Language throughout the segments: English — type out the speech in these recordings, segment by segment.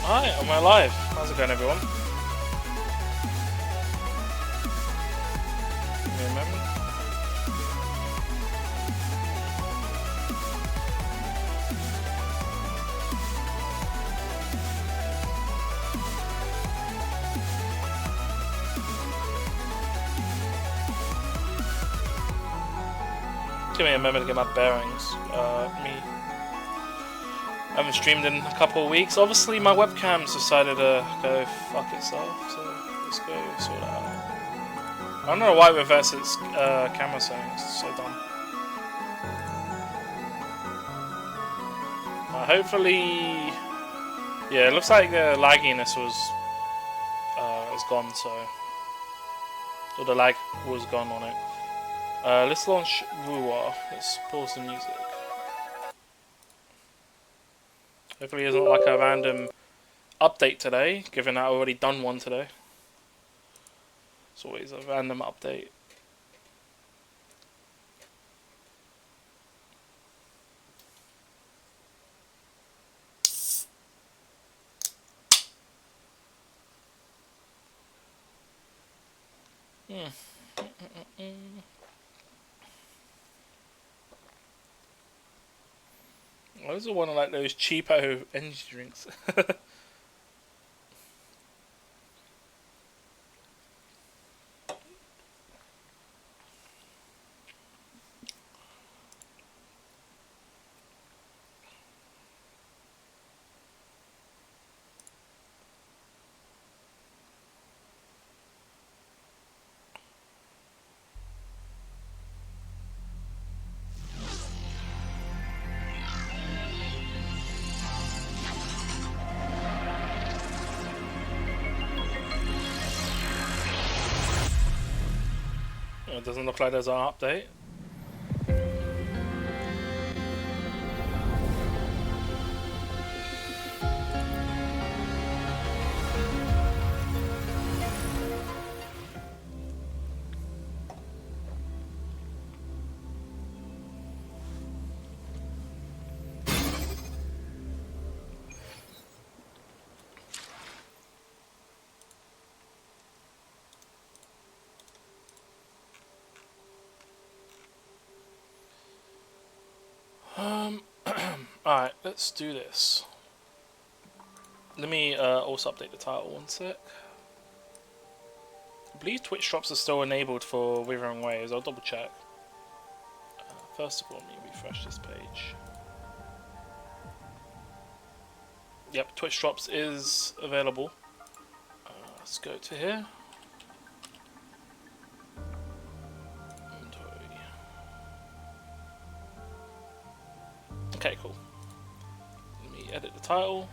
Hi, am I live? How's it going, everyone? Give me a moment. Give me a moment to get my bearings. I haven't streamed in a couple of weeks. Obviously, my webcam's decided to go fuck itself, so let's go sort that out. I don't know why it reverses its camera settings. It's so dumb. Hopefully, yeah, it looks like the lagginess was gone, so or the lag was gone on it. Let's launch Ruwa. Let's pause the music. Hopefully, it's not like a random update today, given that I already done one today. It's always a random update. I also want like those cheapo energy drinks. It doesn't look like there's an update. Alright, let's do this. Let me also update the title one sec. I believe Twitch drops are still enabled for Withering Waves. I'll double check. First of all, let me refresh this page. Yep, Twitch drops is available. Let's go to here. Inventory. Okay, cool. Let me edit the title.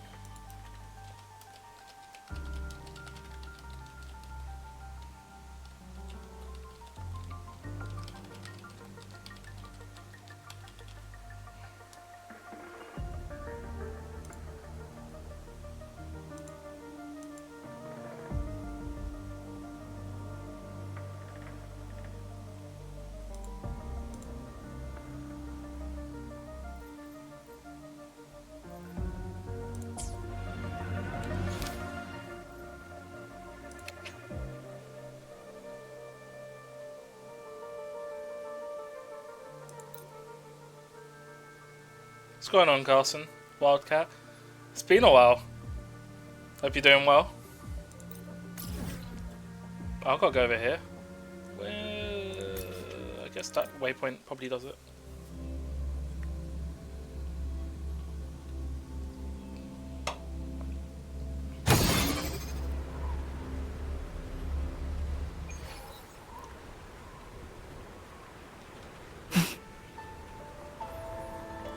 What's going on, Carson? Wildcat? It's been a while. Hope you're doing well. I've got to go over here. I guess that waypoint probably does it.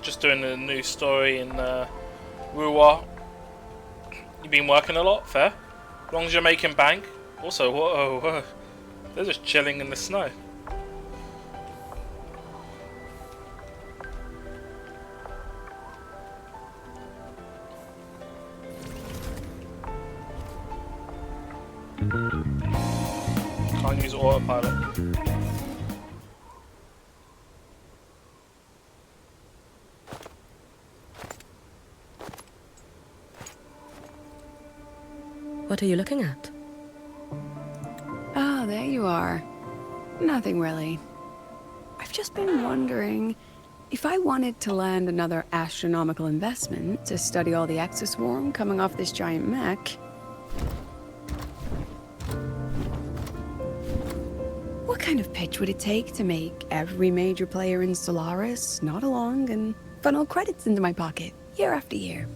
Just doing a new story in Ruwa. You've been working a lot, fair. As long as you're making bank. Also, whoa, they're just chilling in the snow. Can't use autopilot. What are you looking at? Ah, there you are. Nothing really. I've just been wondering if I wanted to land another astronomical investment to study all the exoswarm coming off this giant mech. What kind of pitch would it take to make every major player in Solaris nod along and funnel credits into my pocket year after year?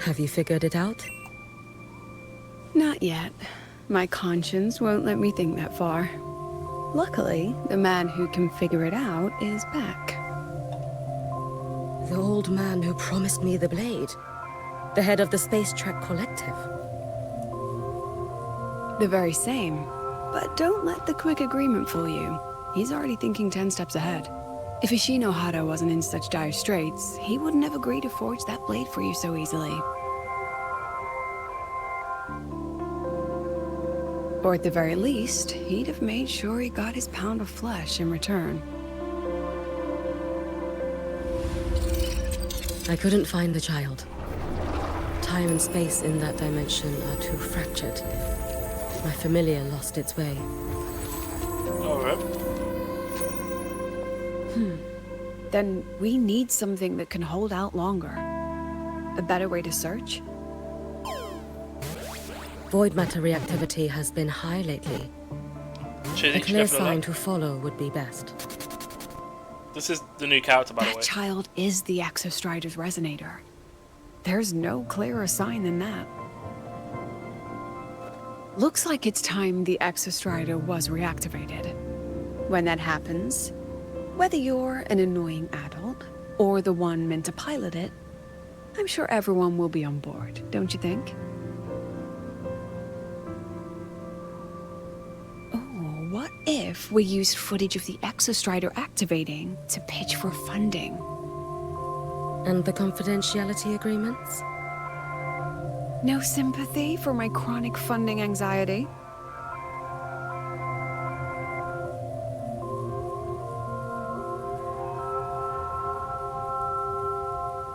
Have you figured it out? Not yet. My conscience won't let me think that far. Luckily, the man who can figure it out is back. The old man who promised me the blade. The head of the Space Trek Collective. The very same. But don't let the quick agreement fool you. He's already thinking 10 steps ahead. If Ishino Hado wasn't in such dire straits, he wouldn't have agreed to forge that blade for you so easily. Or at the very least, he'd have made sure he got his pound of flesh in return. I couldn't find the child. Time and space in that dimension are too fractured. My familiar lost its way. Alright. Then we need something that can hold out longer. A better way to search? Void matter reactivity has been high lately. A clear sign to follow would be best. This is the new character, by the way. That child is the Exostrider's resonator. There's no clearer sign than that. Looks like it's time the Exostrider was reactivated. When that happens, whether you're an annoying adult or the one meant to pilot it, I'm sure everyone will be on board, don't you think? What if we used footage of the Exostrider activating to pitch for funding? And the confidentiality agreements? No sympathy for my chronic funding anxiety?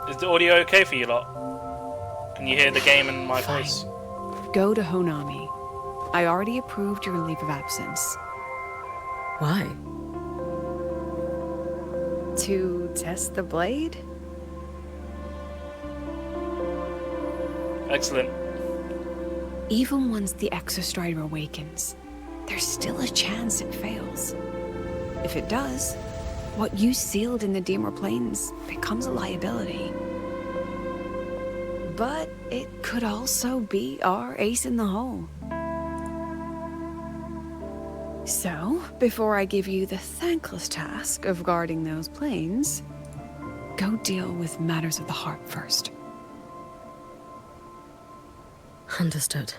Is the audio okay for you lot? Can you hear the game and my Fine. voice? Go to Honami. I already approved your leave of absence. Why? To test the blade? Excellent. Even once the Exostrider awakens, there's still a chance it fails. If it does, what you sealed in the Dimmer Plains becomes a liability. But it could also be our ace in the hole. So, before I give you the thankless task of guarding those planes, go deal with matters of the heart first. Understood.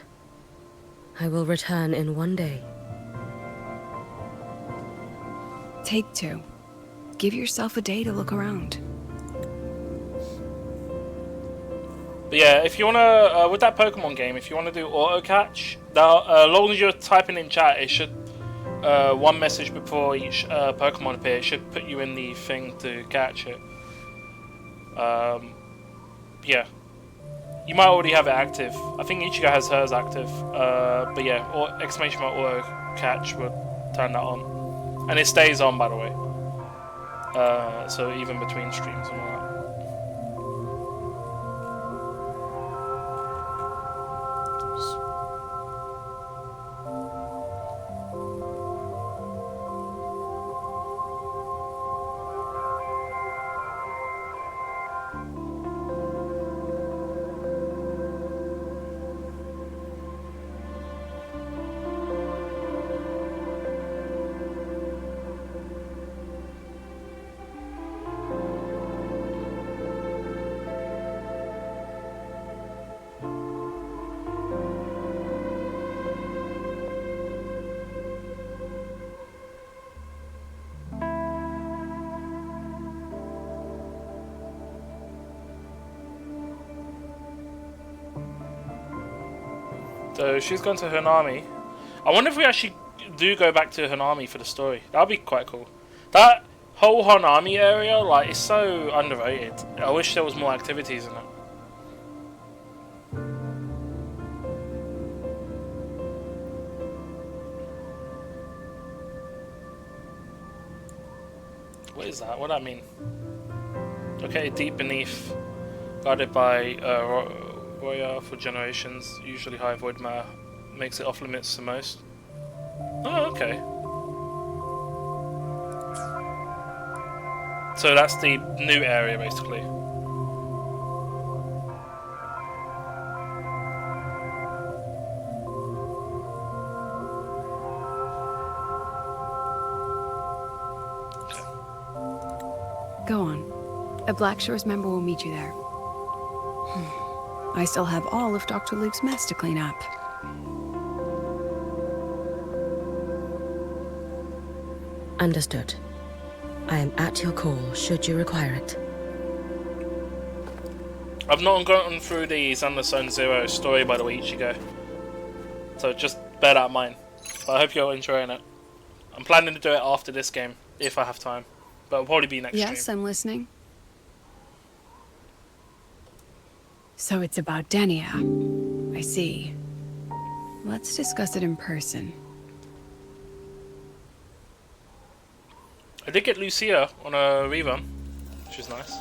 I will return in one day. Take 2. Give yourself a day to look around. But yeah, if you wanna, with that Pokemon game, if you wanna do auto catch, now, as long as you're typing in chat, it should, one message before each Pokemon appear, it should put you in the thing to catch it. Yeah. You might already have it active. I think Ichigo has hers active. But yeah, exclamation mark auto catch would turn that on. And it stays on, by the way. So even between streams and all that. So she's gone to Hanami. I wonder if we actually do go back to Hanami for the story. That would be quite cool. That whole Hanami area, like, it's so underrated. I wish there was more activities in it. What is that? What does that mean? Okay, deep beneath, guarded by Roya for generations, usually high void matter, makes it off limits the most. Oh, okay. So that's the new area, basically. Go on. A Black Shores member will meet you there. I still have all of Dr. Luke's mess to clean up. Understood. I am at your call, should you require it. I've not gone through the Xander Zone Zero story, by the way, Ichigo. So just bear that in mind. But I hope you're enjoying it. I'm planning to do it after this game, if I have time. But it'll probably be next stream. Yes, I'm listening. So it's about Denia. I see. Let's discuss it in person. I did get Lucia on a rerun, which is nice.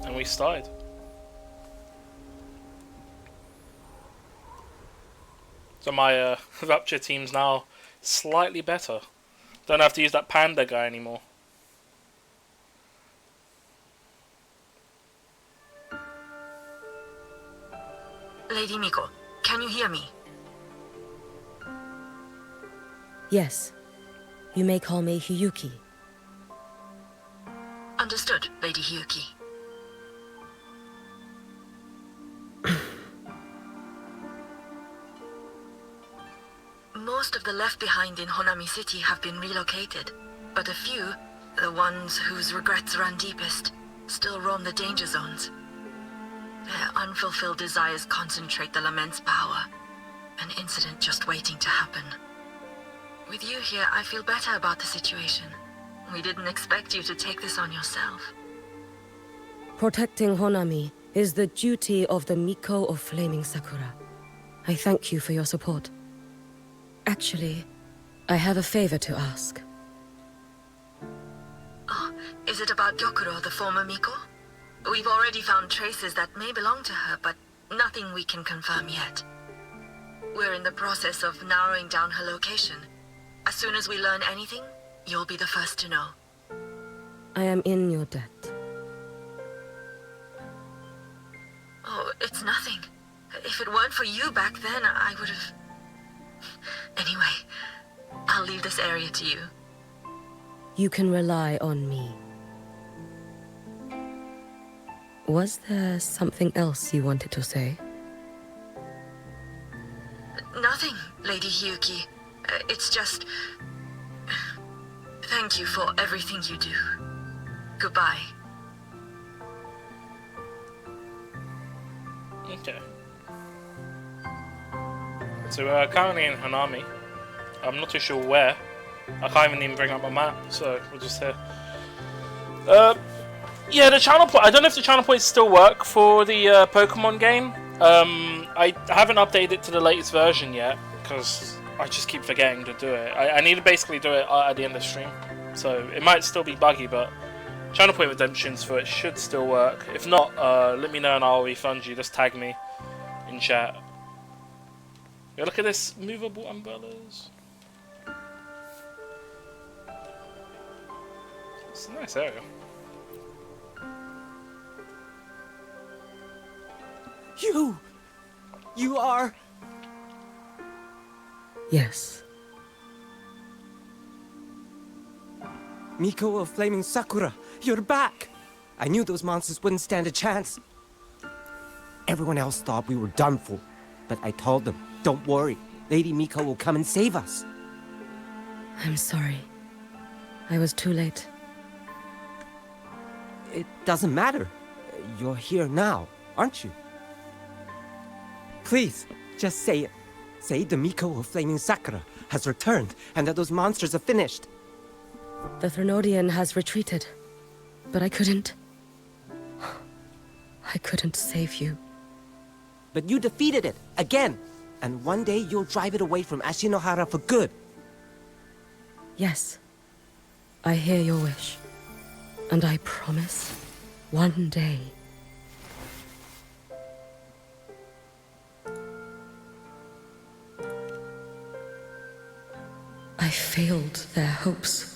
And we started. So my Rapture team's now slightly better. Don't have to use that panda guy anymore. Lady Miko, can you hear me? Yes. You may call me Hiyuki. Understood, Lady Hiyuki. Most of the left behind in Honami City have been relocated, but a few, the ones whose regrets run deepest, still roam the danger zones. Their unfulfilled desires concentrate the Lament's power, an incident just waiting to happen. With you here, I feel better about the situation. We didn't expect you to take this on yourself. Protecting Honami is the duty of the Miko of Flaming Sakura. I thank you for your support. Actually, I have a favor to ask. Oh, is it about Gyokuro, the former Miko? We've already found traces that may belong to her, but nothing we can confirm yet. We're in the process of narrowing down her location. As soon as we learn anything, you'll be the first to know. I am in your debt. Oh, it's nothing. If it weren't for you back then, I would have... Anyway, I'll leave this area to you. You can rely on me. Was there something else you wanted to say? Nothing, Lady Hiyuki. It's just... Thank you for everything you do. Goodbye. Okay. So we're currently in Hanami. I'm not too sure where. I can't even bring up my map, so we're just here. Yeah, the channel point. I don't know if the channel points still work for the Pokemon game. I haven't updated it to the latest version yet because I just keep forgetting to do it. I need to basically do it at the end of the stream, so it might still be buggy, but channel point redemptions for it should still work. If not, let me know and I'll refund you. Just tag me in chat. Yeah, look at this movable umbrellas. It's a nice area. You are... Yes. Miko of Flaming Sakura, you're back! I knew those monsters wouldn't stand a chance. Everyone else thought we were done for, but I told them, don't worry, Lady Miko will come and save us. I'm sorry. I was too late. It doesn't matter. You're here now, aren't you? Please, just say it. Say the Miko of Flaming Sakura has returned and that those monsters are finished. The Thrnodian has retreated, but I couldn't. I couldn't save you. But you defeated it, again! And one day you'll drive it away from Ashinohara for good. Yes, I hear your wish. And I promise, one day... I failed their hopes.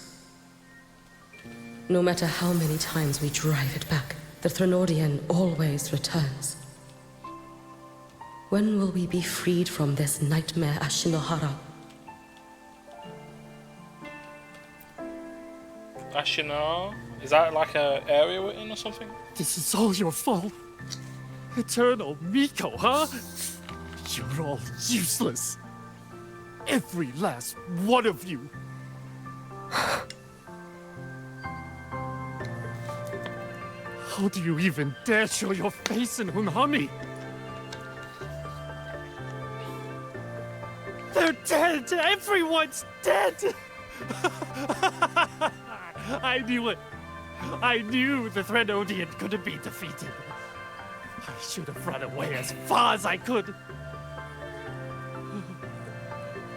No matter how many times we drive it back, the Thrnodian always returns. When will we be freed from this nightmare Ashinohara? Ashina? Is that like a area we're in or something? This is all your fault. Eternal Miko, huh? You're all useless. Every last one of you. How do you even dare show your face in Hunhami? They're dead! Everyone's dead! I knew it. I knew the Thrnodian couldn't be defeated. I should have run away as far as I could.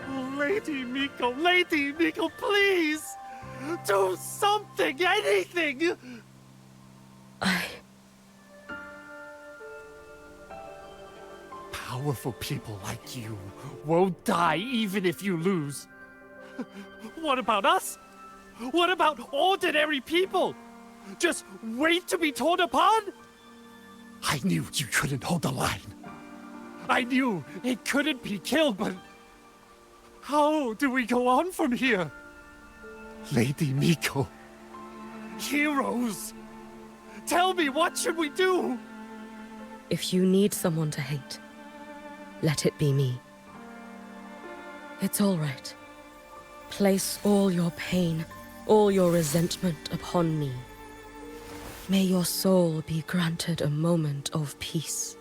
Oh, Lady Miko, please! Do something, anything! Powerful people like you won't die even if you lose. What about us? What about ordinary people? Just wait to be torn apart? I knew you couldn't hold the line. I knew it couldn't be killed, but how do we go on from here? Lady Miko, heroes, tell me, what should we do? If you need someone to hate, let it be me. It's all right. Place all your pain, all your resentment upon me. May your soul be granted a moment of peace.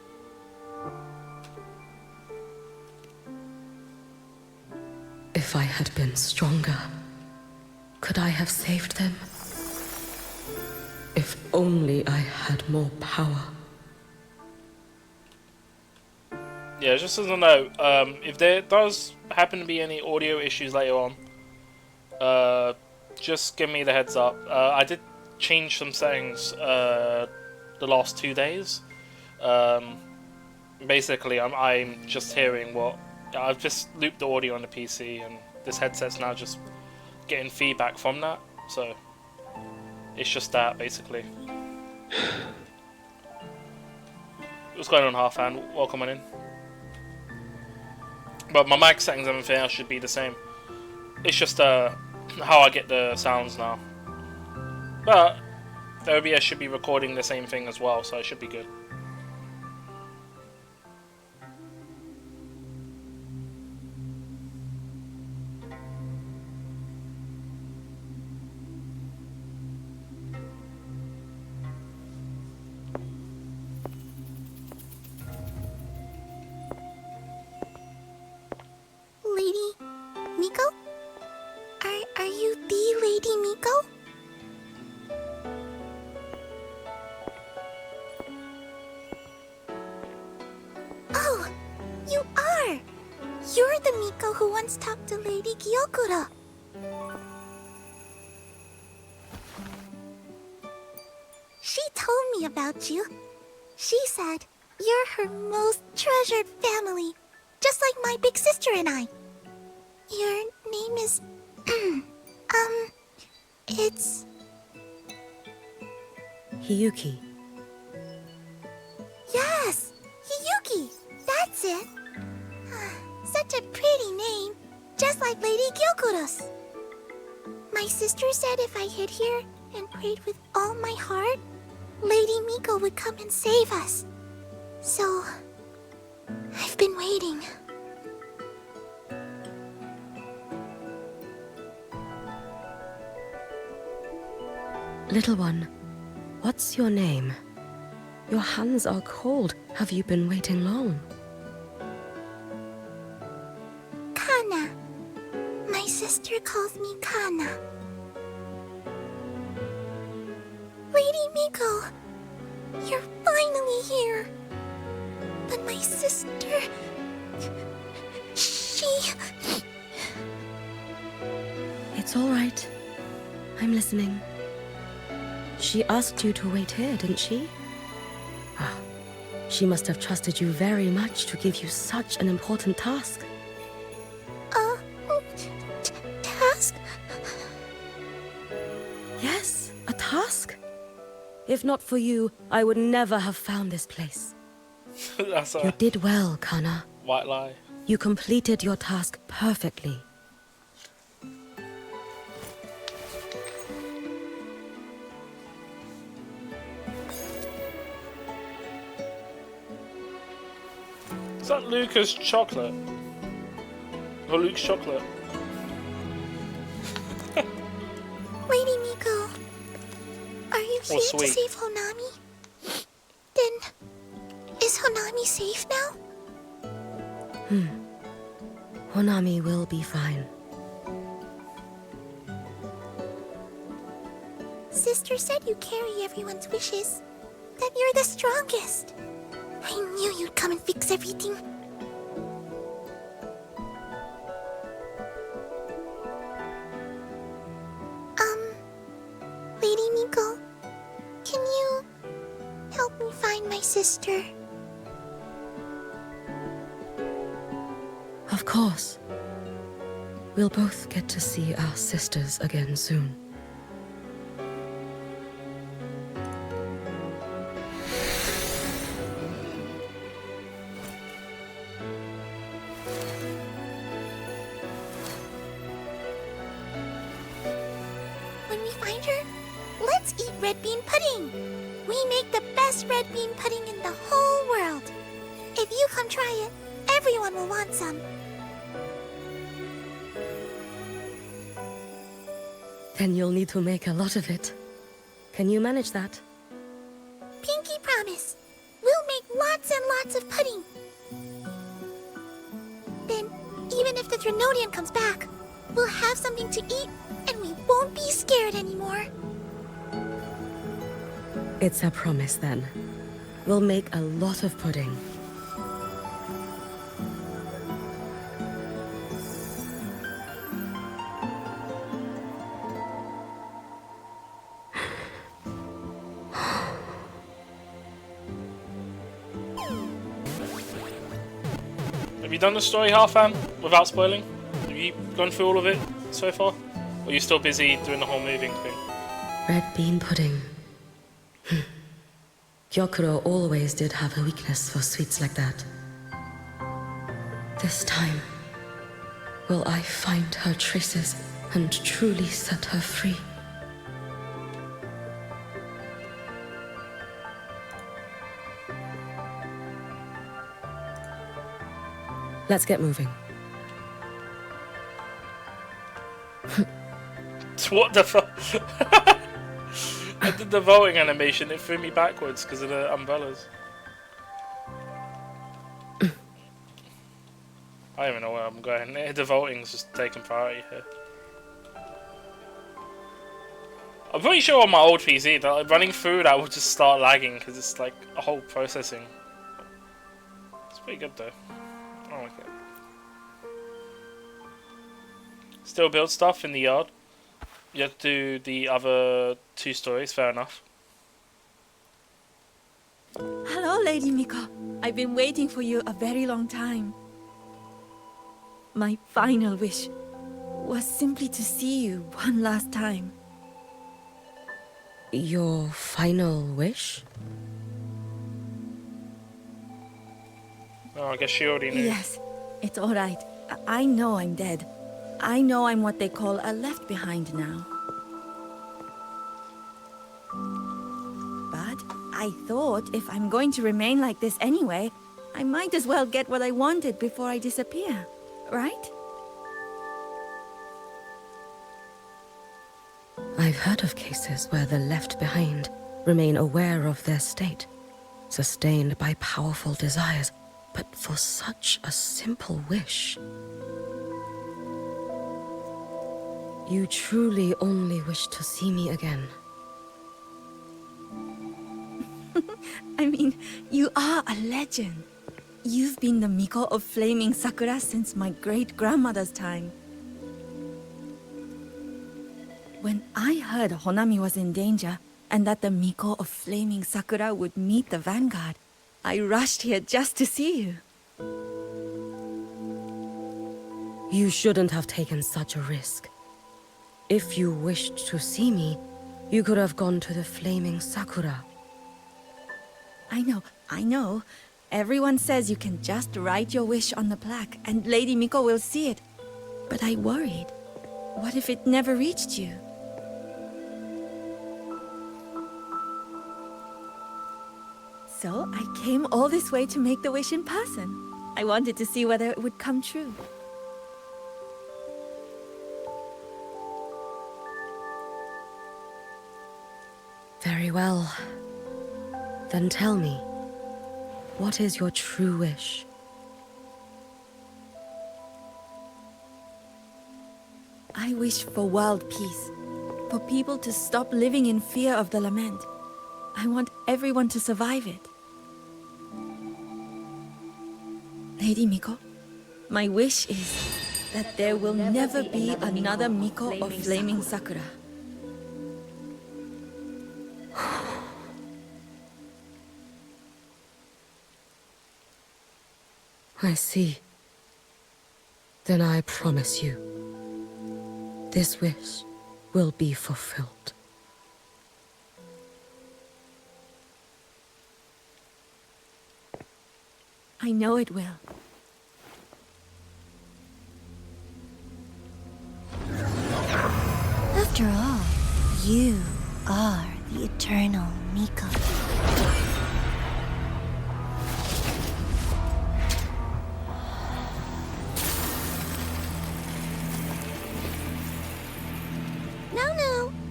If I had been stronger, could I have saved them? If only I had more power. Yeah, just as a note, if there does happen to be any audio issues later on, just give me the heads up. I did change some settings the last 2 days. Basically, I'm just hearing what... I've just looped the audio on the PC, and this headset's now just getting feedback from that, so it's just that, basically. What's going on, Halfhand? Welcome on in. But my mic settings and everything else should be the same. It's just how I get the sounds now. But OBS should be recording the same thing as well, so it should be good. Lady Miko? Are you the Lady Miko? Oh, you are! You're the Miko who once talked to Lady Gyokura. She told me about you. She said you're her most treasured family, just like my big sister and I. Your name is... it's... Hiyuki. Yes! Hiyuki! That's it! Such a pretty name, just like Lady Gyokura's. My sister said if I hid here and prayed with all my heart, Lady Miko would come and save us. So... I've been waiting. Little one, what's your name? Your hands are cold. Have you been waiting long? Kana. My sister calls me Kana. It's all right. I'm listening. She asked you to wait here, didn't she? Ah, she must have trusted you very much to give you such an important task. Oh, task? Yes, a task. If not for you, I would never have found this place. That's You a did well, Kana. white lie. You completed your task perfectly. Is that Luca's chocolate? Or Luke's chocolate? Lady Miko, are you Oh, here sweet. to save Honami? Then, is Honami safe now? Honami will be fine. Sister said you carry everyone's wishes. That you're the strongest. I knew you'd come and fix everything. Lady Miko, can you help me find my sister? Of course. We'll both get to see our sisters again soon. When we find her, let's eat red bean pudding. We make the best red bean pudding in the whole world. If you come try it, everyone will want some. Then you'll need to make a lot of it. Can you manage that? Pinky promise. We'll make lots and lots of pudding. Then, even if the Drenodian comes back, we'll have something to eat and we won't be scared anymore. It's a promise then. We'll make a lot of pudding. Have you done the story, Halfam, without spoiling? Have you gone through all of it so far? Or are you still busy doing the whole moving thing? Red bean pudding. Gyokuro always did have a weakness for sweets like that. This time, will I find her traces and truly set her free? Let's get moving. What the fuck? I did the voting animation, it threw me backwards because of the umbrellas. I don't even know where I'm going. The voting's just taking priority here. I'm pretty sure on my old PC that like, running through that would just start lagging because it's like a whole processing. It's pretty good though. I like it. Still build stuff in the yard. You have to do the other 2 stories, fair enough. Hello, Lady Miko. I've been waiting for you a very long time. My final wish was simply to see you one last time. Your final wish? Oh, I guess she already knew. Yes, it's all right. I know I'm dead. I know I'm what they call a left behind now. But I thought if I'm going to remain like this anyway, I might as well get what I wanted before I disappear, right? I've heard of cases where the left behind remain aware of their state, sustained by powerful desires, but for such a simple wish. You truly only wish to see me again. I mean, you are a legend. You've been the Miko of Flaming Sakura since my great-grandmother's time. When I heard Honami was in danger, and that the Miko of Flaming Sakura would meet the Vanguard, I rushed here just to see you. You shouldn't have taken such a risk. If you wished to see me, you could have gone to the Flaming Sakura. I know. Everyone says you can just write your wish on the plaque, and Lady Miko will see it. But I worried. What if it never reached you? So I came all this way to make the wish in person. I wanted to see whether it would come true. Very well. Then tell me, what is your true wish? I wish for world peace. For people to stop living in fear of the lament. I want everyone to survive it. Lady Miko, my wish is that there will never be another Miko of Flaming Sakura. I see. Then I promise you, this wish will be fulfilled. I know it will. After all, you are the eternal Miko.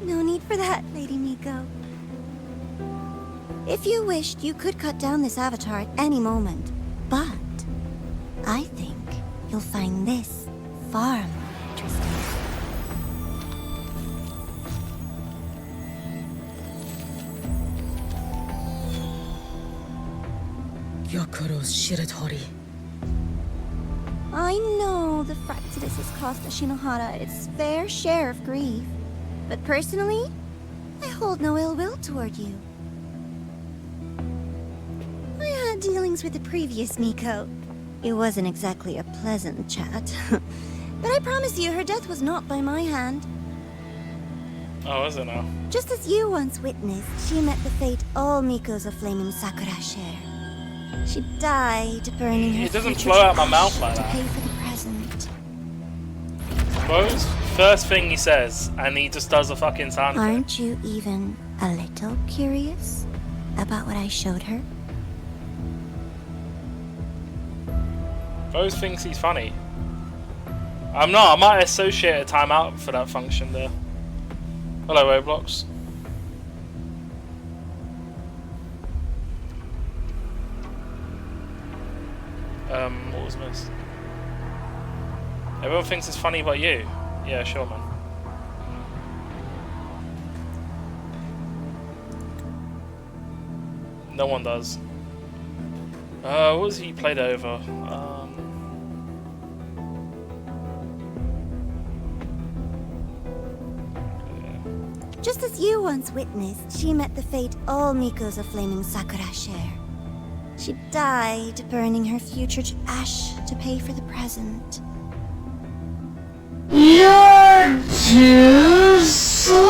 No need for that, Lady Miko. If you wished, you could cut down this avatar at any moment. But I think you'll find this far more interesting. Gyokuro's Shiratori. I know the Fractidus has cost Ashinohara its fair share of grief. But personally, I hold no ill will toward you. I had dealings with the previous Miko. It wasn't exactly a pleasant chat. But I promise you, her death was not by my hand. Oh, is it now? Just as you once witnessed, she met the fate all Mikos of Flaming Sakura share. She died, burning her It doesn't future flow out to my mouth ash like to that. pay for the present. Rose, first thing he says, and he just does a fucking sound effect. Aren't you even a little curious about what I showed her? Rose thinks he's funny. I'm not. I might associate a timeout for that function there. Hello, Roblox. What was missed? Everyone thinks it's funny but you. Yeah, sure, man. No one does. What was he played over? Just as you once witnessed, she met the fate all Mikos of Flaming Sakura share. She died, burning her future to ash to pay for the present. You're too slow!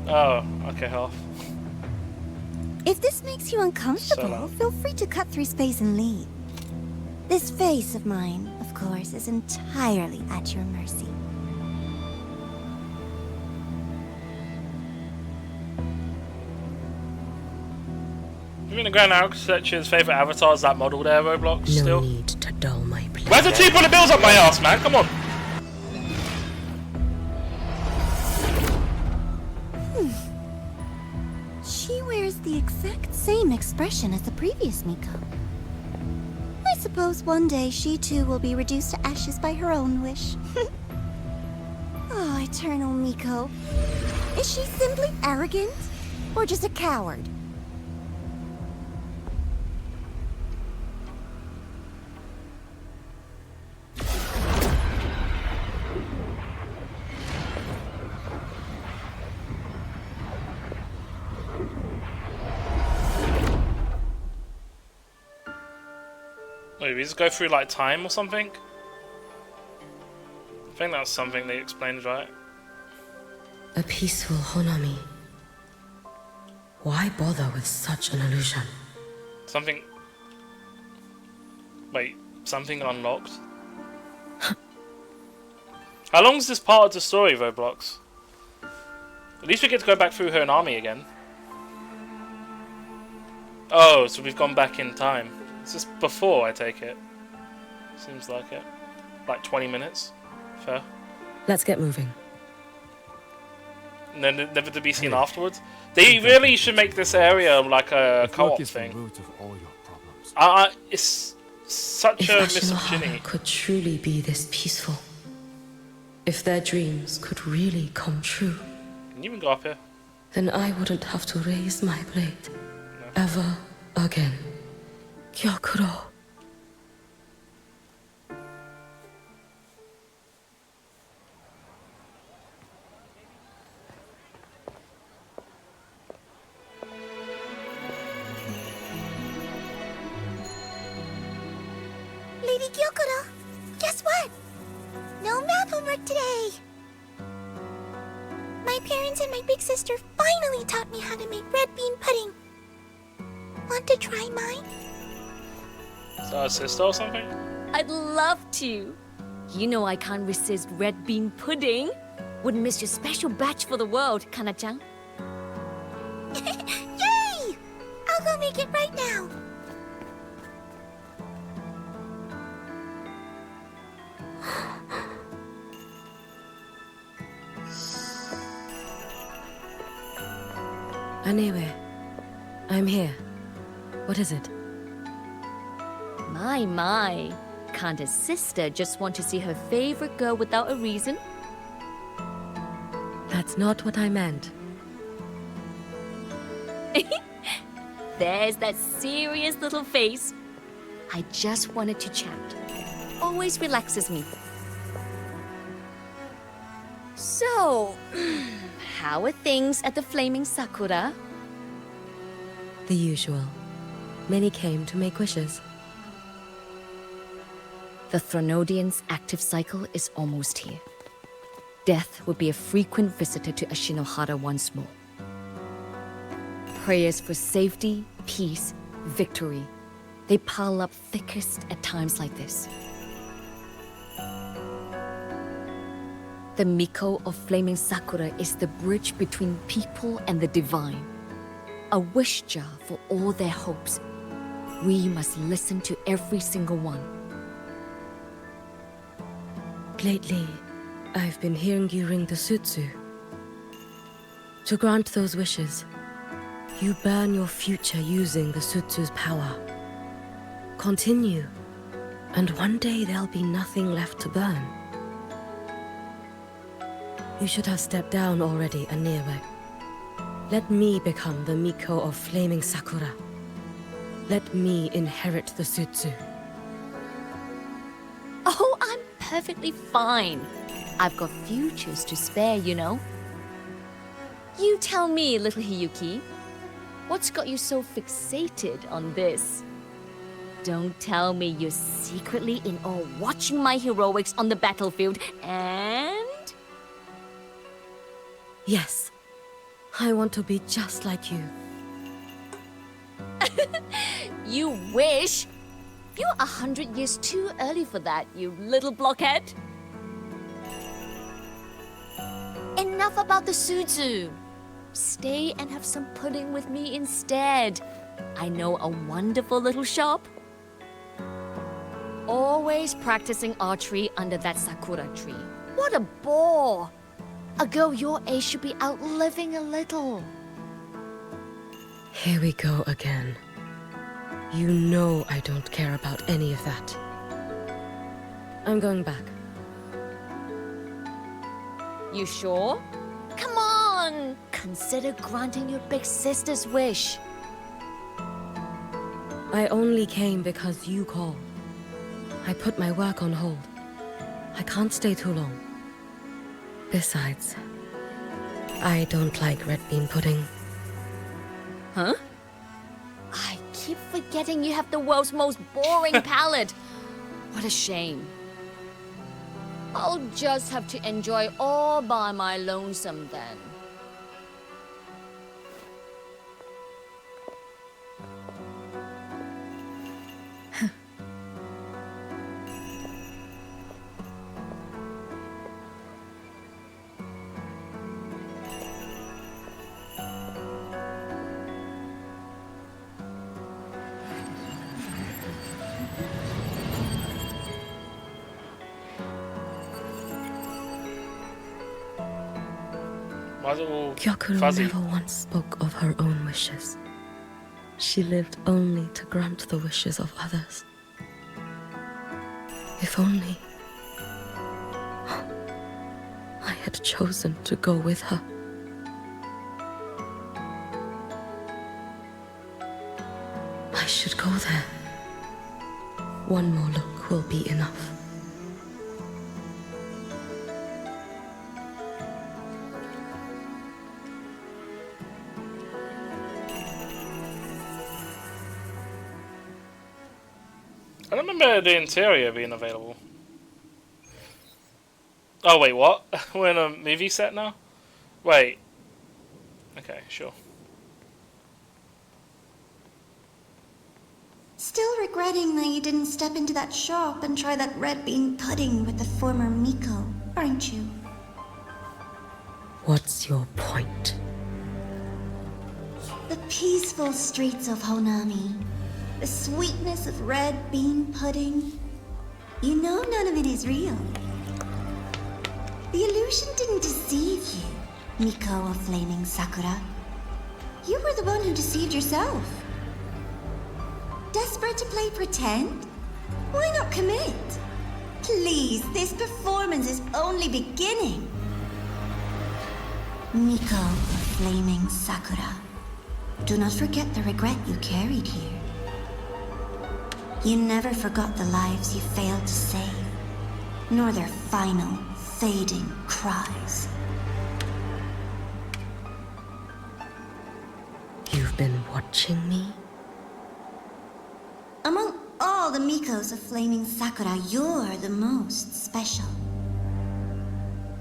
Oh, okay, half. If this makes you uncomfortable, So- feel free to cut through space and leave. This face of mine, of course, is entirely at your mercy. You mean the Grand Architecture's favourite avatar is that model there, Roblox? No Still? need to dull my pleasure. Where's the 2 bills up my ass, man? Come on! She wears the exact same expression as the previous Miko. I suppose one day she too will be reduced to ashes by her own wish. Oh, Eternal Miko. Is she simply arrogant? Or just a coward? Wait, we just go through like time or something? I think that's something they explained, right? A peaceful Honami. Why bother with such an illusion? Something. Wait, something unlocked? How long is this part of the story, Roblox? At least we get to go back through her army again. Oh, so we've gone back in time. Is this before, I take it? Seems like it. Like 20 minutes. Fair. Let's get moving. And then never to be seen afterwards. They really should make this area like a If work co-op is the thing. root of all your problems. It's such If a Ashinohara misogyny. could truly be this peaceful, if their dreams could really come true, Can you even go up here? then I wouldn't have to raise my blade ever again. Gyokuro. Lady Gyokuro, guess what? No math homework today. My parents and my big sister finally taught me how to make red bean pudding. Want to try mine? Is that a sister or something? I'd love to. You know I can't resist red bean pudding. Wouldn't miss your special batch for the world, Kana-chan. Yay! I'll go make it right now. Anyway, I'm here. What is it? My. Can't a sister just want to see her favorite girl without a reason? That's not what I meant. There's that serious little face. I just wanted to chat. Always relaxes me. So, how are things at the Flaming Sakura? The usual. Many came to make wishes. The Thronodian's active cycle is almost here. Death will be a frequent visitor to Ashinohara once more. Prayers for safety, peace, victory. They pile up thickest at times like this. The Miko of Flaming Sakura is the bridge between people and the divine. A wish jar for all their hopes. We must listen to every single one. Lately, I've been hearing you ring the Sutsu. To grant those wishes, you burn your future using the Sutsu's power. Continue, and one day there'll be nothing left to burn. You should have stepped down already, Aniwe. Let me become the Miko of Flaming Sakura. Let me inherit the Sutsu. Oh, I'm perfectly fine. I've got futures to spare, you know. You tell me, little Hiyuki, what's got you so fixated on this? Don't tell me you're secretly in awe watching my heroics on the battlefield and... Yes, I want to be just like you. You wish? You're 100 years too early for that, you little blockhead. Enough about the Sutsu. Stay and have some pudding with me instead. I know a wonderful little shop. Always practicing archery under that sakura tree. What a bore! A girl your age should be out living a little. Here we go again. You know I don't care about any of that. I'm going back. You sure? Come on! Consider granting your big sister's wish. I only came because you called. I put my work on hold. I can't stay too long. Besides, I don't like red bean pudding. Huh? I keep forgetting you have the world's most boring palette. What a shame. I'll just have to enjoy all by my lonesome then. Why is it all Gyokuro fuzzy? never once spoke of her own wishes. She lived only to grant the wishes of others. If only I had chosen to go with her. I should go there. One more look will be enough. I don't remember the interior being available. Oh wait, what? We're in a movie set now? Wait. Okay, sure. Still regretting that you didn't step into that shop and try that red bean pudding with the former Miko, aren't you? What's your point? The peaceful streets of Honami. The sweetness of red bean pudding. You know none of it is real. The illusion didn't deceive you, Miko of Flaming Sakura. You were the one who deceived yourself. Desperate to play pretend? Why not commit? Please, this performance is only beginning. Miko of Flaming Sakura. Do not forget the regret you carried here. You never forgot the lives you failed to save, nor their final, fading cries. You've been watching me? Among all the Mikos of Flaming Sakura, you're the most special.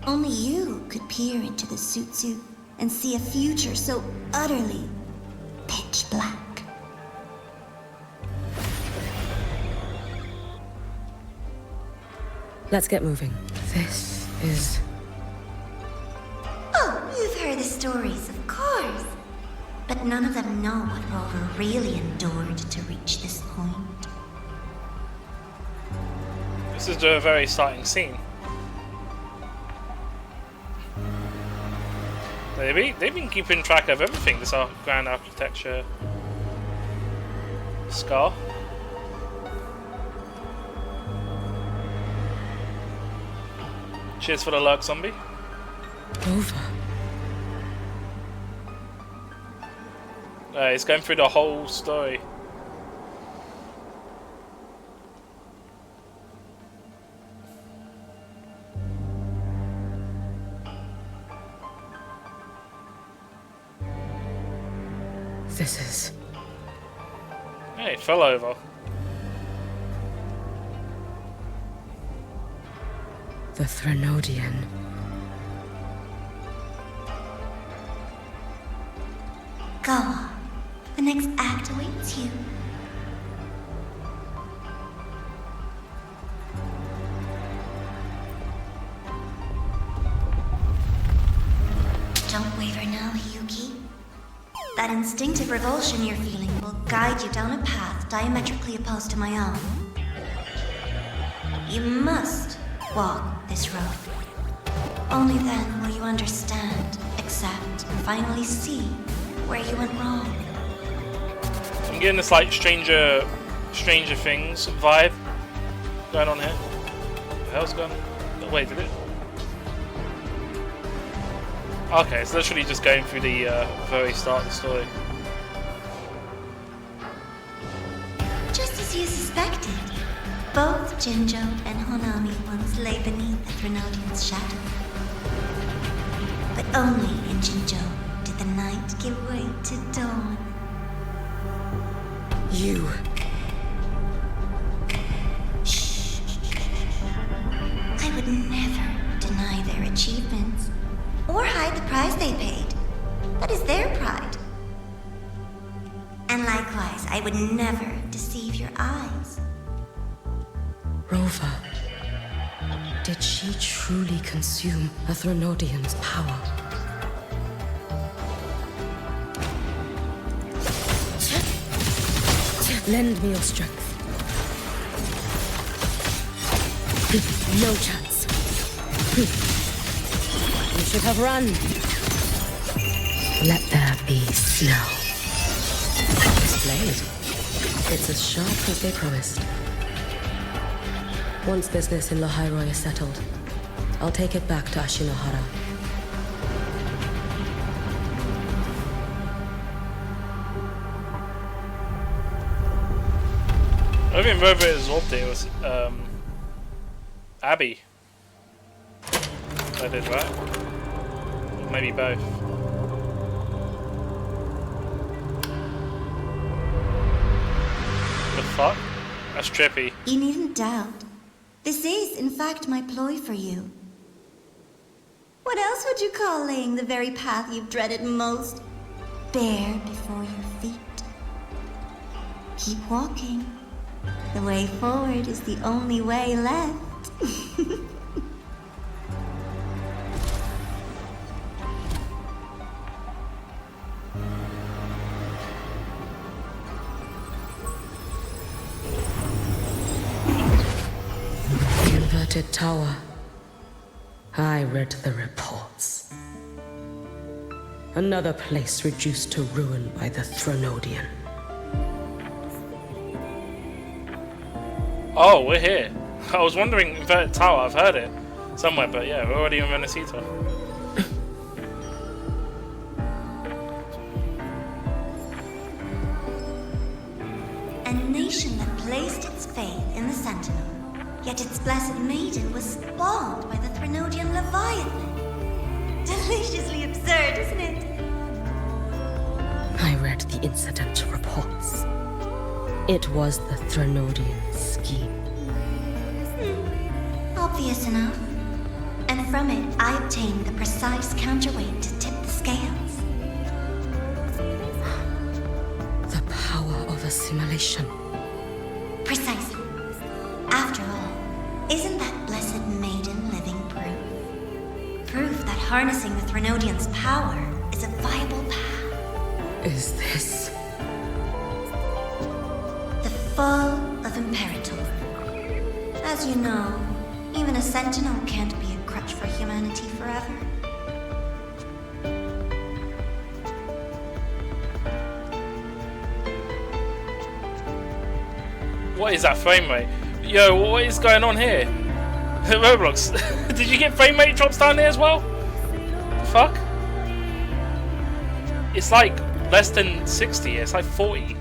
Only you could peer into the Sutsu and see a future so utterly pitch black. Let's get moving. This is... Oh, you've heard the stories, of course. But none of them know what Rover really endured to reach this point. This is a very exciting scene. They've been keeping track of everything, this grand architecture. Scar. Cheers for the lurk, zombie. Rover. He's going through the whole story. This is... Hey, it fell over. the Threnodian. Go on. The next act awaits you. Don't waver now, Hiyuki. That instinctive revulsion you're feeling will guide you down a path diametrically opposed to my own. You must walk this road. Only then will you understand, accept, and finally see where you went wrong. I'm getting this like Stranger Things vibe going on here. What the hell's going on? Wait, did it? Okay, it's literally just going through the very start of the story. Just as you suspected, both Jinjo and Honami once lay beneath the Threnodian's shadow. But only in Jinjo did the night give way to dawn. You. I would never deny their achievements or hide the price they paid. That is their pride. And likewise, I would never deceive your eyes. Rova. Did she truly consume a Threnodian's power? Lend me your strength. No chance. You should have run. Let there be snow. This blade. It's as sharp as they promised. Once business in Lahairoi is settled, I'll take it back to Ashinohara. I think whoever absorbed it was Abby. I did right. Or maybe both. The fuck? That's trippy. You needn't doubt. This is, in fact, my ploy for you. What else would you call laying the very path you've dreaded most bare before your feet? Keep walking. The way forward is the only way left. Inverted tower. I read the reports. Another place reduced to ruin by the Threnodian. Oh, we're here. I was wondering, Inverted Tower, I've heard it somewhere, but yeah, we're already in Renacita. A nation that placed its faith in the Sentinel, yet its blessed maiden was spawned by the Threnodian Leviathan. Deliciously absurd, isn't it? I read the incident reports. It was the Threnodian scheme. Obvious enough. And from it, I obtained the precise counterweight to tip the scales. The power of assimilation. Precisely. After all, isn't that blessed maiden living proof? Proof that harnessing the Threnodian's power is a viable path. Is this... The fall of Imperator. As you know, even a Sentinel can't be a crutch for humanity forever. What is that frame rate? Yo, what is going on here? Roblox, did you get frame rate drops down there as well? The fuck? It's like less than 60, it's like 40.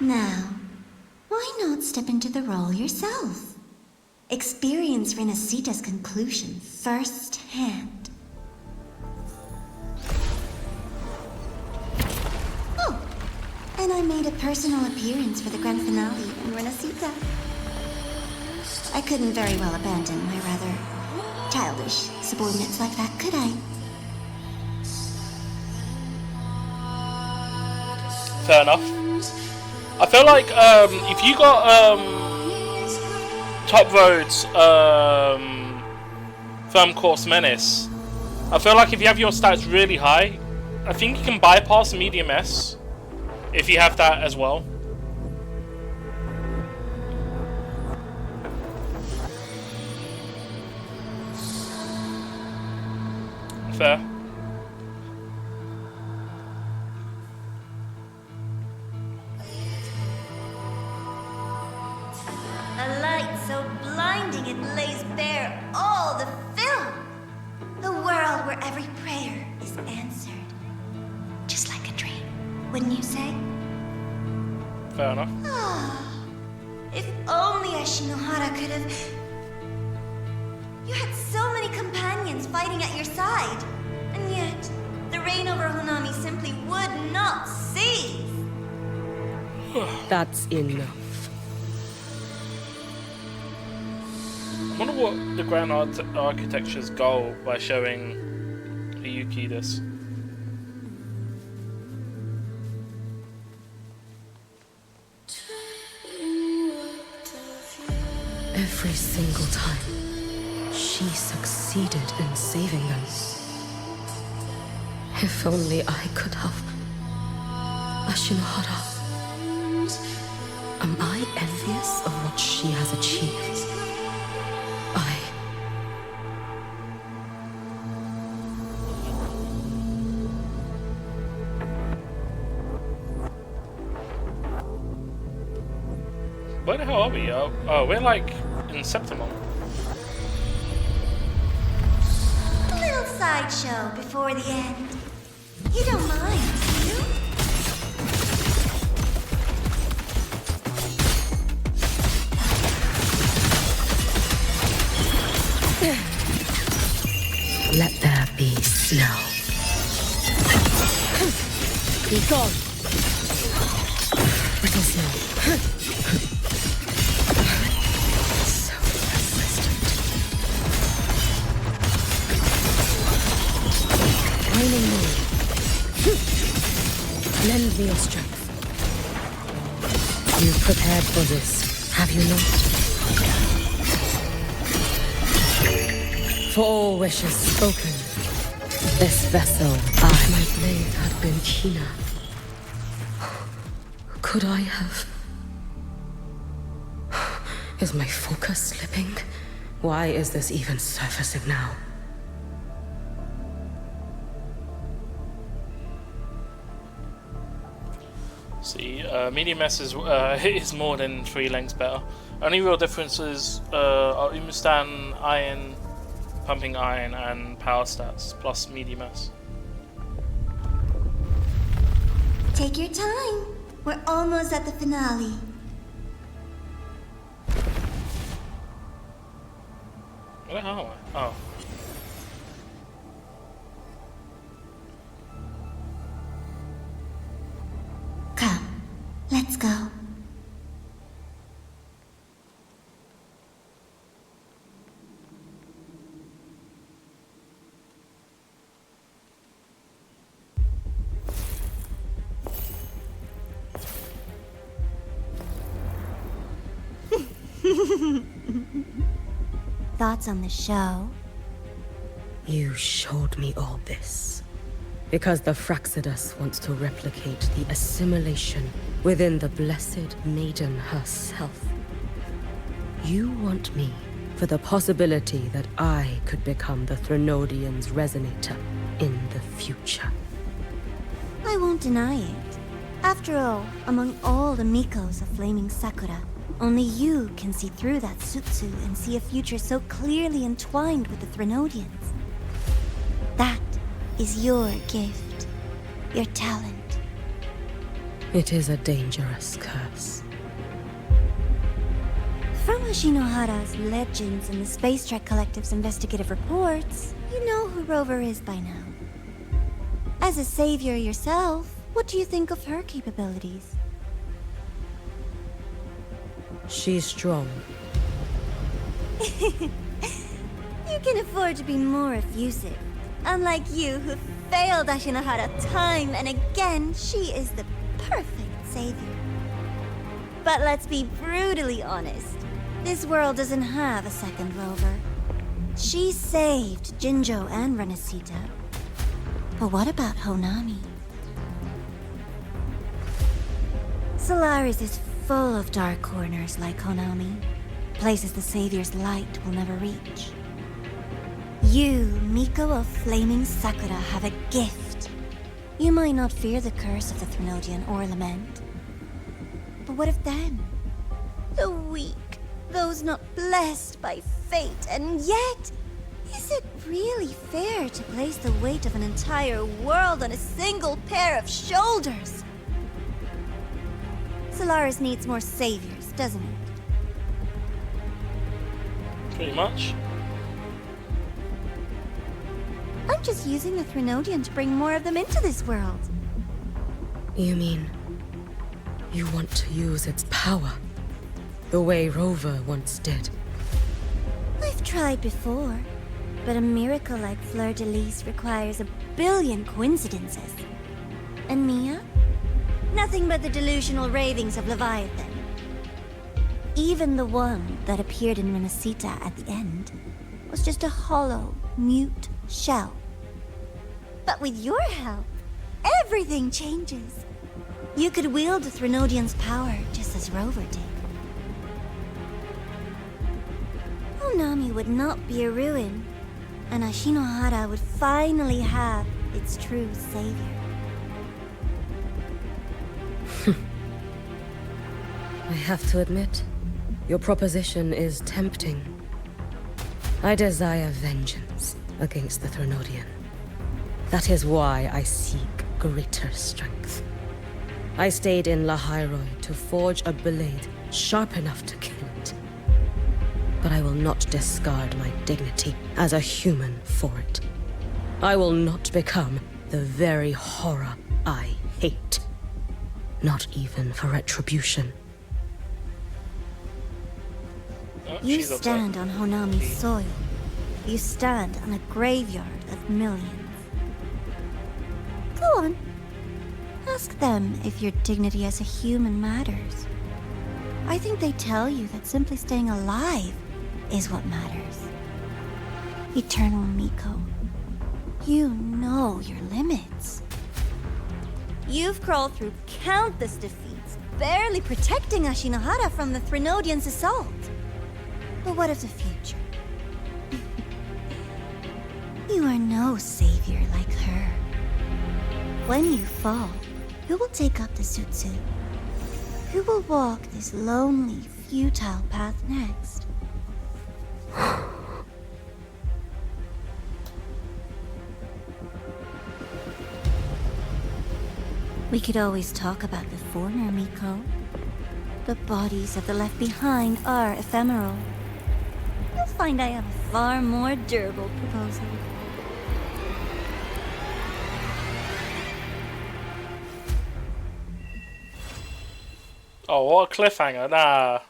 Now, why not step into the role yourself? Experience Renacita's conclusion firsthand. Oh, and I made a personal appearance for the grand finale in Renacita. I couldn't very well abandon my rather childish subordinates like that, could I? Fair enough. I feel like if you got Top Road's Firm Course Menace, I feel like if you have your stats really high, I think you can bypass Medium S if you have that as well. Fair. A light so blinding it lays bare all the film. A world where every prayer is answered. Just like wouldn't you say? Fair enough. If only Ashinohara could have... You had so many companions fighting at your side, and yet the reign over Honami simply would not cease. That's enough. I wonder what the Grand Architecture's goal by showing Hiyuki this. Every single time, she succeeded in saving them. If only I could have. Ashinohara. Am I envious of what she has achieved? Where the hell are we? Oh, we're like in Septimum. A little sideshow before the end. You don't mind, do you? Let there be snow. Be gone. Brittle snow. So persistent. Raining moon. Lend me your strength. You've prepared for this, have you not? For all wishes spoken, this vessel, my blade had been keener. Could I have... Is my focus slipping? Why is this even surfacing now? See, medium S is is more than 3 lengths better. Only real differences are Umustan, iron, pumping iron, and power stats, plus medium S. Take your time. We're almost at the finale. Where the hell am I? Oh. Come, let's go. Thoughts on the show? You showed me all this. Because the Fraxidus wants to replicate the assimilation within the Blessed Maiden herself. You want me for the possibility that I could become the Threnodian's resonator in the future. I won't deny it. After all, among all the Mikos of Flaming Sakura, only you can see through that Sutsu and see a future so clearly entwined with the Threnodians. That is your gift, your talent. It is a dangerous curse. From Ashinohara's legends and the Space Trek Collective's investigative reports, you know who Rover is by now. As a savior yourself, what do you think of her capabilities? She's strong. You can afford to be more effusive. Unlike you, who failed Ashinohara time and again, she is the perfect savior. But let's be brutally honest. This world doesn't have a second Rover. She saved Jinjo and Renesita. But what about Honami? Solaris is full of dark corners like Honami. Places the Savior's light will never reach. You, Miko of Flaming Sakura, have a gift. You might not fear the curse of the Threnodian or lament. But what of them? The weak, those not blessed by fate, and yet... Is it really fair to place the weight of an entire world on a single pair of shoulders? Solaris needs more saviors, doesn't it? Pretty much. I'm just using the Threnodian to bring more of them into this world. You mean you want to use its power the way Rover once did? I've tried before, but a miracle like Fleur-de-Lis requires a billion coincidences. And Mia? Nothing but the delusional ravings of Leviathan. Even the one that appeared in Renacita at the end was just a hollow, mute shell. But with your help, everything changes. You could wield the Threnodian's power just as Rover did. Honami would not be a ruin, and Ashinohara would finally have its true savior. I have to admit, your proposition is tempting. I desire vengeance against the Threnodian. That is why I seek greater strength. I stayed in Lahairoi to forge a blade sharp enough to kill it. But I will not discard my dignity as a human for it. I will not become the very horror I hate. Not even for retribution. Oh, You she's upset. stand on Honami's soil. You stand on a graveyard of millions. Go on. Ask them if your dignity as a human matters. I think they tell you that simply staying alive is what matters. Eternal Miko, you know your limits. You've crawled through countless defeats, barely protecting Ashinohara from the Threnodian's assault. But what of the future? You are no savior like her. When you fall, who will take up the Sutsu? Who will walk this lonely, futile path next? We could always talk about the former, Miko. The bodies of the left behind are ephemeral. You'll find I have a far more durable proposal. Oh, what a cliffhanger. Nah.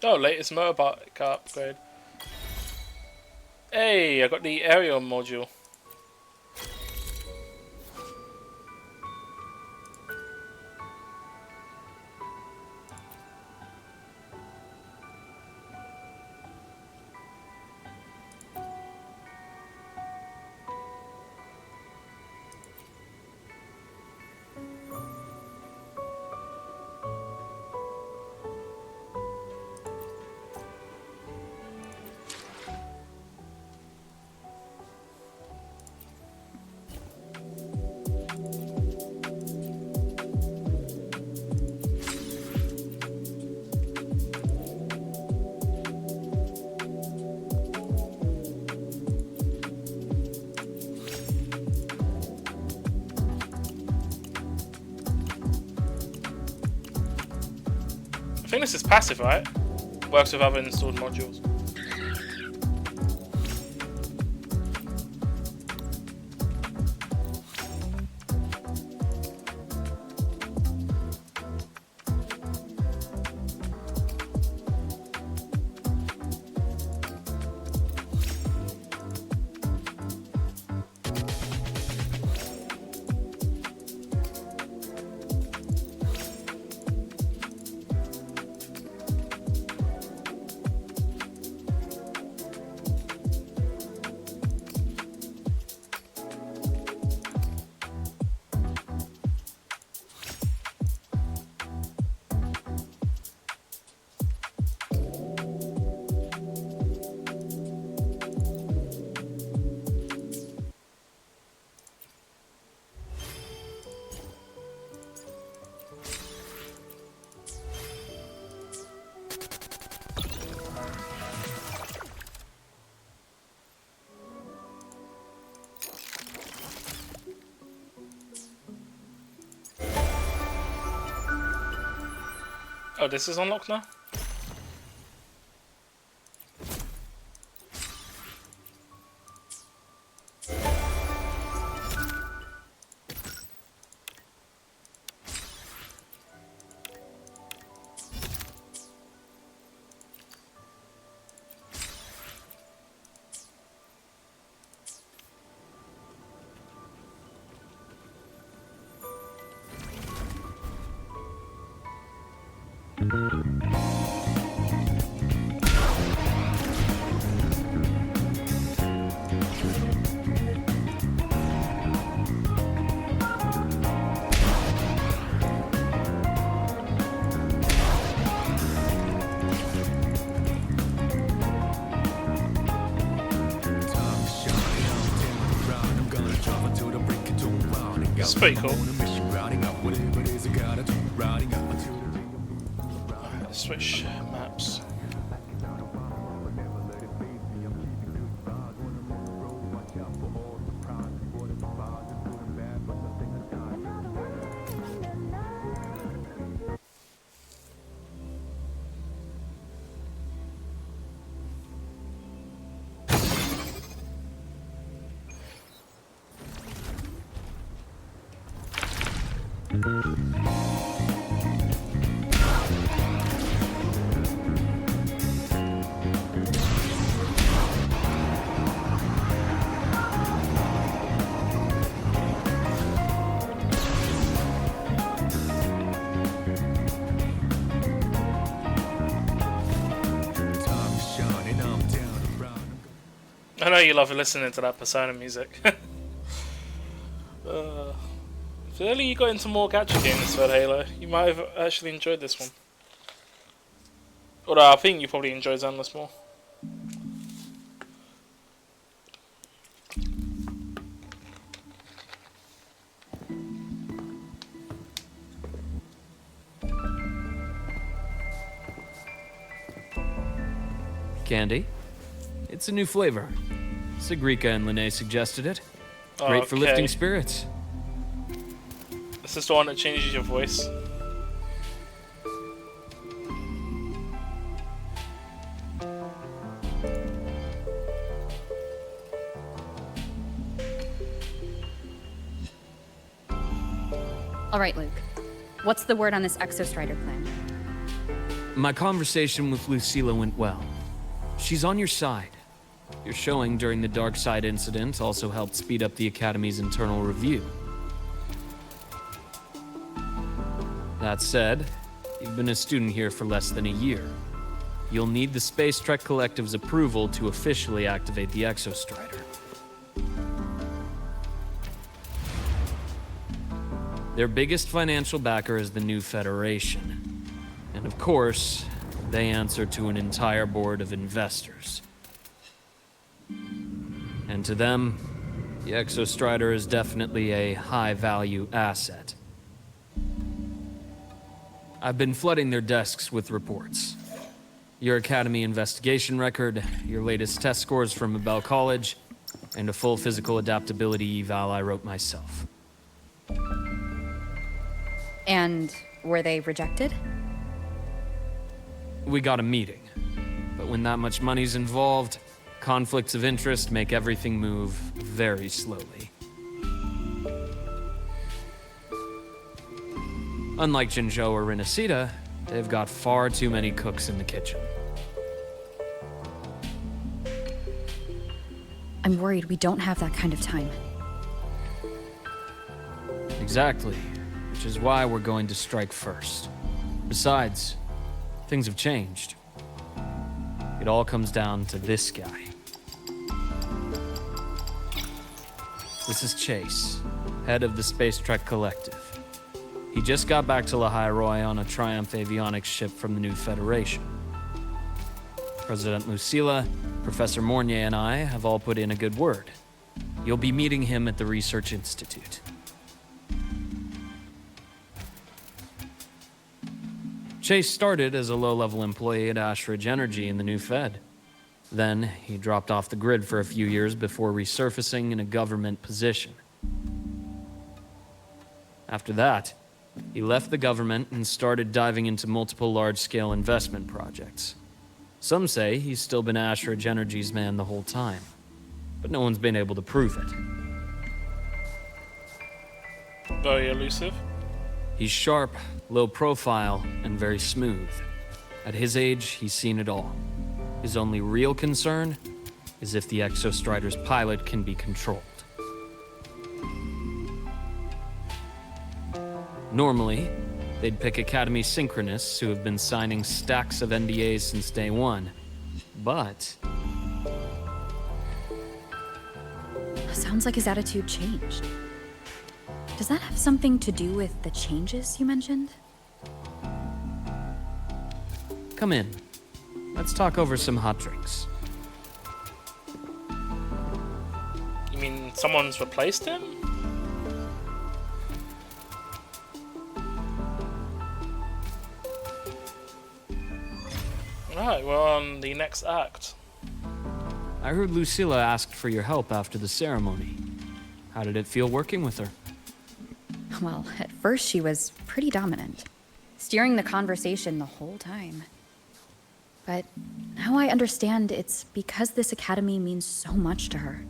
Oh, latest motorbike upgrade. Hey, I got the aerial module. I think this is passive, right? Works with other installed modules. Oh, this is unlocked now? It's pretty cool. Let's switch maps. I know you love listening to that Persona music. If only you got into more gacha games for Halo, you might have actually enjoyed this one. Although I think you probably enjoyed Zenless more. Candy? It's a new flavor. Sigrika and Lene suggested it. Great for lifting spirits. This is the one that changes your voice. All right, Luke. What's the word on this Exostrider plan? My conversation with Lucilla went well. She's on your side. Your showing during the Dark Side incident also helped speed up the Academy's internal review. That said, you've been a student here for less than a year. You'll need the Space Trek Collective's approval to officially activate the Exostrider. Their biggest financial backer is the New Federation. And of course, they answer to an entire board of investors. And to them, the Exostrider is definitely a high-value asset. I've been flooding their desks with reports. Your Academy investigation record, your latest test scores from Abel College, and a full physical adaptability eval I wrote myself. And were they rejected? We got a meeting. But when that much money's involved, conflicts of interest make everything move very slowly. Unlike Jinzhou or Rinasida, they've got far too many cooks in the kitchen. I'm worried we don't have that kind of time. Exactly, which is why we're going to strike first. Besides, things have changed. It all comes down to this guy. This is Chase, head of the Space Trek Collective. He just got back to Lahai-Roi on a Triumph avionics ship from the New Federation. President Lucilla, Professor Mornier, and I have all put in a good word. You'll be meeting him at the Research Institute. Chase started as a low-level employee at Ashridge Energy in the New Fed. Then, he dropped off the grid for a few years before resurfacing in a government position. After that, He left the government and started diving into multiple large-scale investment projects. Some say he's still been Ashridge Energy's man the whole time, but no one's been able to prove it. Very elusive. He's sharp, low profile, and very smooth. At his age, he's seen it all. His only real concern is if the Exostrider's pilot can be controlled. Normally, they'd pick Academy Synchronists who have been signing stacks of NDAs since day one. But Sounds like his attitude changed. Does that have something to do with the changes you mentioned? come in. Let's talk over some hot drinks. You mean someone's replaced him? Right, we're on the next act. I heard Lucilla asked for your help after the ceremony. How did it feel working with her? Well, at first she was pretty dominant, steering the conversation the whole time. But now I understand it's because this academy means so much to her.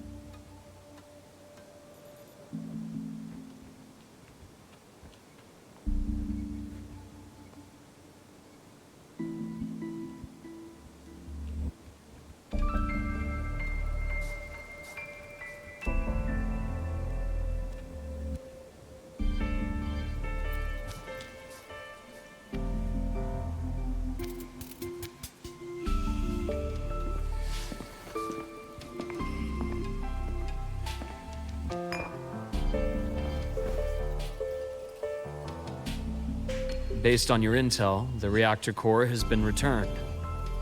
Based on your intel, the reactor core has been returned.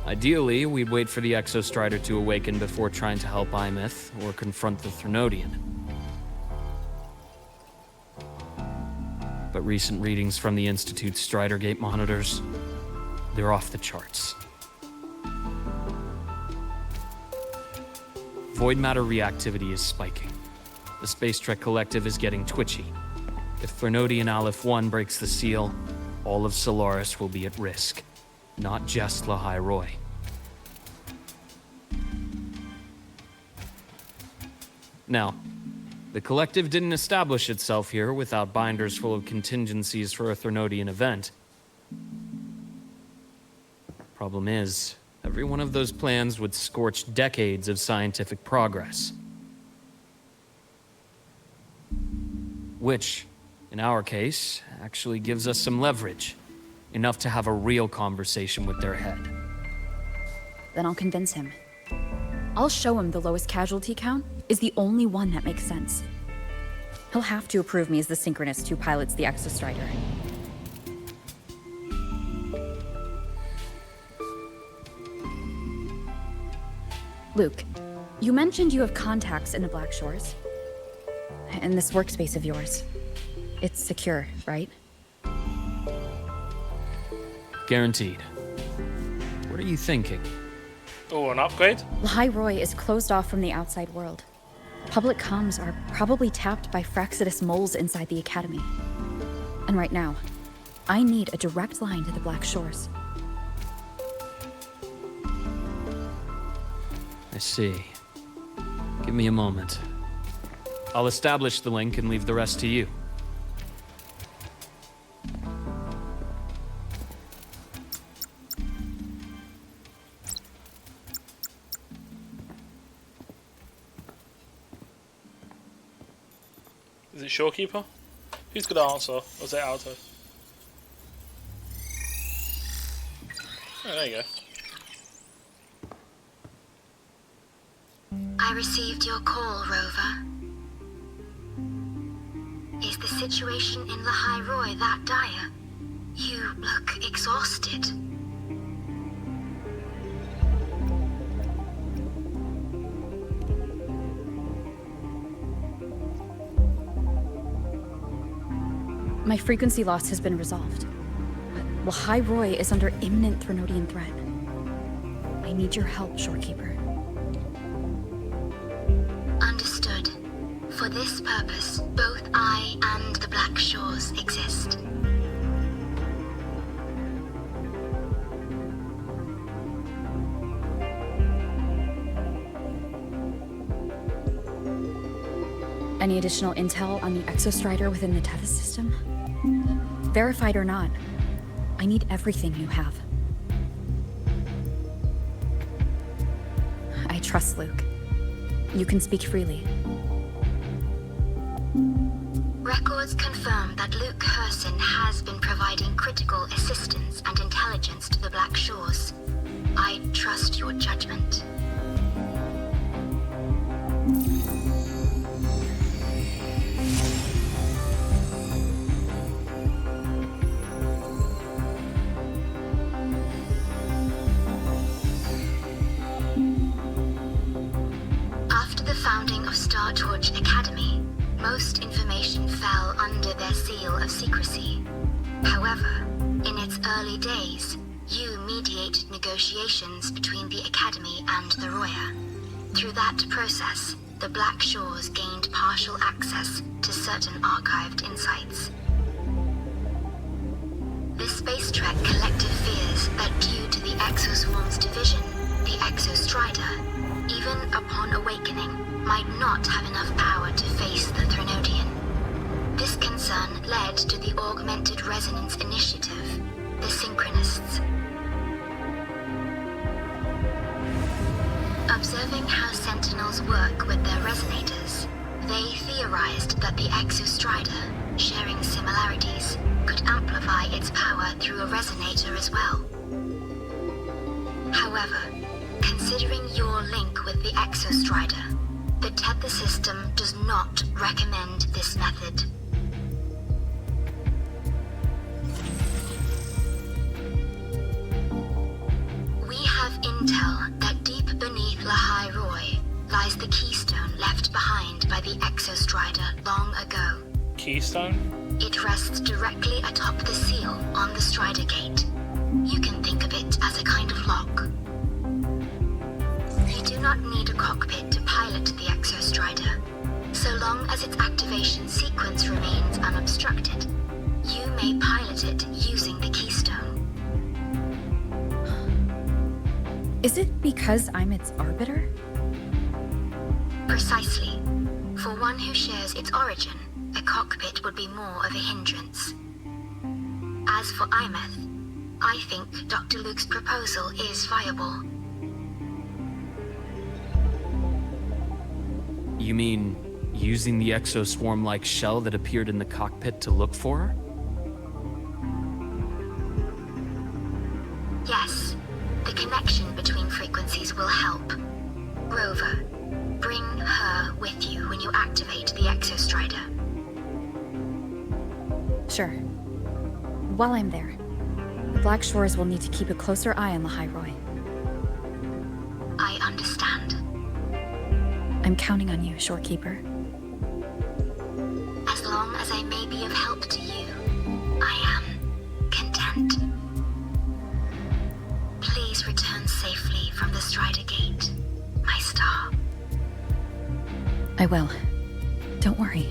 Ideally, we'd wait for the Exostrider to awaken before trying to help Imith or confront the Threnodian. But recent readings from the Institute's Strider Gate monitors, they're off the charts. Void matter reactivity is spiking. The Space Trek Collective is getting twitchy. If Threnodian Aleph 1 breaks the seal, all of Solaris will be at risk, not just Lahai Roi. Now, the Collective didn't establish itself here without binders full of contingencies for a Threnodian event. Problem is, every one of those plans would scorch decades of scientific progress. Which, in our case, actually gives us some leverage. Enough to have a real conversation with their head. Then I'll convince him. I'll show him the lowest casualty count is the only one that makes sense. He'll have to approve me as the Synchronist who pilots the Exostrider. Luke, you mentioned you have contacts in the Black Shores. In this workspace of yours. It's secure, right? Guaranteed. What are you thinking? Oh, an upgrade? Lahai Roi is closed off from the outside world. Public comms are probably tapped by Fraxidus moles inside the Academy. And right now, I need a direct line to the Black Shores. I see. Give me a moment. I'll establish the link and leave the rest to you. Is it Shorekeeper? Who's gonna answer? Or is it Alto? Oh, there you go. I received your call, Rover. Is the situation in Lahai Roi that dire? You look exhausted. My frequency loss has been resolved. Lahai Roi is under imminent Threnodian threat. I need your help, Shorekeeper. Understood. For this purpose, both I and the Black Shores exist. Any additional intel on the Exostrider within the Tethys system? Verified or not, I need everything you have. I trust Luke. You can speak freely. Records confirm that Luke Herson has been providing critical assistance and intelligence to the Black Shores. I trust your judgment. After the founding of Star Torch Academy, most information fell under their seal of secrecy. However, in its early days, you mediated negotiations between the Academy and the Roya. Through that process, the Black Shores gained partial access to certain archived insights. This space trek collected fears that due to the Exoswarm's division, the Exostrider, even upon awakening, might not have enough power to face the Threnodian. This concern led to the Augmented Resonance Initiative, the Synchronists. Observing how Sentinels work with their resonators, they theorized that the Exostrider, sharing similarities, could amplify its power through a resonator as well. However, considering your link with the Exostrider, the Tether system does not recommend this method. We have intel that deep beneath Lahai Roy lies the keystone left behind by the Exostrider long ago. Keystone? It rests directly atop the seal on the Strider Gate. You can think of it as a kind of lock. You do not need a cockpit to pilot the Exostrider. So long as its activation sequence remains unobstructed, you may pilot it using the keystone. Is it because I'm its arbiter? Precisely. For one who shares its origin, a cockpit would be more of a hindrance. As for Imeth, I think Dr. Luke's proposal is viable. You mean using the exoswarm-like shell that appeared in the cockpit to look for her? Yes, the connection between frequencies will help. Rover, bring her with you when you activate the Exostrider. Sure. While I'm there, the Black Shores will need to keep a closer eye on Lahai Roy. I understand. I'm counting on you, Shorekeeper. As long as I may be of help to you, I am content. Please return safely from the Strider Gate, my star. I will. Don't worry.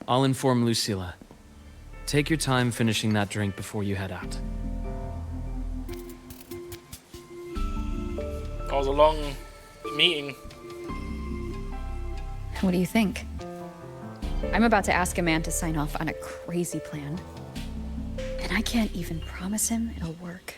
I'll inform Lucilla. Take your time finishing that drink before you head out. That was a long meeting. What do you think? I'm about to ask a man to sign off on a crazy plan. And I can't even promise him it'll work.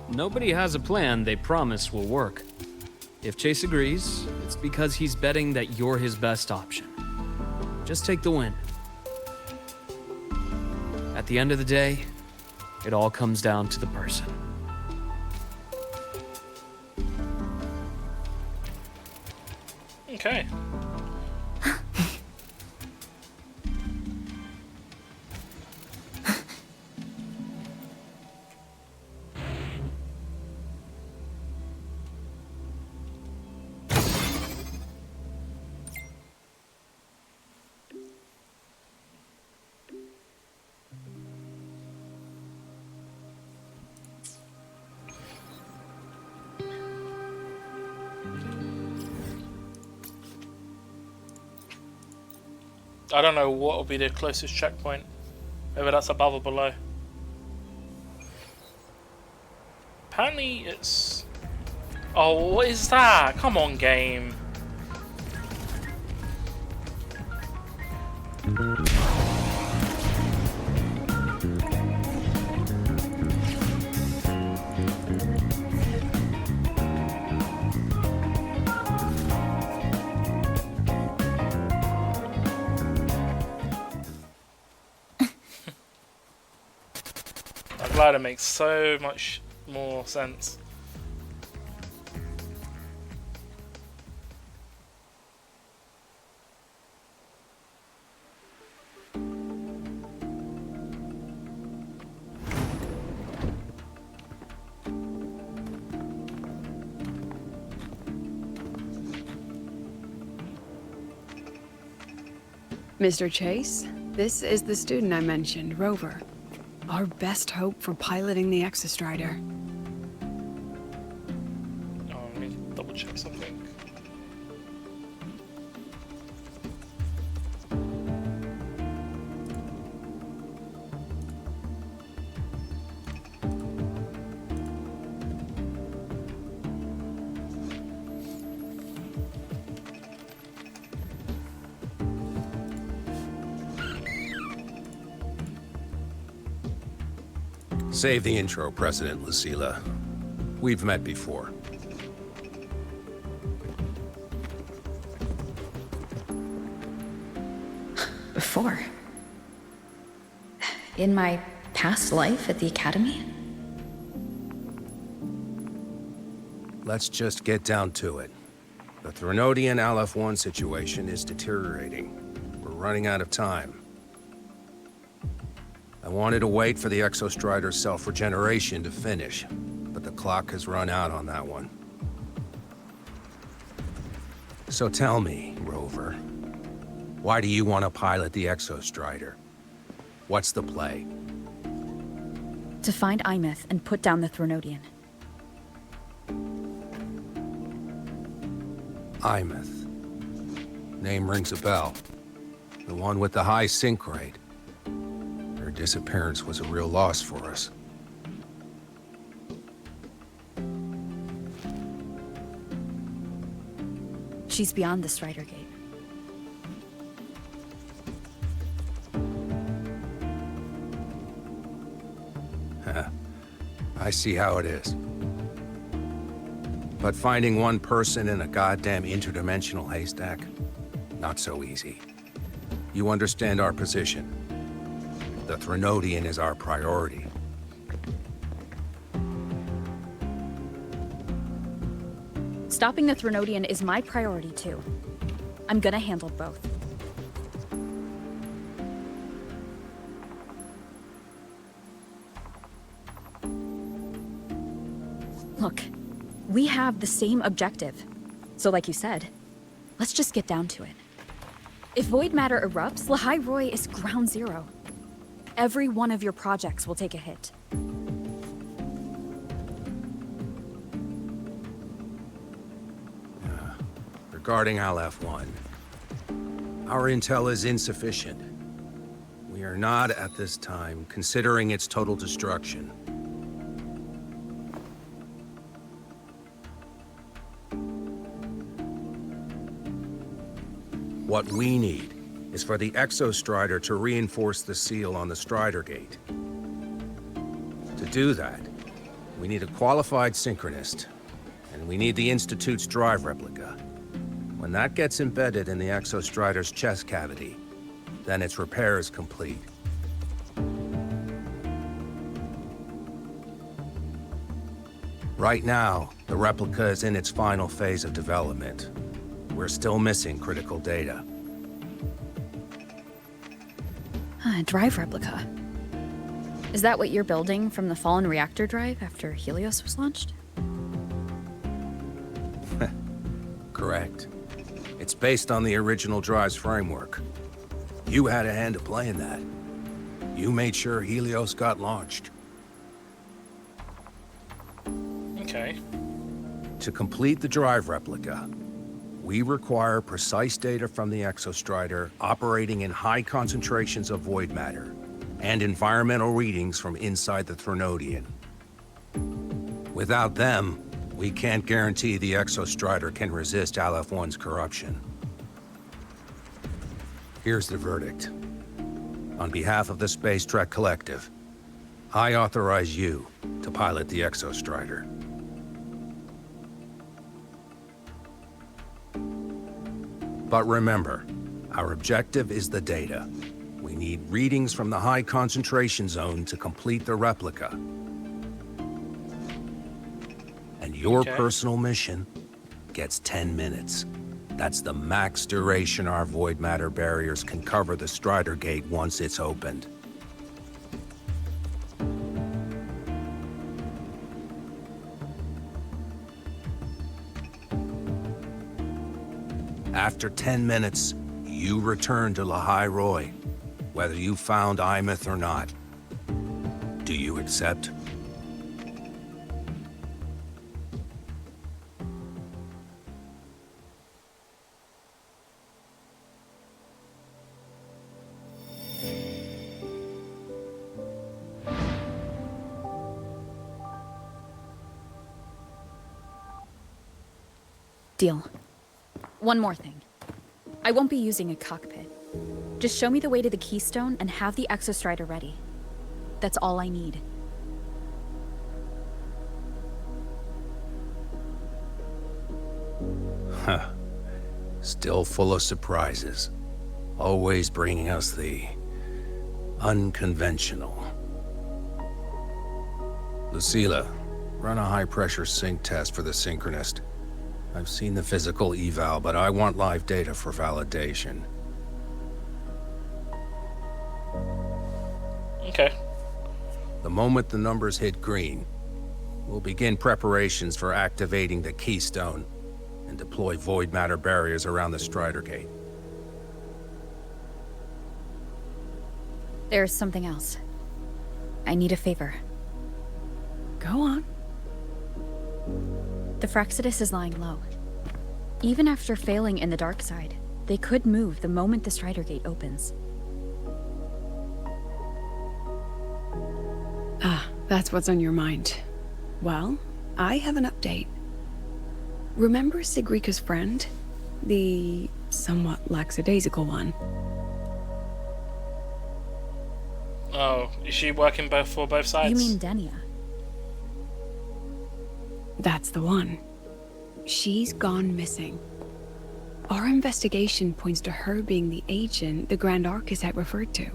Nobody has a plan they promise will work. If Chase agrees, it's because he's betting that you're his best option. Just take the win. At the end of the day, it all comes down to the person. Okay. I don't know what will be the closest checkpoint. Whether that's above or below. Apparently it's... Oh, what is that? Come on, game. I'm glad it makes so much more sense. Mr. Chase, this is the student I mentioned, Rover. Our best hope for piloting the Exostrider. Oh, let me double check something. Save the intro, President Lucila. We've met before. Before? In my past life at the Academy? Let's just get down to it. The Threnodian Aleph-1 situation is deteriorating. We're running out of time. I wanted to wait for the Exostrider's self-regeneration to finish, but the clock has run out on that one. So tell me, Rover, why do you want to pilot the Exostrider? What's the play? To find Imeth and put down the Threnodian. Imeth. Name rings a bell. The one with the high sync rate. Her disappearance was a real loss for us. She's beyond the Strider Gate. I see how it is. But finding one person in a goddamn interdimensional haystack, not so easy. You understand our position. The Threnodian is our priority. Stopping the Threnodian is my priority too. I'm gonna handle both. Look, we have the same objective. So like you said, let's just get down to it. If void matter erupts, Lahai Roi is ground zero. Every one of your projects will take a hit. Regarding Aleph-1, our intel is insufficient. We are not, at this time, considering its total destruction. What we need is for the Exostrider to reinforce the seal on the Strider Gate. To do that, we need a qualified synchronist, and we need the Institute's drive replica. When that gets embedded in the Exostrider's chest cavity, then its repair is complete. Right now, the replica is in its final phase of development. We're still missing critical data. Drive replica. Is that what you're building from the fallen reactor drive after Helios was launched? Correct. It's based on the original drive's framework. You had a hand to play in that. You made sure Helios got launched. Okay. To complete the drive replica, We require precise data from the Exostrider operating in high concentrations of void matter, and environmental readings from inside the Threnodian. Without them, we can't guarantee the Exostrider can resist Aleph-1's corruption. Here's the verdict. On behalf of the Space Trek Collective, I authorize you to pilot the Exostrider. But remember, our objective is the data. We need readings from the high concentration zone to complete the replica. And your personal mission gets 10 minutes. That's the max duration our void matter barriers can cover the Strider Gate once it's opened. After 10 minutes, you return to Lahai Roi, whether you found Imeth or not. Do you accept? Deal. One more thing. I won't be using a cockpit. Just show me the way to the Keystone and have the Exostrider ready. That's all I need. Huh. Still full of surprises. Always bringing us the unconventional. Lucilla, run a high-pressure sync test for the Synchronist. I've seen the physical eval, but I want live data for validation. Okay. The moment the numbers hit green, we'll begin preparations for activating the Keystone and deploy void matter barriers around the Strider Gate. There's something else. I need a favor. Go on. The Fraxidus is lying low. Even after failing in the dark side, they could move the moment the Strider Gate opens. Ah, that's what's on your mind. Well, I have an update. Remember Sigrika's friend? The somewhat lackadaisical one. Oh, is she working for both sides? You mean Denia? That's the one. She's gone missing. Our investigation points to her being the agent the Grand Architect referred to.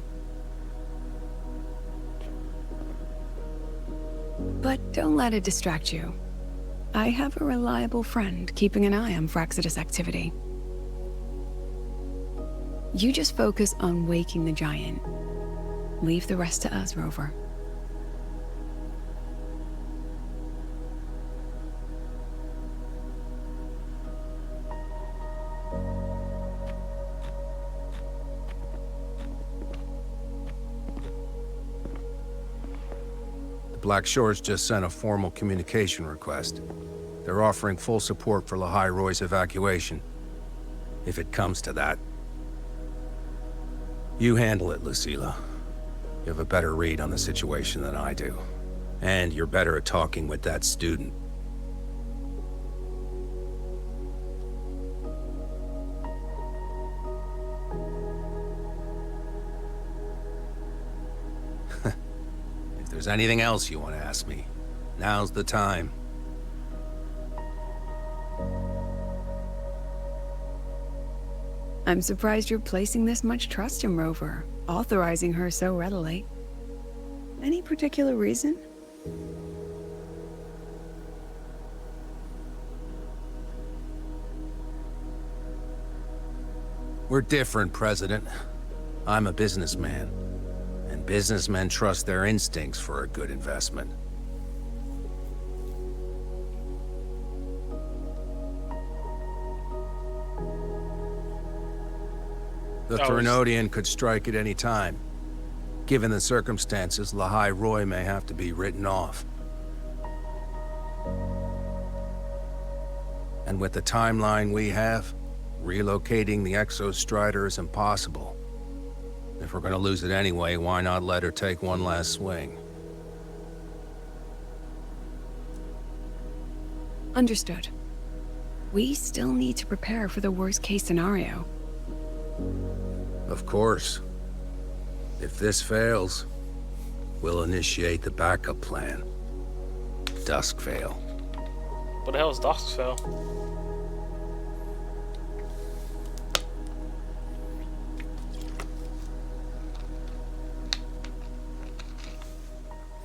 But don't let it distract you. I have a reliable friend keeping an eye on Fraxidus activity. You just focus on waking the giant. Leave the rest to us, Rover. Black Shores just sent a formal communication request. They're offering full support for Lahai Roi's evacuation, if it comes to that. You handle it, Lucilla. You have a better read on the situation than I do. And you're better at talking with that student. If there's anything else you want to ask me, now's the time. I'm surprised you're placing this much trust in Rover, authorizing her so readily. Any particular reason? We're different, President. I'm a businessman, and businessmen trust their instincts for a good investment. The Threnodian could strike at any time. Given the circumstances, Lahai Roi may have to be written off. And with the timeline we have, Relocating the Exostrider is impossible. If we're gonna lose it anyway, why not let her take one last swing? Understood. We still need to prepare for the worst-case scenario. Of course. If this fails, we'll initiate the backup plan. Duskvale. What the hell is Duskvale?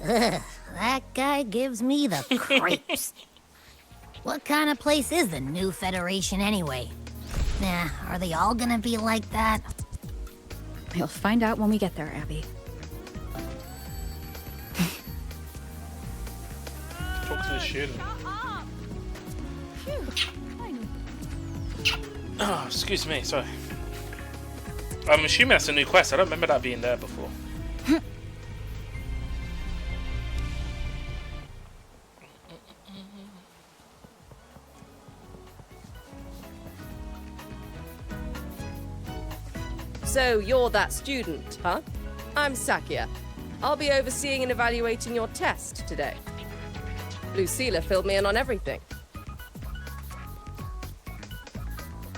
Ugh, that guy gives me the creeps. What kind of place is the new Federation anyway? Nah, are they all gonna be like that? You'll find out when we get there, Abby. Talk to the student. Oh, excuse me, sorry. I'm assuming that's a new quest. I don't remember that being there before. So you're that student, huh? I'm Sakia. I'll be overseeing and evaluating your test today. Lucilla filled me in on everything.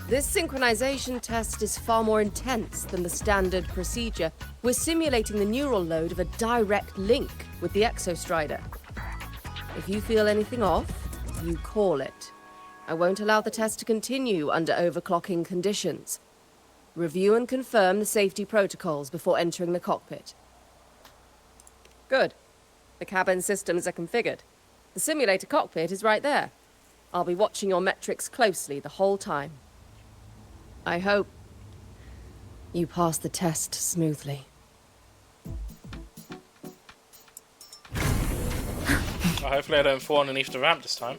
This synchronization test is far more intense than the standard procedure. We're simulating the neural load of a direct link with the Exostrider. If you feel anything off, you call it. I won't allow the test to continue under overclocking conditions. Review and confirm the safety protocols before entering the cockpit. Good. The cabin systems are configured. The simulator cockpit is right there. I'll be watching your metrics closely the whole time. I hope you pass the test smoothly. Well, hopefully I don't fall underneath the ramp this time.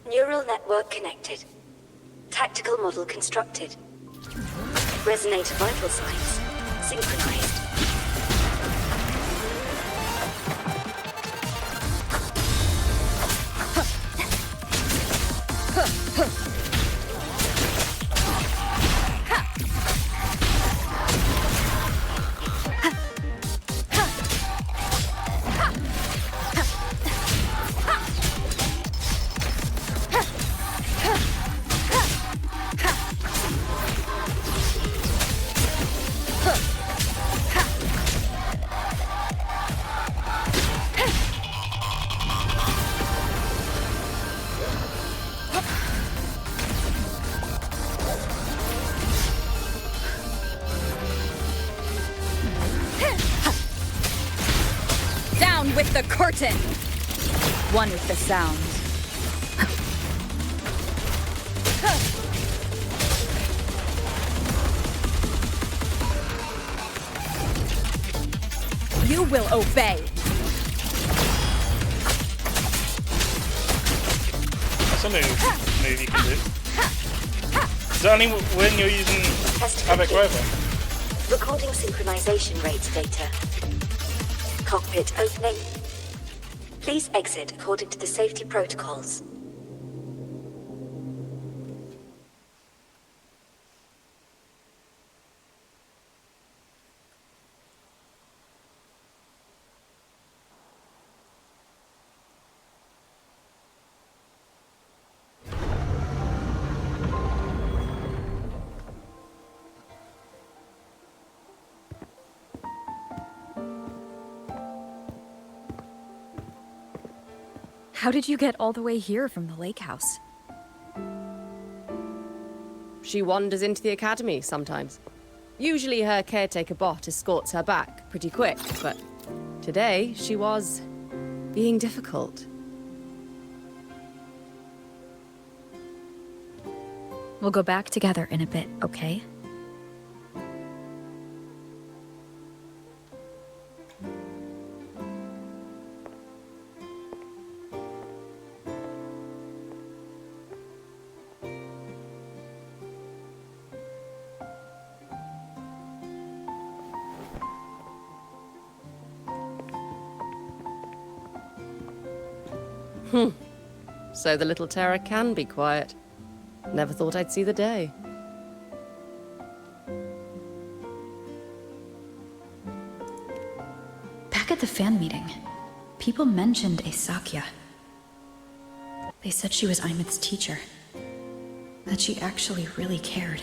Neural network connected. Tactical model constructed. Resonator vital signs synchronized. With the curtain! One with the sound. You will obey! That's a new move you can do. Is that only when you're using Havoc Rover? Recording synchronization rates data. Cockpit opening. Please exit according to the safety protocols. How did you get all the way here from the lake house? She wanders into the academy sometimes. Usually her caretaker bot escorts her back pretty quick, but today she was being difficult. We'll go back together in a bit, okay? So the little terror can be quiet. Never thought I'd see the day. Back at the fan meeting, people mentioned a Sakya. They said she was Imith's teacher. That she actually really cared.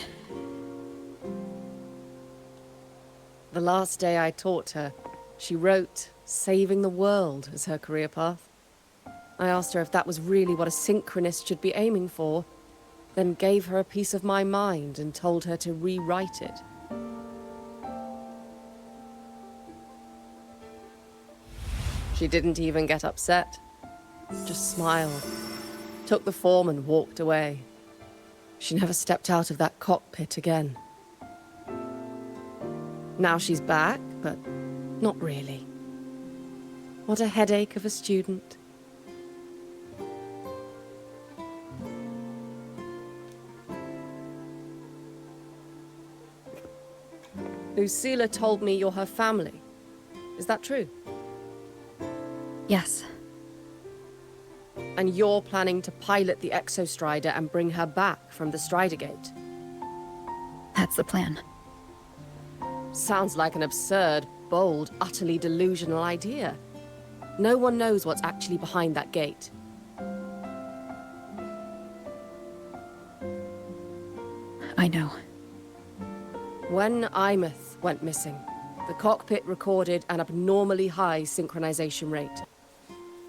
The last day I taught her, she wrote saving the world as her career path. I asked her if that was really what a synchronist should be aiming for, then gave her a piece of my mind and told her to rewrite it. She didn't even get upset, just smiled, took the form and walked away. She never stepped out of that cockpit again. Now she's back, but not really. What a headache of a student. Lucilla told me you're her family. Is that true? Yes. And you're planning to pilot the Exostrider and bring her back from the Strider Gate? That's the plan. Sounds like an absurd, bold, utterly delusional idea. No one knows what's actually behind that gate. I know. When Imith went missing, the cockpit recorded an abnormally high synchronization rate.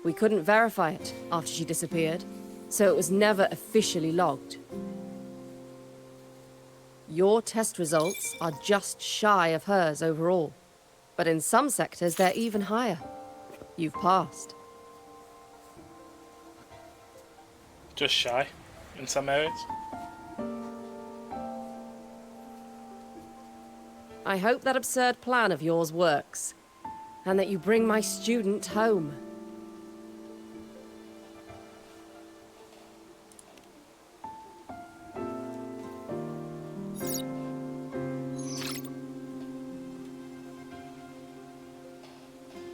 We couldn't verify it after she disappeared, so it was never officially logged. Your test results are just shy of hers overall, but in some sectors they're even higher. You've passed. Just shy in some areas. I hope that absurd plan of yours works, and that you bring my student home.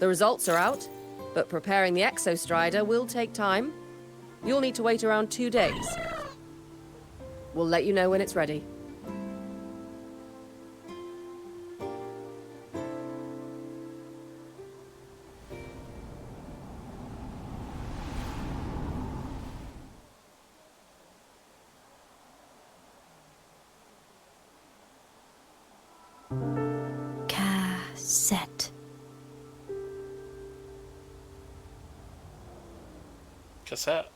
The results are out, but preparing the Exostrider will take time. You'll need to wait around 2 days. We'll let you know when it's ready. Cassette. Cassette.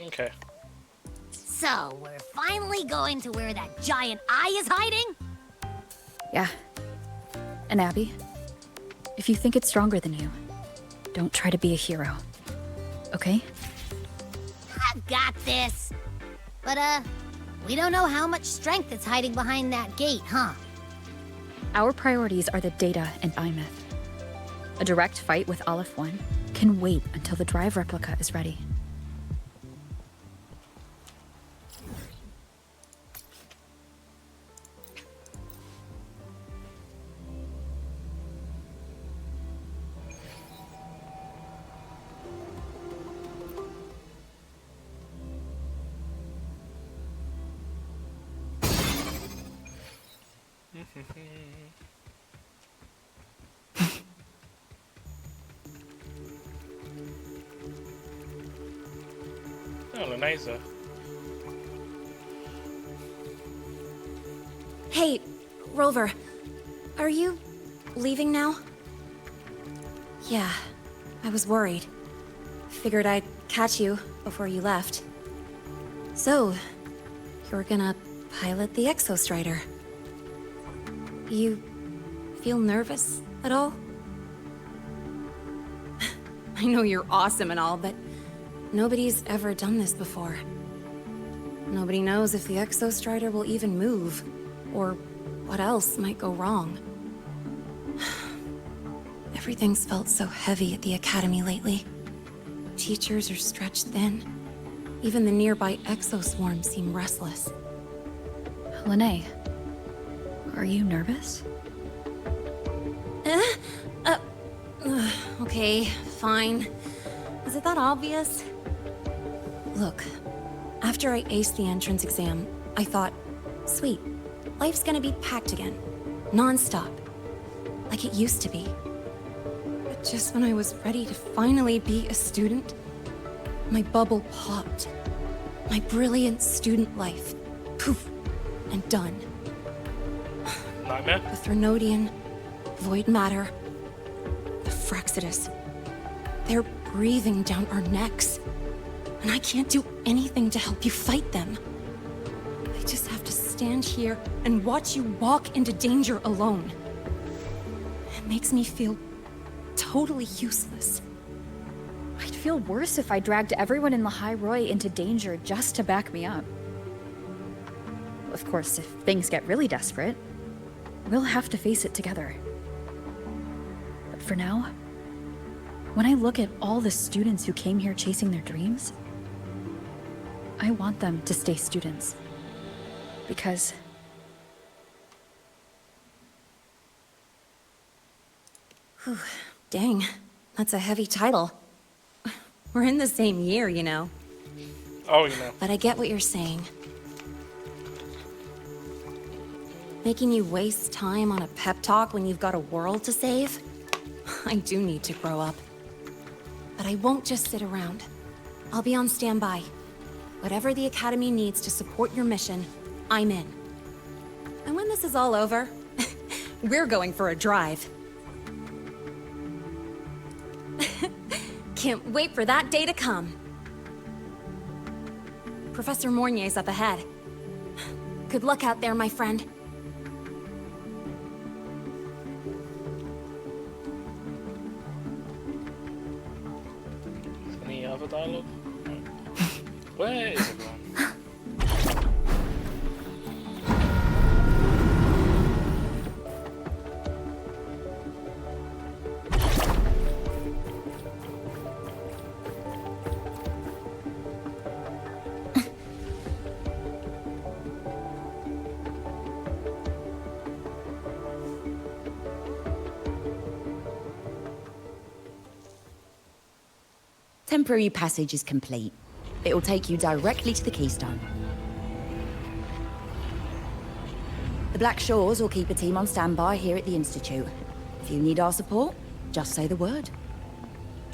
Okay. So, we're finally going to where that giant eye is hiding? Yeah. And Abby, if you think it's stronger than you, don't try to be a hero. Okay? I got this. But, we don't know how much strength is hiding behind that gate, huh? Our priorities are the data and Imith. A direct fight with Aleph 1 can wait until the drive replica is ready. Oh, nice. Hey, Rover. Are you leaving now? Yeah, I was worried. Figured I'd catch you before you left. So, you're gonna pilot the Exostrider. You feel nervous at all? I know you're awesome and all, but nobody's ever done this before. Nobody knows if the Exostrider will even move, or what else might go wrong. Everything's felt so heavy at the Academy lately. Teachers are stretched thin. Even the nearby exoswarms seem restless. Lene, are you nervous? Okay, fine. Is it that obvious? Look, after I aced the entrance exam, I thought, sweet, life's gonna be packed again. Non-stop. Like it used to be. But just when I was ready to finally be a student, my bubble popped. My brilliant student life. Poof. And done. Nightmare? The Threnodian, void matter, the Frexidus. They're breathing down our necks. And I can't do anything to help you fight them. I just have to stand here and watch you walk into danger alone. It makes me feel totally useless. I'd feel worse if I dragged everyone in the High Roy into danger just to back me up. Of course, if things get really desperate, we'll have to face it together. But for now, when I look at all the students who came here chasing their dreams, I want them to stay students. Because Whew, dang, that's a heavy title. We're in the same year, you know. Oh, you know. But I get what you're saying. Making you waste time on a pep talk when you've got a world to save? I do need to grow up. But I won't just sit around. I'll be on standby. Whatever the Academy needs to support your mission, I'm in. And when this is all over, we're going for a drive. Can't wait for that day to come. Professor Mornier's up ahead. Good luck out there, my friend. Any other dialogue? No. Where is everyone? Temporary passage is complete. It'll take you directly to the Keystone. The Black Shores will keep a team on standby here at the Institute. If you need our support, just say the word.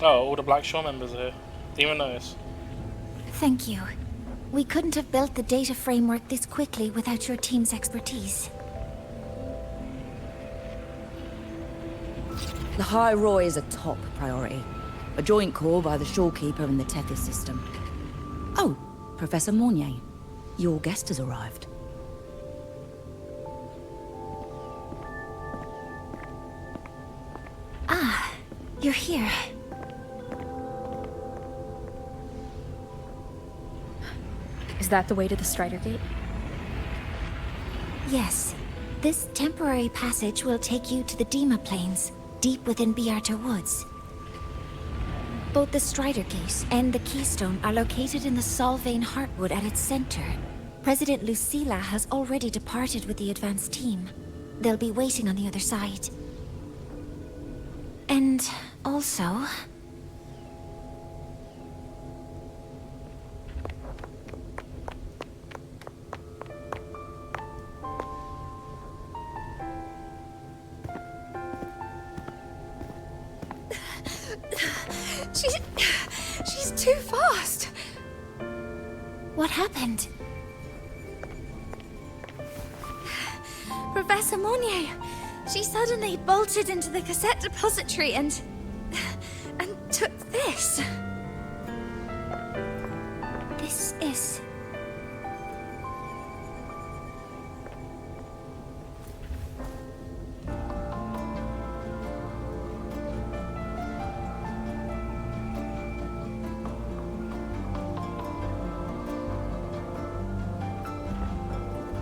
Oh, all the Black Shore members are here. Didn't even notice. Thank you. We couldn't have built the data framework this quickly without your team's expertise. The High Roy is a top priority. A joint call by the Shorekeeper and the Tethys system. Oh, Professor Mornier, your guest has arrived. Ah, you're here. is that the way to the Strider Gate? Yes. This temporary passage will take you to the Dima Plains, deep within Biarta Woods. Both the Strider Gate and the Keystone are located in the Solvane Heartwood at its center. President Lucilla has already departed with the advance team. They'll be waiting on the other side. And also... She's too fast. What happened? Professor Monnier, she suddenly bolted into the cassette depository and took this. This is...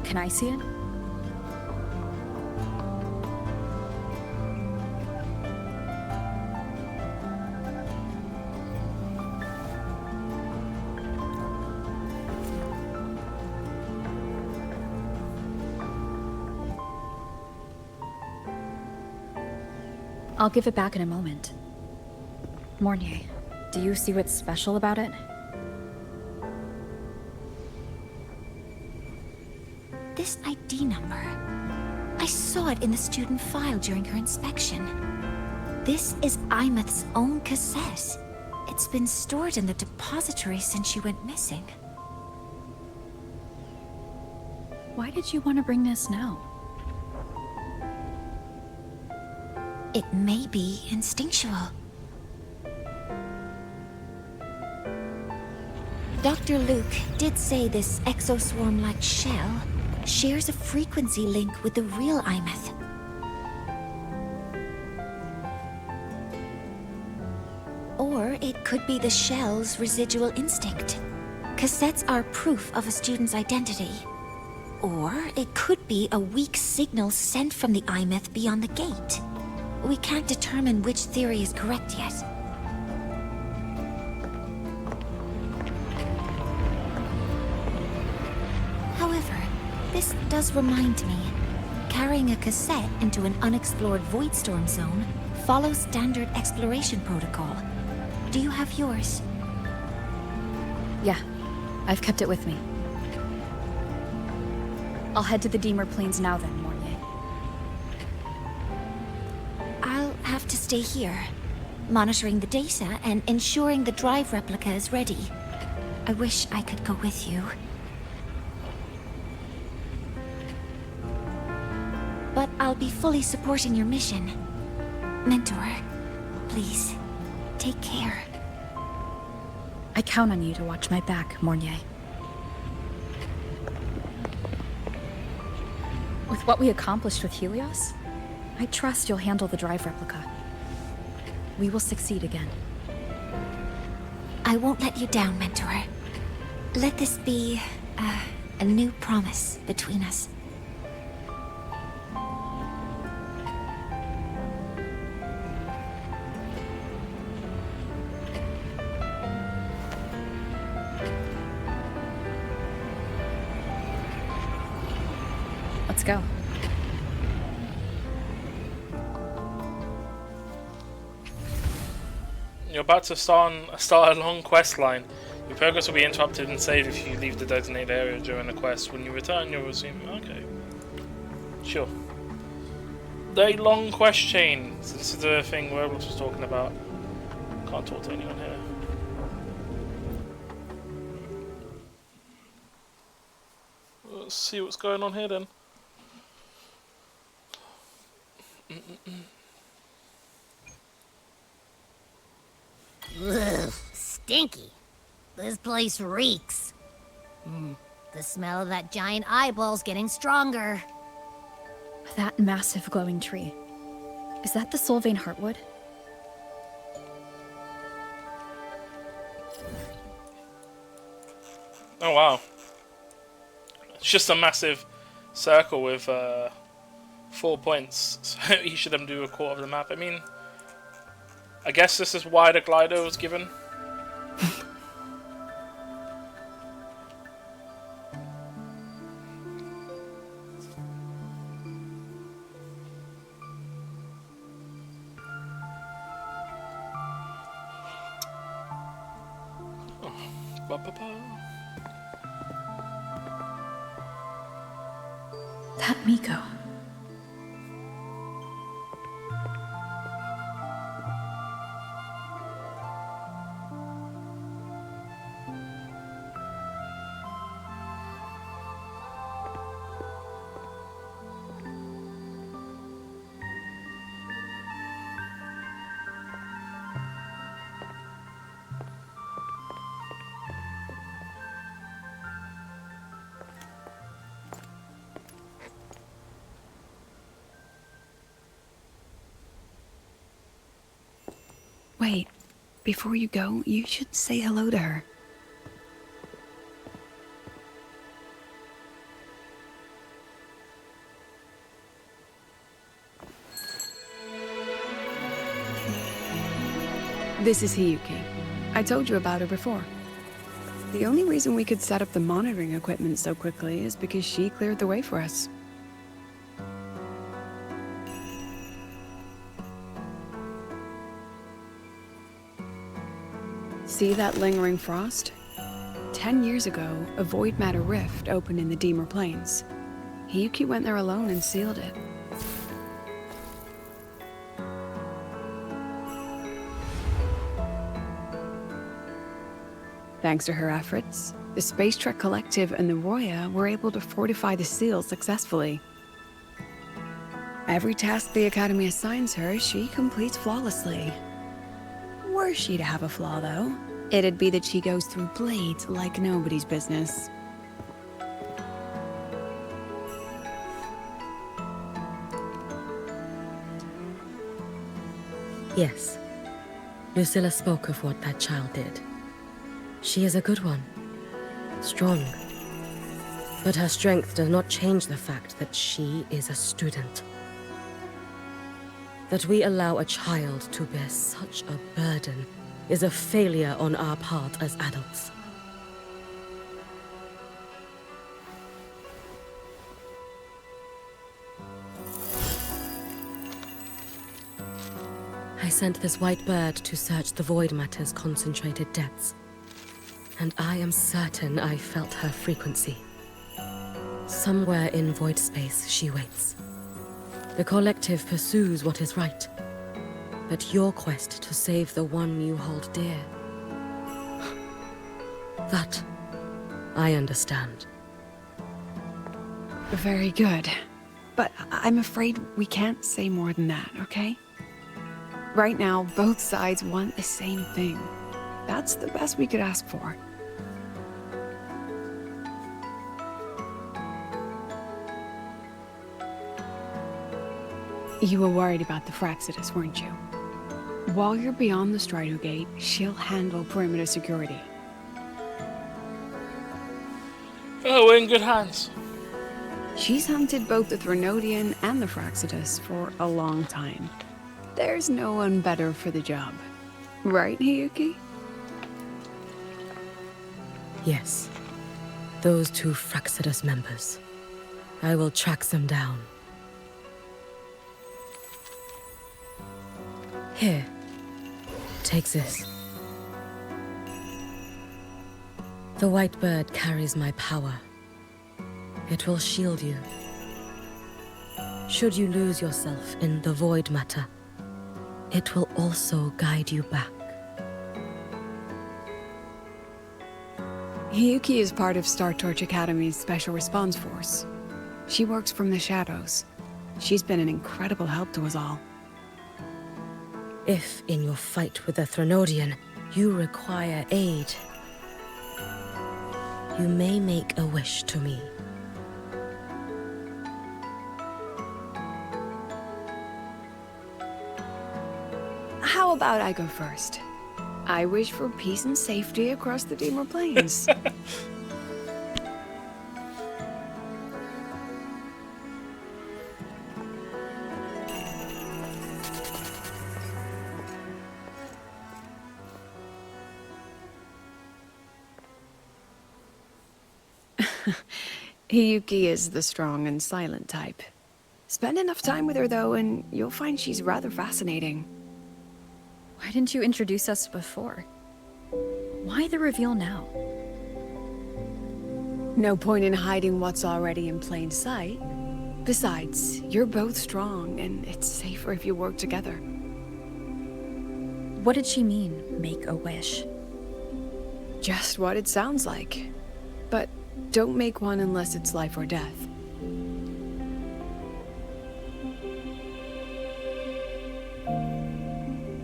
Can I see it? I'll give it back in a moment. Mornier, do you see what's special about it? This ID number. I saw it in the student file during her inspection. This is Imeth's own cassette. It's been stored in the depository since she went missing. Why did you want to bring this now? It may be instinctual. Dr. Luke did say this exoswarm-like shell shares a frequency link with the real Imeth. Or it could be the shell's residual instinct. Cassettes are proof of a student's identity. Or it could be a weak signal sent from the Imeth beyond the gate. We can't determine which theory is correct yet. However, this does remind me, carrying a cassette into an unexplored Voidstorm zone follows standard exploration protocol. Do you have yours? Yeah, I've kept it with me. I'll head to the Deemer Plains now then, Mornier. I'll have to stay here, monitoring the data and ensuring the drive replica is ready. I wish I could go with you. But I'll be fully supporting your mission. Mentor, please, take care. I count on you to watch my back, Mornier. With what we accomplished with Helios, I trust you'll handle the drive replica. We will succeed again. I won't let you down, Mentor. Let this be a new promise between us. Let's go. You're about to start a long quest line. Your progress will be interrupted and saved if you leave the designated area during the quest. When you return, you'll resume. Okay. Sure. The long quest chain. This is the thing Roblox was talking about. Can't talk to anyone here. Let's see what's going on here then. Ugh, stinky. This place reeks. The smell of that giant eyeball's getting stronger. That massive glowing tree. Is that the Solvane Heartwood? Oh wow. It's just a massive circle with 4 points, so each of them do a quarter of the map. I mean, I guess this is why the glider was given. That Miko. Wait, before you go, you should say hello to her. This is Hiyuki. I told you about her before. The only reason we could set up the monitoring equipment so quickly is because she cleared the way for us. See that lingering frost? 10 years ago, a void matter rift opened in the Deemer Plains. Hiyuki went there alone and sealed it. Thanks to her efforts, the Space Trek Collective and the Roya were able to fortify the seal successfully. Every task the Academy assigns her, she completes flawlessly. Were she to have a flaw, though, it'd be that she goes through blades like nobody's business. Yes. Lucilla spoke of what that child did. She is a good one. Strong. But her strength does not change the fact that she is a student. That we allow a child to bear such a burden is a failure on our part as adults. I sent this white bird to search the Void Matter's concentrated depths. And I am certain I felt her frequency. Somewhere in void space, she waits. The Collective pursues what is right. But your quest to save the one you hold dear... that, I understand. Very good. But I'm afraid we can't say more than that, okay? Right now, both sides want the same thing. That's the best we could ask for. You were worried about the Fraxidus, weren't you? While you're beyond the Strider Gate, she'll handle perimeter security. Oh, we're in good hands. She's hunted both the Threnodian and the Fraxidus for a long time. There's no one better for the job. Right, Hiyuki? Yes. Those two Fraxidus members. I will track them down. Here. Take this. The white bird carries my power. It will shield you. Should you lose yourself in the void matter, it will also guide you back. Hiyuki is part of Star Torch Academy's Special Response Force. She works from the shadows. She's been an incredible help to us all. If, in your fight with the Threnodian, you require aid, you may make a wish to me. How about I go first? I wish for peace and safety across the Deemer Plains. Hiyuki is the strong and silent type. Spend enough time with her, though, and you'll find she's rather fascinating. Why didn't you introduce us before? Why the reveal now? No point in hiding what's already in plain sight. Besides, you're both strong, and it's safer if you work together. What did she mean, make a wish? Just what it sounds like. But don't make one unless it's life or death.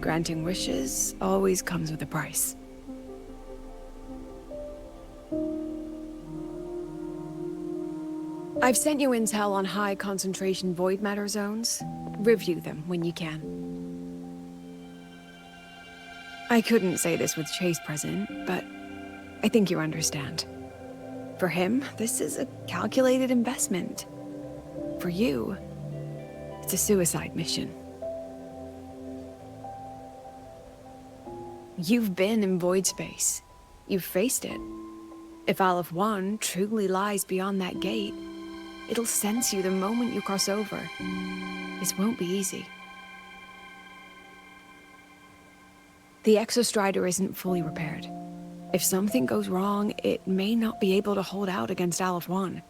Granting wishes always comes with a price. I've sent you intel on high concentration void matter zones. Review them when you can. I couldn't say this with Chase present, but I think you understand. For him, this is a calculated investment. For you, it's a suicide mission. You've been in void space. You've faced it. If Aleph 1 truly lies beyond that gate, it'll sense you the moment you cross over. This won't be easy. The Exostrider isn't fully repaired. If something goes wrong, it may not be able to hold out against Aleph 1.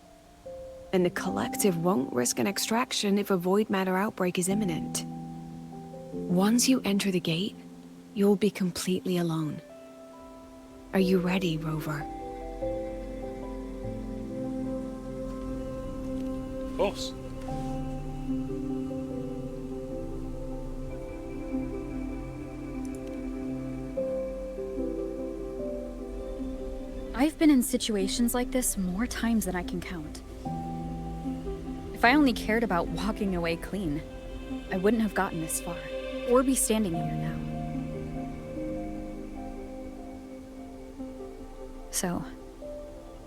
And the Collective won't risk an extraction if a void matter outbreak is imminent. Once you enter the gate, you'll be completely alone. Are you ready, Rover? Of course. I've been in situations like this more times than I can count. If I only cared about walking away clean, I wouldn't have gotten this far, or be standing here now. So,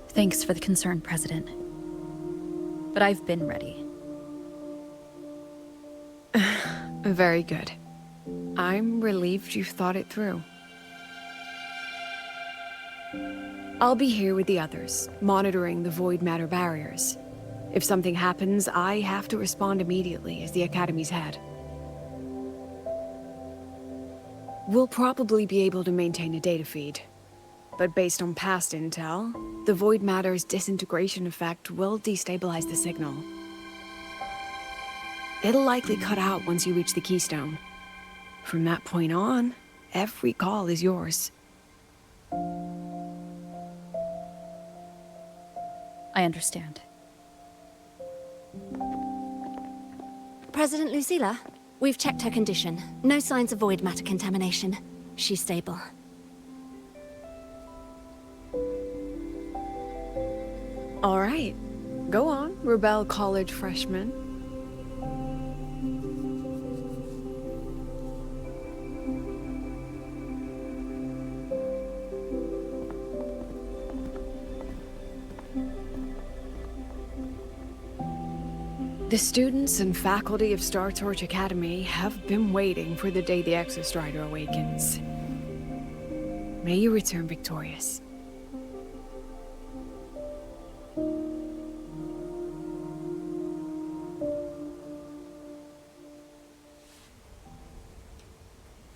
thanks for the concern, President. But I've been ready. Very good. I'm relieved you've thought it through. I'll be here with the others, monitoring the void matter barriers. If something happens, I have to respond immediately as the Academy's head. We'll probably be able to maintain a data feed. But based on past intel, the void matter's disintegration effect will destabilize the signal. It'll likely cut out once you reach the Keystone. From that point on, every call is yours. I understand. President Lucilla, we've checked her condition. No signs of void matter contamination. She's stable. All right. Go on, Rebel College freshman. The students and faculty of Star Torch Academy have been waiting for the day the Exostrider awakens. May you return victorious.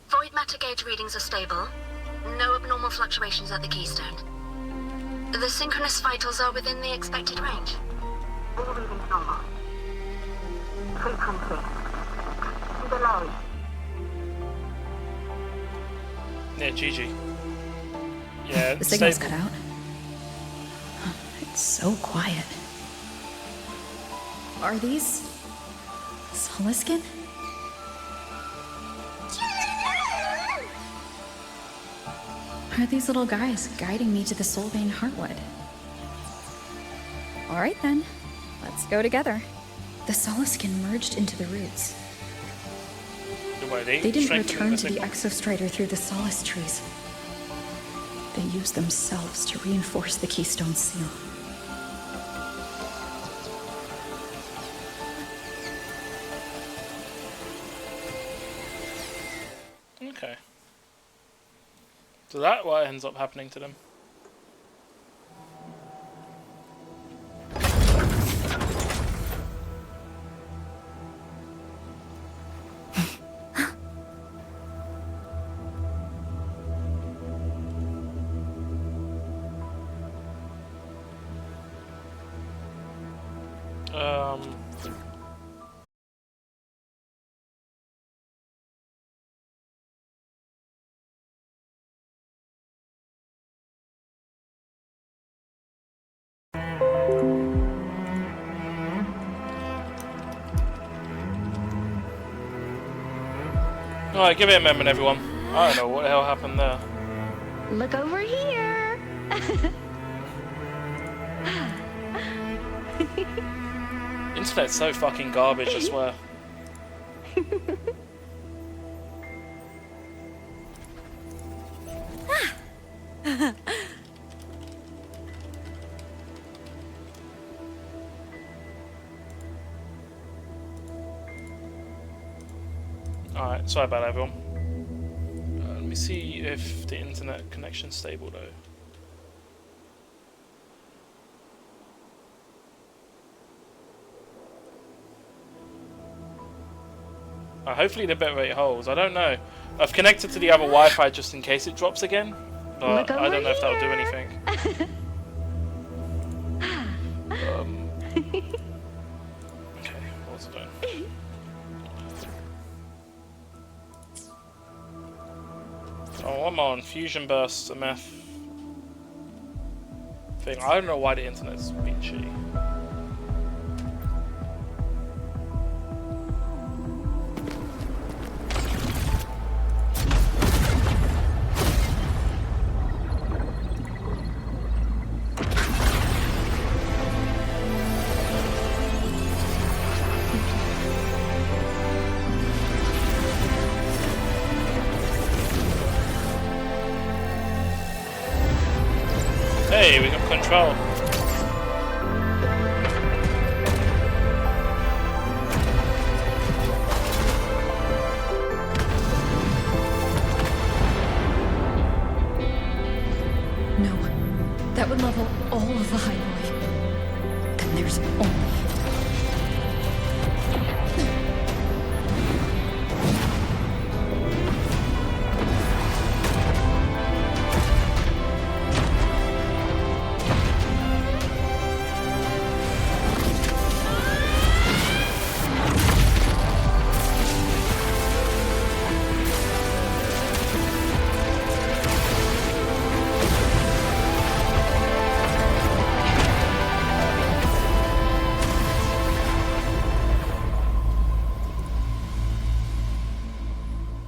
Void matter gauge readings are stable. No abnormal fluctuations at the Keystone. The synchronous vitals are within the expected range. All readings normal. Frequency. Delay. Yeah, GG. Yeah, The signal's stable. cut out. It's so quiet. Are these... Soliskin? Are these little guys guiding me to the Solvane Heartwood? Alright then, let's go together. The Soliskin merged into the roots. They didn't return to the Exostrider through the Solace trees. They used themselves to reinforce the Keystone seal. Okay. So that's what ends up happening to them. Alright, give it a moment, everyone. I don't know what the hell happened there. Look over here. Internet's so fucking garbage, I swear. Alright, sorry about that, everyone. Let me see if the internet connection's stable though. Hopefully the bitrate holds. I don't know. I've connected to the other Wi-Fi just in case it drops again, but I don't know if that'll do anything. Okay, what's it doing? Oh, I'm on Fusion Burst, a meth thing. I don't know why the internet's being shitty. Hey, we got control. No, that would level all of the highway. And there's only...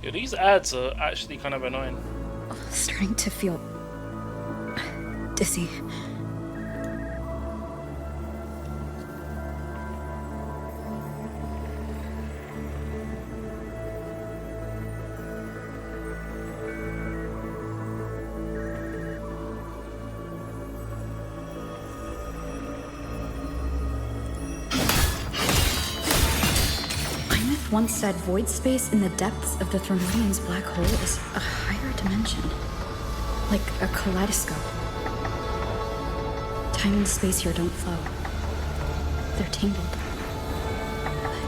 Yeah, these ads are actually kind of annoying. Starting to feel... dizzy. Once said void space in the depths of the Thermodian's black hole is a higher dimension. Like a kaleidoscope. Time and space here don't flow. They're tangled.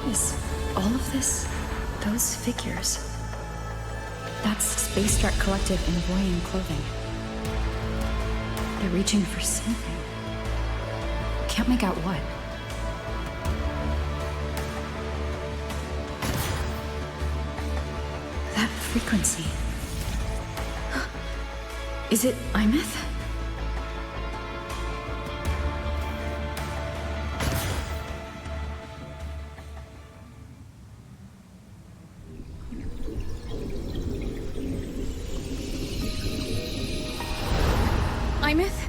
Is all of this those figures? That's Space Trek Collective in Voyan clothing. They're reaching for something. Can't make out what. Frequency. Is it Imeth? Imeth?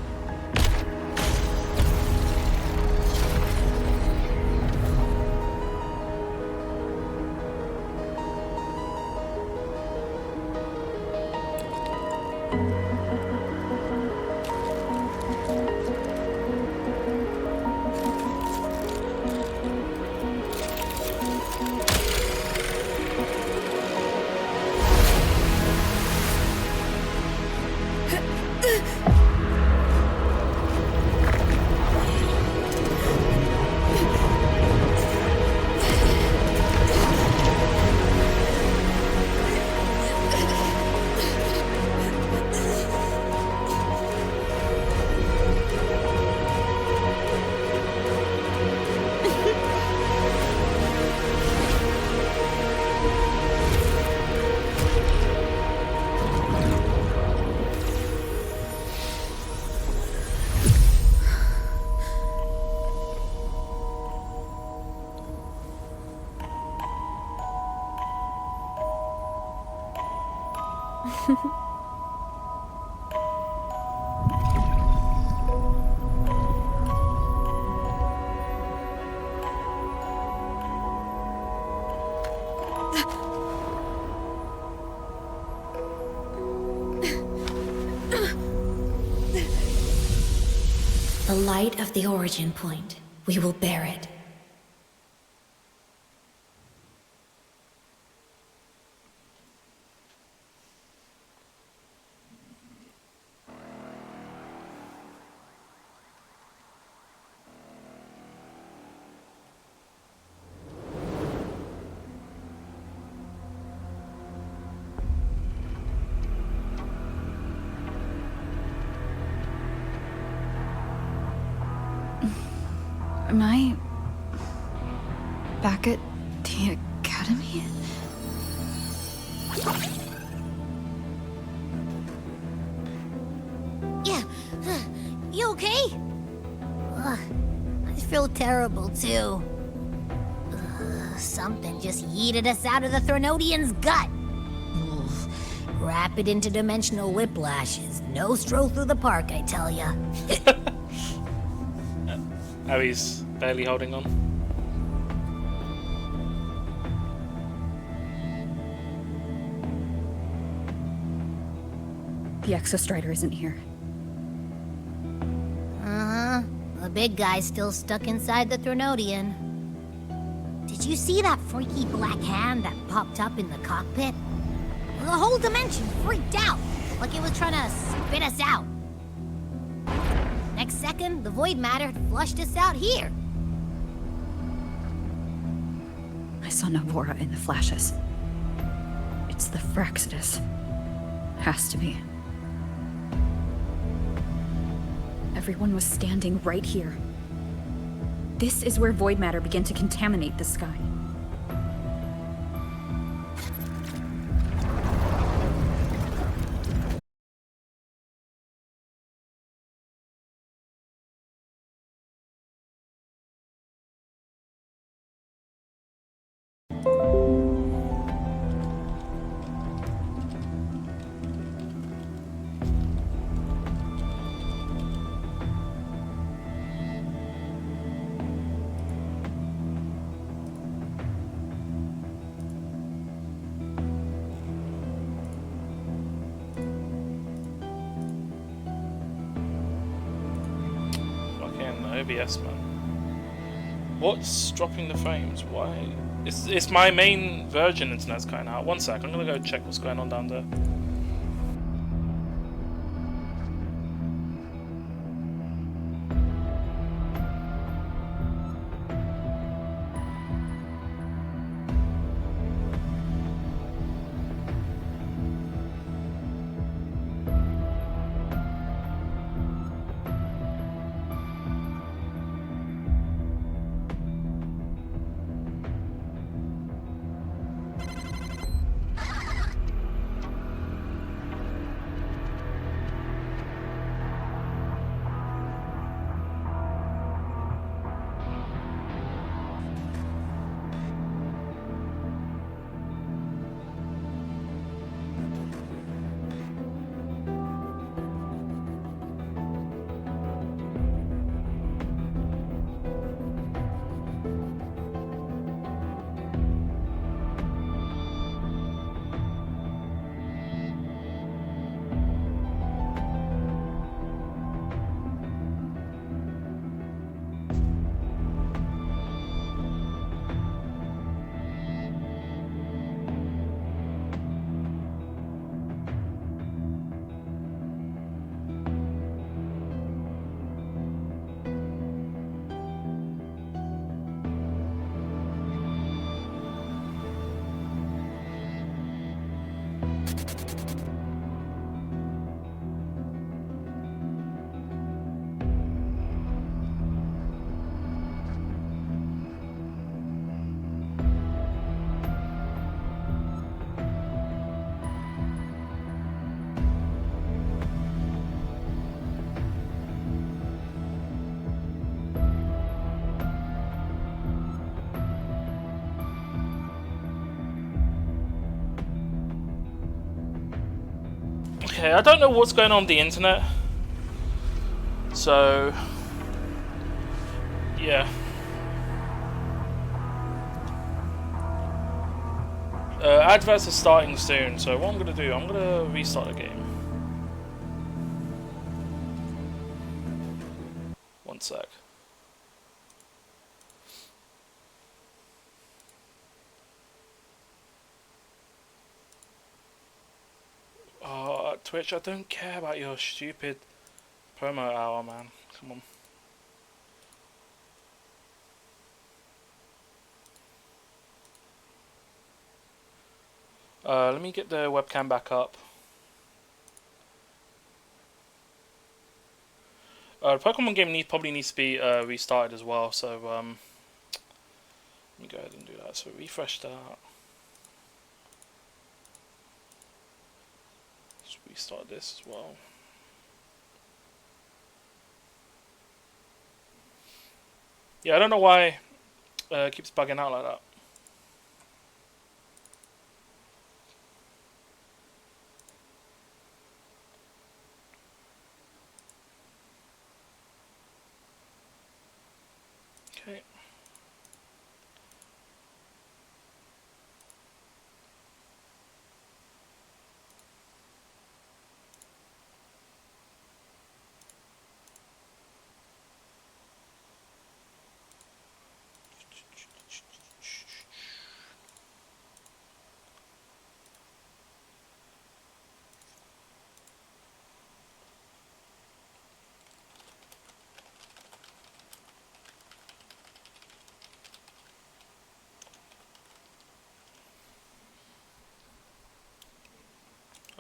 The light of the origin point. We will bear it. Am I back at the academy? Yeah. You okay? Ugh, I feel terrible too. Something just yeeted us out of the Threnodian's gut. Rapid interdimensional whiplashes. No stroll through the park, I tell ya. Abby's barely holding on. The Exostrider isn't here. Uh-huh. The big guy's still stuck inside the Threnodian. Did you see that freaky black hand that popped up in the cockpit? The whole dimension freaked out, like it was trying to spit us out. Next second, the void matter flushed us out here. I saw Navora in the flashes. It's the Fraccidus. Has to be. Everyone was standing right here. This is where void matter began to contaminate the sky. OBS, man. What's dropping the frames? Why? It's my main Virgin internet's going out. One sec, I'm gonna go check what's going on down there. Okay, I don't know what's going on the internet. So, yeah. Adverts are starting soon, so what I'm gonna do, I'm gonna restart the game. One sec. Twitch, I don't care about your stupid promo hour, man. Come on. Let me get the webcam back up. The Pokemon game probably needs to be restarted as well, so let me go ahead and do that. So refresh that. Let's restart this as well. Yeah, I don't know why it keeps bugging out like that. Okay.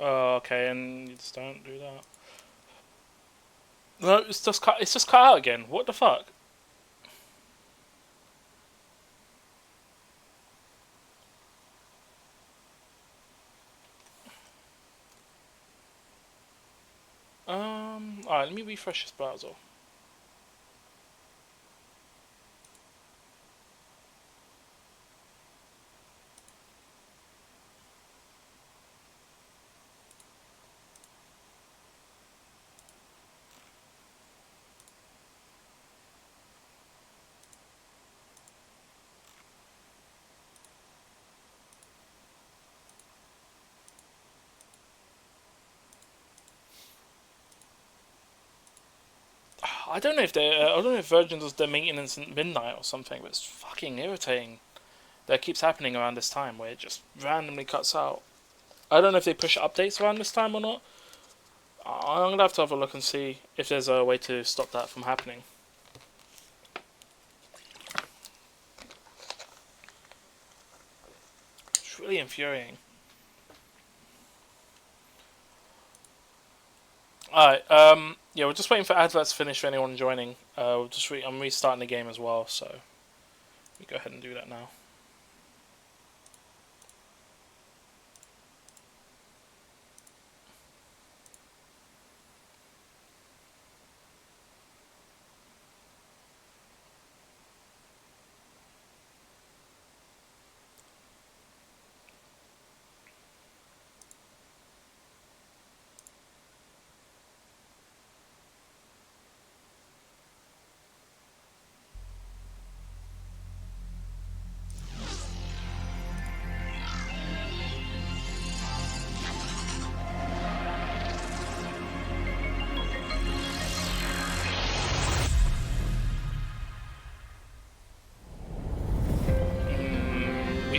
Oh, okay, and you just don't do that. No, it's just cut out again. What the fuck? Alright, let me refresh this browser. I don't know if Virgin does their maintenance at midnight or something, but it's fucking irritating. That keeps happening around this time where it just randomly cuts out. I don't know if they push updates around this time or not. I'm gonna have to have a look and see if there's a way to stop that from happening. It's really infuriating. Alright, yeah, we're just waiting for adverts to finish for anyone joining. I'm restarting the game as well, so we go ahead and do that now.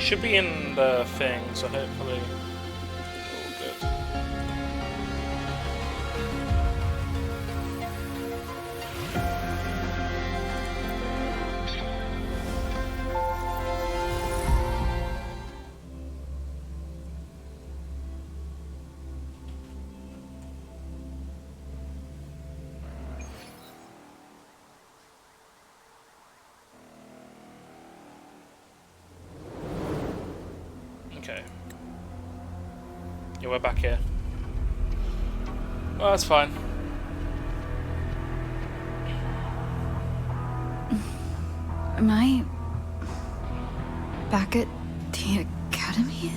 Should be in the thing, so hopefully all good. Okay. Yeah, we're back here. Well, that's fine. Am I back at the academy?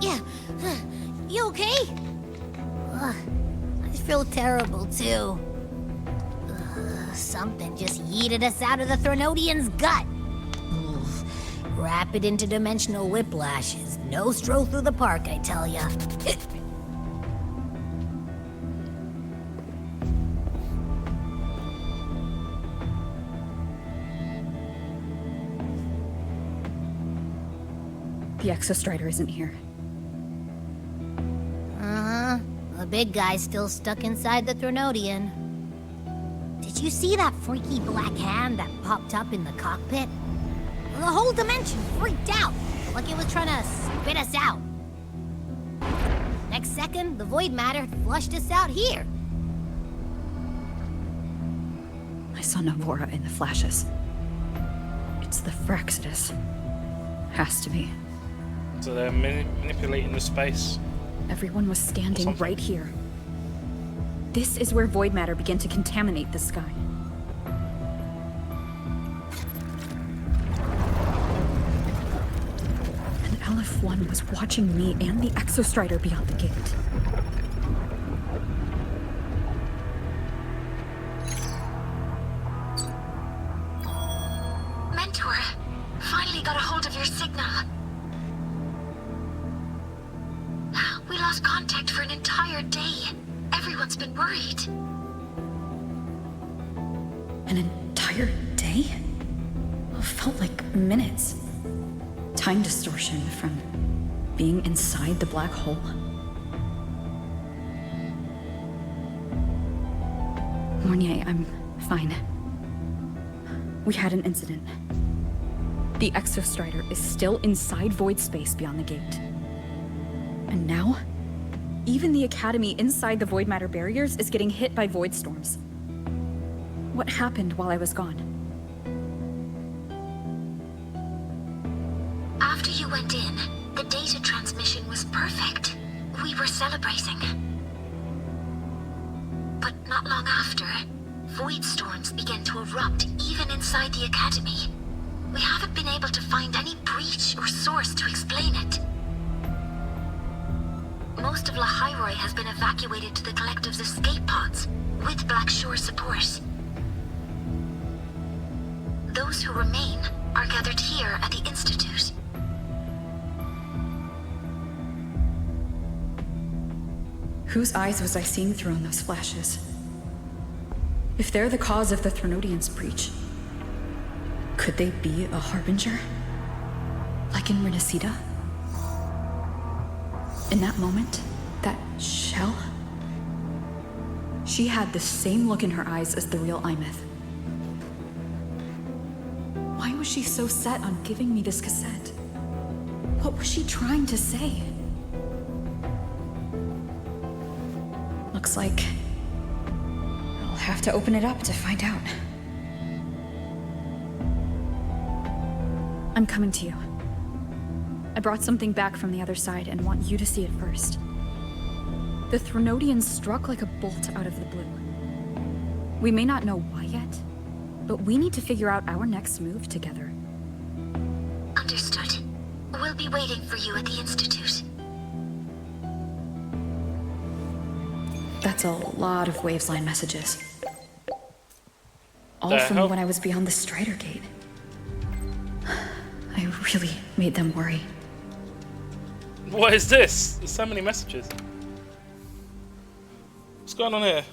Yeah. You okay? I feel terrible too. Something just yeeted us out of the Threnodian's gut. Oof. Rapid interdimensional whiplash is no stroll through the park, I tell ya. The Exostrider isn't here. Uh-huh. The big guy's still stuck inside the Threnodian. Did you see that freaky black hand that popped up in the cockpit? The whole dimension freaked out, like it was trying to spit us out. Next second, the void matter flushed us out here. I saw Navora in the flashes. It's the Frexodus. Has to be. So they're manipulating the space. Everyone was standing right here. This is where void matter began to contaminate the sky. And LF1 was watching me and the Exostrider beyond the gate. Mentor, finally got a hold of your signal. We lost contact for an entire day. Everyone's been worried. An entire day? It felt like minutes. Time distortion from being inside the black hole. Mornier, I'm fine. We had an incident. The Exostrider is still inside void space beyond the gate. And now, even the Academy inside the void matter barriers is getting hit by void storms. What happened while I was gone? After you went in, the data transmission was perfect. We were celebrating. But not long after, void storms began to erupt even inside the Academy. We haven't been able to find any breach or source to explain it. Most of Lahairoi has been evacuated to the Collective's escape pods, with Black Shore support. Those who remain are gathered here at the Institute. Whose eyes was I seeing through in those flashes? If they're the cause of the Threnodians' breach, could they be a harbinger? Like in Renacida? In that moment, that shell, she had the same look in her eyes as the real Imeth. Why was she so set on giving me this cassette? What was she trying to say? Looks like I'll have to open it up to find out. I'm coming to you. I brought something back from the other side and want you to see it first. The Threnodians struck like a bolt out of the blue. We may not know why yet, but we need to figure out our next move together. Understood. We'll be waiting for you at the Institute. That's a lot of Wavesline messages. All from when I was beyond the Strider Gate. I really made them worry. What is this? There's so many messages. What's going on here?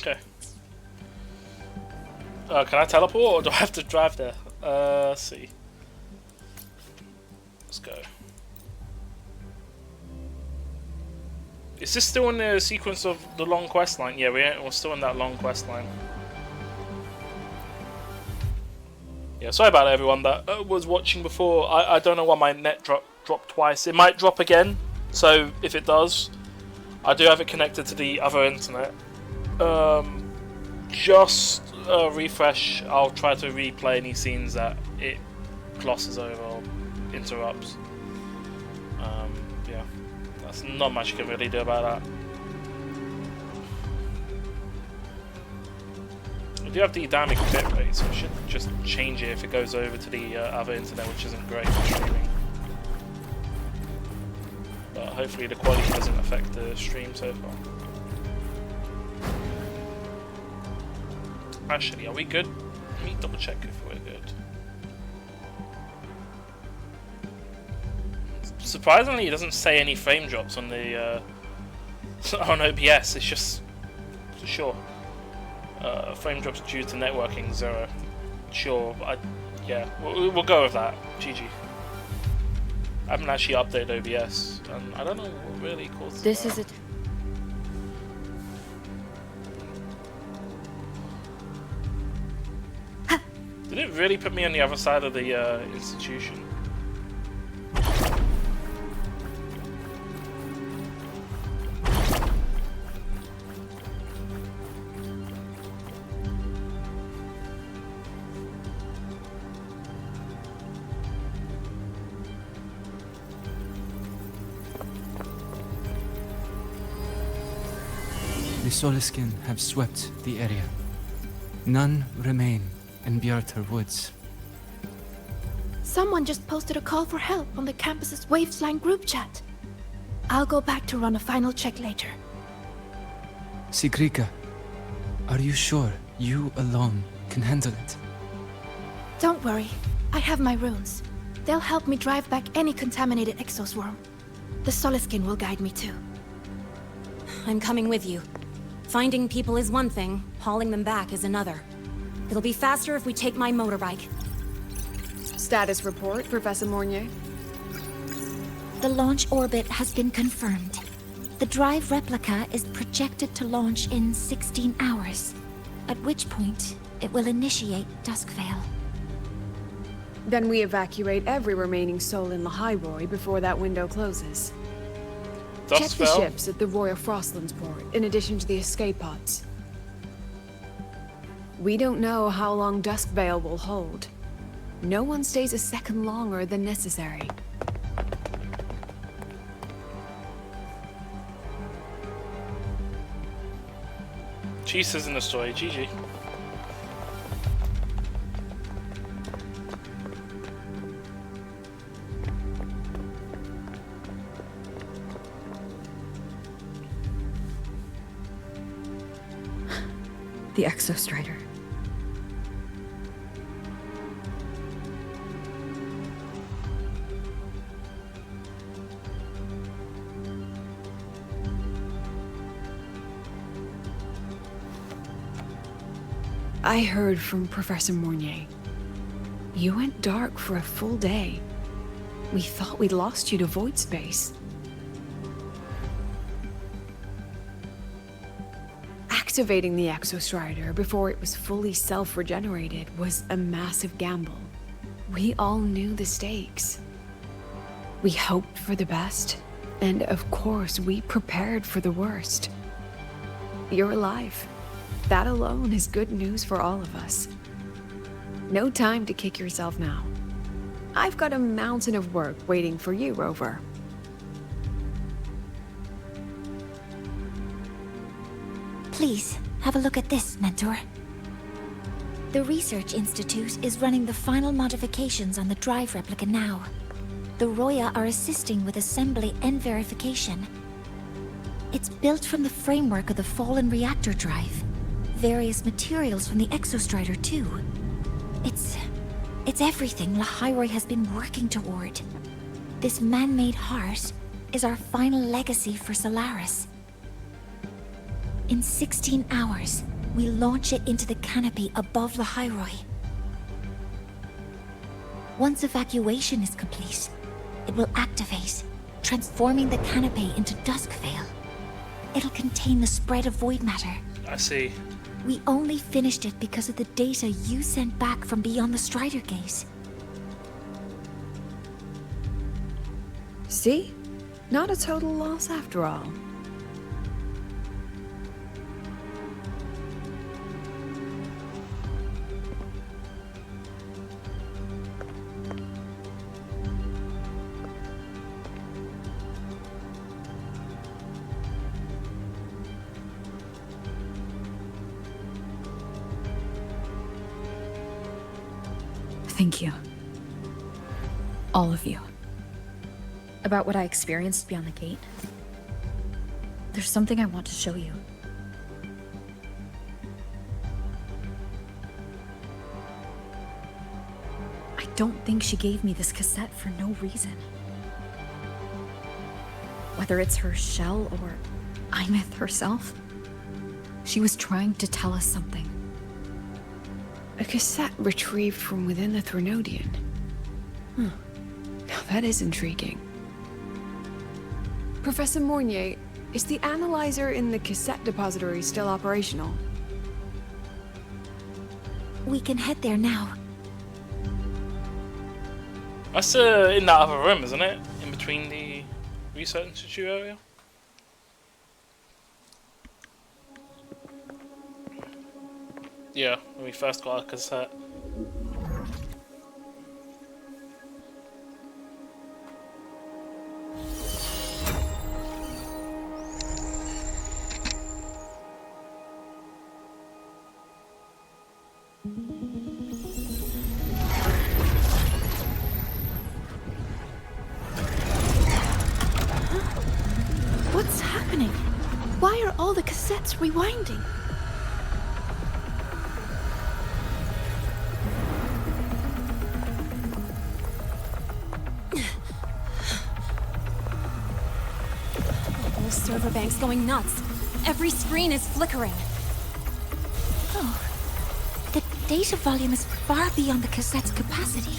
Okay. Can I teleport or do I have to drive there? Let's see. Let's go. Is this still in the sequence of the long quest line? Yeah, we're still in that long quest line. Yeah, sorry about everyone that was watching before. I don't know why my net dropped twice. It might drop again, so if it does, I do have it connected to the other internet. Just refresh. I'll try to replay any scenes that it glosses over or interrupts. Yeah, that's not much you can really do about that. We do have the dynamic bitrate, so we should just change it if it goes over to the other internet, which isn't great for streaming. But hopefully the quality doesn't affect the stream so far. Actually, are we good? Let me double check if we're good. Surprisingly, it doesn't say any frame drops on the on OBS. It's just sure. Frame drops due to networking 0. Sure, yeah, we'll go with that. GG. I haven't actually updated OBS, and I don't know what really caused This that. is it. Did it really put me on the other side of the institution? The Soliskin have swept the area. None remain in Bjartar Woods. Someone just posted a call for help on the campus's Wavesline group chat. I'll go back to run a final check later. Sigrika, are you sure you alone can handle it? Don't worry, I have my runes. They'll help me drive back any contaminated exoswarm. The Soliskin will guide me too. I'm coming with you. Finding people is one thing, hauling them back is another. It'll be faster if we take my motorbike. Status report, Professor Mornier. The launch orbit has been confirmed. The drive replica is projected to launch in 16 hours, at which point it will initiate Duskvale. Then we evacuate every remaining soul in Lahairoi before that window closes. Check the ships at the Royal Frostlands port, in addition to the escape pods. We don't know how long Duskvale will hold. No one stays a second longer than necessary. Cheese is in the story, GG. The Exostrider. I heard from Professor Mornier. You went dark for a full day. We thought we'd lost you to void space. Activating the Exostrider before it was fully self-regenerated was a massive gamble. We all knew the stakes. We hoped for the best, and of course we prepared for the worst. You're alive. That alone is good news for all of us. No time to kick yourself now. I've got a mountain of work waiting for you, Rover. Please, have a look at this, Mentor. The Research Institute is running the final modifications on the drive replica now. The Roya are assisting with assembly and verification. It's built from the framework of the fallen reactor drive. Various materials from the Exostrider, too. It's everything Lahairoi has been working toward. This man-made heart is our final legacy for Solaris. In 16 hours, we launch it into the canopy above Lahairoi. Once evacuation is complete, it will activate, transforming the canopy into Duskvale. It'll contain the spread of void matter. I see. We only finished it because of the data you sent back from beyond the Strider Gate. See? Not a total loss after all. Thank you. All of you. About what I experienced beyond the gate. There's something I want to show you. I don't think she gave me this cassette for no reason. Whether it's her shell or Imith herself, she was trying to tell us something. A cassette retrieved from within the Threnodian. Huh. Now that is intriguing. Professor Mornier, is the analyzer in the cassette depository still operational? We can head there now. That's in that other room, isn't it? In between the Research Institute area? Yeah, when we first got a cassette. What's happening? Why are all the cassettes rewinding? The whole server bank's going nuts. Every screen is flickering. Oh. The data volume is far beyond the cassette's capacity.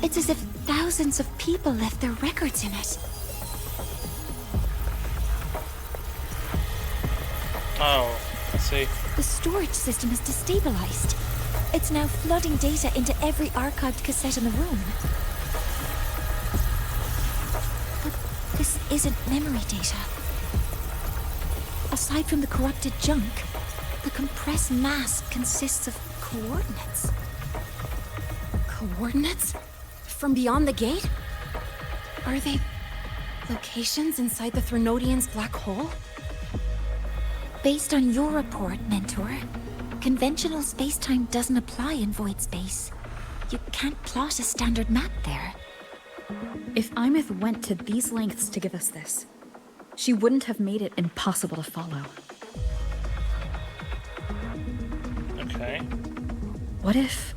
It's as if thousands of people left their records in it. Oh, I see. The storage system is destabilized. It's now flooding data into every archived cassette in the room. But this isn't memory data. Aside from the corrupted junk, the compressed mass consists of coordinates. Coordinates? From beyond the gate? Are they locations inside the Threnodian's black hole? Based on your report, Mentor, conventional space-time doesn't apply in void space. You can't plot a standard map there. If Imith went to these lengths to give us this, she wouldn't have made it impossible to follow. Okay. What if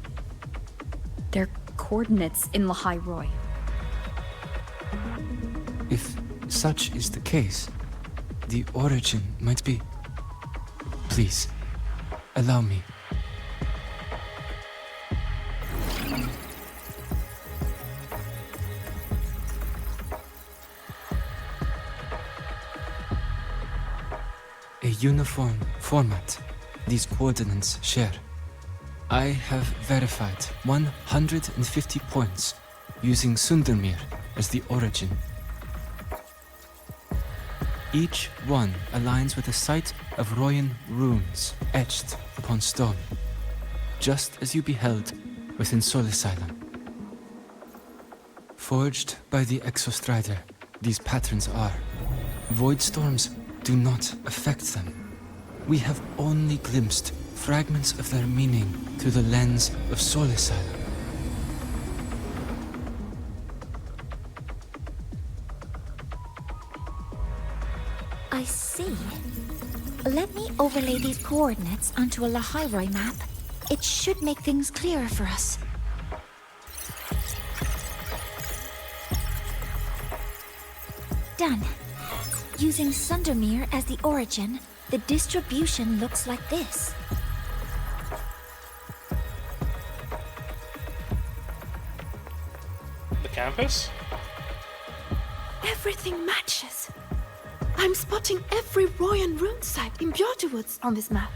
they're coordinates in Lahai Roy? If such is the case, the origin might be... Please, allow me. A uniform format these coordinates share. I have verified 150 points using Sundermere as the origin. Each one aligns with a site of Royan runes etched upon stone, just as you beheld within Solisylum. Forged by the Exostrider, these patterns are. Void storms do not affect them. We have only glimpsed fragments of their meaning through the lens of Solisylum. I see. Let me overlay these coordinates onto a Lahai Roy map. It should make things clearer for us. Done. Using Sundermere as the origin, the distribution looks like this. The campus? Everything matches. I'm spotting every Royan rune site in Bjorterwoods on this map.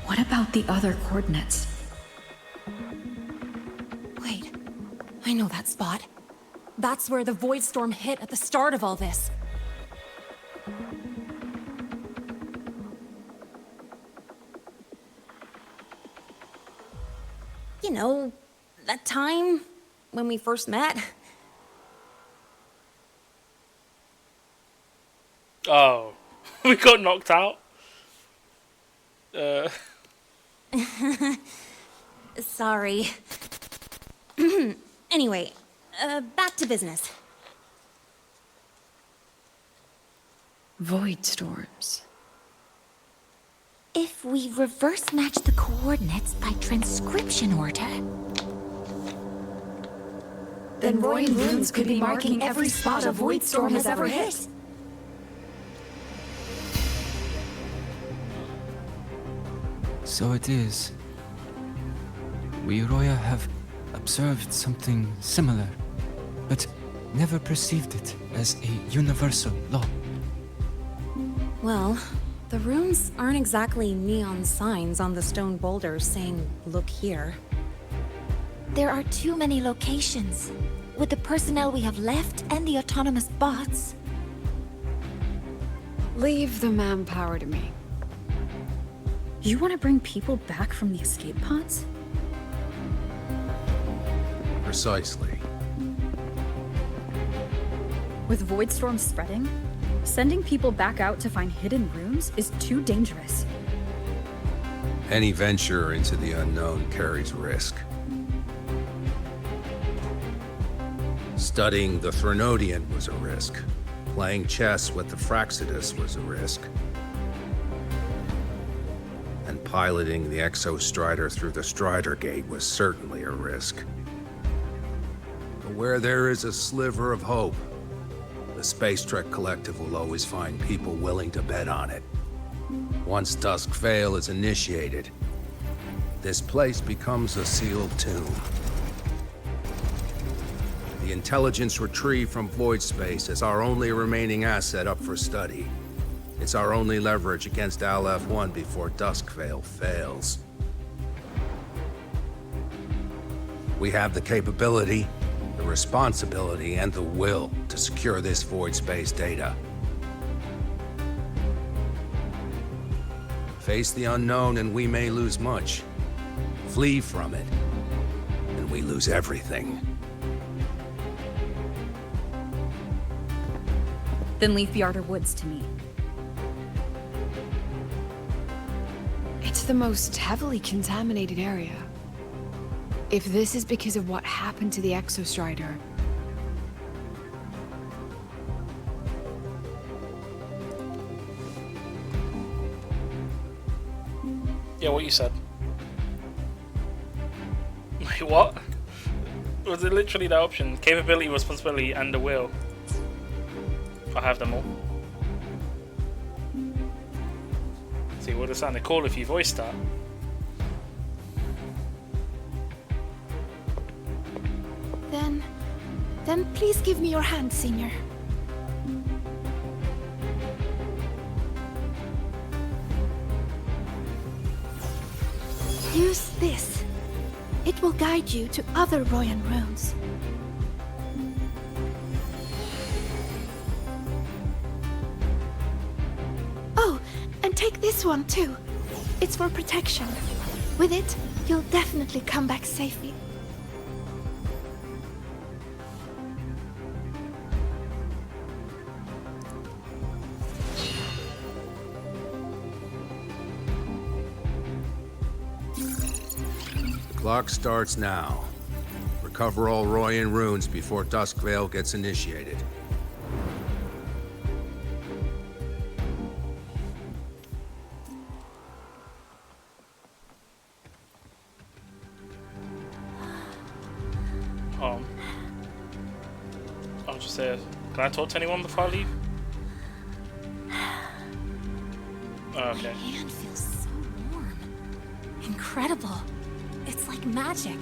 What about the other coordinates? Wait, I know that spot. That's where the Void Storm hit at the start of all this. You know, that time when we first met. Oh, we got knocked out. Sorry. Anyway, back to business. Void storms. If we reverse match the coordinates by transcription order... Then Royan runes could be marking every spot a Void Storm has ever hit. So it is. We Roya have observed something similar, but never perceived it as a universal law. Well, the runes aren't exactly neon signs on the stone boulders saying, "Look here." There are too many locations. With the personnel we have left and the autonomous bots... Leave the manpower to me. You want to bring people back from the escape pods? Precisely. With Void Storm spreading, sending people back out to find hidden rooms is too dangerous. Any venture into the unknown carries risk. Studying the Threnodian was a risk. Playing chess with the Fraxidus was a risk. And piloting the Exostrider through the Strider Gate was certainly a risk. But where there is a sliver of hope, the Space Trek Collective will always find people willing to bet on it. Once Dusk Vale is initiated, this place becomes a sealed tomb. The intelligence retrieved from void space is our only remaining asset up for study. It's our only leverage against Aleph-1 before Dusk Vale fails. We have the capability, the responsibility, and the will to secure this void space data. Face the unknown and we may lose much. Flee from it, and we lose everything. Then leave the Outer Woods to me. It's the most heavily contaminated area. If this is because of what happened to the Exostrider... Yeah, what you said. Wait, what? Was it literally that option? Capability, responsibility, and the will. I have them all. See, it would have sounded cool if you voiced that. Then please give me your hand, Senior. Use this. It will guide you to other Royan runes. Oh, and take this one too. It's for protection. With it, you'll definitely come back safely. Clock starts now. Recover all Royan runes before Dusk Vale gets initiated. I'll just say, can I talk to anyone before I leave? Oh, okay. My hand feels so warm. Incredible. It's like magic.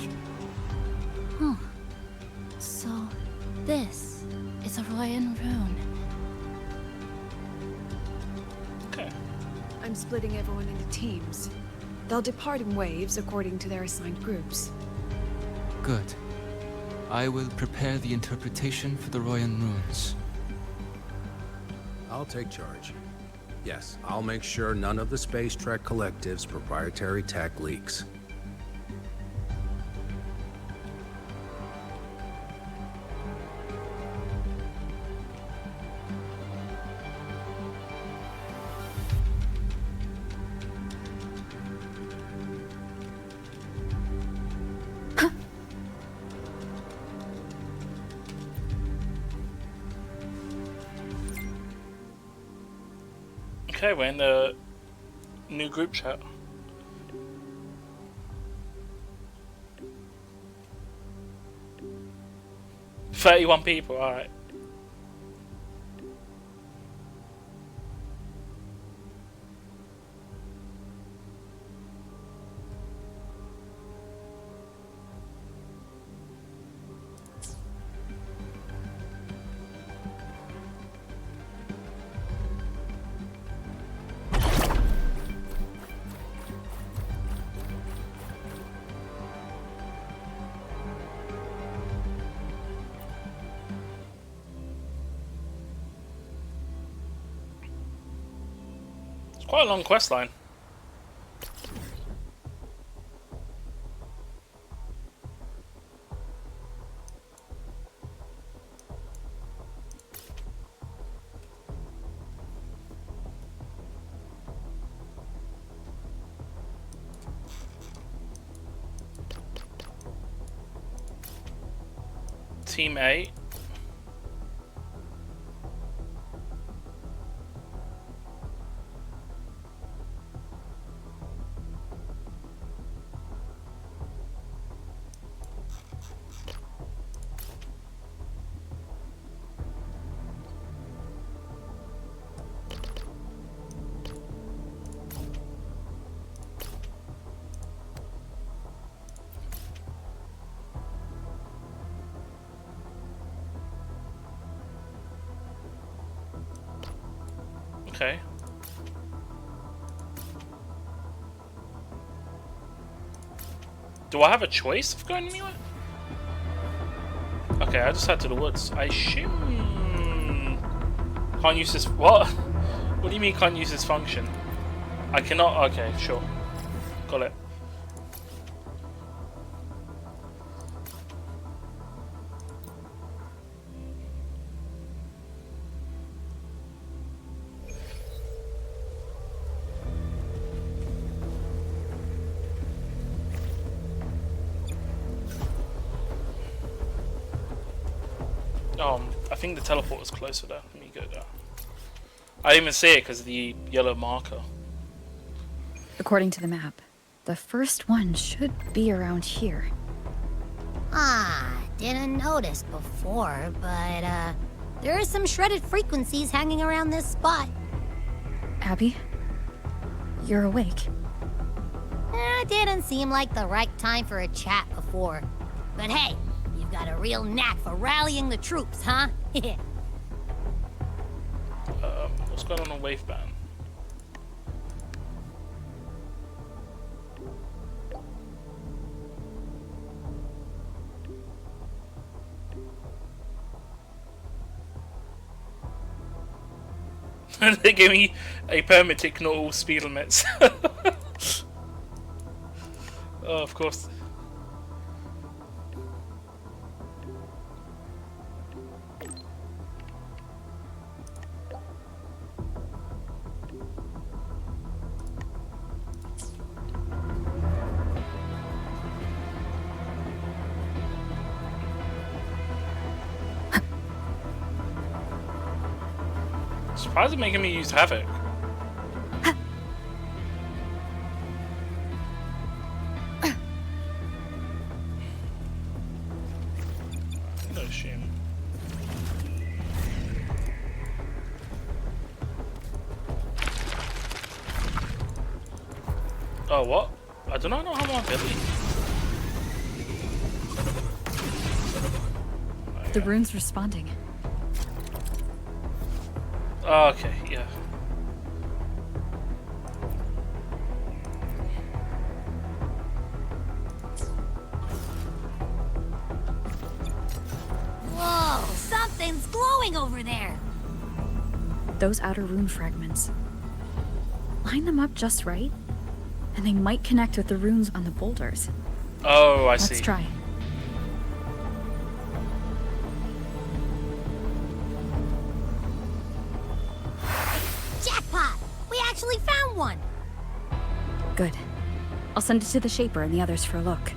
Huh. So, this is a Royan rune. Okay. I'm splitting everyone into teams. They'll depart in waves according to their assigned groups. Good. I will prepare the interpretation for the Royan runes. I'll take charge. Yes, I'll make sure none of the Space Trek Collective's proprietary tech leaks. Okay, we're in the new group chat. "31 people, alright. Quite a long quest line. Team 8. Okay. Do I have a choice of going anywhere? Okay, I just head to the woods. I assume... Can't use this... What? What do you mean can't use this function? I cannot... Okay, sure. Got it. I think the teleport is closer there. Let me go there. I didn't even see it because of the yellow marker. According to the map, the first one should be around here. Didn't notice before, but there are some shredded frequencies hanging around this spot. Abby, you're awake. Didn't seem like the right time for a chat before. But hey, you've got a real knack for rallying the troops, huh? What's going on Waveband? They gave me a permit to ignore all speed limits. Oh, of course. Surprised it's making me use Havoc. No shame. Oh, what? I do not know how my ability. The rune's responding. Oh, okay, yeah. those outer rune fragments. Line them up just right, and they might connect with the runes on the boulders. Oh, I see. Let's try. Jackpot! We actually found one! Good. I'll send it to the Shaper and the others for a look.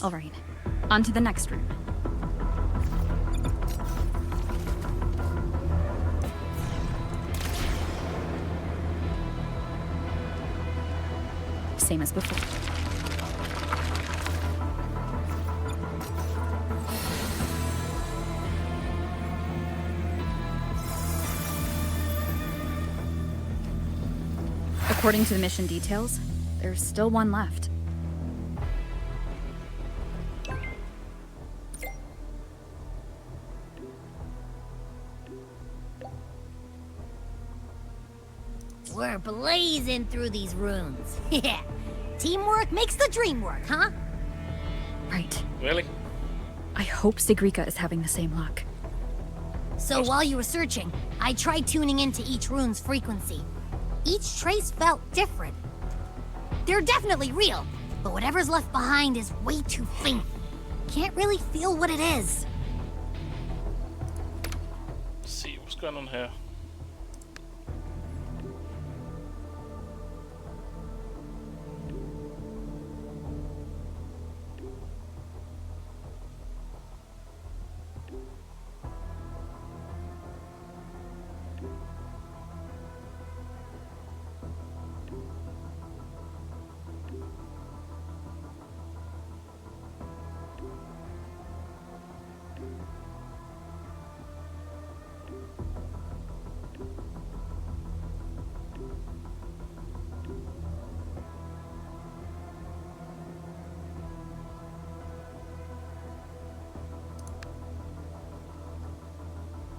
All right, on to the next rune. Same as before. According to the mission details, there's still one left. We're blazing through these runes. Yeah. Teamwork makes the dream work, huh? Right. Really? I hope Sigrika is having the same luck. So while you were searching, I tried tuning into each rune's frequency. Each trace felt different. They're definitely real, but whatever's left behind is way too faint. Can't really feel what it is. Let's see what's going on here.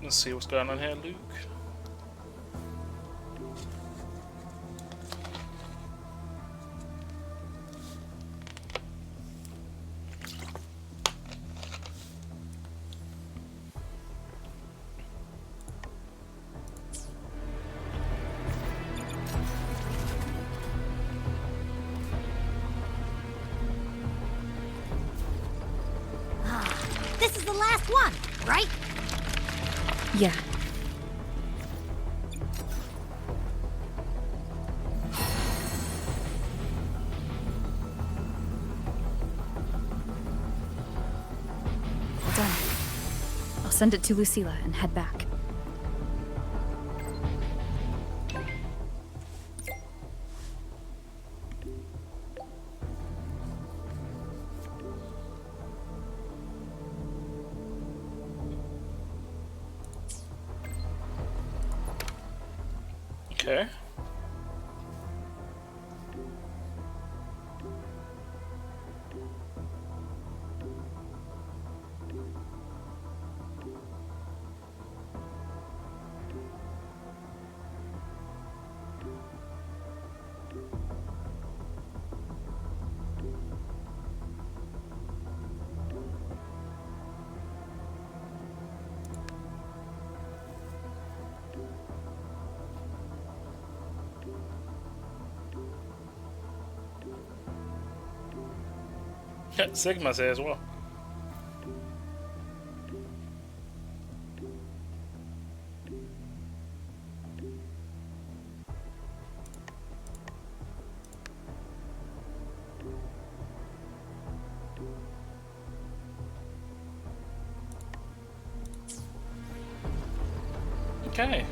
Let's see what's going on here, Luke. This is the last one, right? Yeah. Well done. I'll send it to Lucilla and head back. Okay. Sigma's here as well. Okay.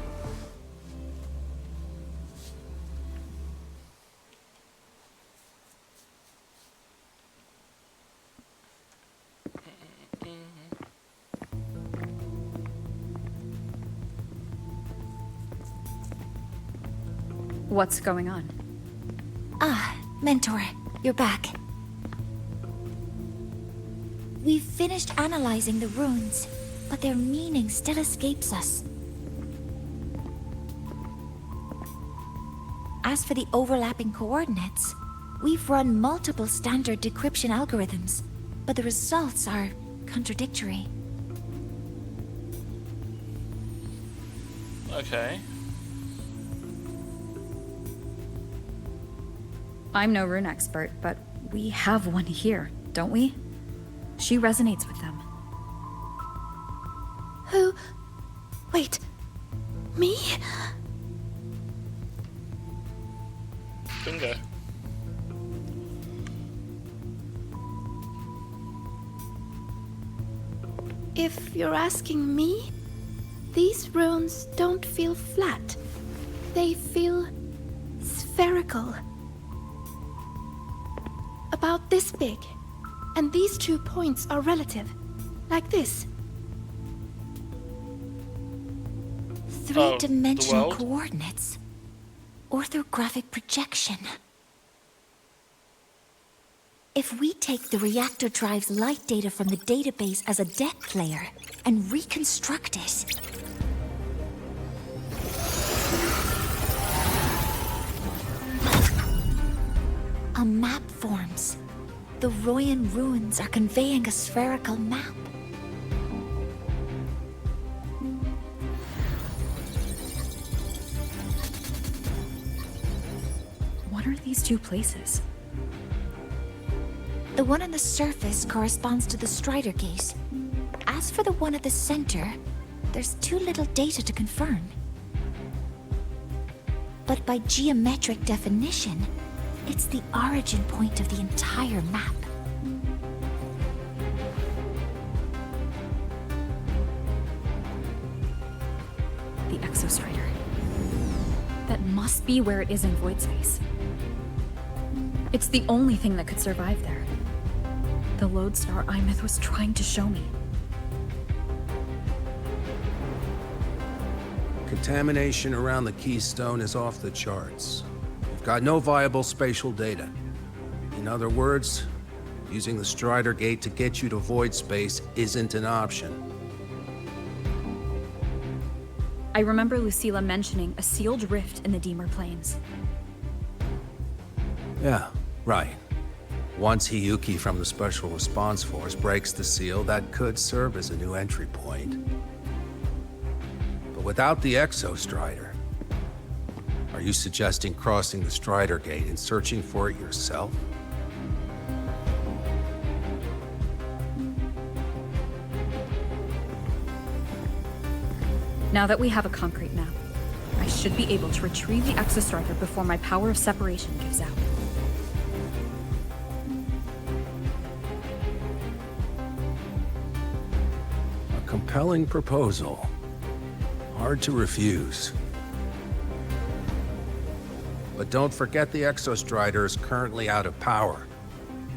What's going on? Ah, Mentor, you're back. We've finished analyzing the runes, but their meaning still escapes us. As for the overlapping coordinates, we've run multiple standard decryption algorithms, but the results are contradictory. Okay. I'm no rune expert, but we have one here, don't we? She resonates with them. Who? Wait. Me? Bingo. If you're asking me, these runes don't feel flat. They feel spherical. About this big. And these 2 points are relative. Like this. Three-dimensional coordinates. Orthographic projection. If we take the reactor drive's light data from the database as a deck layer and reconstruct it... a map forms. The Royan ruins are conveying a spherical map. What are these 2 places? The one on the surface corresponds to the Strider Gate. As for the one at the center, there's too little data to confirm. But by geometric definition, it's the origin point of the entire map. The Exostrider. That must be where it is in void space. It's the only thing that could survive there. The lodestar Imeth was trying to show me. Contamination around the Keystone is off the charts. We've got no viable spatial data. In other words, using the Strider Gate to get you to void space isn't an option. I remember Lucilla mentioning a sealed rift in the Deemer Plains. Yeah, right. Once Hiyuki from the Special Response Force breaks the seal, that could serve as a new entry point. But without the Exostrider, are you suggesting crossing the Strider Gate and searching for it yourself? Now that we have a concrete map, I should be able to retrieve the Exostrider before my power of separation gives out. A compelling proposal. Hard to refuse. But don't forget the Exostrider is currently out of power.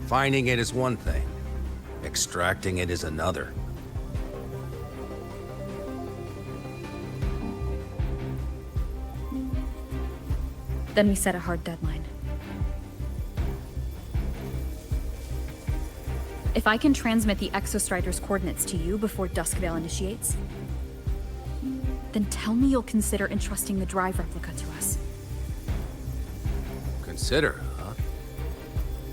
Finding it is one thing. Extracting it is another. Then we set a hard deadline. If I can transmit the Exostrider's coordinates to you before Duskvale initiates, then tell me you'll consider entrusting the drive replica to us. Consider, huh?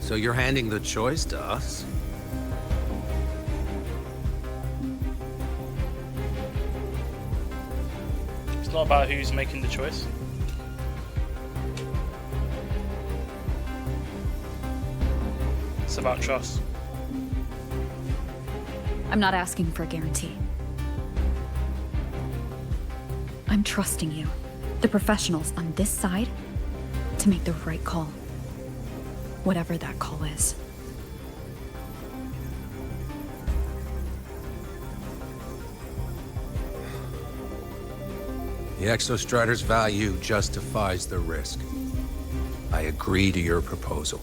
So you're handing the choice to us? It's not about who's making the choice. It's about trust. I'm not asking for a guarantee. I'm trusting you, the professionals on this side, to make the right call. Whatever that call is. The Exostrider's value justifies the risk. I agree to your proposal.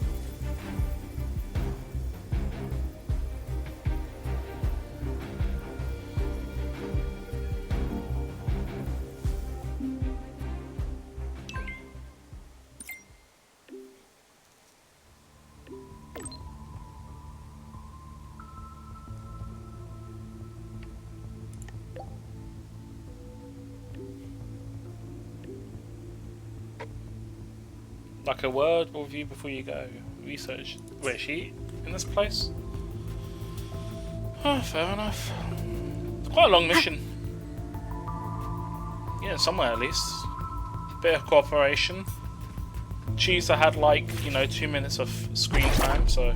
Like a word with you before you go. Research. Wait, is she in this place? Oh, fair enough. Quite a long mission. Yeah, somewhere at least. Bit of cooperation. Cheesa had like, 2 minutes of screen time, so...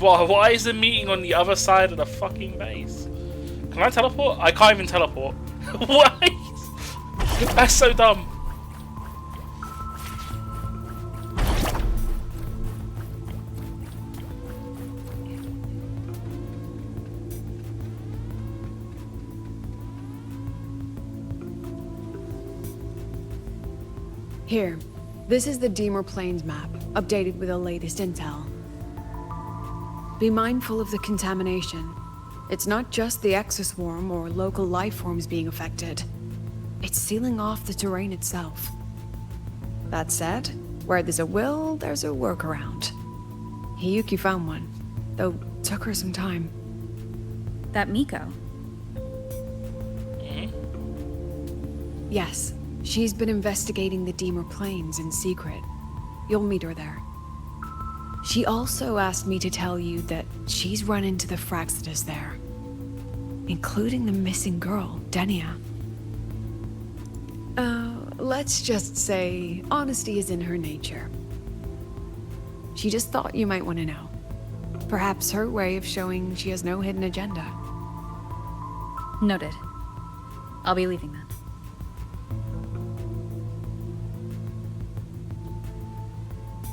Wow, why is the meeting on the other side of the fucking base? Can I teleport? I can't even teleport. Why? That's so dumb. Here, this is the Deemer Plains map, updated with the latest intel. Be mindful of the contamination. It's not just the exoswarm or local life forms being affected. It's sealing off the terrain itself. That said, where there's a will, there's a workaround. Hiyuki found one, though took her some time. That Miko? Yes, she's been investigating the Deemer Plains in secret. You'll meet her there. She also asked me to tell you that she's run into the Fraxidus there, including the missing girl, Denia. Let's just say honesty is in her nature. She just thought you might want to know. Perhaps her way of showing she has no hidden agenda. Noted. I'll be leaving then.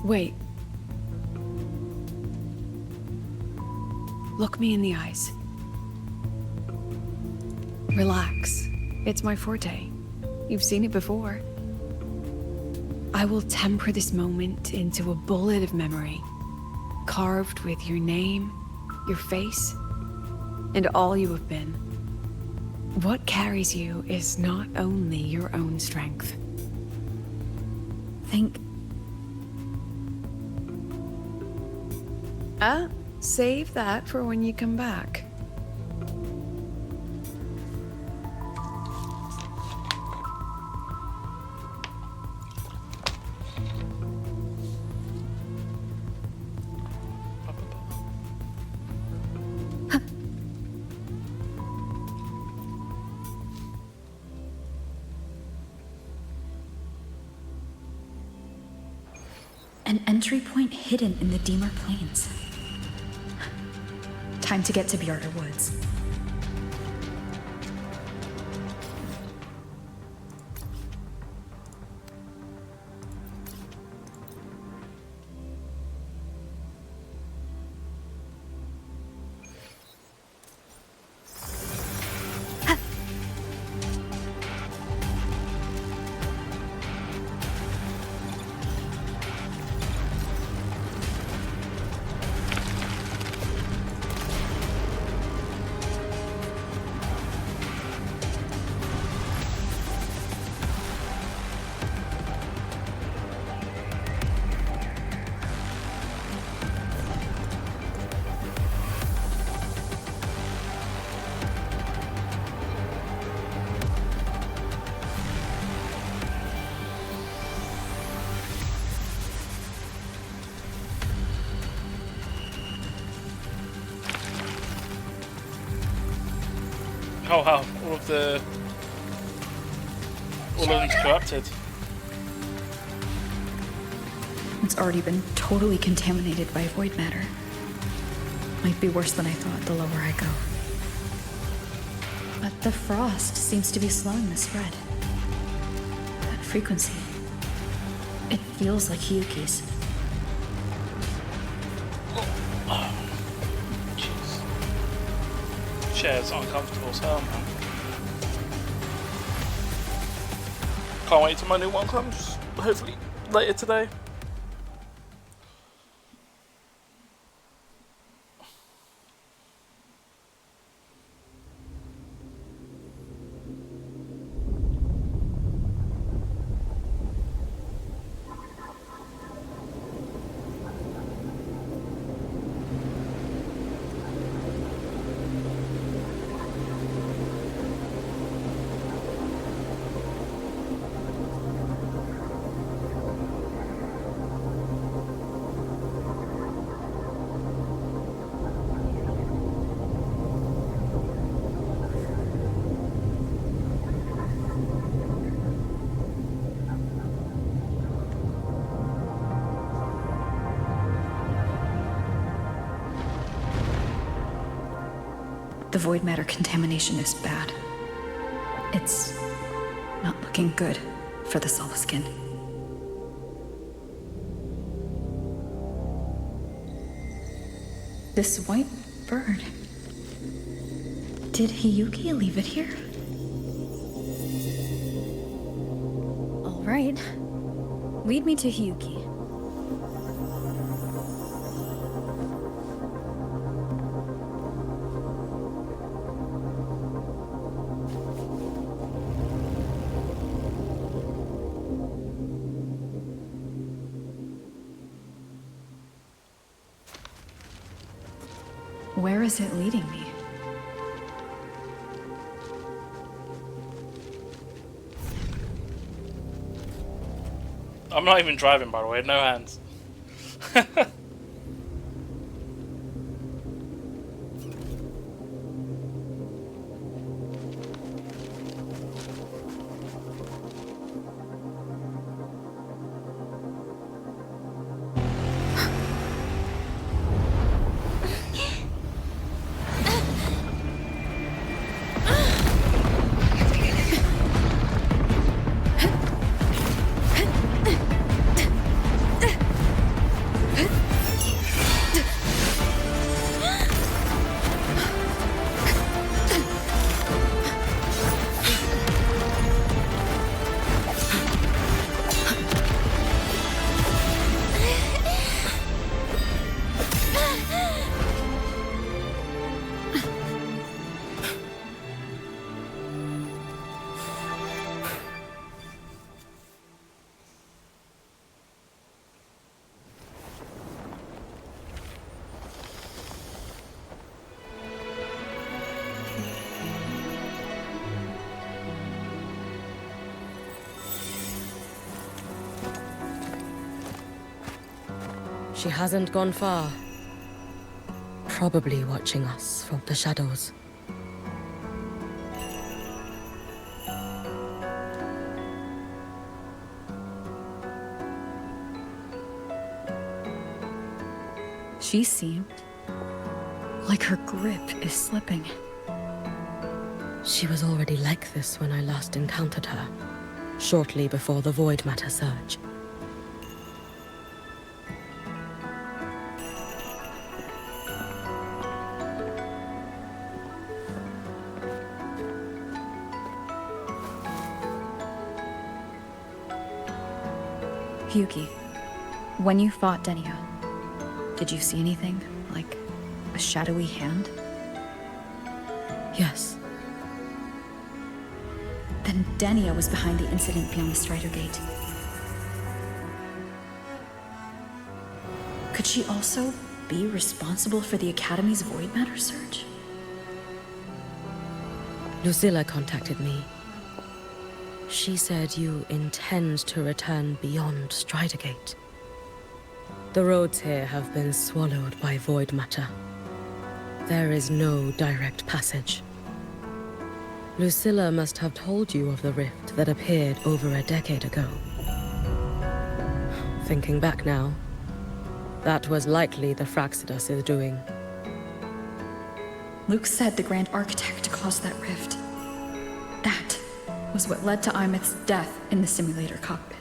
Wait. Look me in the eyes. Relax. It's my forte. You've seen it before. I will temper this moment into a bullet of memory, carved with your name, your face, and all you have been. What carries you is not only your own strength. Think. Save that for when you come back. An entry point hidden in the Deemer Plains. Time to get to Bjarta Woods. Oh wow, all of them's corrupted. It's already been totally contaminated by void matter. Might be worse than I thought the lower I go. But the frost seems to be slowing the spread. That frequency. It feels like Hiyuki's. Chair's uncomfortable as hell, man. Can't wait till my new one comes. Hopefully later today. The void matter contamination is bad. It's not looking good for the Solaskin. This white bird. Did Hiyuki leave it here? All right. Lead me to Hiyuki. Where is it leading me? I'm not even driving, by the way, no hands. She hasn't gone far. Probably watching us from the shadows. She seemed like her grip is slipping. She was already like this when I last encountered her, shortly before the void matter surge. Hiyuki, when you fought Denia, did you see anything? Like a shadowy hand? Yes. Then Denia was behind the incident beyond the Strider Gate. Could she also be responsible for the Academy's void matter surge? Lucilla contacted me. She said you intend to return beyond Stridergate. The roads here have been swallowed by void matter. There is no direct passage. Lucilla must have told you of the rift that appeared over a decade ago. Thinking back now, that was likely the Fraxidus' doing. Luke said the Grand Architect caused that rift. That was what led to Imeth's death in the simulator cockpit.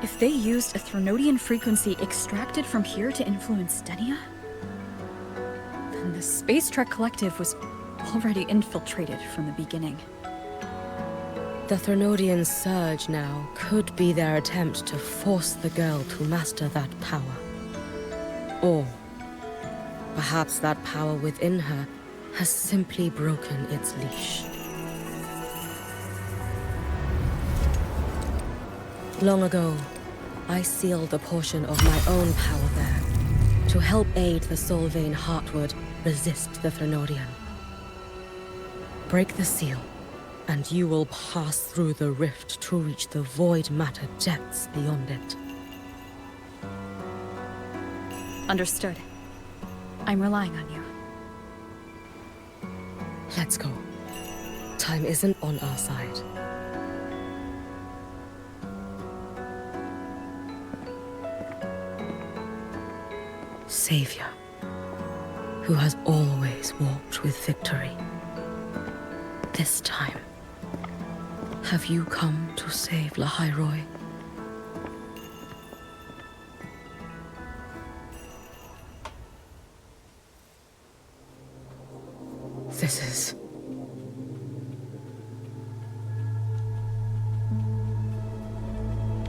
If they used a Threnodian frequency extracted from here to influence Denia, then the Space Trek Collective was already infiltrated from the beginning. The Threnodian surge now could be their attempt to force the girl to master that power. Or perhaps that power within her has simply broken its leash. Long ago, I sealed a portion of my own power there to help aid the Solvane Heartwood resist the Threnodian. Break the seal, and you will pass through the rift to reach the void matter depths beyond it. Understood. I'm relying on you. Let's go. Time isn't on our side. savior, who has always walked with victory. This time, have you come to save Lahairoi? This is...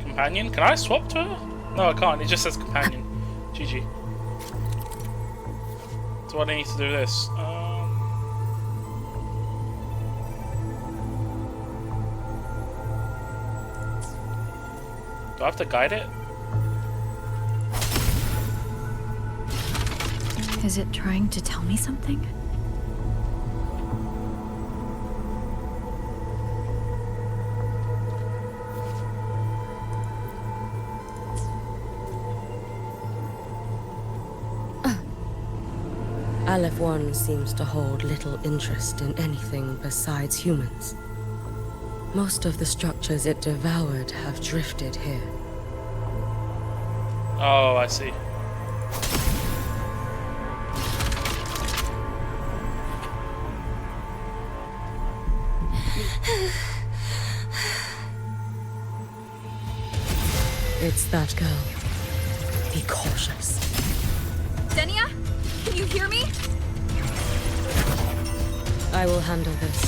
Companion? Can I swap to her? No, I can't. It just says companion. GG. So what do I need to do this? Do I have to guide it? Is it trying to tell me something? Aleph 1 seems to hold little interest in anything besides humans. Most of the structures it devoured have drifted here. Oh, I see. It's that girl. Be cautious. Denia? Can you hear me? I will handle this.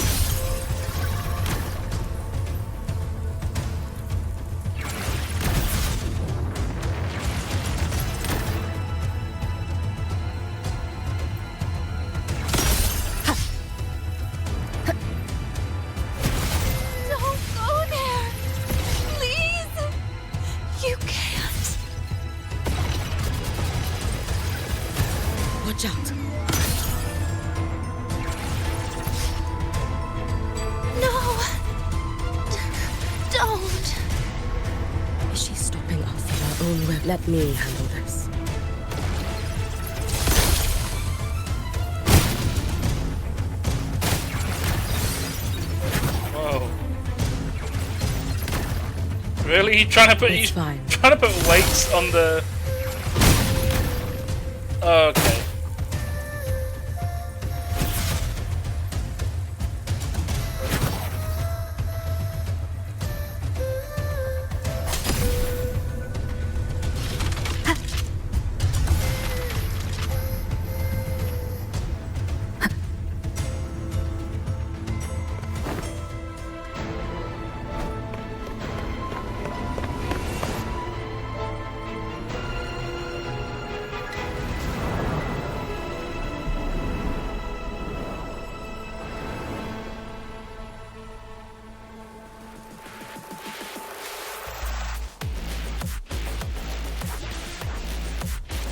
Don't go there! Please! You can't. Watch out. No! Don't! Is she stopping us in her own web? Let me handle this. Whoa. Really? Trying to put trying to put weights on the... Okay.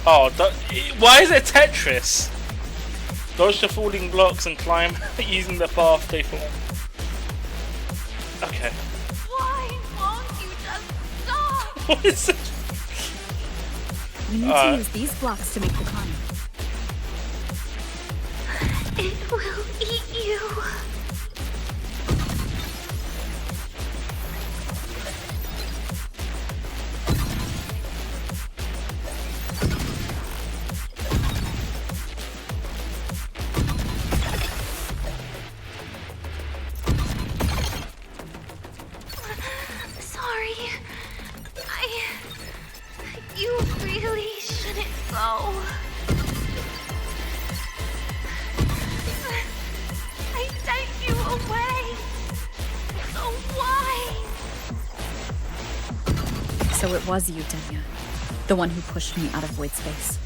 Oh, why is it Tetris? Dodge the falling blocks and climb using the path they form. Okay. Why won't you just stop? What is it? We need to use these blocks to make the climb. It will eat you. Sorry. You really shouldn't go. I sent you away. So why? So it was you, Denia. The one who pushed me out of void space.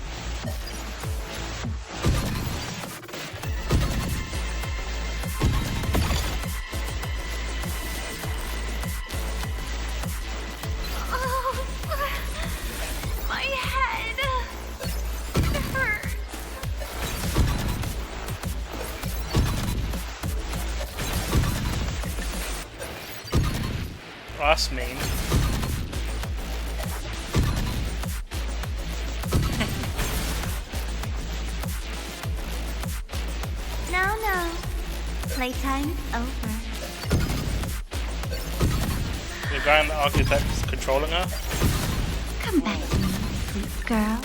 Oh, my head. It hurts. Oh, that's mean. No. Playtime's over. The guy in the architect's controlling her? Come back to me, sweet girl.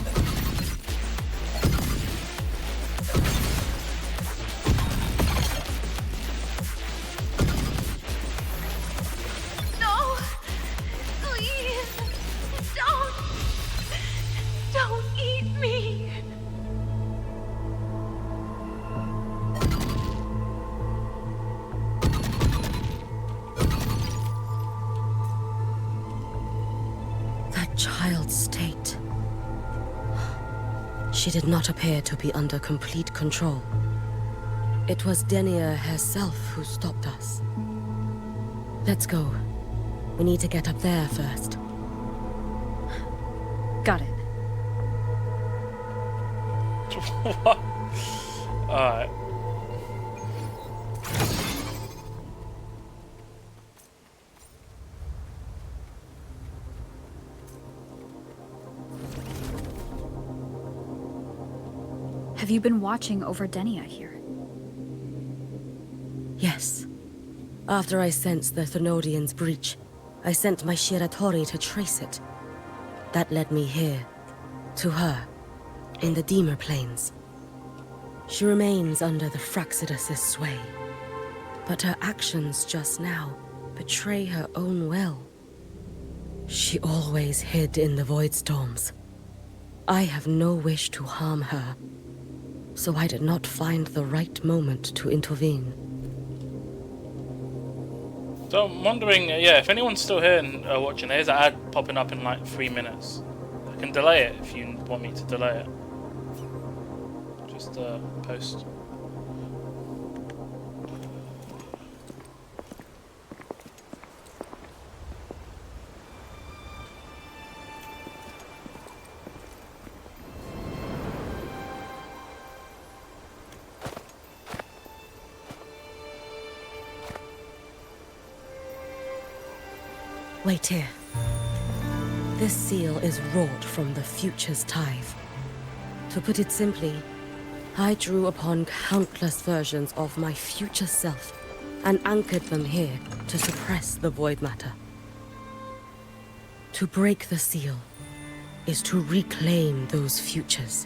state. She did not appear to be under complete control. It was Denia herself who stopped us. Let's go. We need to get up there first. Got it. What? Alright. Have you been watching over Denia here? Yes. After I sensed the Thenodian's breach, I sent my Shiratori to trace it. That led me here, to her, in the Dima Plains. She remains under the Fraxidus' sway, but her actions just now betray her own will. She always hid in the Void Storms. I have no wish to harm her, so I did not find the right moment to intervene. So I'm wondering, yeah, if anyone's still here and watching, there's an ad popping up in like 3 minutes. I can delay it if you want me to delay it. Just post. Wait here. This seal is wrought from the future's tithe. To put it simply, I drew upon countless versions of my future self and anchored them here to suppress the void matter. To break the seal is to reclaim those futures.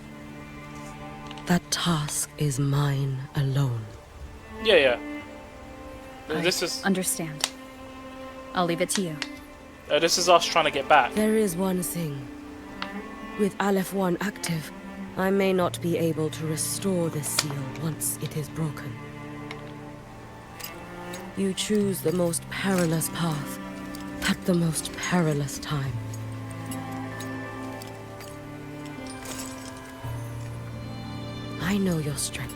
That task is mine alone. Yeah. I This is understand. I'll leave it to you. this is us trying to get back. There is one thing. With Aleph 1 active, I may not be able to restore the seal once it is broken. You choose the most perilous path at the most perilous time. I know your strength.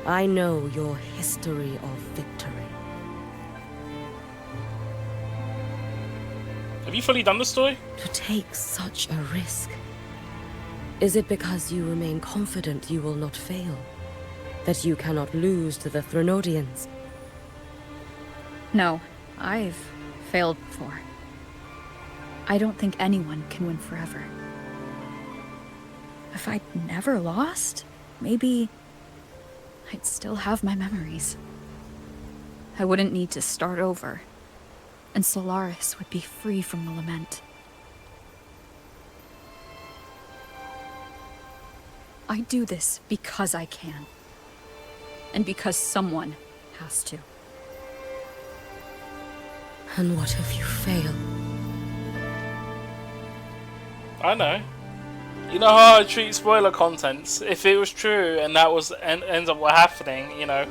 I know your history of victory. Have you fully done the story? To take such a risk. Is it because you remain confident you will not fail? That you cannot lose to the Threnodians? No, I've failed before. I don't think anyone can win forever. If I'd never lost, maybe I'd still have my memories. I wouldn't need to start over, and Solaris would be free from the lament. I do this because I can, and because someone has to. And what if you fail? I know. You know how I treat spoiler contents. If it was true and that was ends up what happening, you know.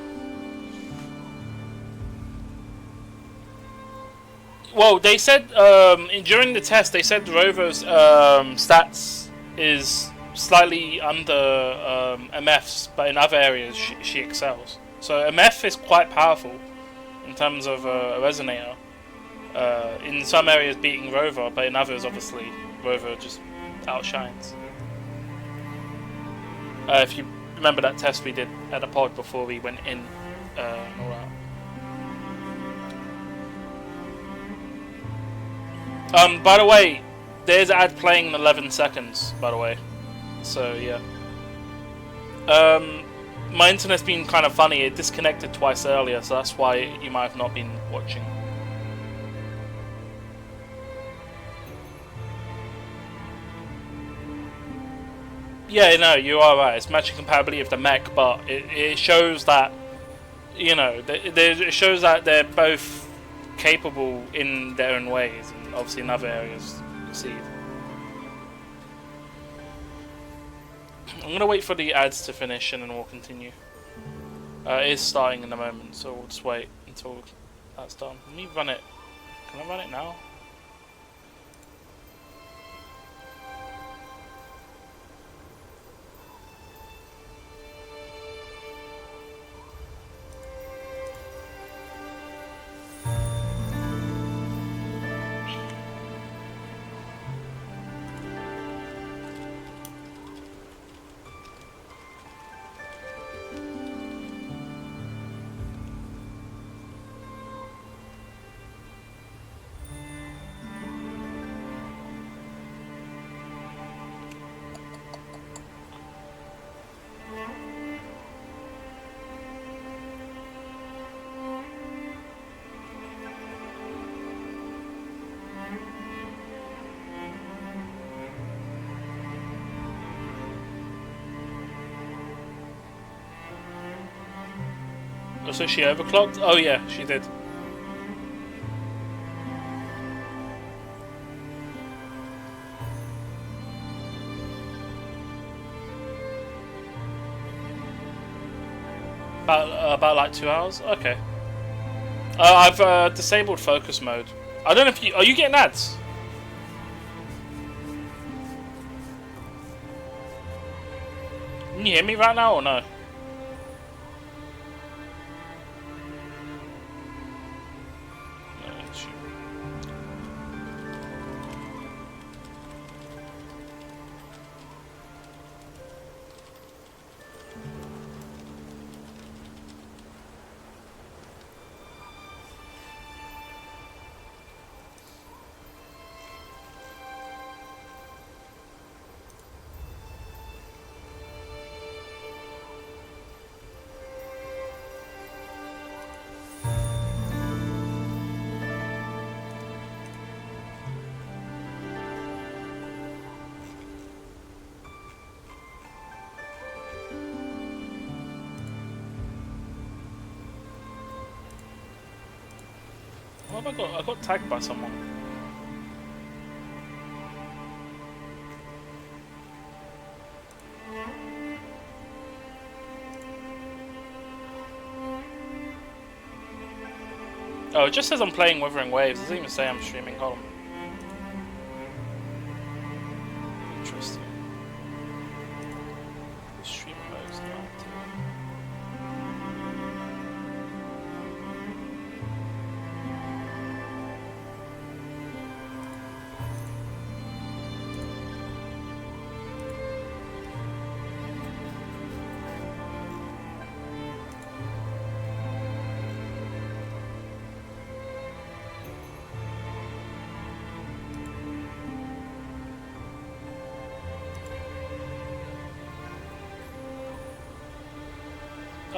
Well, they said during the test they said Rovo's stats is slightly under MF's, but in other areas she excels. So MF is quite powerful in terms of a resonator. In some areas beating Rover, but in others obviously Rover just outshines. If you remember that test we did at a pod before we went in and all that. By the way, there's an ad playing in 11 seconds, by the way. So, yeah. My internet's been kind of funny. It disconnected twice earlier, so that's why you might have not been watching. Yeah, no, you are right. It's matching compatibility of the mech, but it shows that, you know, it shows that they're both capable in their own ways, and obviously in other areas succeed. I'm gonna wait for the ads to finish and then we'll continue. It is starting in a moment, so we'll just wait until that's done. Let me run it. Can I run it now? So she overclocked? Oh yeah, she did. About like 2 hours? Okay. I've disabled focus mode. I don't know if you... Are you getting ads? Can you hear me right now or no? What have I got? I got tagged by someone. Oh, it just says I'm playing Wuthering Waves. It doesn't even say I'm streaming. Hold on. Interesting. The stream mode's not active.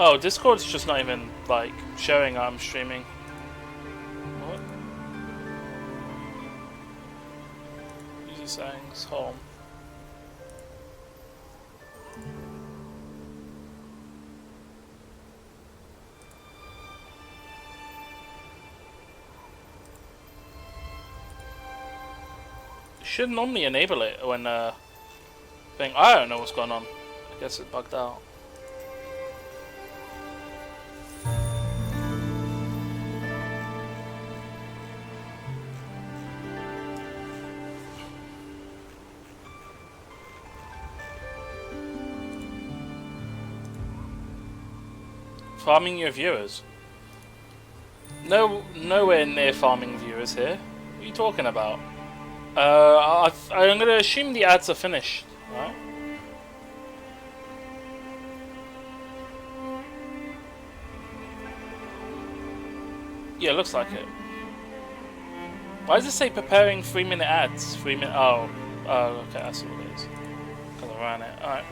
Oh, Discord's just not even, like, showing I'm streaming. What? User settings, home. Should normally enable it when, thing. I don't know what's going on. I guess it bugged out. Farming your viewers? No, nowhere near farming viewers here. What are you talking about? I'm gonna assume the ads are finished, right? Yeah, looks like it. Why does it say preparing 3-minute ads? 3-minute. Oh, okay, that's what it is. Because I ran it. Alright.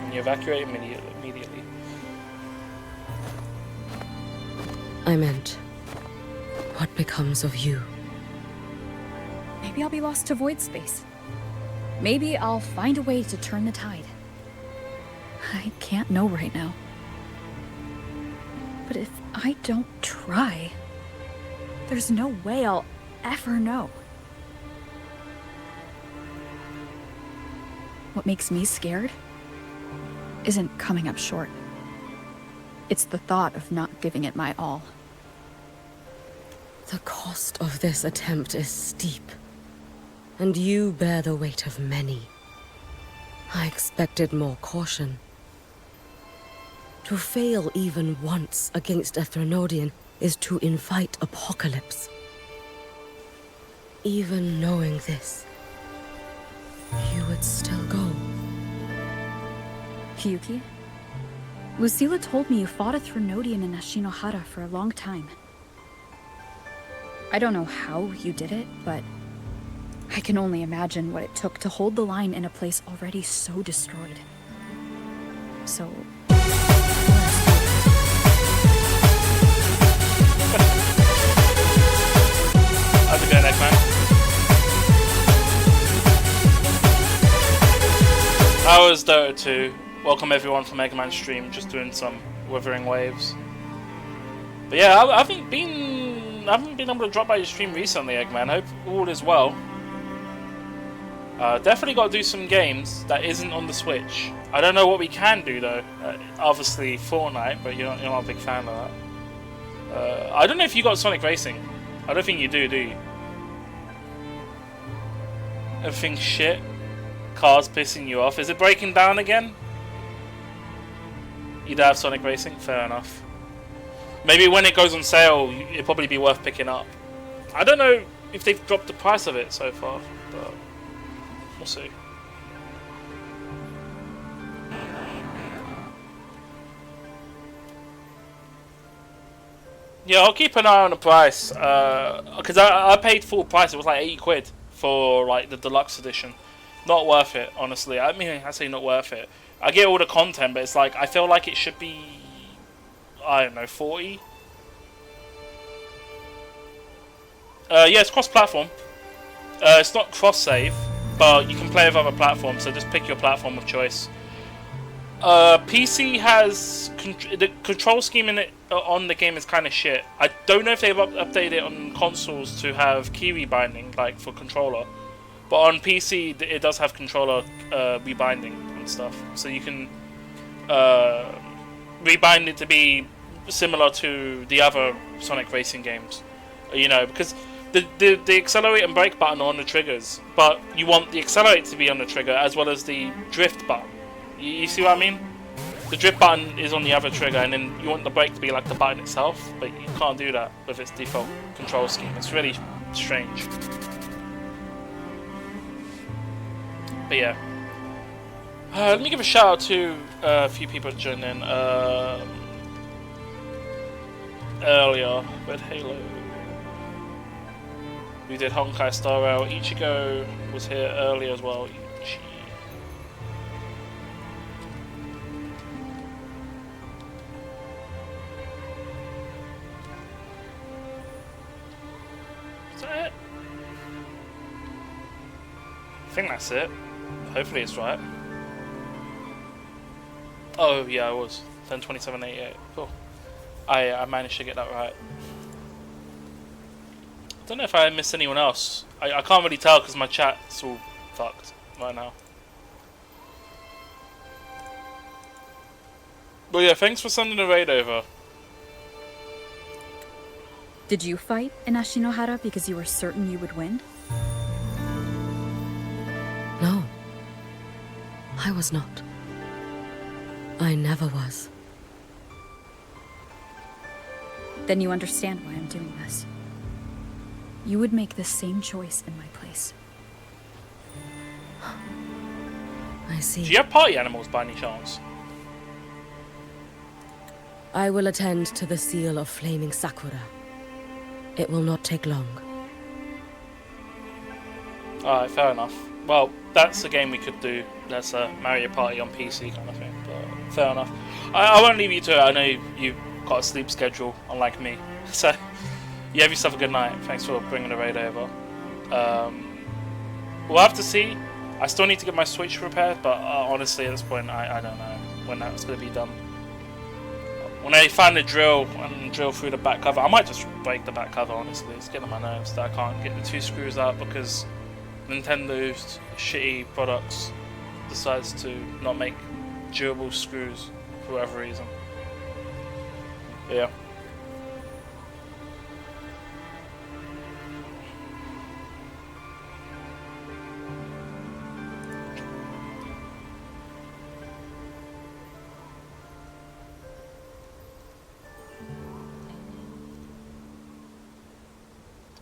And you evacuate immediately. I meant, what becomes of you? Maybe I'll be lost to void space. Maybe I'll find a way to turn the tide. I can't know right now. But if I don't try, there's no way I'll ever know. What makes me scared isn't coming up short. It's the thought of not giving it my all. The cost of this attempt is steep, and you bear the weight of many. I expected more caution. To fail even once against a Threnodian is to invite apocalypse. Even knowing this, you would still go. Hiyuki? Lucilla told me you fought a Threnodian in Ashinohara for a long time. I don't know how you did it, but I can only imagine what it took to hold the line in a place already so destroyed. So... How's it going, Eggman? How is Dota 2? Welcome everyone from Mega Man stream, just doing some Wuthering Waves. But yeah, I haven't been able to drop by your stream recently, Eggman. Hope all is well. Definitely got to do some games that isn't on the Switch. I don't know what we can do though. Obviously Fortnite, but you're not a big fan of that. I don't know if you got Sonic Racing. I don't think you do you? Everything's shit. Cars pissing you off. Is it breaking down again? You'd have Sonic Racing? Fair enough. Maybe when it goes on sale, it'd probably be worth picking up. I don't know if they've dropped the price of it so far, but we'll see. Yeah, I'll keep an eye on the price, because I paid full price. It was like 80 quid for like the deluxe edition. Not worth it, honestly. I mean, I say not worth it. I get all the content, but it's like, I feel like it should be, I don't know, 40? Yeah, it's cross-platform. It's not cross-save, but you can play with other platforms, so just pick your platform of choice. PC has... the control scheme in it on the game is kind of shit. I don't know if they've updated it on consoles to have key rebinding, like for controller. But on PC, it does have controller rebinding and stuff. So you can rebind it to be similar to the other Sonic Racing games. You know, because the accelerate and brake button are on the triggers, but you want the accelerate to be on the trigger as well as the drift button. You see what I mean? The drift button is on the other trigger, and then you want the brake to be like the button itself, but you can't do that with its default control scheme. It's really strange. But yeah. Let me give a shout out to a few people joining in earlier with Halo. We did Honkai Star Rail. Ichigo was here earlier as well. Is that it? I think that's it. Hopefully it's right. Oh yeah, I was. 10:27:88. Cool. I managed to get that right. I don't know if I missed anyone else. I can't really tell because my chat's all fucked right now. But yeah, thanks for sending the raid over. Did you fight in Ashinohara because you were certain you would win? No. I was not. I never was. Then you understand why I'm doing this. You would make the same choice in my place. I see. Do you have party animals by any chance? I will attend to the seal of Flaming Sakura. It will not take long. Alright, fair enough. Well, that's a game we could do. That's a Mario Party on PC kind of thing, but fair enough. I won't leave you to it. I know you've got a sleep schedule, unlike me. So, you have yourself a good night. Thanks for bringing the raid over. We'll have to see. I still need to get my Switch repaired, but honestly, at this point, I don't know when that's going to be done. When I find the drill and drill through the back cover, I might just break the back cover, honestly. It's getting on my nerves that I can't get the two screws out because Nintendo's shitty products decides to not make durable screws for whatever reason. Yeah.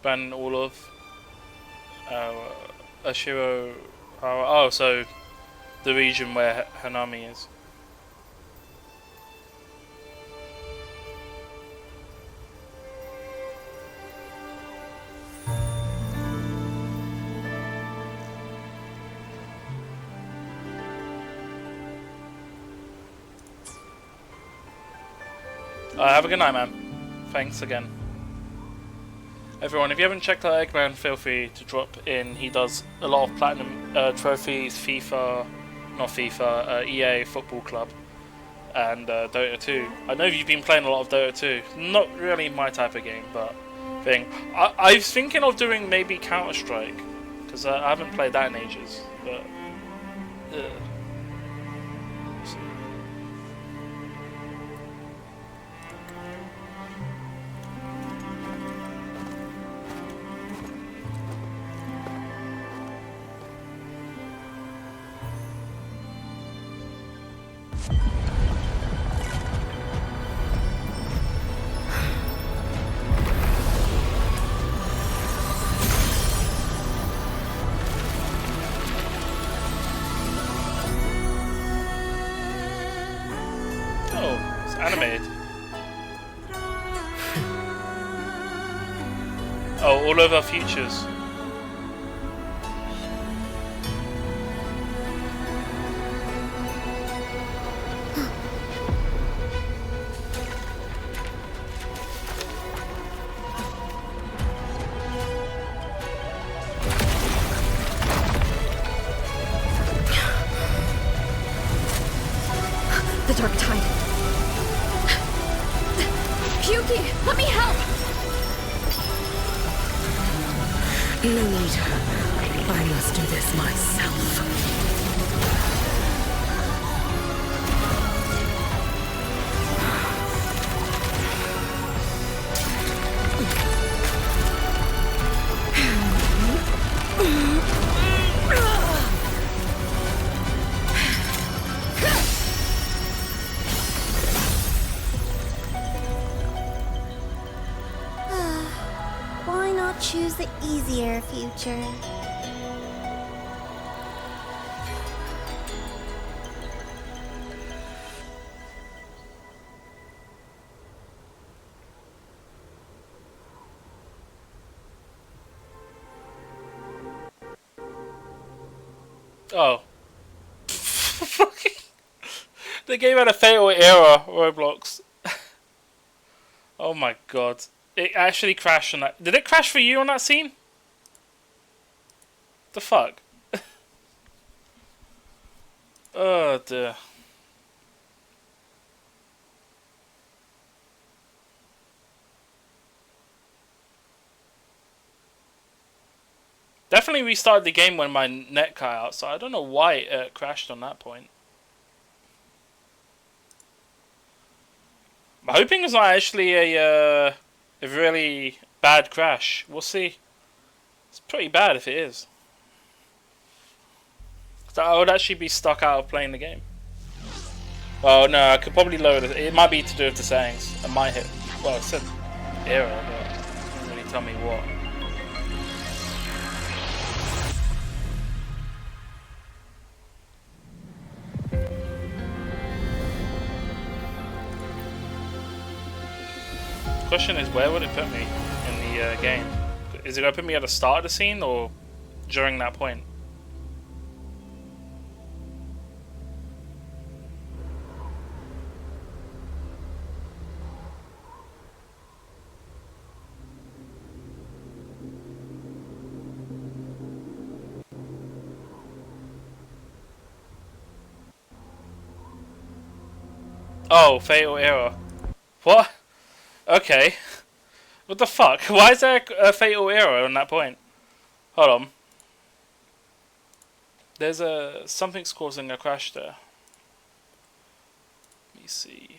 Ban all of Ashiro. Oh, so the region where Hanami is. Have a good night, man. Thanks again. Everyone, if you haven't checked out Eggman, feel free to drop in. He does a lot of platinum trophies, FIFA, not FIFA, EA Football Club, and Dota 2. I know you've been playing a lot of Dota 2. Not really my type of game, but thing. I was thinking of doing maybe Counter-Strike, because I haven't played that in ages, but... animated. Oh, all of our futures. The Dark Tide. Yuki, let me help! No need. I must do this myself. Why not choose the easier future? Oh. The game had a fatal error, Roblox. Oh my god. It actually crashed on that. Did it crash for you on that scene? The fuck? Oh dear. Definitely restarted the game when my net cut out, so I don't know why it crashed on that point. I'm hoping it's not actually a really bad crash. We'll see. It's pretty bad if it is. So I would actually be stuck out of playing the game. Oh no, I could probably lower it. It might be to do with the settings. I might hit. Well, it said error, but it didn't really tell me what. Question is, where would it put me in the game? Is it going to put me at the start of the scene or during that point? Oh, fatal error. What? Okay. What the fuck? Why is there a fatal error on that point? Hold on. There's something's causing a crash there. Let me see.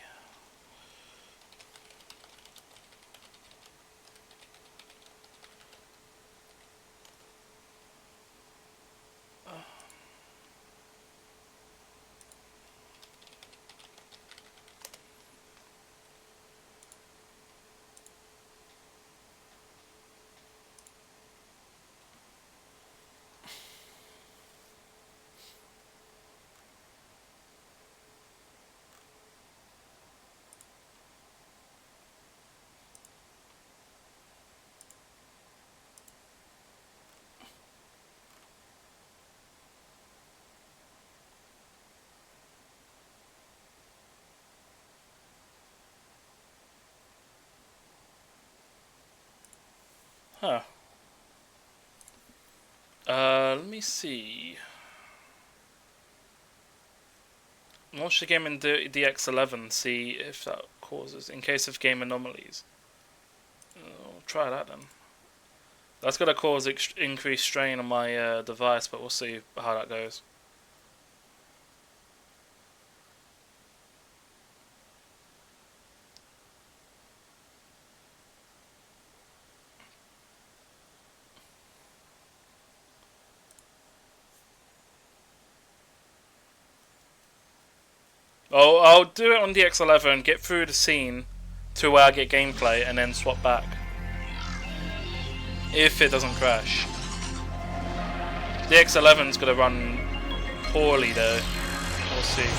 Huh. Let me see. launch the game in DX11, see if that causes, in case of game anomalies. I'll try that then. That's going to cause increased strain on my device, but we'll see how that goes. Oh, I'll do it on DX11, get through the scene to where I get gameplay, and then swap back. If it doesn't crash. DX11's gonna run poorly though. We'll see.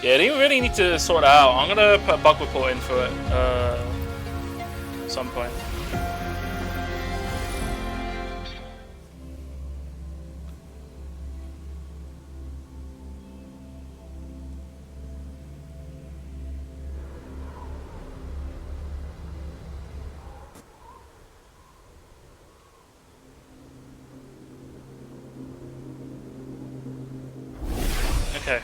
Yeah, they really need to sort it out. I'm gonna put a bug report in for it at some point. Okay.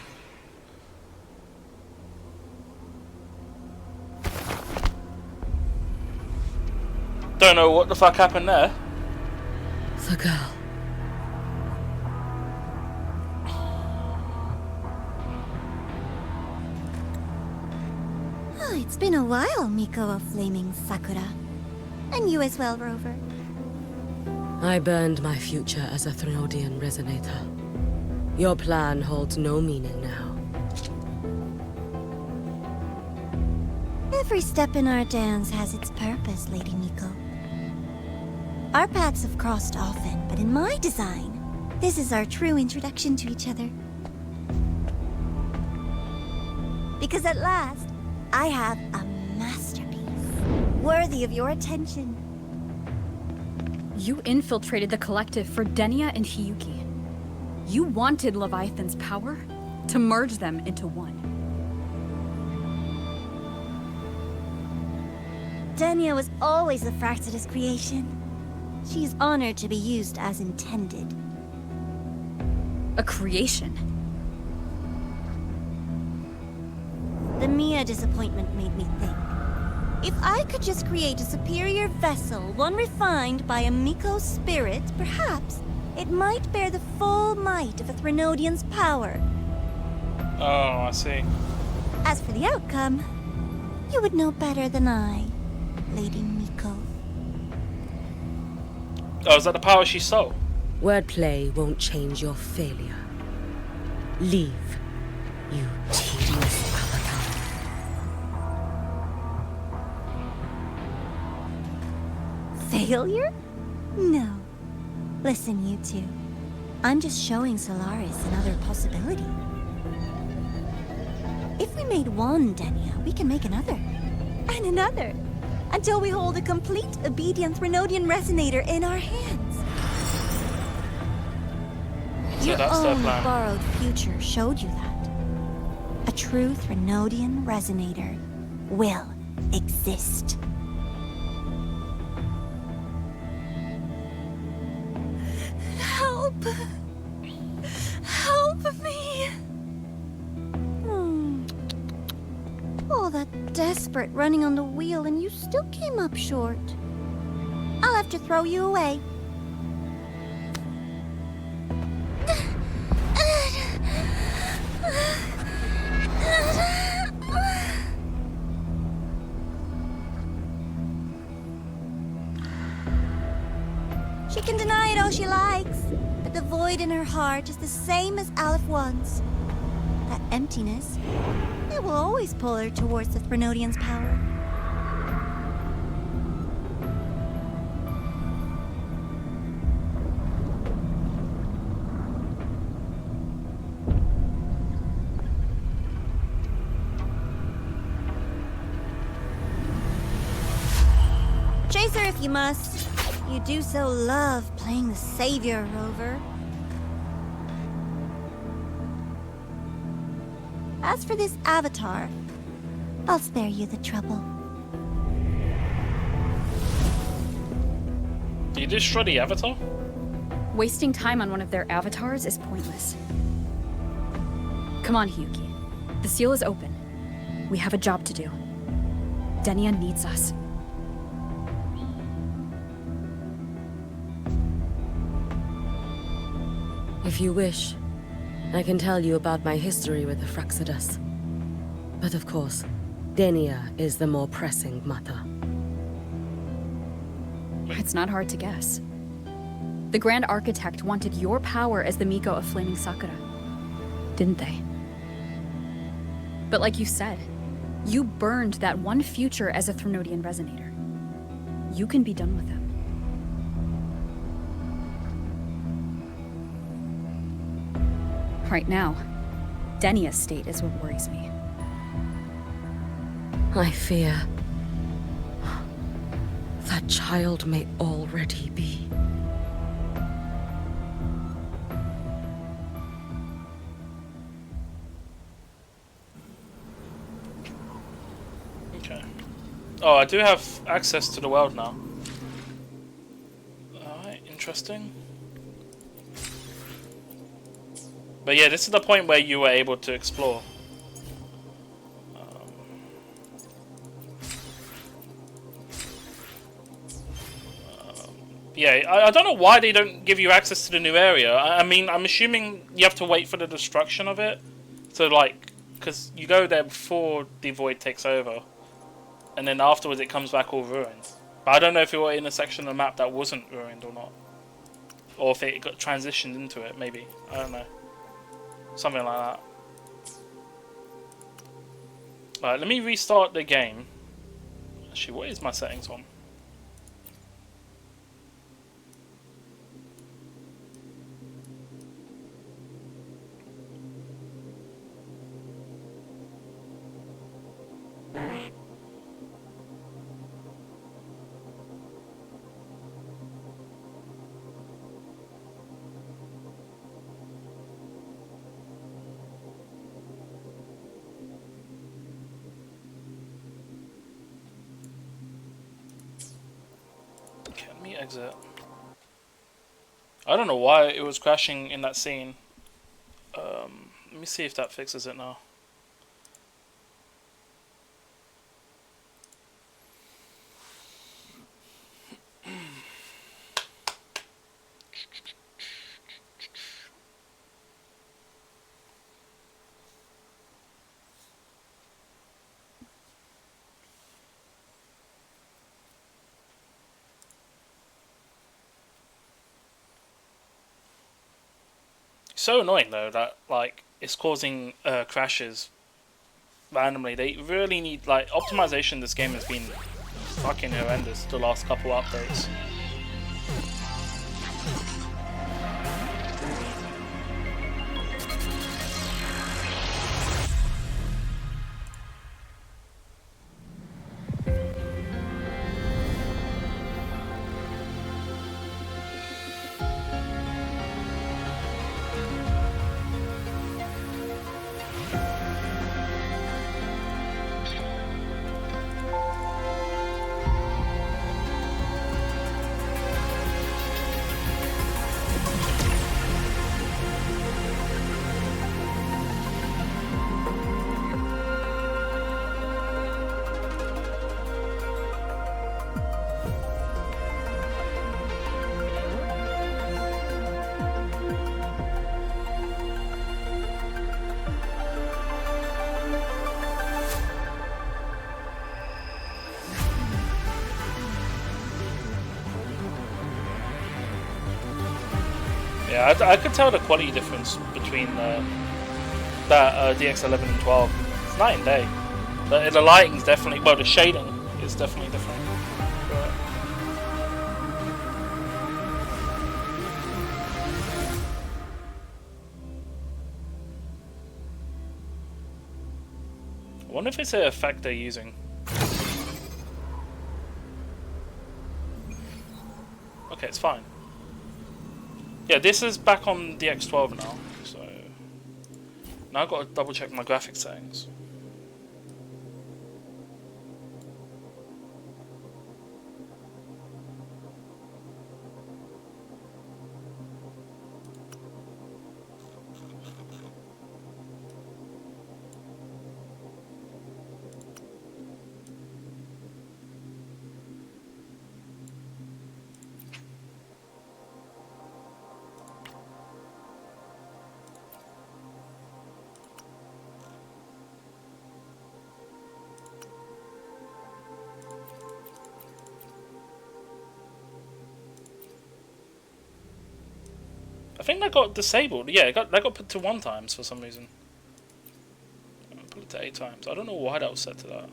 Don't know what the fuck happened there. The girl. Oh, it's been a while, Miko of Flaming Sakura. And you as well, Rover. I burned my future as a Threnodian resonator. Your plan holds no meaning now. Every step in our dance has its purpose, Lady Miko. Our paths have crossed often, but in my design, this is our true introduction to each other. Because at last, I have a masterpiece, worthy of your attention. You infiltrated the collective for Denia and Hiyuki. You wanted Leviathan's power to merge them into one. Denia was always a Fractidus creation. She is honored to be used as intended. A creation? The Mia disappointment made me think. If I could just create a superior vessel, one refined by a Miko spirit, perhaps it might bear the full might of a Threnodian's power. Oh, I see. As for the outcome, you would know better than I, Lady Miko. Oh, is that the power she stole? Wordplay won't change your failure. Leave, you tedious avatar. Failure? No. Listen, you two. I'm just showing Solaris another possibility. If we made one Denia, we can make another. And another. Until we hold a complete obedient Threnodian resonator in our hands. So Your that's their own plan. borrowed future showed you that. A true Threnodian resonator will exist. Help! Help me! All that desperate running on the wheel and you still came up short. I'll have to throw you away. She can deny it all she likes, but the void in her heart is the same as Aleph One's. That emptiness, it will always pull her towards the Threnodian's power. Chase her if you must. You do so love playing the savior, Rover. As for this avatar, I'll spare you the trouble. destroy the Avatar? Wasting time on one of their avatars is pointless. Come on, Hiyuki. The seal is open. We have a job to do. Denia needs us. If you wish, I can tell you about my history with the Fraxidus. But of course, Denia is the more pressing matter. It's not hard to guess. The Grand Architect wanted your power as the Miko of Flaming Sakura. Didn't they? But like you said, you burned that one future as a Threnodian Resonator. You can be done with them. Right now, Denia's state is what worries me. I fear that child may already be. Okay. Oh, I do have access to the world now. Alright, interesting. But yeah, this is the point where you were able to explore. Yeah, I don't know why they don't give you access to the new area. I mean, I'm assuming you have to wait for the destruction of it. So, like, because you go there before the void takes over. And then afterwards it comes back all ruined. But I don't know if you were in a section of the map that wasn't ruined or not. Or if it got transitioned into it, maybe. I don't know. Something like that. Alright, let me restart the game. Actually, what is my settings on? Exit. I don't know why it was crashing in that scene. Let me see if that fixes it now. So annoying though that like it's causing crashes randomly. They really need like optimization. In this game has been fucking horrendous the last couple updates. Yeah, I could tell the quality difference between that DX11 and 12. It's night and day. The lighting's definitely, well, the shading is definitely different. But I wonder if it's an effect they're using. Okay, it's fine. Yeah, this is back on the X12 now, so now I've got to double check my graphics settings. think that got disabled. Yeah, that got put to 1 times for some reason. Put it to 8 times. I don't know why that was set to that.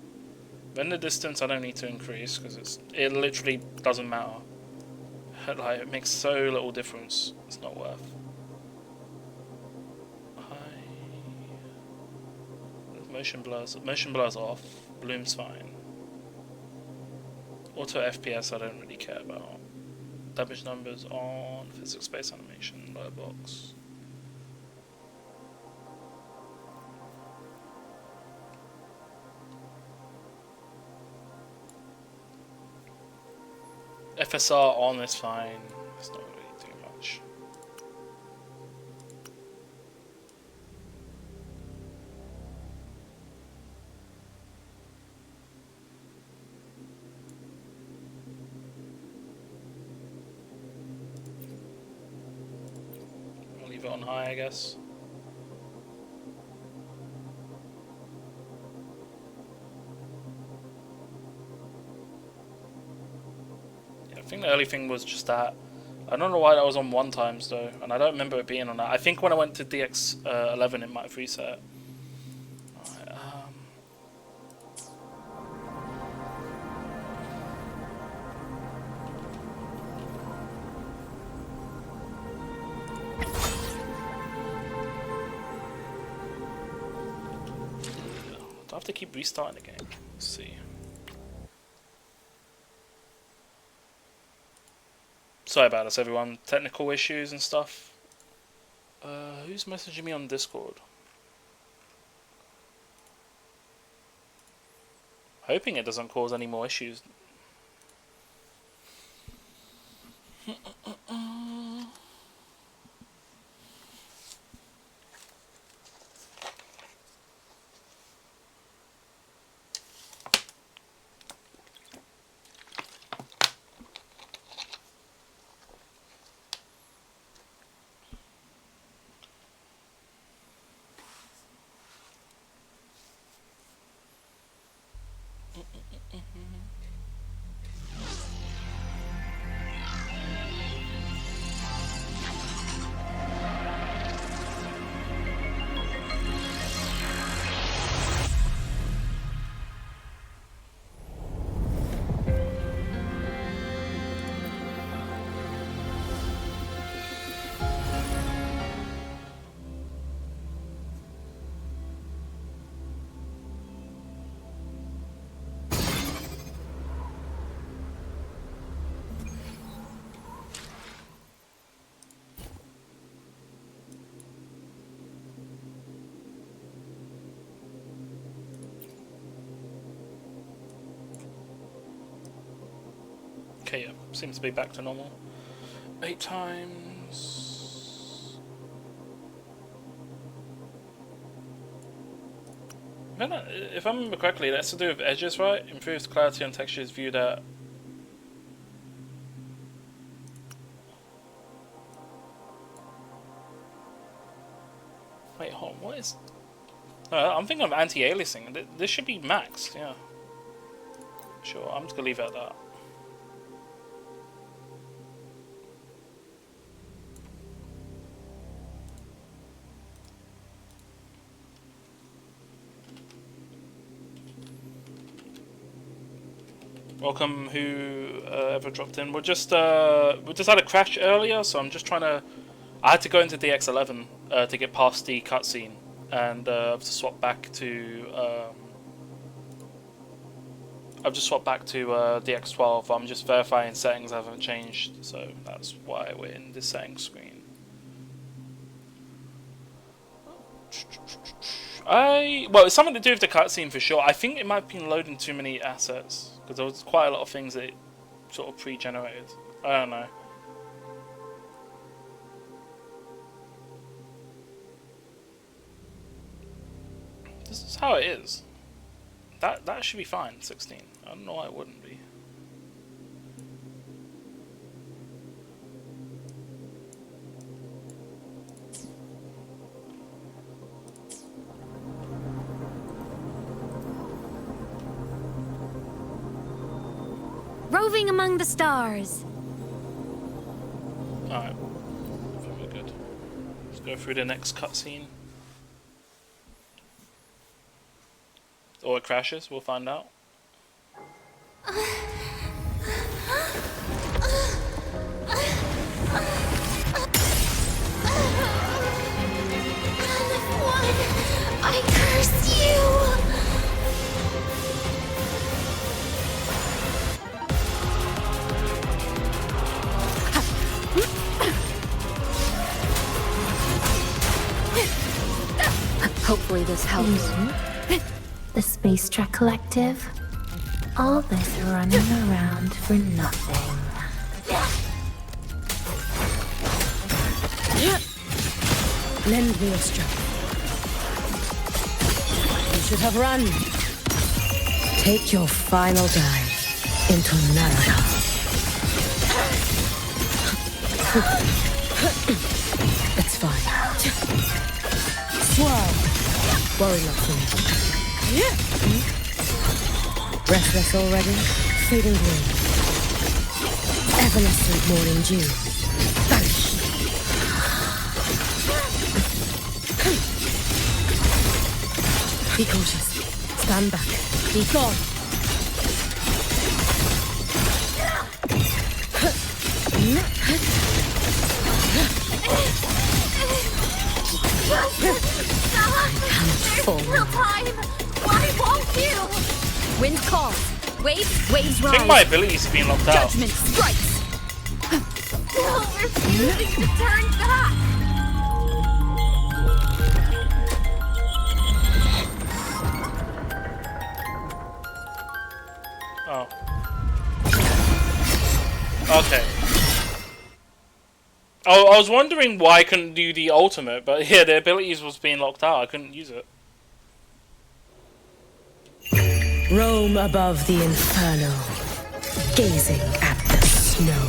Render distance I don't need to increase because it literally doesn't matter. Like, it makes so little difference. It's not worth. Motion blur's off. Bloom's fine. Auto FPS I don't really care about. Damage numbers on. Physics based animation. Lower box. FSR on is fine. It's not really doing much. I'll leave it on high, I guess. I think the early thing was just that. I don't know why that was on 1 times though, and I don't remember it being on that. I think when I went to DX11 it might have reset. Alright, do I have to keep restarting the game? Let's see. Sorry about this, everyone. Technical issues and stuff. Who's messaging me on Discord? Hoping it doesn't cause any more issues. Okay, yeah, seems to be back to normal. 8 times. If I remember correctly, that's to do with edges, right? Improves clarity on textures viewed at. Wait, hold on, what is. I'm thinking of anti-aliasing. This should be maxed, yeah. Sure, I'm just gonna leave it at that. Welcome, who ever dropped in. We just had a crash earlier, so I'm just trying to. I had to go into DX11 to get past the cutscene, and I've just swapped back to. DX12. I'm just verifying settings haven't changed, so that's why we're in the settings screen. Well, it's something to do with the cutscene for sure. I think it might have been loading too many assets because there was quite a lot of things that it sort of pre-generated. I don't know. This is how it is. That should be fine. 16. I don't know why it wouldn't be. Roving among the stars. Alright. I think we're good. Go through the next cutscene. Or it crashes, we'll find out. I curse you! Hopefully this helps. The Space Trek Collective. All this running around for nothing. Lend me your strength. You should have run. Take your final dive into Naraka. It's fine. Swirl. Worry not for me. Restless already? Fading green. Evanescent morning dew. Vanish. Be cautious. Stand back. Be gone. Real time! Why won't you? Wind calls. Waves I rise. think my ability's been locked out. Judgment strikes. Still refusing to turn back! Oh. Okay. Oh, I was wondering why I couldn't do the ultimate, but yeah, the abilities was being locked out. I couldn't use it. Roam above the inferno, gazing at the snow.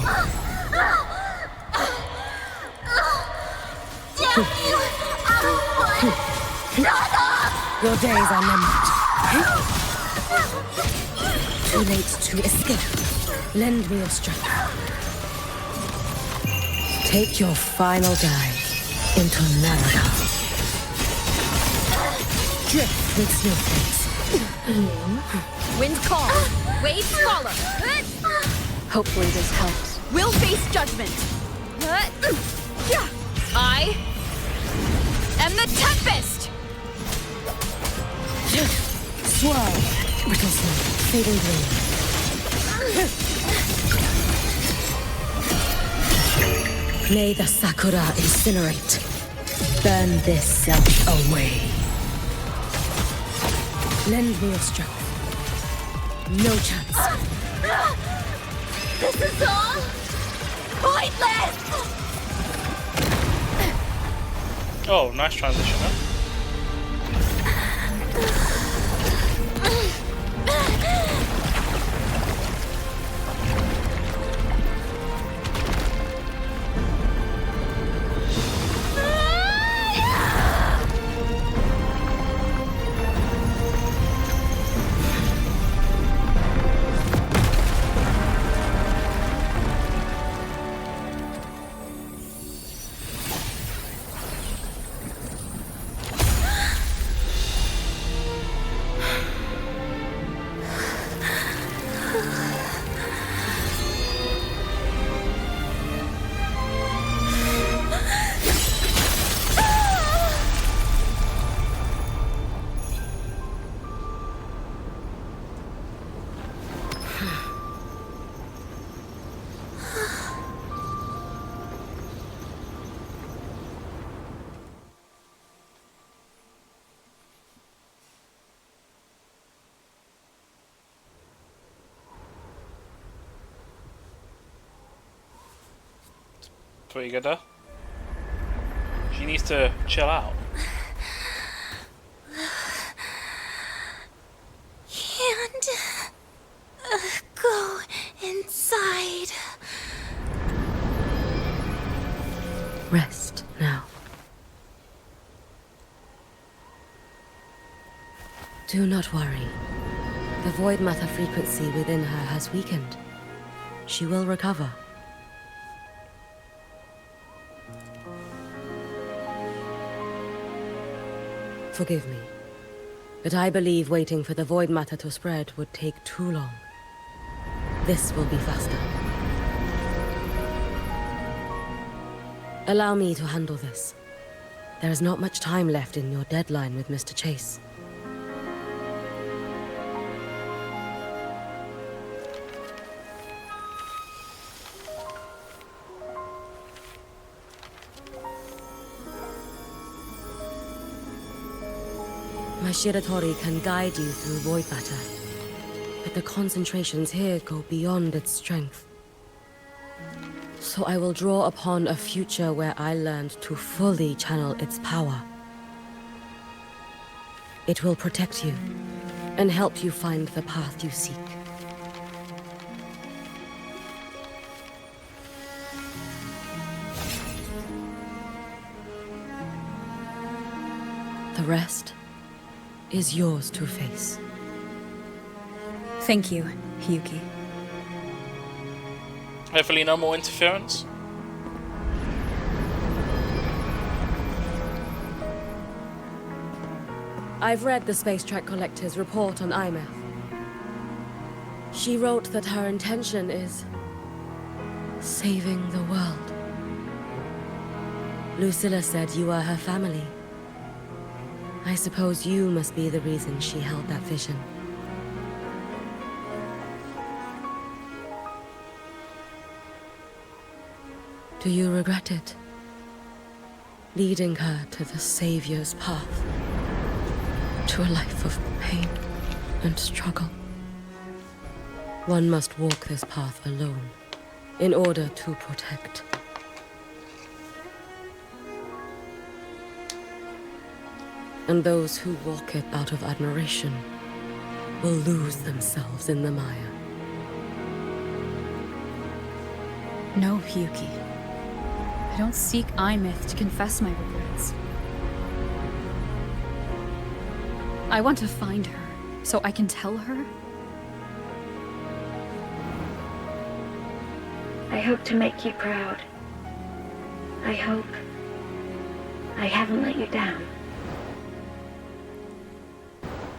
Damn you! Your days are numbered. Too late to escape. Lend me your strength. Take your final dive into Naraka. Drift with snowflakes. Wind calls. Waves follow. Hopefully this helps. We'll face judgment. I am the Tempest. Swirl. Brittle snow. Fading green. May the Sakura incinerate. Burn this self away. Lend me your strength. No chance. This is all pointless! Oh, nice transition, huh? Pretty good, huh? She needs to chill out. Can't go inside. Rest now. Do not worry. The void matter frequency within her has weakened. She will recover. Forgive me, but I believe waiting for the void matter to spread would take too long. This will be faster. Allow me to handle this. There is not much time left in your deadline with Mr. Chase. My Shiratori can guide you through void matter, but the concentrations here go beyond its strength. So I will draw upon a future where I learned to fully channel its power. It will protect you and help you find the path you seek. The rest is yours to face. Thank you, Hiyuki. Hopefully no more interference. I've read the Space Track Collector's report on Imeth. She wrote that her intention is saving the world. Lucilla said you are her family. I suppose you must be the reason she held that vision. Do you regret it? Leading her to the Savior's path, to a life of pain and struggle. One must walk this path alone in order to protect. And those who walk it out of admiration will lose themselves in the mire. No, Hiyuki. I don't seek Imeth to confess my regrets. I want to find her, so I can tell her. I hope to make you proud. I hope I haven't let you down.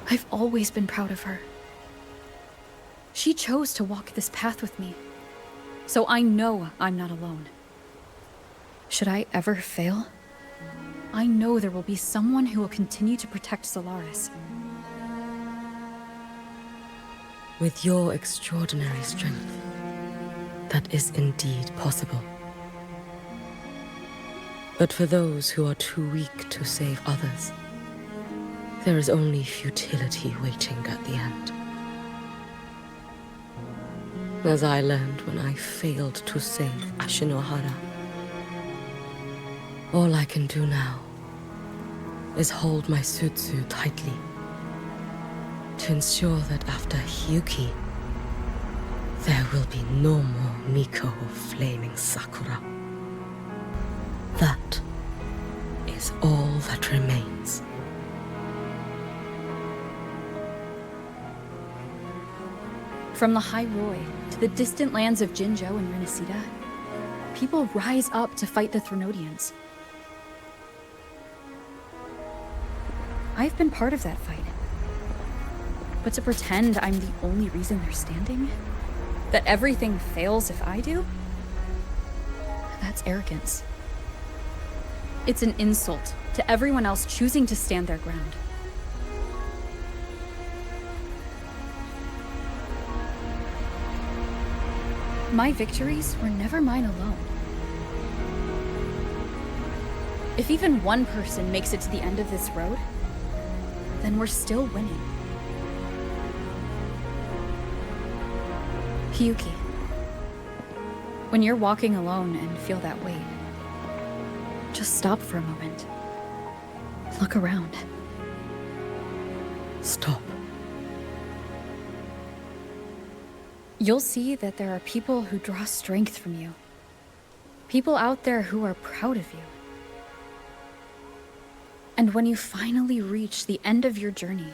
I've always been proud of her. She chose to walk this path with me, so I know I'm not alone. Should I ever fail, I know there will be someone who will continue to protect Solaris. With your extraordinary strength, that is indeed possible. But for those who are too weak to save others, there is only futility waiting at the end. As I learned when I failed to save Ashinohara. All I can do now is hold my Sutsu tightly to ensure that after Hiyuki, there will be no more Miko of Flaming Sakura. That is all that remains. From the High Roy to the distant lands of Jinzhou and Renesita, people rise up to fight the Threnodians. I've been part of that fight. But to pretend I'm the only reason they're standing? That everything fails if I do? That's arrogance. It's an insult to everyone else choosing to stand their ground. My victories were never mine alone. If even one person makes it to the end of this road, then we're still winning. Hiyuki, when you're walking alone and feel that weight, just stop for a moment. Look around. Stop. You'll see that there are people who draw strength from you. People out there who are proud of you. And when you finally reach the end of your journey,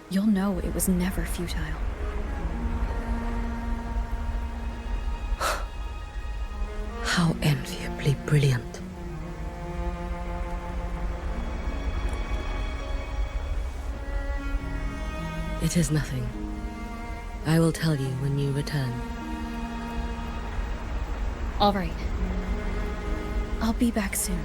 you'll know it was never futile. How enviably brilliant. It is nothing. I will tell you when you return. All right. I'll be back soon.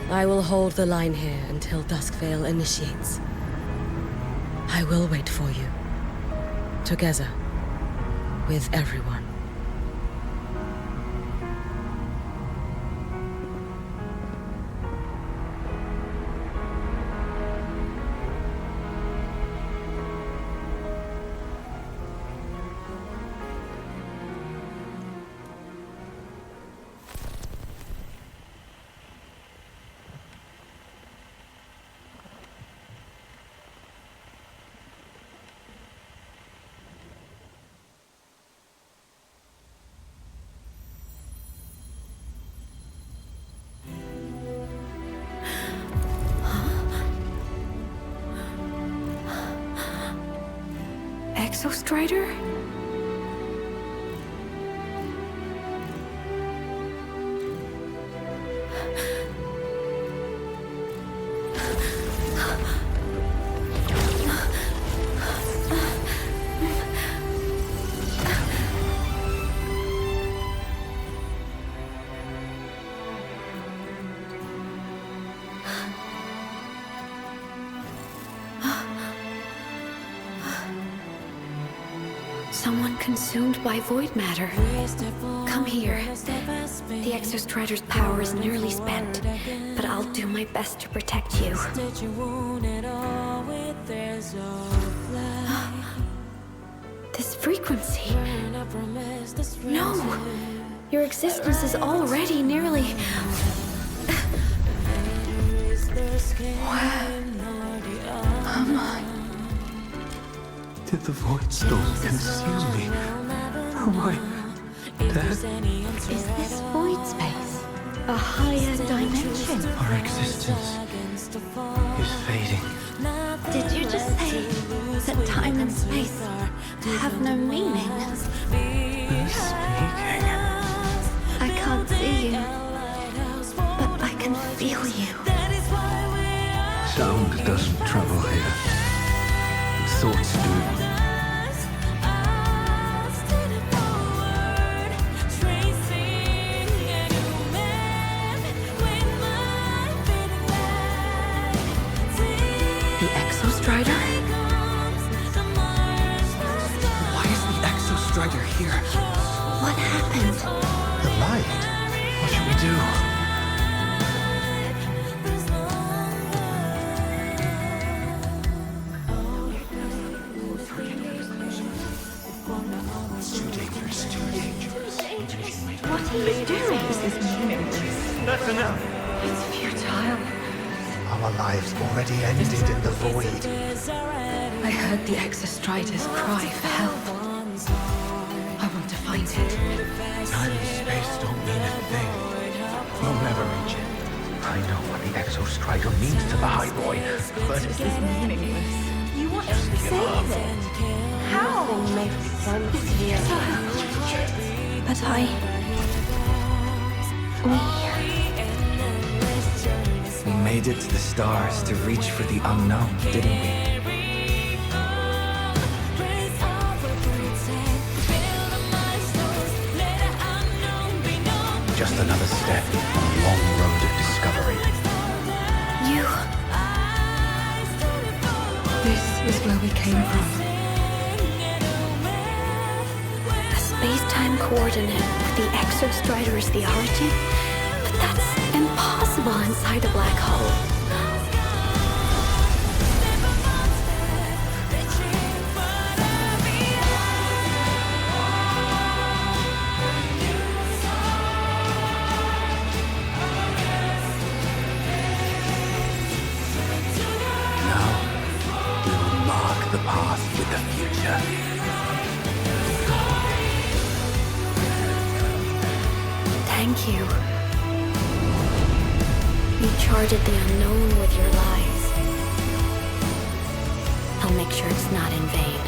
I will hold the line here until Duskvale initiates. I will wait for you. Together. With everyone. Exostrider? Someone consumed by void matter. Come here. The Exostrider's power is nearly spent, but I'll do my best to protect you. This frequency. No! Your existence is already nearly... Where am I? Did the Void Storm consume me? Am I dead? Is this void space a higher dimension? Our existence is fading. Did you just say that time and space have no meaning? Who's speaking? I can't see you, but I can feel you. Sound doesn't travel here. Thoughts do. The Exostrider? Why is the Exostrider here? What happened? The light. What should we do? What are you doing? This is meaningless. That's enough. It's futile. Our lives already ended in the void. I heard the Exostrider's cry for help. I want to find it. Time and space don't mean a thing. We'll never reach it. I know what the Exostrider means to the High Boy, but This is meaningless. You want to give save up. it? How? It's futile. But we made it to the stars to reach for the unknown, didn't we? Just another step on a long road of discovery. You. This is where we came from. A space-time coordinate with the Exostrider as the origin? But that's impossible inside a black hole. The path with the future. Thank you. You charted the unknown with your lives. I'll make sure it's not in vain.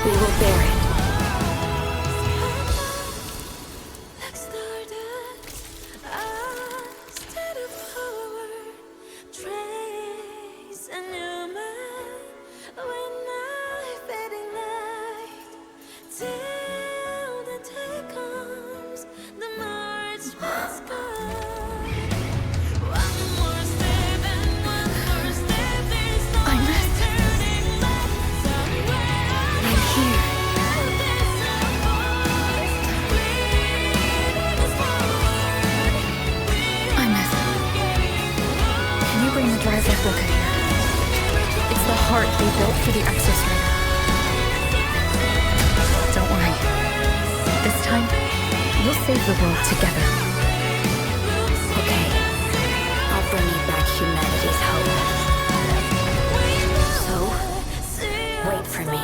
We will bear it. For the Exostrider. Don't worry. This time, we'll save the world together. Okay. I'll bring you back humanity's hope. So, wait for me.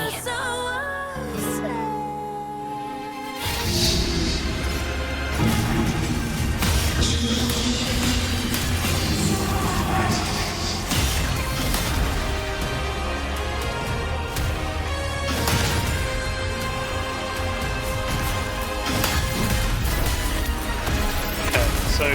So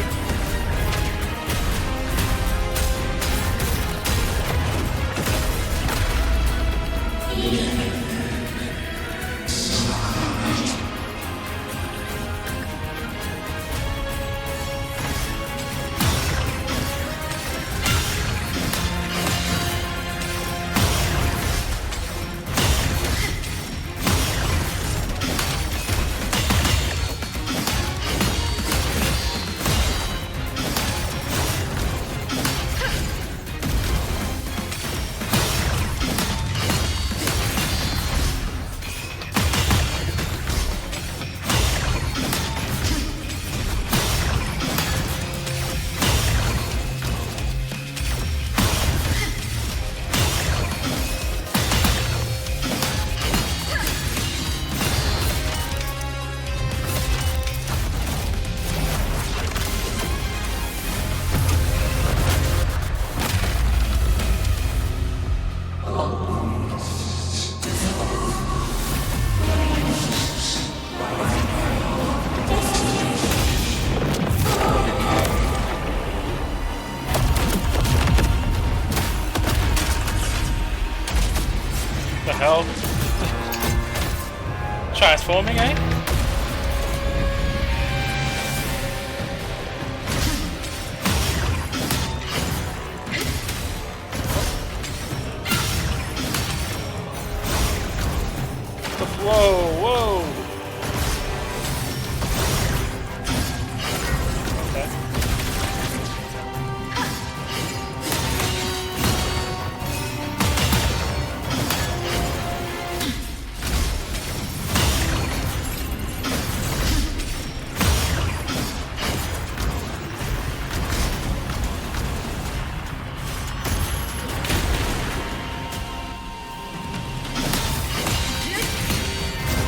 the hell? Transforming, eh? Whoa, whoa! Okay.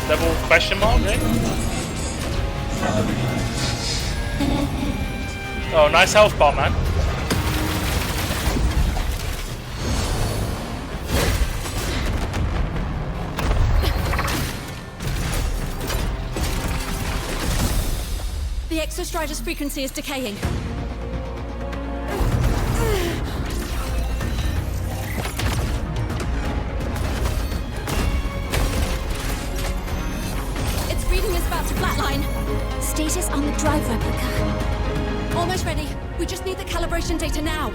Double question mark, right? Oh, nice health bar, man. The Exostrider's frequency is decaying. Its reading is about to flatline. Status on the drive replica. Almost ready. We just need the calibration data now.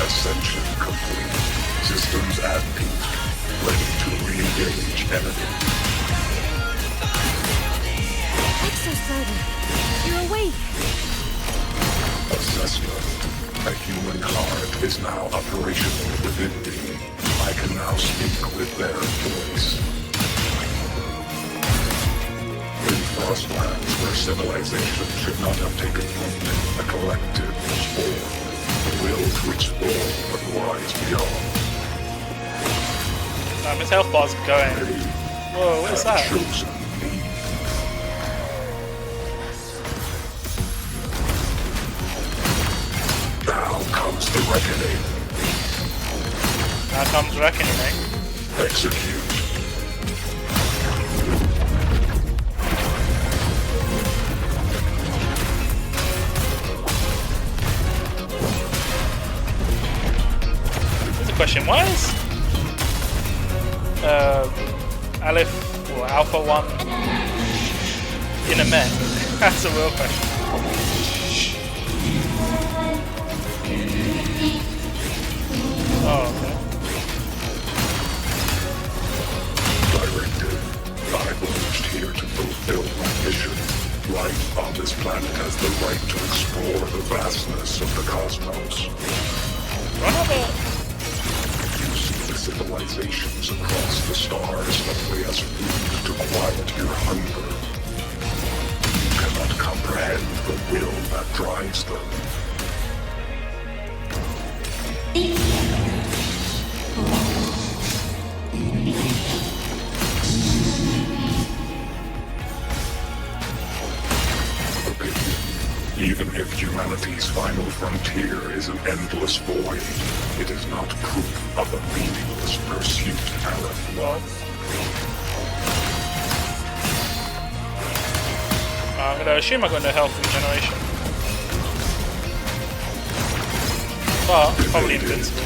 Ascension complete. Systems at peak. Ready to re-engage enemy. Exostrider, you're awake. Assessment. A human heart is now operational within me. I can now speak with their voice. In Frostlands, where civilization should not have taken root, a collective was born. The will to explore what lies beyond. His health bar's going. Whoa, what is that? Chosen me. Now comes the reckoning. Now comes reckoning, eh? Execute. Here's a question. Why is Aleph or Alpha 1 in a mech? That's a real question. Oh, okay. Directive. I launched here to fulfill my mission. Life on this planet has the right to explore the vastness of the cosmos. You see the civilizations across the stars that lay us food to quiet your hunger. You cannot comprehend the will that drives them. Even if humanity's final frontier is an endless void, it is not proof of a meaningless pursuit, Aleph 1. I'm gonna assume I got no health regeneration. But probably invincible.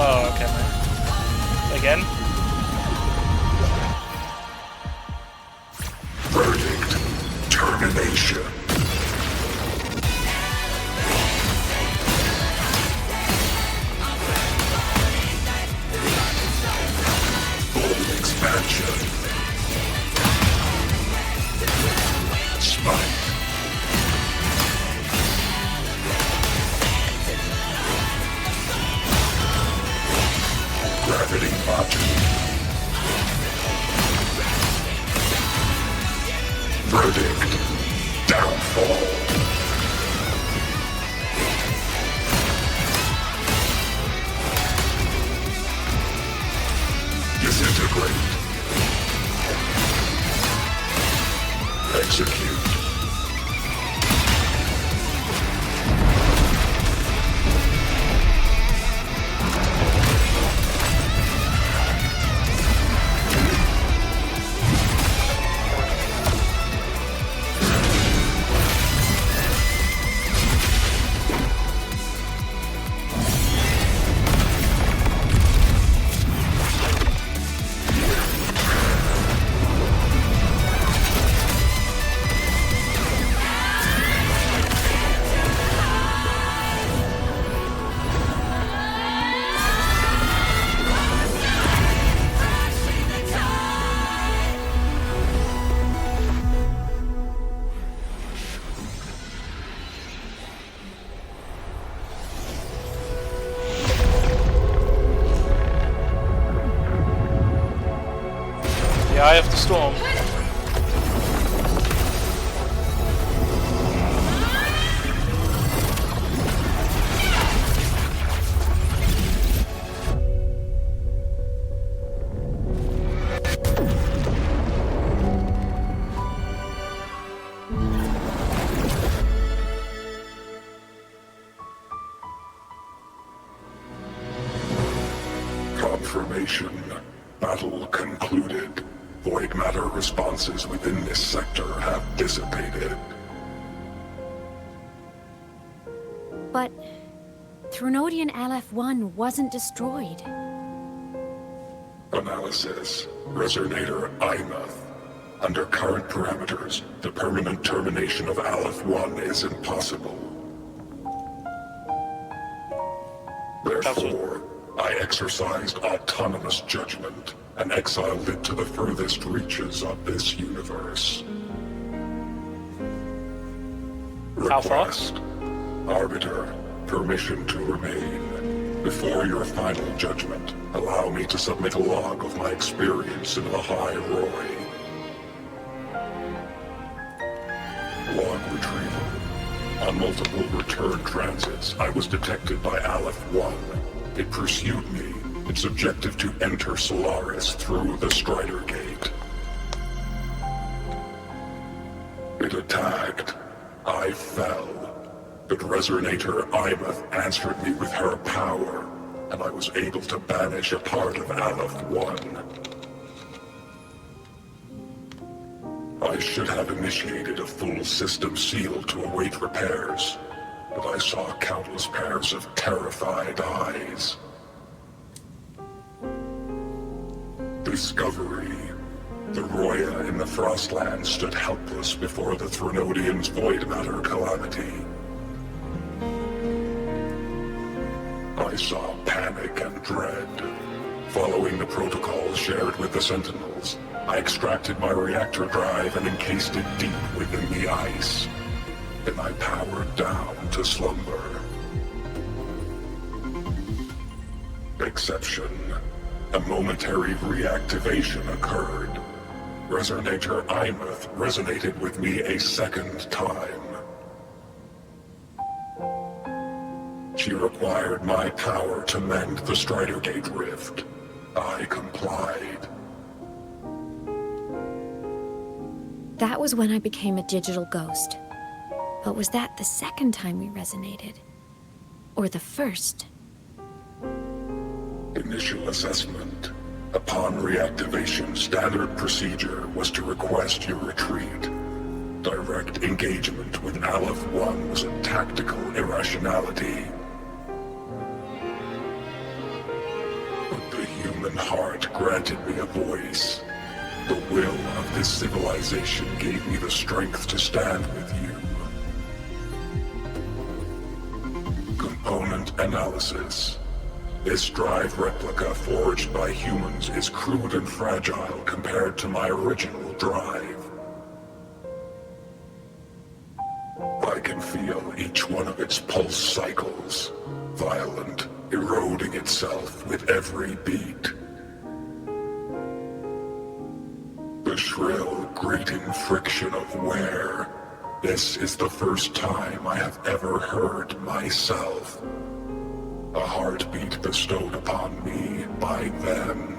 Oh, okay, man. Again? Verdict. Termination. Full expansion. Smite. Gravity module. Verdict. Downfall. Disintegrate. Execute. The Eye of the Storm. Confirmation. Battle concluded. Void matter responses within this sector have dissipated. But Threnodian Aleph 1 wasn't destroyed. Analysis. Resonator Imuth. Under current parameters, the permanent termination of Aleph-1 is impossible. Therefore, I exercised autonomous judgment and exiled it to the furthest reaches of this universe. Request. Arbiter, permission to remain. Before your final judgment, allow me to submit a log of my experience in Lahai Roi. Log retrieval. On multiple return transits, I was detected by Aleph-1. It pursued me, its objective to enter Solaris through the Strider Gate. It attacked. I fell. But Resonator Imuth answered me with her power, and I was able to banish a part of Aleph-1. I should have initiated a full system seal to await repairs, but I saw countless pairs of terrified eyes. Discovery. The Roya in the Frostland stood helpless before the Threnodians' void matter calamity. I saw panic and dread. Following the protocols shared with the Sentinels, I extracted my reactor drive and encased it deep within the ice. Then I powered down to slumber. Exception. A momentary reactivation occurred. Resonator Imuth resonated with me a second time. She required my power to mend the Strider Gate rift. I complied. That was when I became a digital ghost. But was that the second time we resonated? Or the first? Initial assessment. Upon reactivation, standard procedure was to request your retreat. Direct engagement with Aleph-1 was a tactical irrationality. But the human heart granted me a voice. The will of this civilization gave me the strength to stand with you. Component analysis. This drive replica forged by humans is crude and fragile compared to my original drive. I can feel each one of its pulse cycles, violent, eroding itself with every beat. The shrill, grating friction of wear. This is the first time I have ever heard myself. A heartbeat bestowed upon me by them.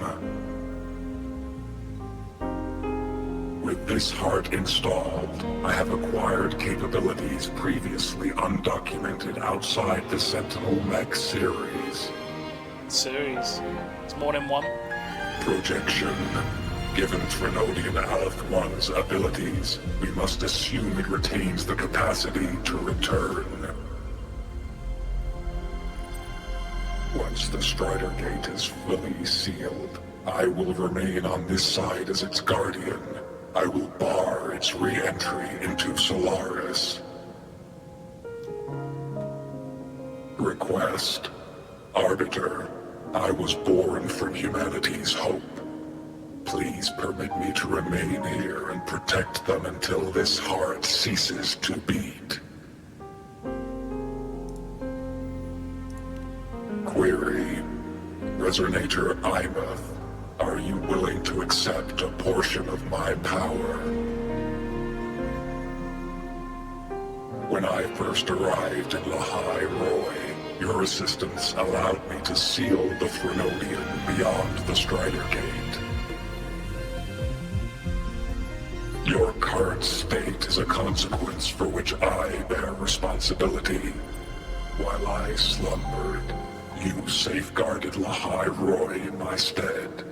With this heart installed, I have acquired capabilities previously undocumented outside the Sentinel Mech series. Series? It's more than one? Projection. Given Threnodian Aleph-1's abilities, we must assume it retains the capacity to return. Once the Strider Gate is fully sealed, I will remain on this side as its guardian. I will bar its re-entry into Solaris. Request. Arbiter, I was born from humanity's hope. Please permit me to remain here and protect them until this heart ceases to beat. Query. Resonator Imuth, are you willing to accept a portion of my power? When I first arrived in Lahai Roi, your assistance allowed me to seal the Threnodian beyond the Strider Gate. Your current state is a consequence for which I bear responsibility. While I slumbered, you safeguarded Lahai Roi in my stead.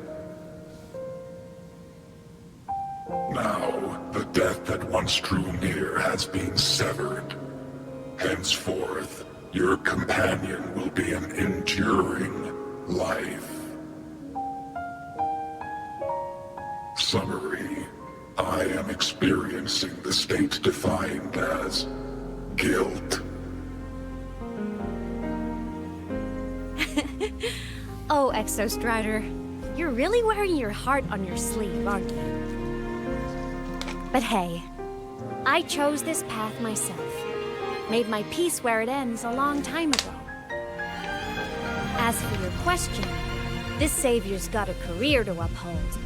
Now, the death that once drew near has been severed. Henceforth, your companion will be an enduring life. I am experiencing the state defined as guilt. Oh, Exostrider, you're really wearing your heart on your sleeve, aren't you? But hey, I chose this path myself. Made my peace where it ends a long time ago. As for your question, this savior's got a career to uphold.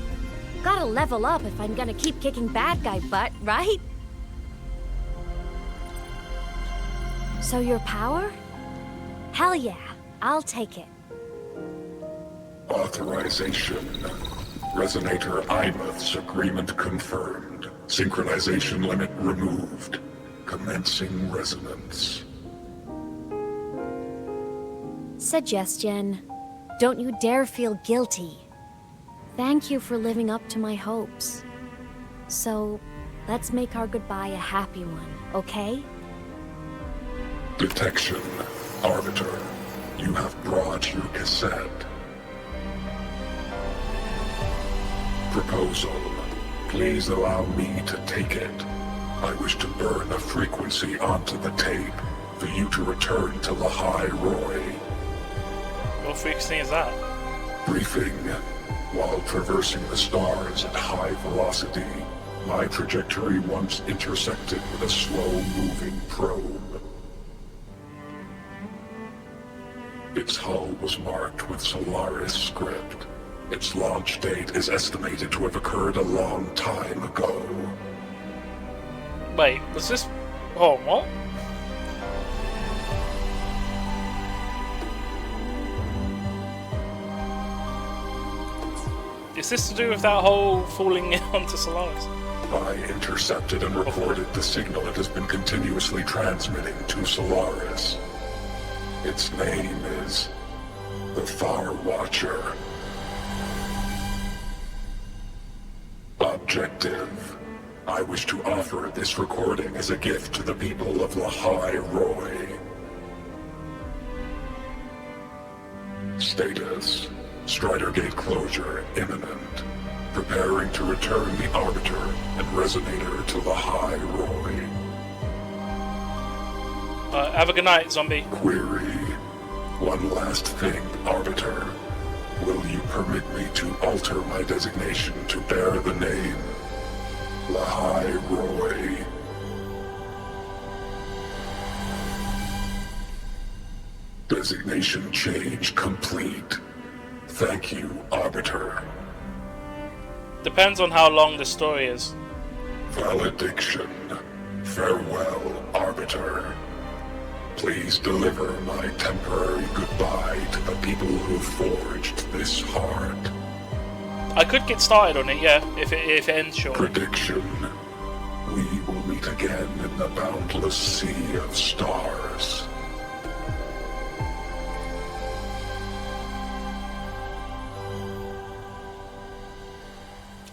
Gotta level up if I'm gonna keep kicking bad guy butt, right? So your power? Hell yeah, I'll take it. Authorization. Resonator Imouth's agreement confirmed. Synchronization limit removed. Commencing resonance. Suggestion. Don't you dare feel guilty. Thank you for living up to my hopes. So, let's make our goodbye a happy one, okay? Detection. Arbiter, you have brought your cassette. Proposal. Please allow me to take it. I wish to burn a frequency onto the tape for you to return to Lahai Roy. What frequency is that? Briefing. While traversing the stars at high velocity, my trajectory once intersected with a slow-moving probe. Its hull was marked with Solaris script. Its launch date is estimated to have occurred a long time ago. Wait, was this... Oh, what? Is this to do with that whole falling onto Solaris? I intercepted and recorded the signal it has been continuously transmitting to Solaris. Its name is the Far Watcher. Objective. I wish to offer this recording as a gift to the people of Lahai Roy. Status. Strider Gate closure imminent. Preparing to return the Arbiter and Resonator to Lahai Roy. Have a good night, zombie. Query. One last thing, Arbiter. Will you permit me to alter my designation to bear the name Lahai Roy? Designation change complete. Thank you, Arbiter. Depends on how long the story is. Valediction. Farewell, Arbiter. Please deliver my temporary goodbye to the people who forged this heart. I could get started on it, yeah, if it ends short. Prediction. We will meet again in the boundless sea of stars.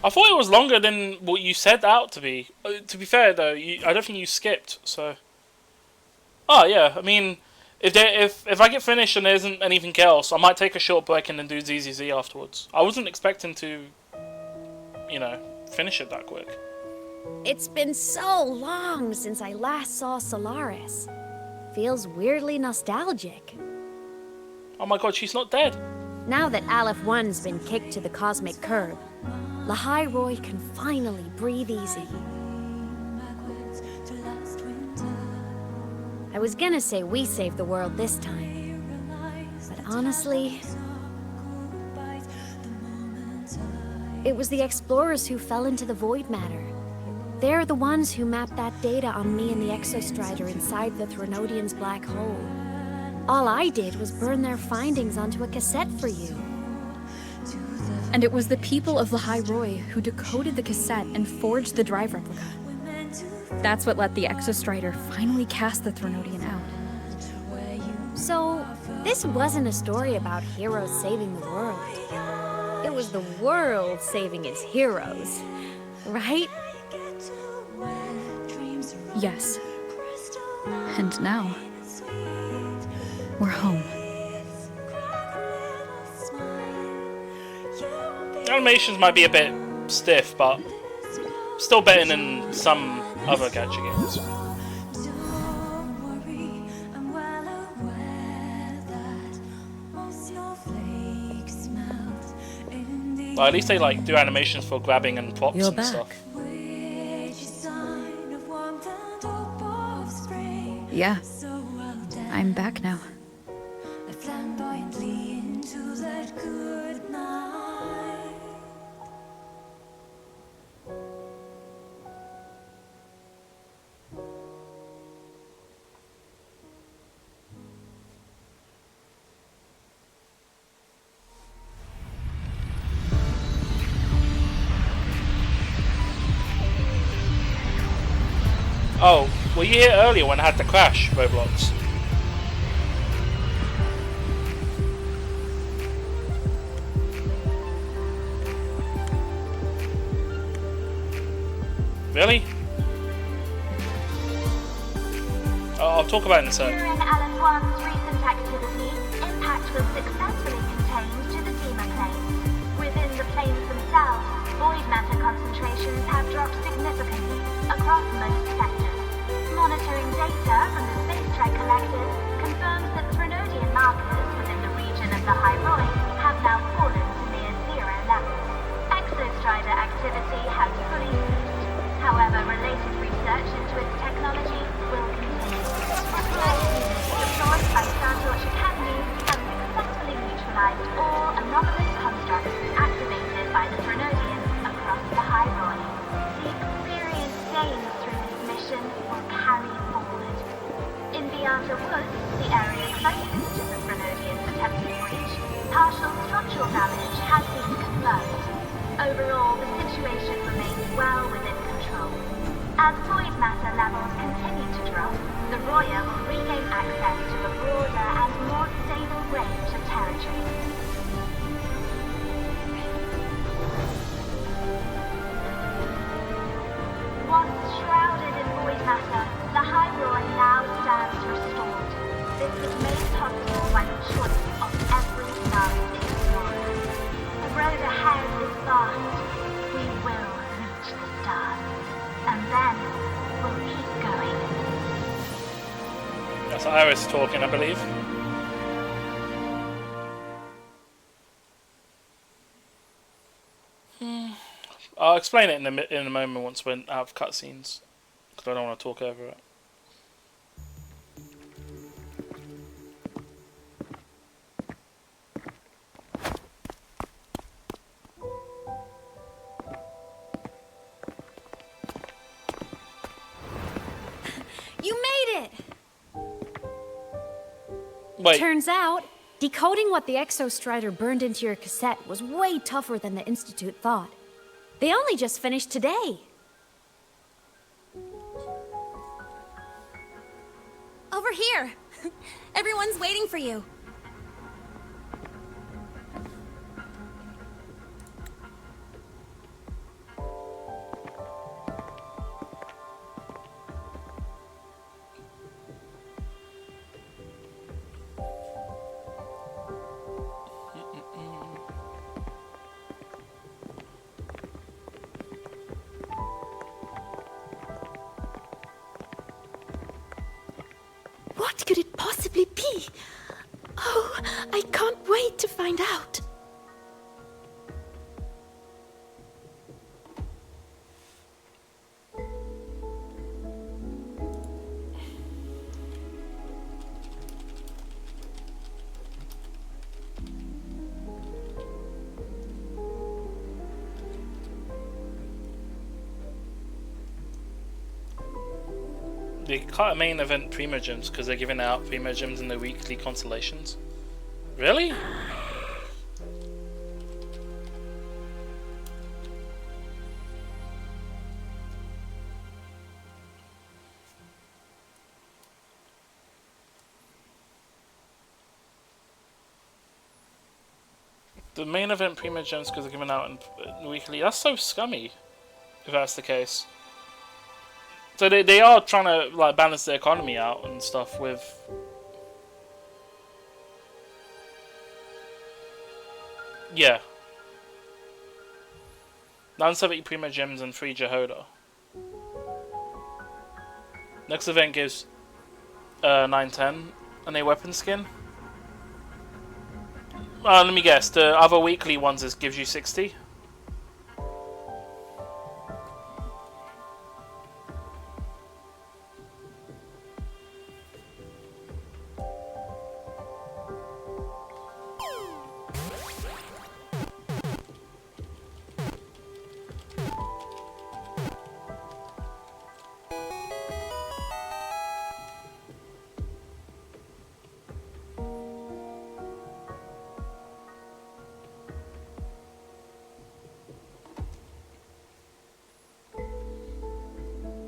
I thought it was longer than what you said out to be. To be fair, though, I don't think you skipped, so... Oh, yeah, I mean, if I get finished and there isn't anything else, I might take a short break and then do ZZZ afterwards. I wasn't expecting to, you know, finish it that quick. It's been so long since I last saw Solaris. Feels weirdly nostalgic. Oh my god, she's not dead. Now that Aleph 1's been kicked to the cosmic curb, Lahai Roy can finally breathe easy. I was gonna say we saved the world this time, but honestly, it was the explorers who fell into the void matter. They're the ones who mapped that data on me and the Exostrider inside the Threnodian's black hole. All I did was burn their findings onto a cassette for you. And it was the people of Lahai Roy who decoded the cassette and forged the drive replica. That's what let the Exostrider finally cast the Threnodian out. So, this wasn't a story about heroes saving the world. It was the world saving its heroes, right? Yes. And now, we're home. Animations might be a bit stiff, but still better than some other gacha games. Well, at least they like do animations for grabbing and props You're and back. stuff. Yeah. I'm back now. Oh, were you here earlier when I had the crash, Roblox? Really? Oh, I'll talk about it in a sec. During LS1's recent activity, impact was successfully contained to the Dima planes. Within the planes themselves, void matter concentrations have dropped significantly across most sectors. Monitoring data from the space trek collected confirms that Threnodian markers within the region of the Hyroi have now fallen to near zero levels. Exostrider activity has fully ceased. However, related research into its technology will continue. Deployed by Startorch Academy have successfully neutralized all anomalous constructs activated by the Threnodians across the Hyroi. The experience gained through this mission will carry forward. In Beata Woods, the area closest to the Threnodians' attempted breach, partial structural damage has been confirmed. Overall, the situation remains well within control. As void matter levels continue to drop, the Roya will regain access to a broader and more stable range of territory. Once shrouded in void matter, the Hyroi now stands restored. This was made possible by the choice of every last explorer. The road ahead is vast. We will reach the stars. And then we'll keep going. That's Iris talking, I believe. I'll explain it in a moment once we're out of cutscenes, because I don't want to talk over it. You made it! Wait. Turns out, decoding what the Exostrider burned into your cassette was way tougher than the Institute thought. They only just finished today. Over here! Everyone's waiting for you. What could it possibly be? Oh, I can't wait to find out. They cut main event Primogems because they're giving out Primogems in the weekly constellations. Really? The main event Primogems because they're giving out in weekly. That's so scummy, if that's the case. So they are trying to like balance the economy out and stuff with. Yeah. 970 Primo Gems and 3 Jehoda. Next event gives 910 and a weapon skin. Let me guess, the other weekly ones gives you 60.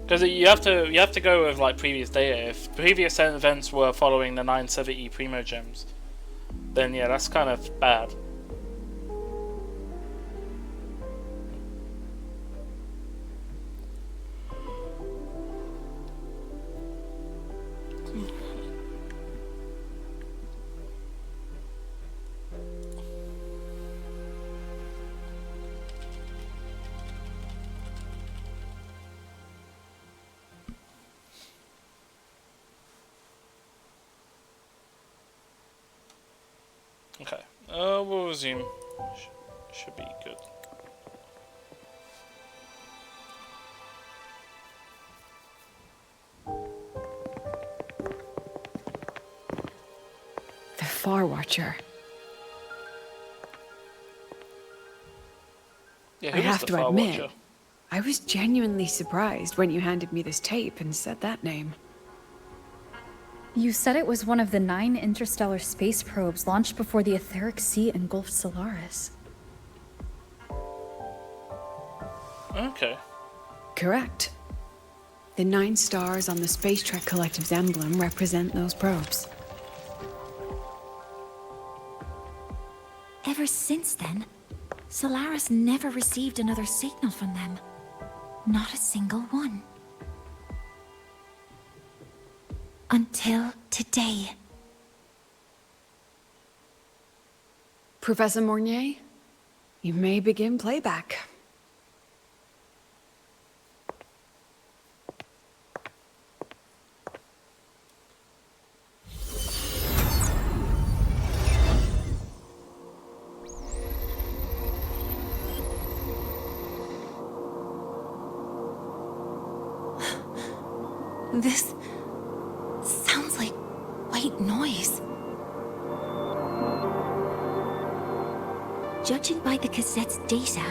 Because you have to go with like previous data. If previous events were following the 970 Primo Gems, then yeah, that's kind of bad. Okay, we'll resume. Should be good. The Far Watcher. Yeah, I have to admit, I was genuinely surprised when you handed me this tape and said that name. You said it was one of the 9 interstellar space probes launched before the Etheric Sea engulfed Solaris. Okay. Correct. The 9 stars on the Space Trek Collective's emblem represent those probes. Ever since then, Solaris never received another signal from them. Not a single one. Until today. Professor Mornier, you may begin playback. This sounds like white noise. Judging by the cassette's data,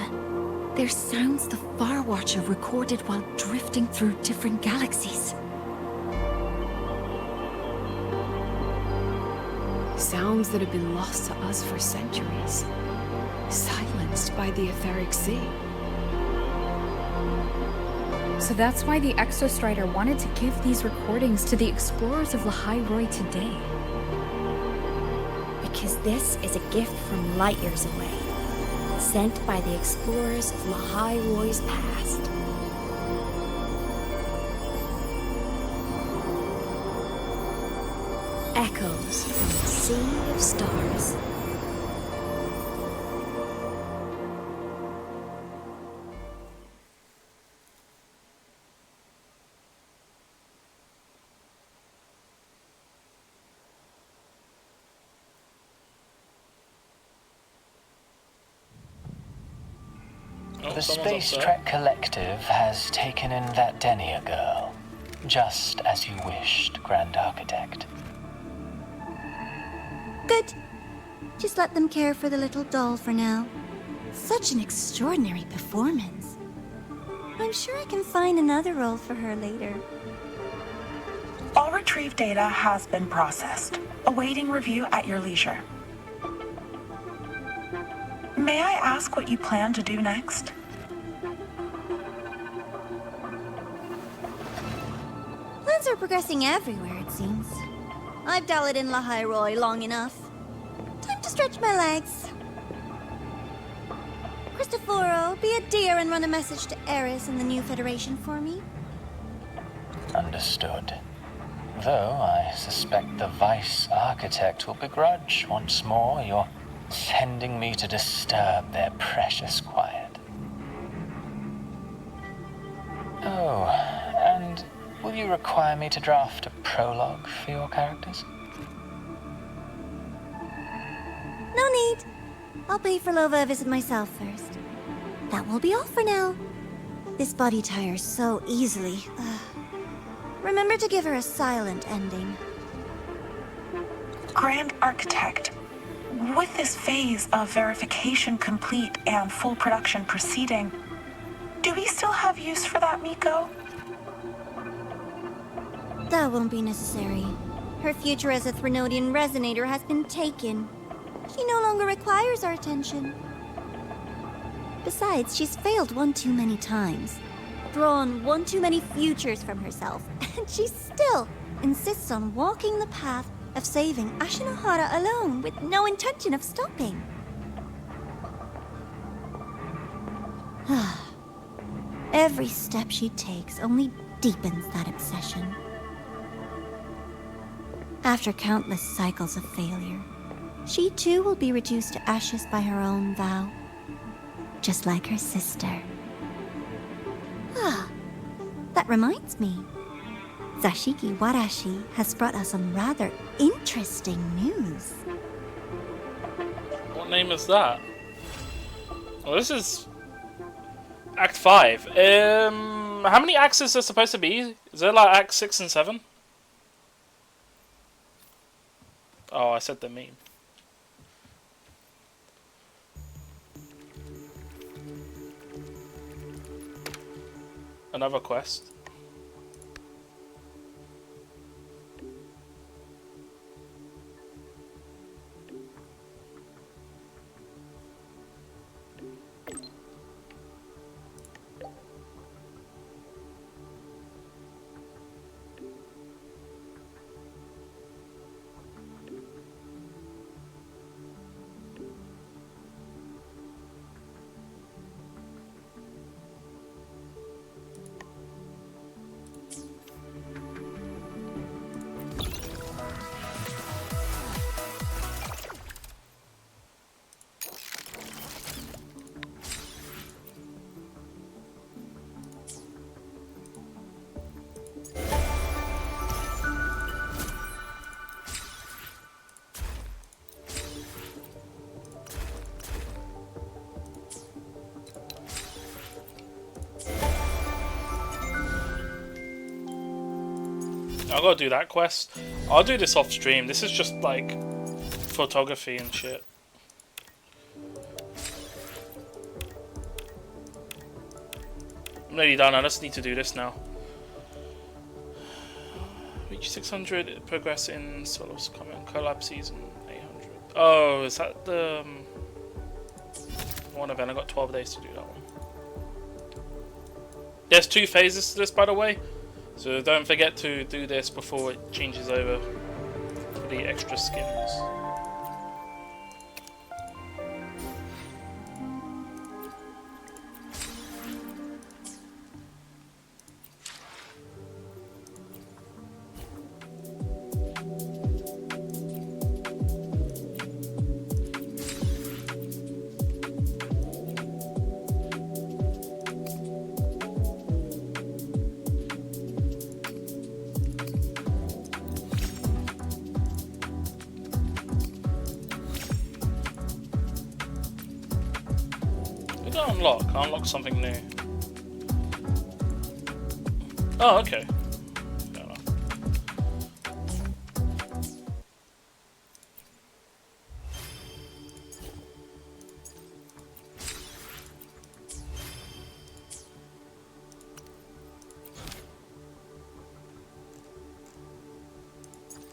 they're sounds the Far Watcher recorded while drifting through different galaxies. Sounds that have been lost to us for centuries. Silenced by the Etheric Sea. So that's why the Exostrider wanted to give these recordings to the explorers of Lahai Roi today. Because this is a gift from light years away, sent by the explorers of Lahai Roi's past. Echoes from the Sea of Stars. The Space Trek Collective has taken in that Denia girl, just as you wished, Grand Architect. Good. Just let them care for the little doll for now. Such an extraordinary performance. I'm sure I can find another role for her later. All retrieved data has been processed, awaiting review at your leisure. May I ask what you plan to do next? Plans are progressing everywhere, it seems. I've dallied in Lahai Roi long enough. Time to stretch my legs. Cristoforo, be a dear and run a message to Eris and the new Federation for me. Understood. Though I suspect the Vice Architect will begrudge once more your sending me to disturb their precious quiet. Oh, and will you require me to draft a prologue for your characters? No need. I'll pay for Lova a visit myself first. That will be all for now. This body tires so easily. Remember to give her a silent ending. Grand Architect, with this phase of verification complete and full production proceeding, do we still have use for that Miko? That won't be necessary. Her future as a Threnodian resonator has been taken. She no longer requires our attention. Besides, she's failed one too many times, drawn one too many futures from herself, and she still insists on walking the path of saving Ashinohara alone with no intention of stopping. Every step she takes only deepens that obsession. After countless cycles of failure, she too will be reduced to ashes by her own vow, just like her sister. That reminds me. Zashiki Warashi has brought us some rather interesting news. What name is that? Well, this is Act 5. How many acts is there supposed to be? Is there like Act 6 and 7? Oh, I said the meme. Another quest. I gotta do that quest. I'll do this off stream. This is just like photography and shit. I'm nearly done. I just need to do this now. Reach 600. Progress in Solos Comment Collab Season 800. Oh, is that the one event? I got 12 days to do that one. There's 2 phases to this, by the way. So don't forget to do this before it changes over for the extra skins. Unlock something new. Oh, okay. Fair enough.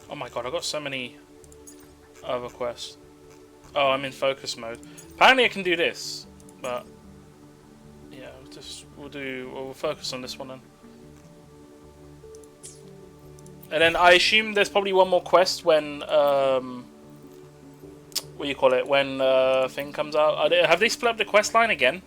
Oh my god, I got so many other quests. Oh, I'm in focus mode. Apparently I can do this, but yeah, we'll focus on this one then. And then I assume there's probably one more quest when what do you call it? When thing comes out. Have they split up the quest line again?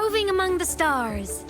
moving among the stars.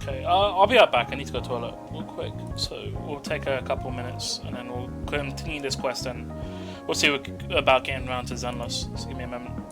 Okay, I'll be right back. I need to go to the toilet real quick, so we'll take a couple minutes and then we'll continue this quest and we'll see about getting around to Zenless. So give me a moment.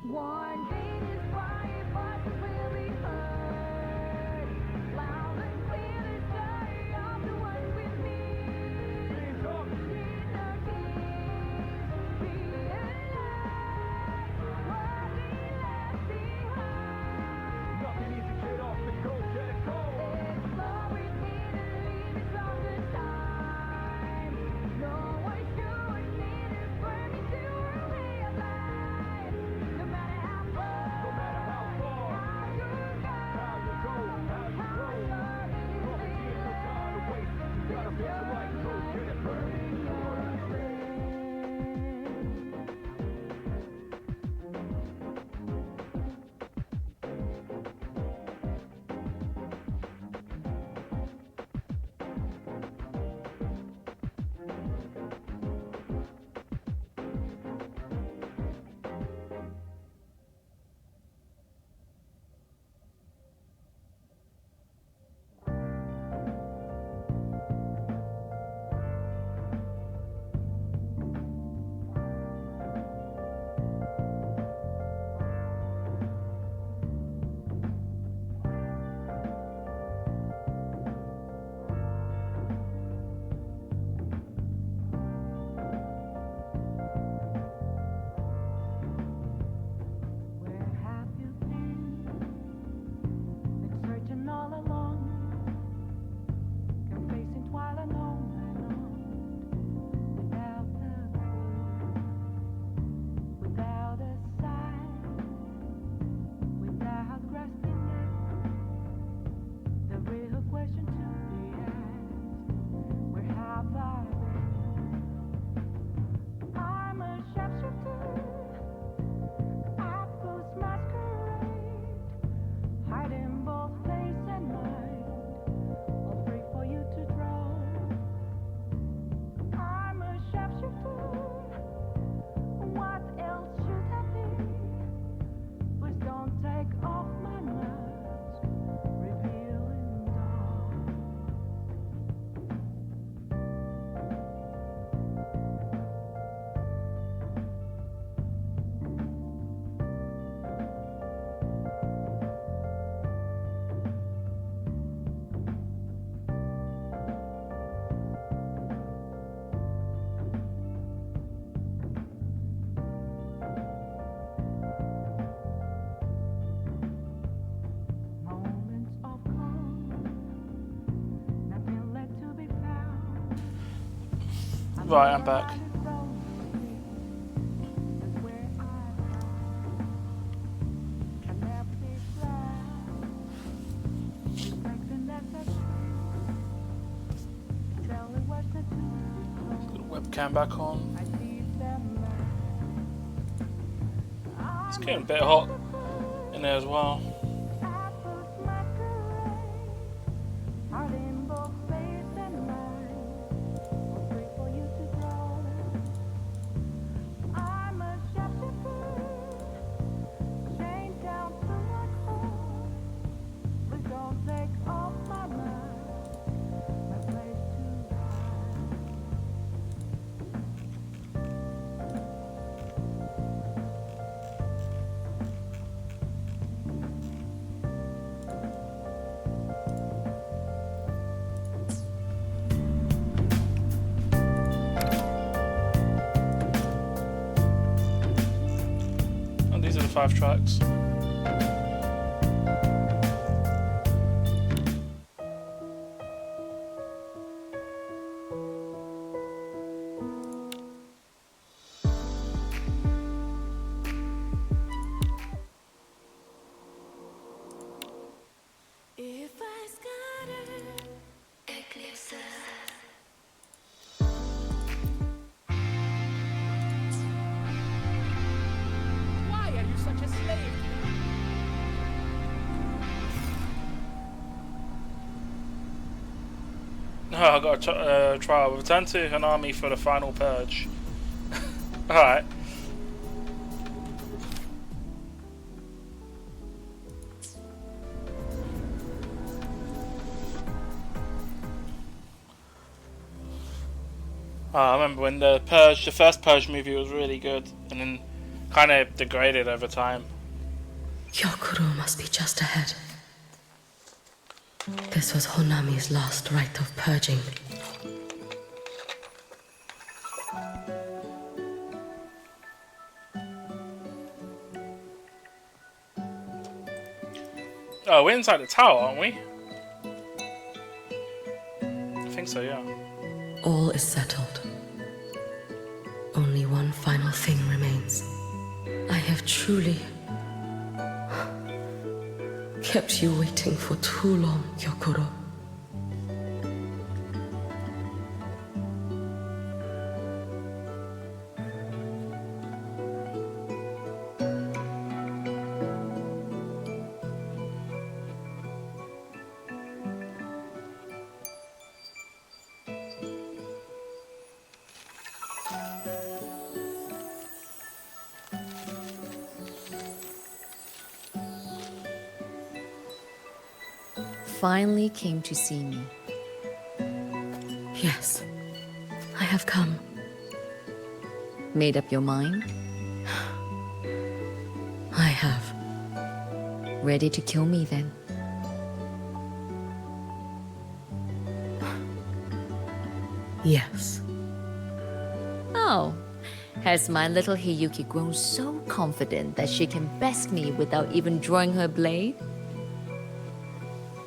One thing is quiet, voices will be heard. Loud and clear, the story of the ones with me. Need no keys, be alive. What we left behind. Nothing easy, get off and go, get it go. Exploring hidden limits of the time. No one should need it for me to realize. Right, I'm back. Got the webcam back on. It's getting a bit hot in there as well. These are the 5 tracks. If I scatter eclipses. Why are you such a slave? Oh, I got a trial. Return to Hanami for the final purge. Alright. I remember when the first Purge movie was really good, and then kind of degraded over time. Gyokuro must be just ahead. This was Honami's last rite of purging. Oh, we're inside the tower, aren't we? I think so, yeah. All is settled. Only one final thing remains. I have truly kept you waiting for too long, Gyokuro. Finally came to see me. Yes, I have come. Made up your mind? I have. Ready to kill me then? Yes. Oh, has my little Hiyuki grown so confident that she can best me without even drawing her blade?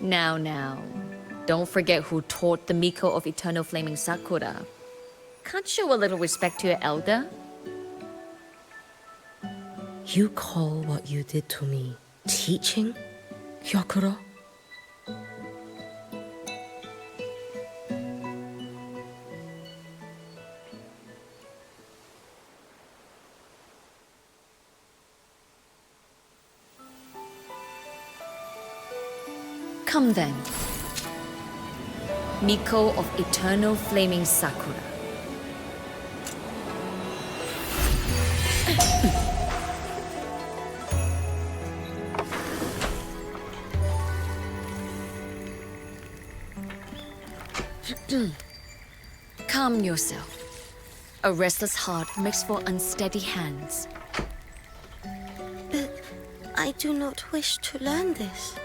Now, don't forget who taught the Miko of Eternal Flaming Sakura. Can't show a little respect to your elder? You call what you did to me teaching, Gyokuro? Come then. Miko of Eternal Flaming Sakura. Calm yourself. A restless heart makes for unsteady hands. But I do not wish to learn this.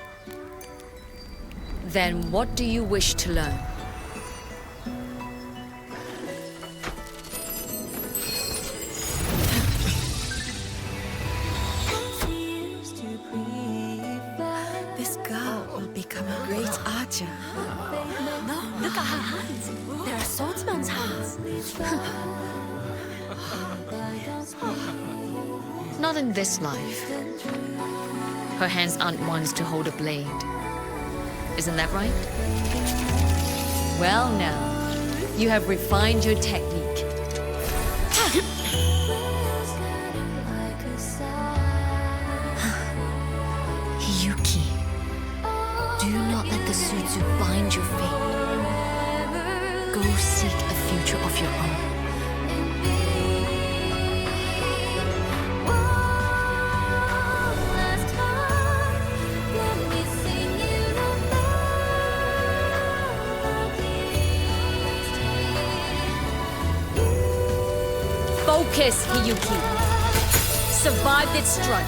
Then what do you wish to learn? This girl will become a great archer. No, look at her hands. They are swordsman's hands. Not in this life. Her hands aren't ones to hold a blade. Isn't that right? Well now, you have refined your technique. Hiyuki, do not let the Suzu bind your fate. Go seek a future of your own. Focus, Hiyuki. Survive this strike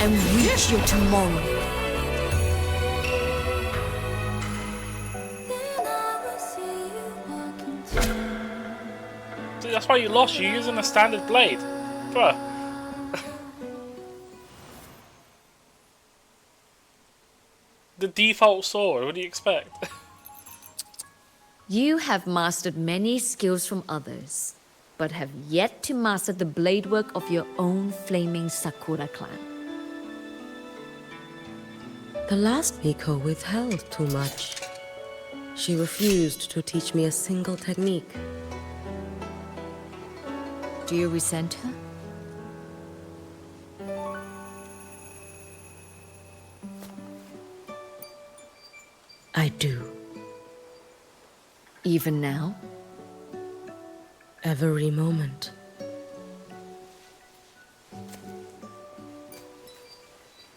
and reach your tomorrow. See, that's why you lost. You're using a standard blade. Bruh. The default sword, what do you expect? You have mastered many skills from others, but have yet to master the blade work of your own flaming Sakura clan. The last Miko withheld too much. She refused to teach me a single technique. Do you resent her? I do. Even now? Every moment.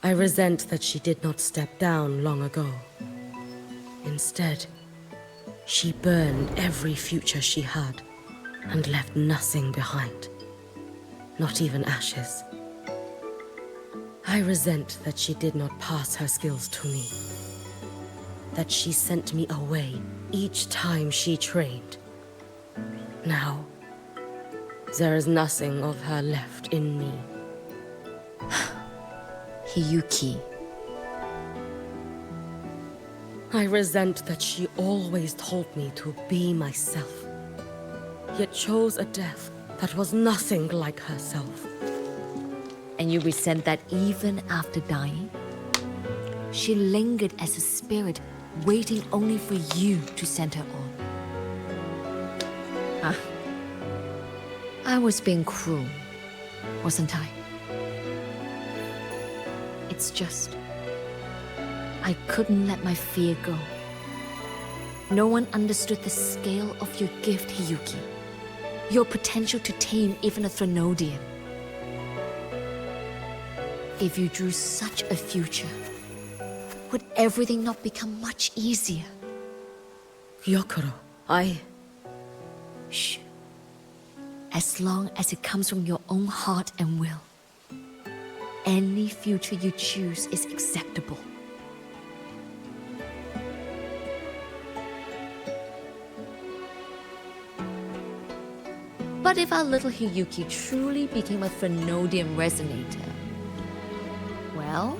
I resent that she did not step down long ago. Instead, She burned every future she had and left nothing behind. Not even ashes. I resent that she did not pass her skills to me. That she sent me away each time she trained. Now, there is nothing of her left in me. Hiyuki. I resent that she always told me to be myself, yet chose a death that was nothing like herself. And you resent that even after dying? She lingered as a spirit, waiting only for you to send her on. I was being cruel, wasn't I? It's just... I couldn't let my fear go. No one understood the scale of your gift, Hiyuki. Your potential to tame even a Threnodian. If you drew such a future, would everything not become much easier? Gyokuro, Shh. As long as it comes from your own heart and will, any future you choose is acceptable. But if our little Hiyuki truly became a Threnodian resonator, well,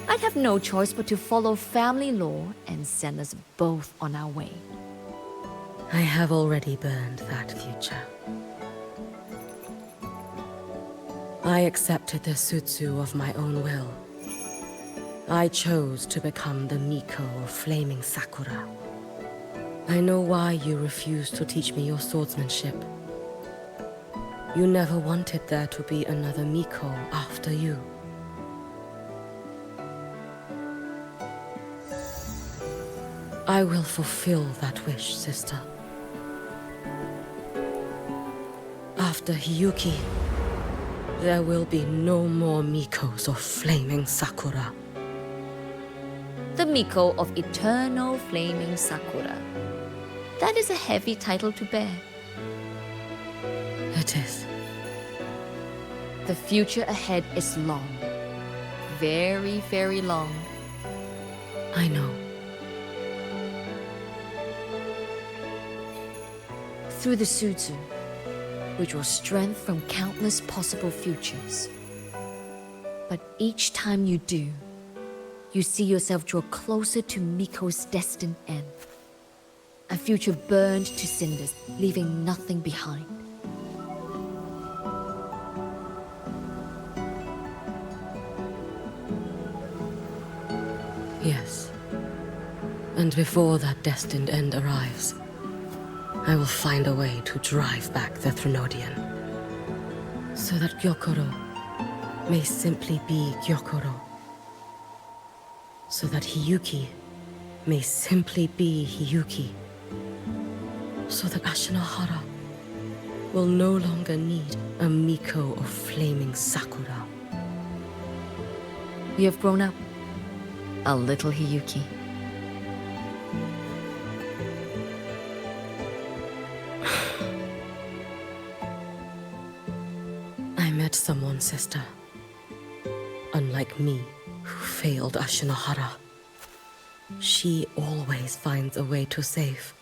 I'd have no choice but to follow family law and send us both on our way. I have already burned that future. I accepted the Sutsu of my own will. I chose to become the Miko of Flaming Sakura. I know why you refused to teach me your swordsmanship. You never wanted there to be another Miko after you. I will fulfill that wish, sister. After Hiyuki, there will be no more Mikos of Flaming Sakura. The Miko of Eternal Flaming Sakura. That is a heavy title to bear. It is. The future ahead is long. Very, very long. I know. Through the Sutsu, we draw strength from countless possible futures. But each time you do, you see yourself draw closer to Miko's destined end. A future burned to cinders, leaving nothing behind. Yes. And before that destined end arrives, I will find a way to drive back the Threnodian. So that Gyokuro may simply be Gyokuro. So that Hiyuki may simply be Hiyuki. So that Ashinohara will no longer need a Miko of Flaming Sakura. You have grown up, a little Hiyuki. I met someone, sister. Unlike me, who failed Ashinohara. She always finds a way to save.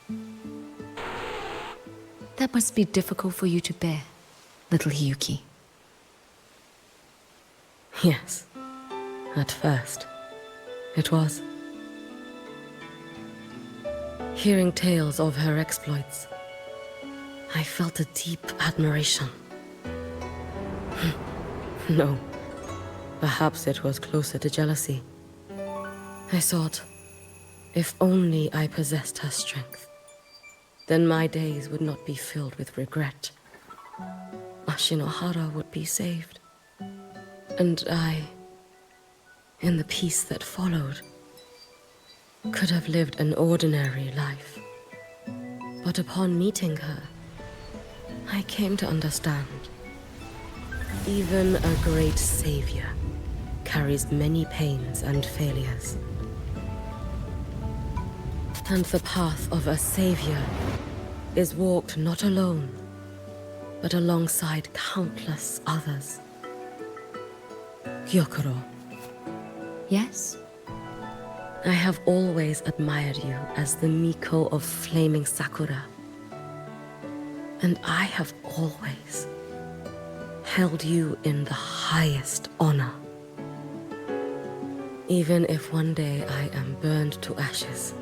That must be difficult for you to bear, little Hiyuki. Yes. At first, it was. Hearing tales of her exploits, I felt a deep admiration. No. Perhaps it was closer to jealousy. I thought, if only I possessed her strength, then my days would not be filled with regret. Ashinohara would be saved. And I, in the peace that followed, could have lived an ordinary life. But upon meeting her, I came to understand. Even a great savior carries many pains and failures. And the path of a savior is walked not alone, but alongside countless others. Gyokuro. Yes? I have always admired you as the Miko of flaming Sakura. And I have always held you in the highest honor. Even if one day I am burned to ashes,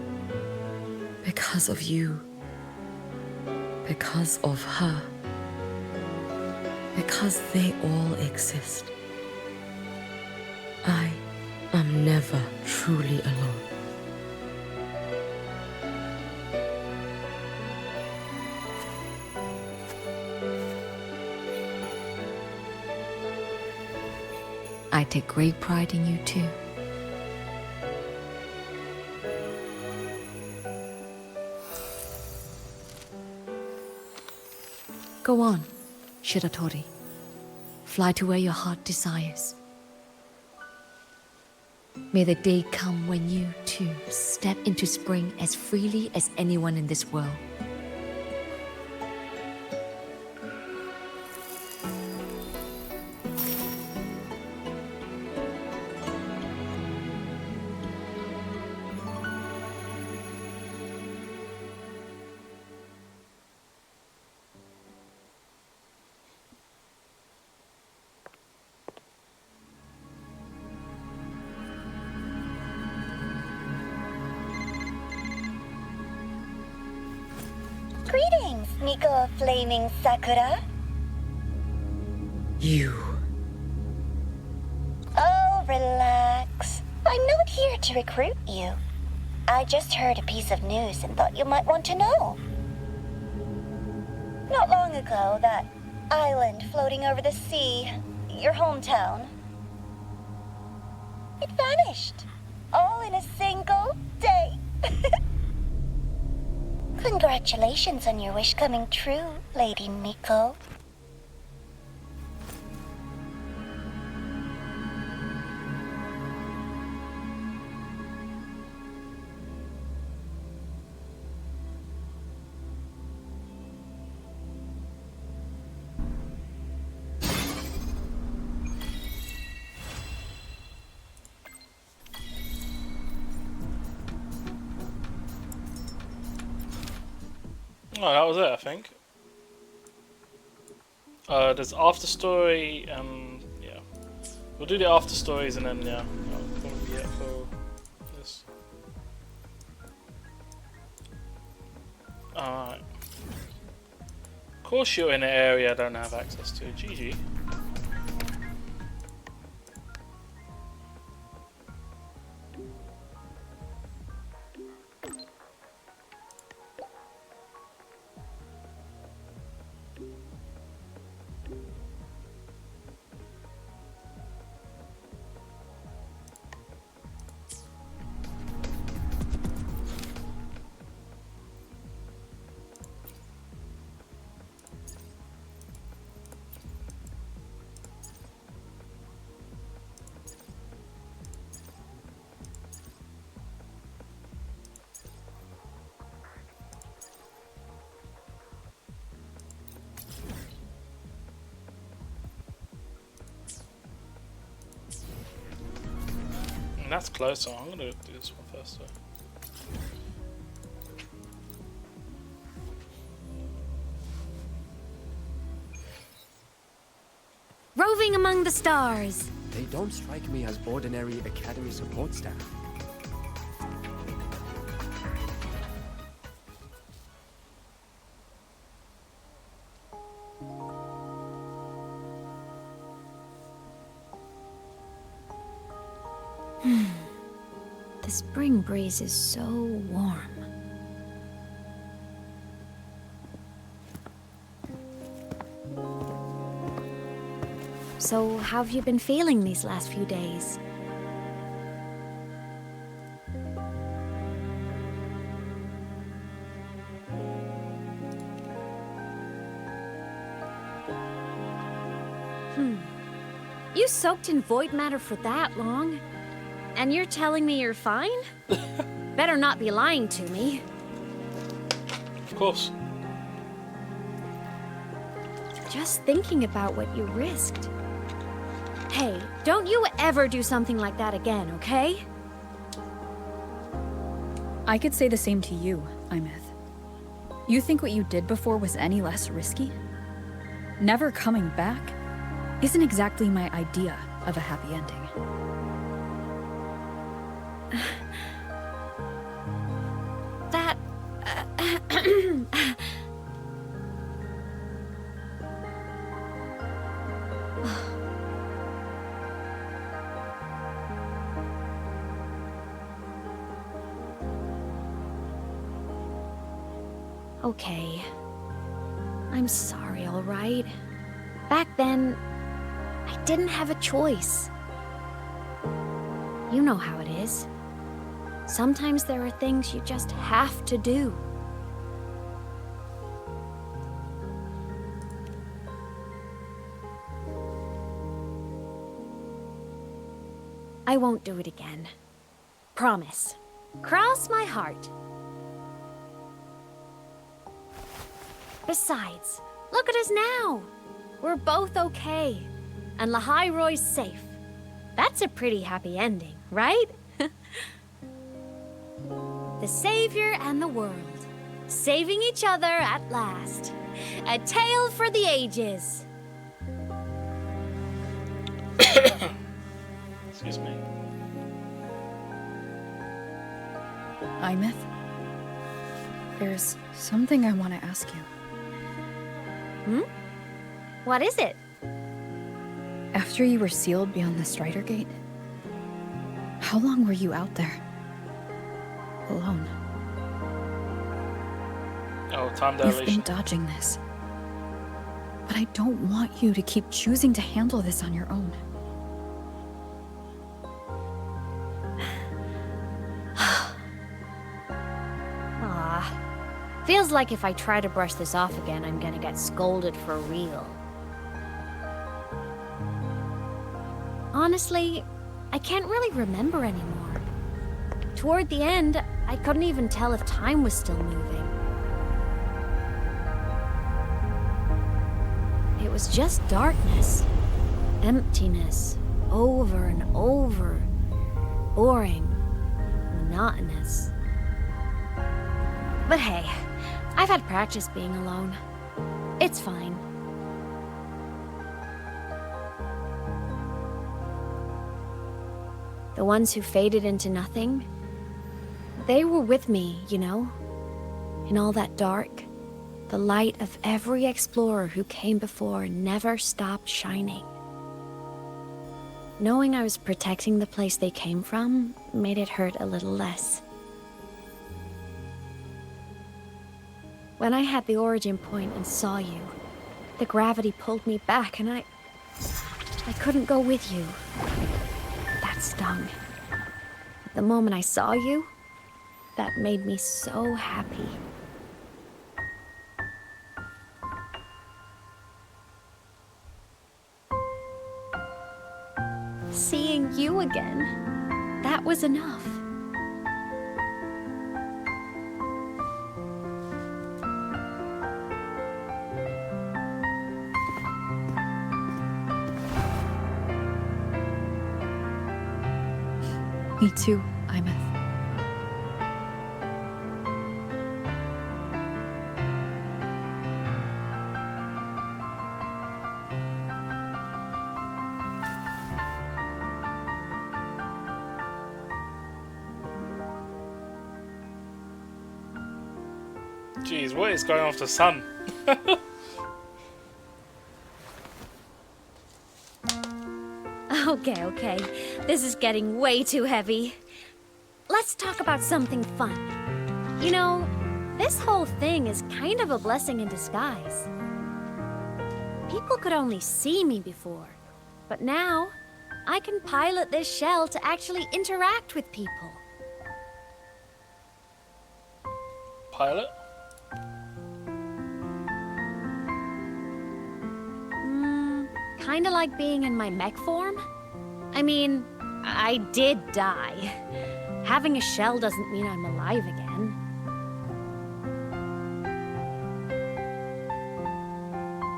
because of you, because of her, because they all exist, I am never truly alone. I take great pride in you too. Go on, Shiratori. Fly to where your heart desires. May the day come when you, too, step into spring as freely as anyone in this world. Greetings, Miko of Flaming Sakura. You. Oh, relax. I'm not here to recruit you. I just heard a piece of news and thought you might want to know. Not long ago, that island floating over the sea, your hometown, it vanished. All in a single day. Congratulations on your wish coming true, Lady Miko. Oh, that was it, I think. There's after story, yeah. We'll do the after stories and then, yeah, that'll probably be it for this. Alright. Of course you're in an area I don't have access to. GG. And that's close, so I'm gonna do this one first though. Roving among the stars. They don't strike me as ordinary Academy support staff. The spring breeze is so warm. So, how have you been feeling these last few days? You soaked in void matter for that long? And you're telling me you're fine? better not be lying to me. Of course. Just thinking about what you risked. Hey, don't you ever do something like that again, okay? I could say the same to you, Imeth. You think what you did before was any less risky? Never coming back isn't exactly my idea of a happy ending. That... Okay. I'm sorry, all right? Back then, I didn't have a choice. You know how it is. Sometimes there are things you just have to do. I won't do it again. Promise. Cross my heart. Besides, look at us now. We're both okay. And Lahai-Roy's safe. That's a pretty happy ending, right? The Savior and the world. Saving each other at last. A tale for the ages. Excuse me. Imeth, there's something I want to ask you. What is it? After you were sealed beyond the Strider Gate, how long were you out there? Alone. Oh, time You've dilation. been dodging this. But I don't want you to keep choosing to handle this on your own. Feels like if I try to brush this off again, I'm gonna get scolded for real. Honestly, I can't really remember anymore. Toward the end, I couldn't even tell if time was still moving. It was just darkness, emptiness, over and over, boring, monotonous. But hey, I've had practice being alone. It's fine. The ones who faded into nothing, they were with me, you know? In all that dark, the light of every explorer who came before never stopped shining. Knowing I was protecting the place they came from made it hurt a little less. When I had the origin point and saw you, the gravity pulled me back and I couldn't go with you. That stung. But the moment I saw you, that made me so happy. Seeing you again, that was enough. Me too, Imeth. Jeez, what is going on with the sun? Okay. This is getting way too heavy. Let's talk about something fun. You know, this whole thing is kind of a blessing in disguise. People could only see me before, but now I can pilot this shell to actually interact with people. Pilot? Kinda like being in my mech form. I mean, I did die. Having a shell doesn't mean I'm alive again.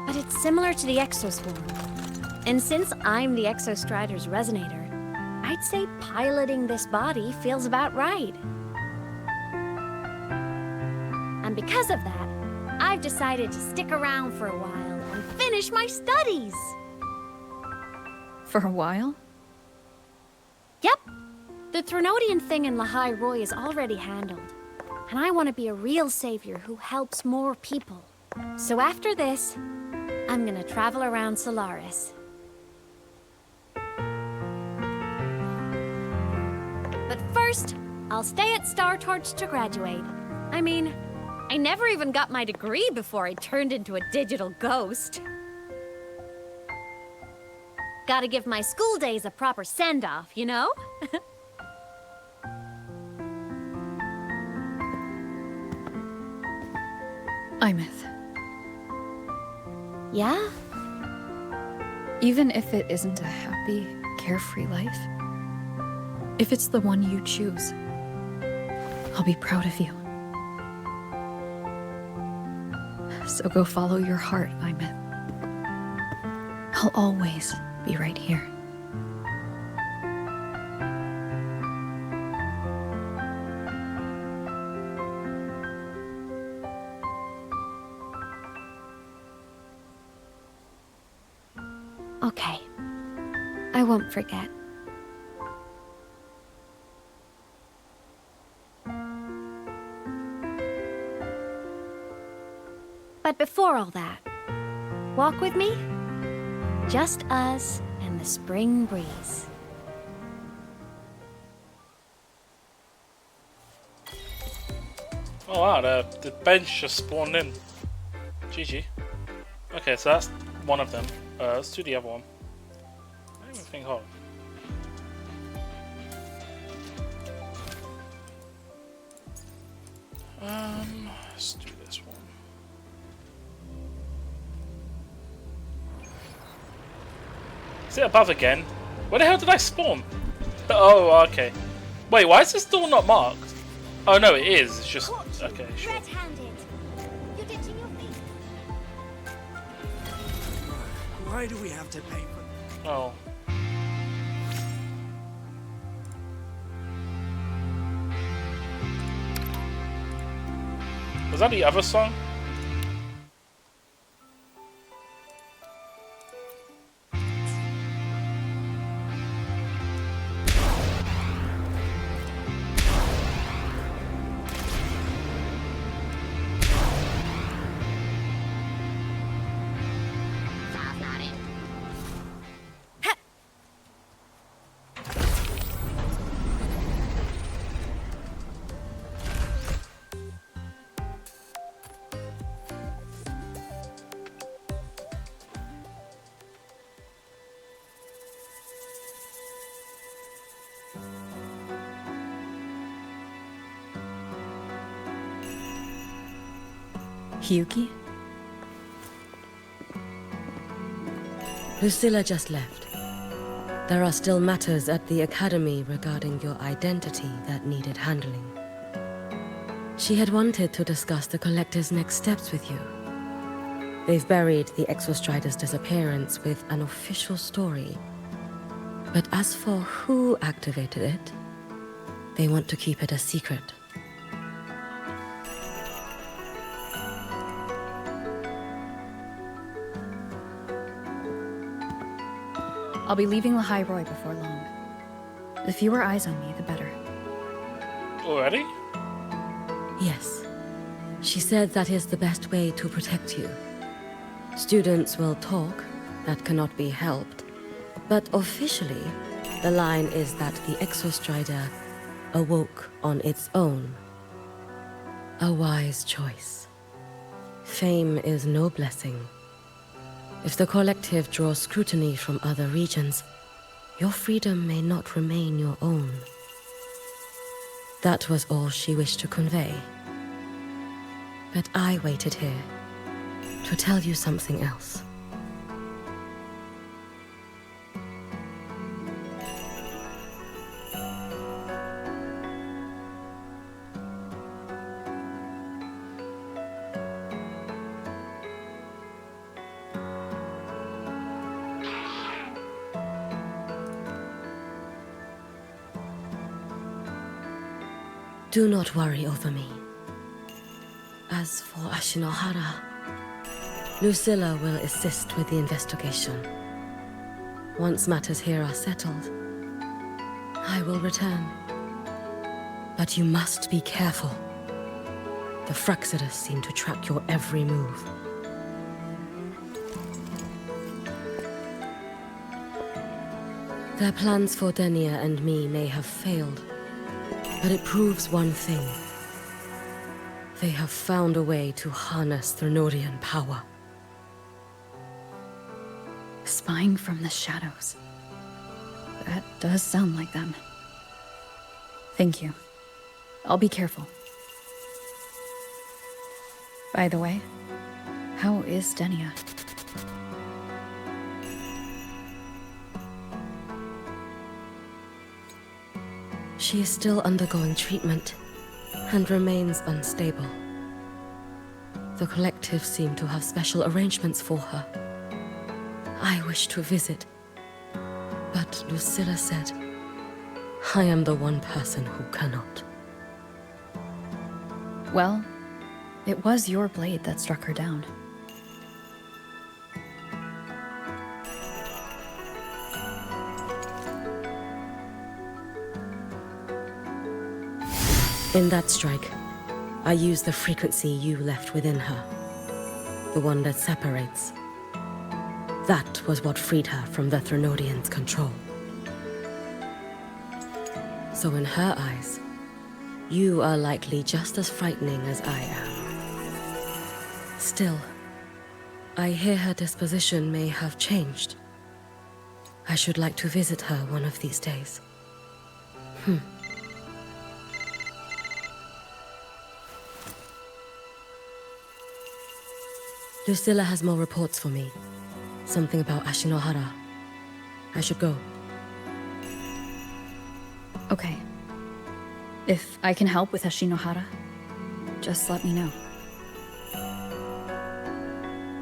But it's similar to the Exoswarm. And since I'm the Exostrider's resonator, I'd say piloting this body feels about right. And because of that, I've decided to stick around for a while and finish my studies. For a while? Yep. The Threnodian thing in Lahai Roi is already handled. And I want to be a real savior who helps more people. So after this, I'm gonna travel around Solaris. But first, I'll stay at Star Torch to graduate. I mean, I never even got my degree before I turned into a digital ghost. Gotta give my school days a proper send-off, you know? Imeth. Yeah? Even if it isn't a happy, carefree life, if it's the one you choose, I'll be proud of you. So go follow your heart, Imeth. I'll always be right here. Okay. I won't forget. But before all that, walk with me? Just us and the spring breeze. Oh wow, the bench just spawned in. GG. Okay, so that's one of them. Let's do the other one. I don't even think hard. Let's do this one. Is it above again? Where the hell did I spawn? Oh, okay. Wait, why is this door not marked? Oh no, it is. It's just okay. Sure. Why do we have to pay for... Oh. Was that the other song? Hiyuki? Lucilla just left. There are still matters at the Academy regarding your identity that needed handling. She had wanted to discuss the Collective's next steps with you. They've buried the Exostrider's disappearance with an official story. But as for who activated it, they want to keep it a secret. I'll be leaving Lahai Roi before long. The fewer eyes on me, the better. Already? Yes. She said that is the best way to protect you. Students will talk, that cannot be helped. But officially, the line is that the Exostrider awoke on its own. A wise choice. Fame is no blessing. If the Collective draws scrutiny from other regions, your freedom may not remain your own. That was all she wished to convey. But I waited here to tell you something else. Do not worry over me. As for Ashinohara, Lucilla will assist with the investigation. Once matters here are settled, I will return. But you must be careful. The Frexidus seem to track your every move. Their plans for Denia and me may have failed, but it proves one thing. They have found a way to harness Thrunodian power. Spying from the shadows. That does sound like them. Thank you. I'll be careful. By the way, how is Denia? She is still undergoing treatment and remains unstable. The collective seem to have special arrangements for her. I wish to visit, but Lucilla said, I am the one person who cannot. Well, it was your blade that struck her down. In that strike, I used the frequency you left within her. The one that separates. That was what freed her from the Thrunodians' control. So in her eyes, you are likely just as frightening as I am. Still, I hear her disposition may have changed. I should like to visit her one of these days. Lucilla has more reports for me. Something about Ashinohara. I should go. Okay. If I can help with Ashinohara, just let me know.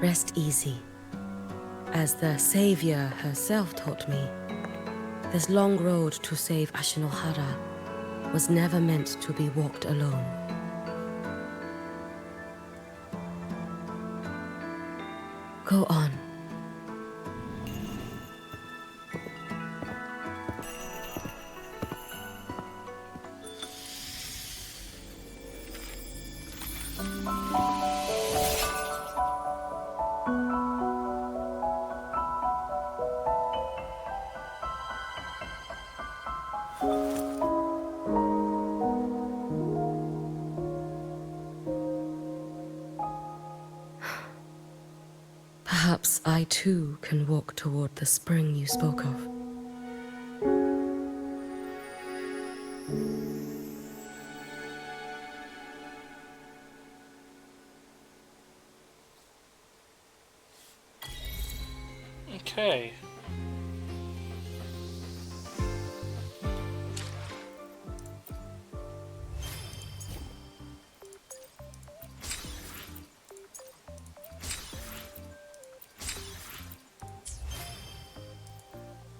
Rest easy. As the Savior herself taught me, this long road to save Ashinohara was never meant to be walked alone. Go on. Perhaps I too can walk toward the spring you spoke of. Okay.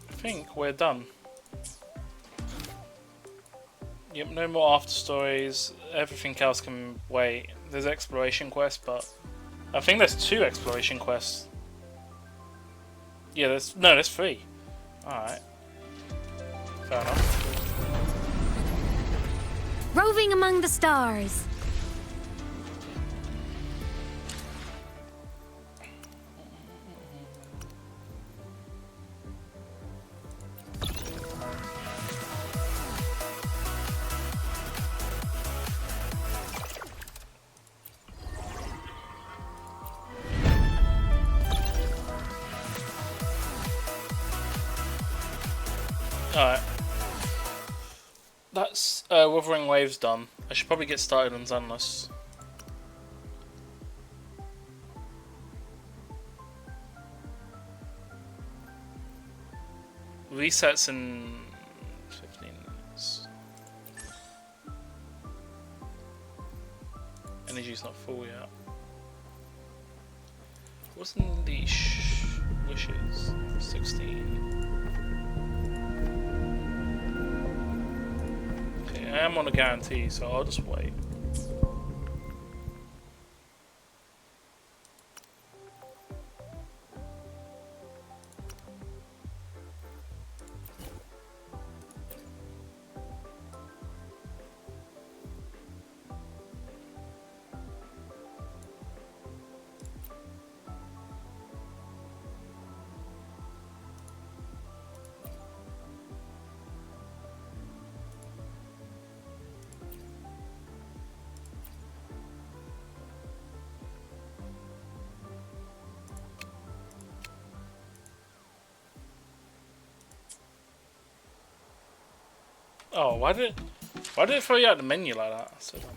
I think we're done. Yep, no more after stories. Everything else can wait. There's exploration quests, but I think there's 2 exploration quests. Yeah, there's 3. Alright. Fair enough. Roving among the stars. Alright. That's Wuthering Waves done. I should probably get started on Xanless. Resets in 15 minutes. Energy's not full yet. What's in the wishes? 16. I am on a guarantee, so I'll just wait. Oh, why did it throw you out the menu like that? So dumb.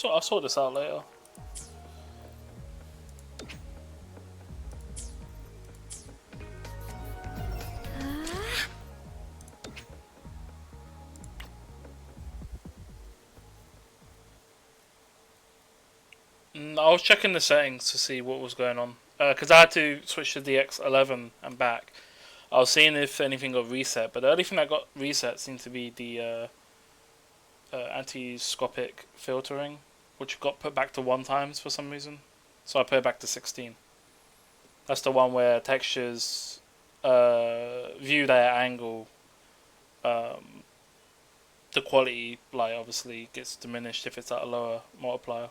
I'll sort this out later. I was checking the settings to see what was going on. Because I had to switch to DX11 and back. I was seeing if anything got reset, but the only thing that got reset seemed to be the anti-scopic filtering, which got put back to 1 times for some reason. So I put it back to 16. That's the one where textures viewed at an angle, the quality obviously gets diminished if it's at a lower multiplier.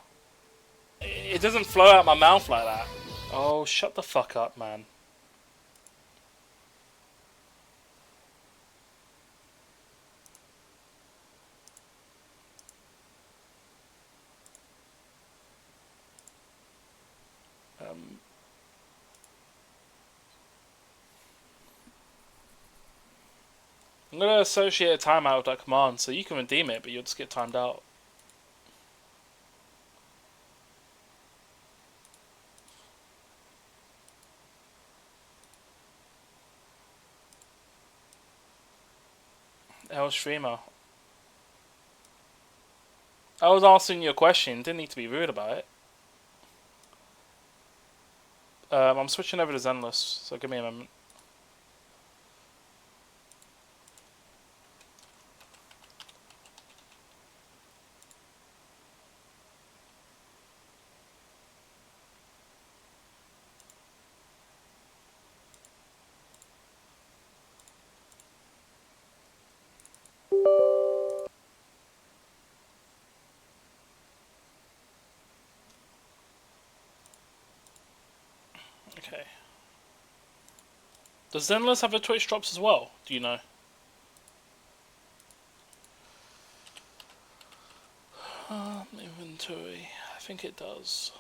It doesn't flow out my mouth like that. Oh, shut the fuck up, man. I'm going to associate a timeout with that command, so you can redeem it, but you'll just get timed out. El streamer. I was answering your question, didn't need to be rude about it. I'm switching over to Zenless, so give me a moment. Okay. Does Zenless have a Twitch drops as well? Do you know? Inventory. I think it does.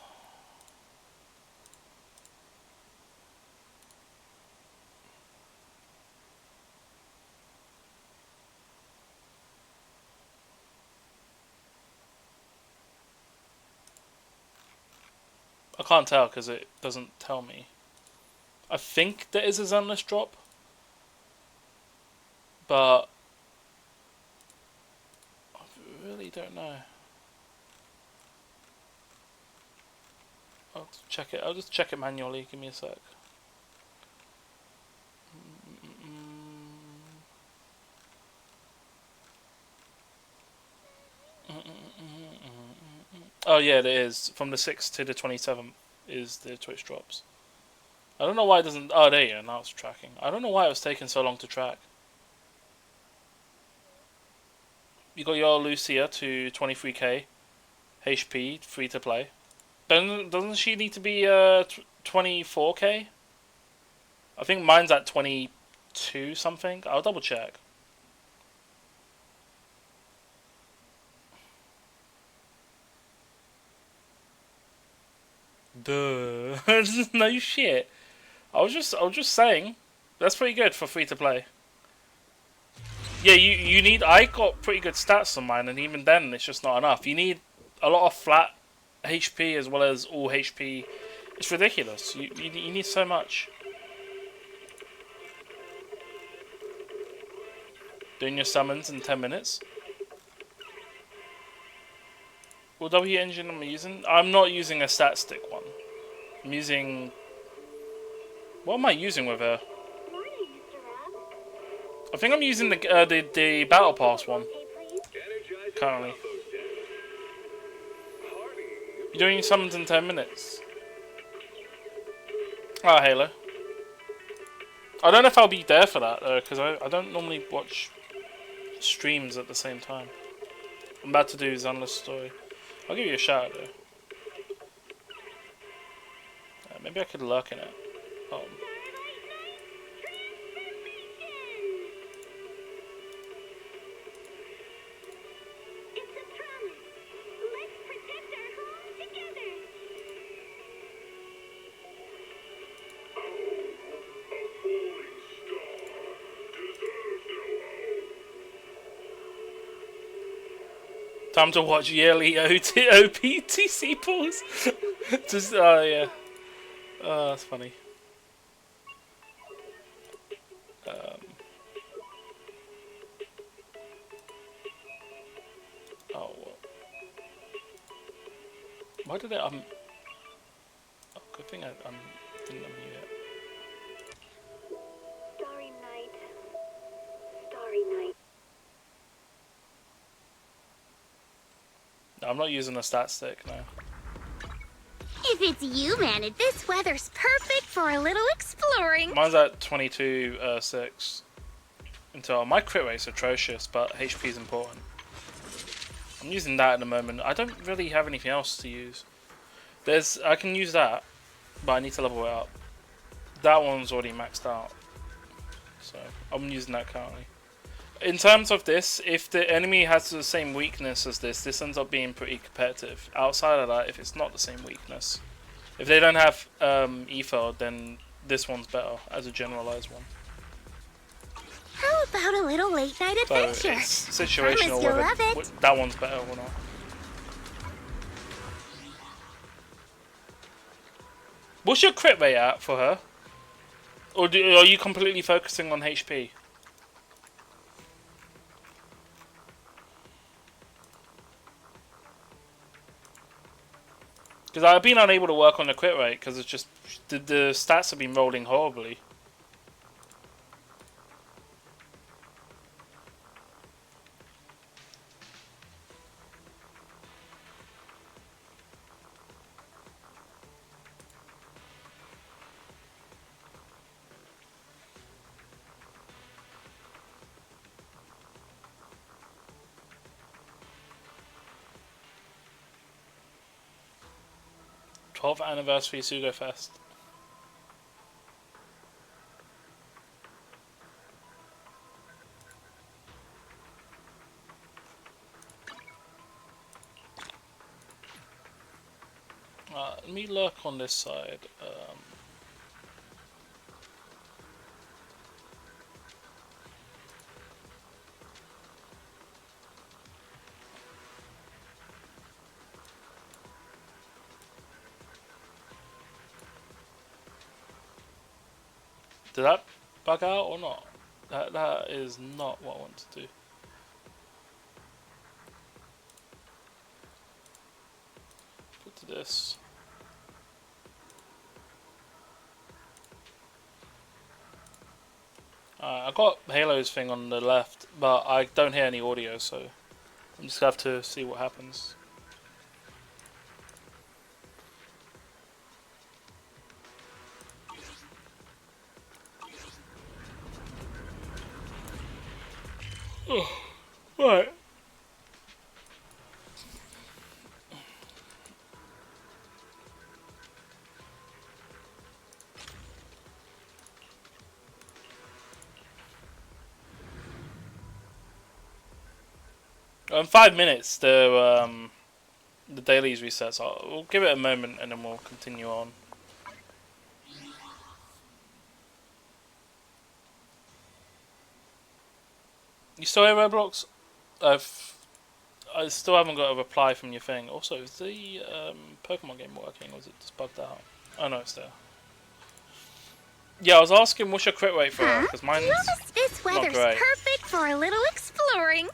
I can't tell because it doesn't tell me. I think there is a Zenless drop, but I really don't know. I'll check it. I'll just check it manually. Give me a sec. Oh yeah, it is. From the 6th to the 27th is the Twitch drops. I don't know why it doesn't... Oh, there you go. Now it's tracking. I don't know why it was taking so long to track. You got your Lucia to 23k HP, free to play. Doesn't she need to be 24k? I think mine's at 22 something. I'll double check. Duh. No shit. I was just saying. That's pretty good for free to play. Yeah, you need. I got pretty good stats on mine, and even then, it's just not enough. You need a lot of flat HP as well as all HP. It's ridiculous. You need so much. Doing your summons in 10 minutes. What W engine am I using? I'm not using a stat stick one. I'm using. What am I using with her? I think I'm using the Battle Pass one. Currently. You're doing summons in 10 minutes. Oh, Halo. I don't know if I'll be there for that though, because I don't normally watch streams at the same time. I'm about to do Zunless Story. I'll give you a shout out though. Maybe I could lurk in it. Time to watch yearly OPTC pools. Just, oh yeah. Oh, that's funny. Oh, what? Why did it, oh, good thing I didn't unmute it. Starry night. Starry night. No, I'm not using a stat stick, no. If it's you, Manid, this weather's perfect for a little exploring. Mine's at 22.6. Until my crit rate's atrocious, but HP is important. I'm using that at the moment. I don't really have anything else to use. I can use that, but I need to level it up. That one's already maxed out, so I'm using that currently. In terms of this, if the enemy has the same weakness as this ends up being pretty competitive. Outside of that, if it's not the same weakness, if they don't have Ether, then this one's better as a generalized one. How about a little late night adventure? So it's situational Promise whether you'll love it. that one's better or not. What's your crit rate at for her? Or are you completely focusing on HP? Because I've been unable to work on the crit rate because it's just the stats have been rolling horribly. th anniversary Sugofest. Let me lurk on this side. Did that bug out or not? That is not what I want to do. Put to this. I got Halo's thing on the left, but I don't hear any audio, so I'm just gonna have to see what happens. Oh, right. In 5 minutes, the dailies reset, so we'll give it a moment and then we'll continue on. You still here, Roblox? I still haven't got a reply from your thing. Also, is the Pokemon game working, or is it just bugged out? Oh no, it's there. Yeah, I was asking what's your crit rate for her, because mine's This not weather's great. perfect for a little exploring.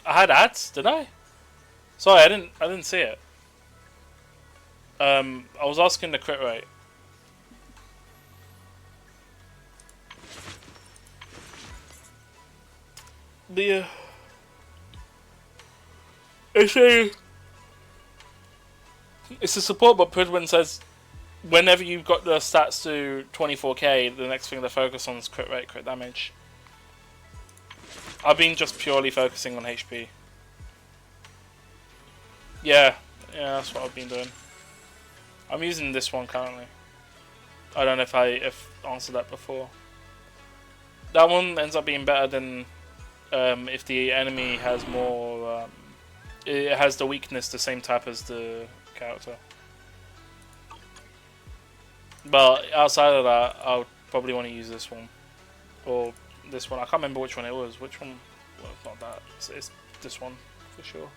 I had ads, did I? Sorry, I didn't see it. I was asking the crit rate. The it's a support, but Pridwin says whenever you've got the stats to 24k, the next thing to focus on is crit rate, crit damage. I've been just purely focusing on HP. Yeah, that's what I've been doing. I'm using this one currently. I don't know if I answered that before. That one ends up being better than if the enemy has more. It has the weakness the same type as the character. But outside of that, I would probably want to use this one or this one. I can't remember which one it was. Which one? Well, not that. It's this one for sure.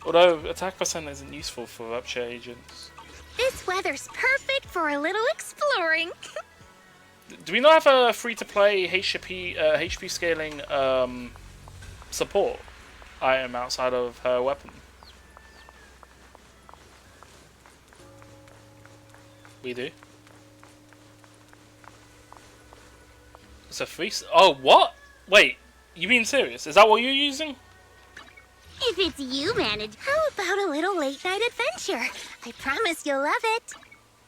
Although attack percent isn't useful for Rapture agents. This weather's perfect for a little exploring. Do we not have a free-to-play HP scaling support item outside of her weapon? We do. It's a free. Oh, what? Wait, you being serious? Is that what you're using? If it's you, Manage, how about a little late-night adventure? I promise you'll love it.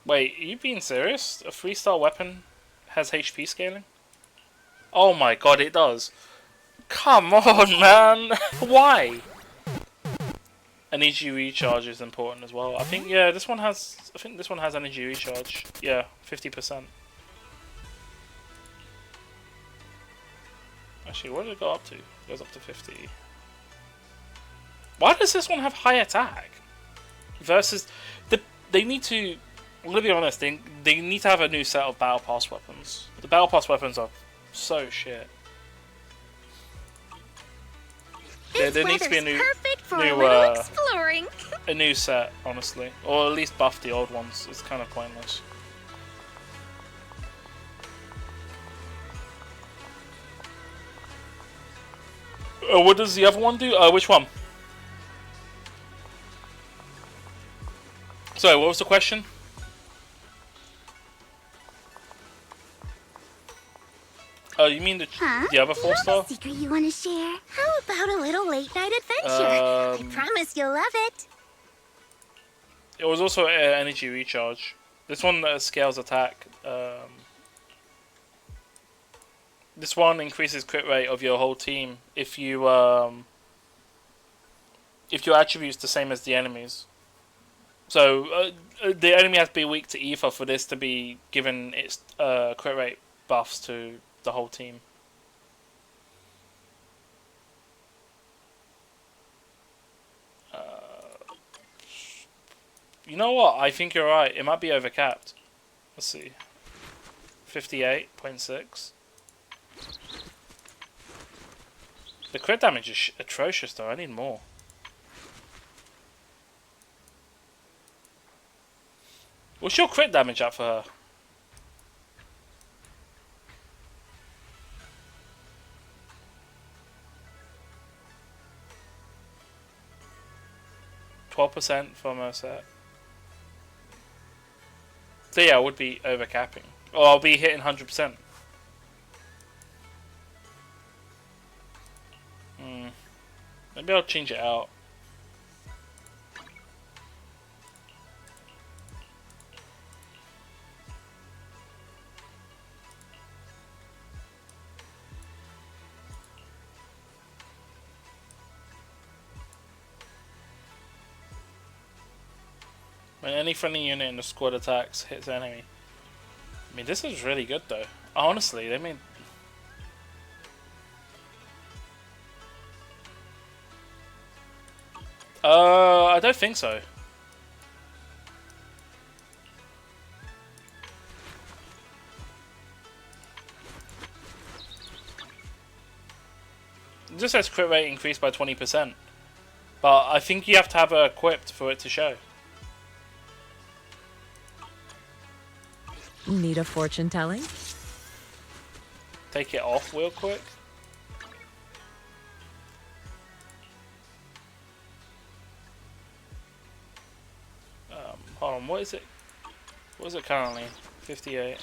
Wait, are you being serious? A 3-star weapon has HP scaling? Oh my god, it does. Come on, man. Why? Energy recharge is important as well. I think this one has energy recharge. Yeah, 50%. Actually, what did it go up to? It goes up to 50. Why does this one have high attack? Versus they need to. I'm gonna be honest. They need to have a new set of battle pass weapons. The battle pass weapons are so shit. There needs to be a new a new set, honestly, or at least buff the old ones. It's kind of pointless. What does the other one do? Which one? Sorry, what was the question? Oh, you mean the other 4-star? Secret you want to share? How about a little late-night adventure? I promise you'll love it. It was also energy recharge. This one scales attack. This one increases crit rate of your whole team if your attribute's the same as the enemy's. So the enemy has to be weak to Ether for this to be given its crit rate buffs to the whole team. You know what? I think you're right. It might be overcapped. Let's see. 58.6. The crit damage is atrocious though. I need more. What's your crit damage at for her? %12% from her set. So yeah, I would be overcapping. Or I'll be hitting 100%. Maybe I'll change it out. When any friendly unit in the squad attacks hits the enemy. I mean, this is really good though. Honestly, they made. I don't think so. just says crit rate increased by 20%. But I think you have to have it equipped for it to show. Need a fortune telling? Take it off real quick. Hold on, what is it? What is it currently? 58.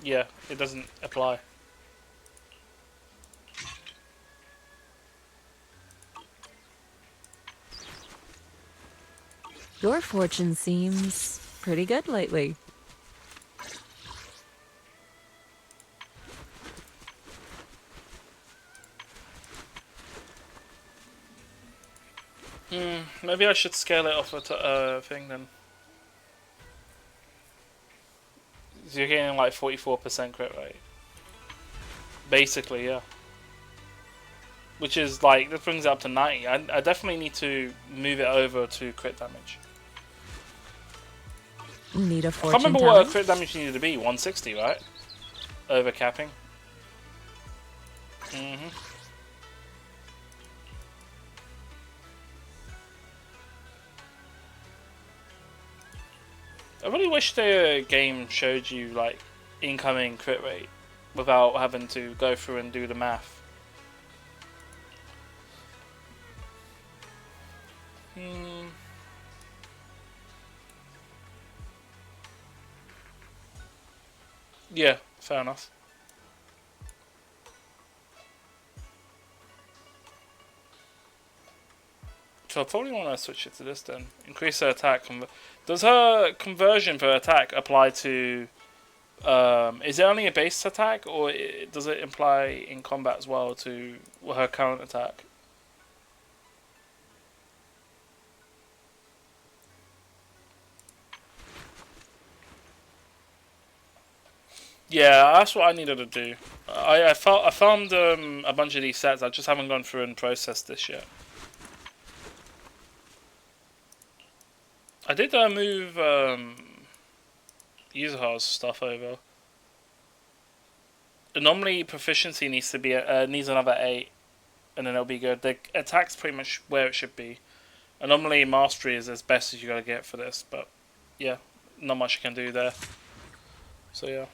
Yeah, it doesn't apply. Your fortune seems pretty good lately. Maybe I should scale it off a thing then. So you're getting like 44% crit rate. Basically, yeah. Which is like, that brings it up to 90. I definitely need to move it over to crit damage. Need a I fortune can't remember telling? what crit damage needed to be. 160, right? Over capping. I really wish the game showed you like incoming crit rate without having to go through and do the math. Yeah, fair enough. So I probably want to switch it to this then. Increase her attack. Does her conversion for attack apply to... is it only a base attack, or does it imply in combat as well to her current attack? Yeah, that's what I needed to do. I found a bunch of these sets. I just haven't gone through and processed this yet. I did move Yuzuha's stuff over. Normally proficiency needs to be needs another 8, and then it'll be good. The attack's pretty much where it should be. And normally mastery is as best as you gotta get for this, but yeah, not much you can do there. So yeah.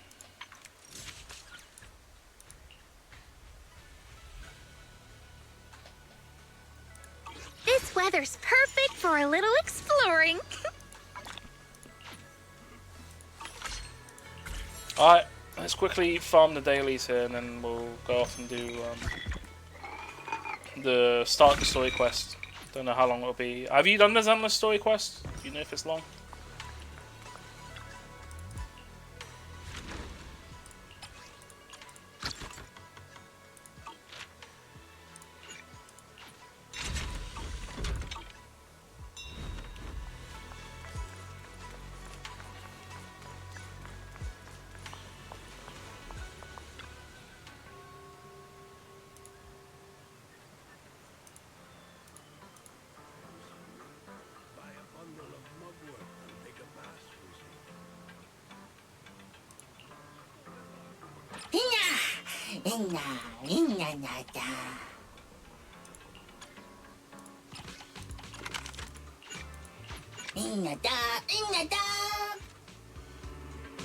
This weather's perfect for a little exploring. Alright, let's quickly farm the dailies here and then we'll go off and do the start the story quest. Don't know how long it'll be. Have you done the Zenless story quest? Do you know if it's long?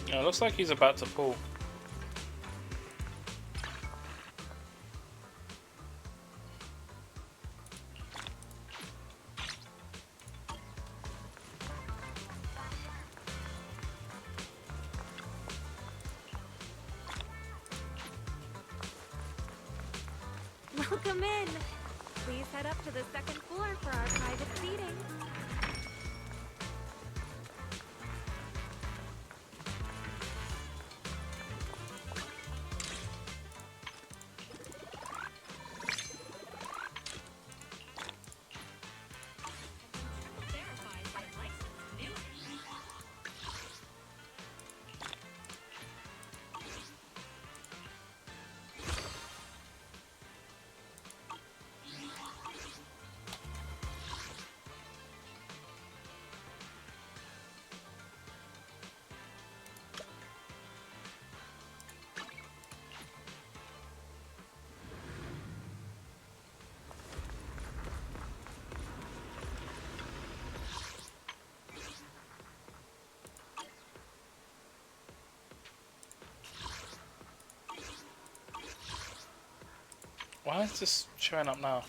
Yeah, it looks like he's about to pull. Welcome in. Please head up to the second floor for our private seating. Why is this showing up now?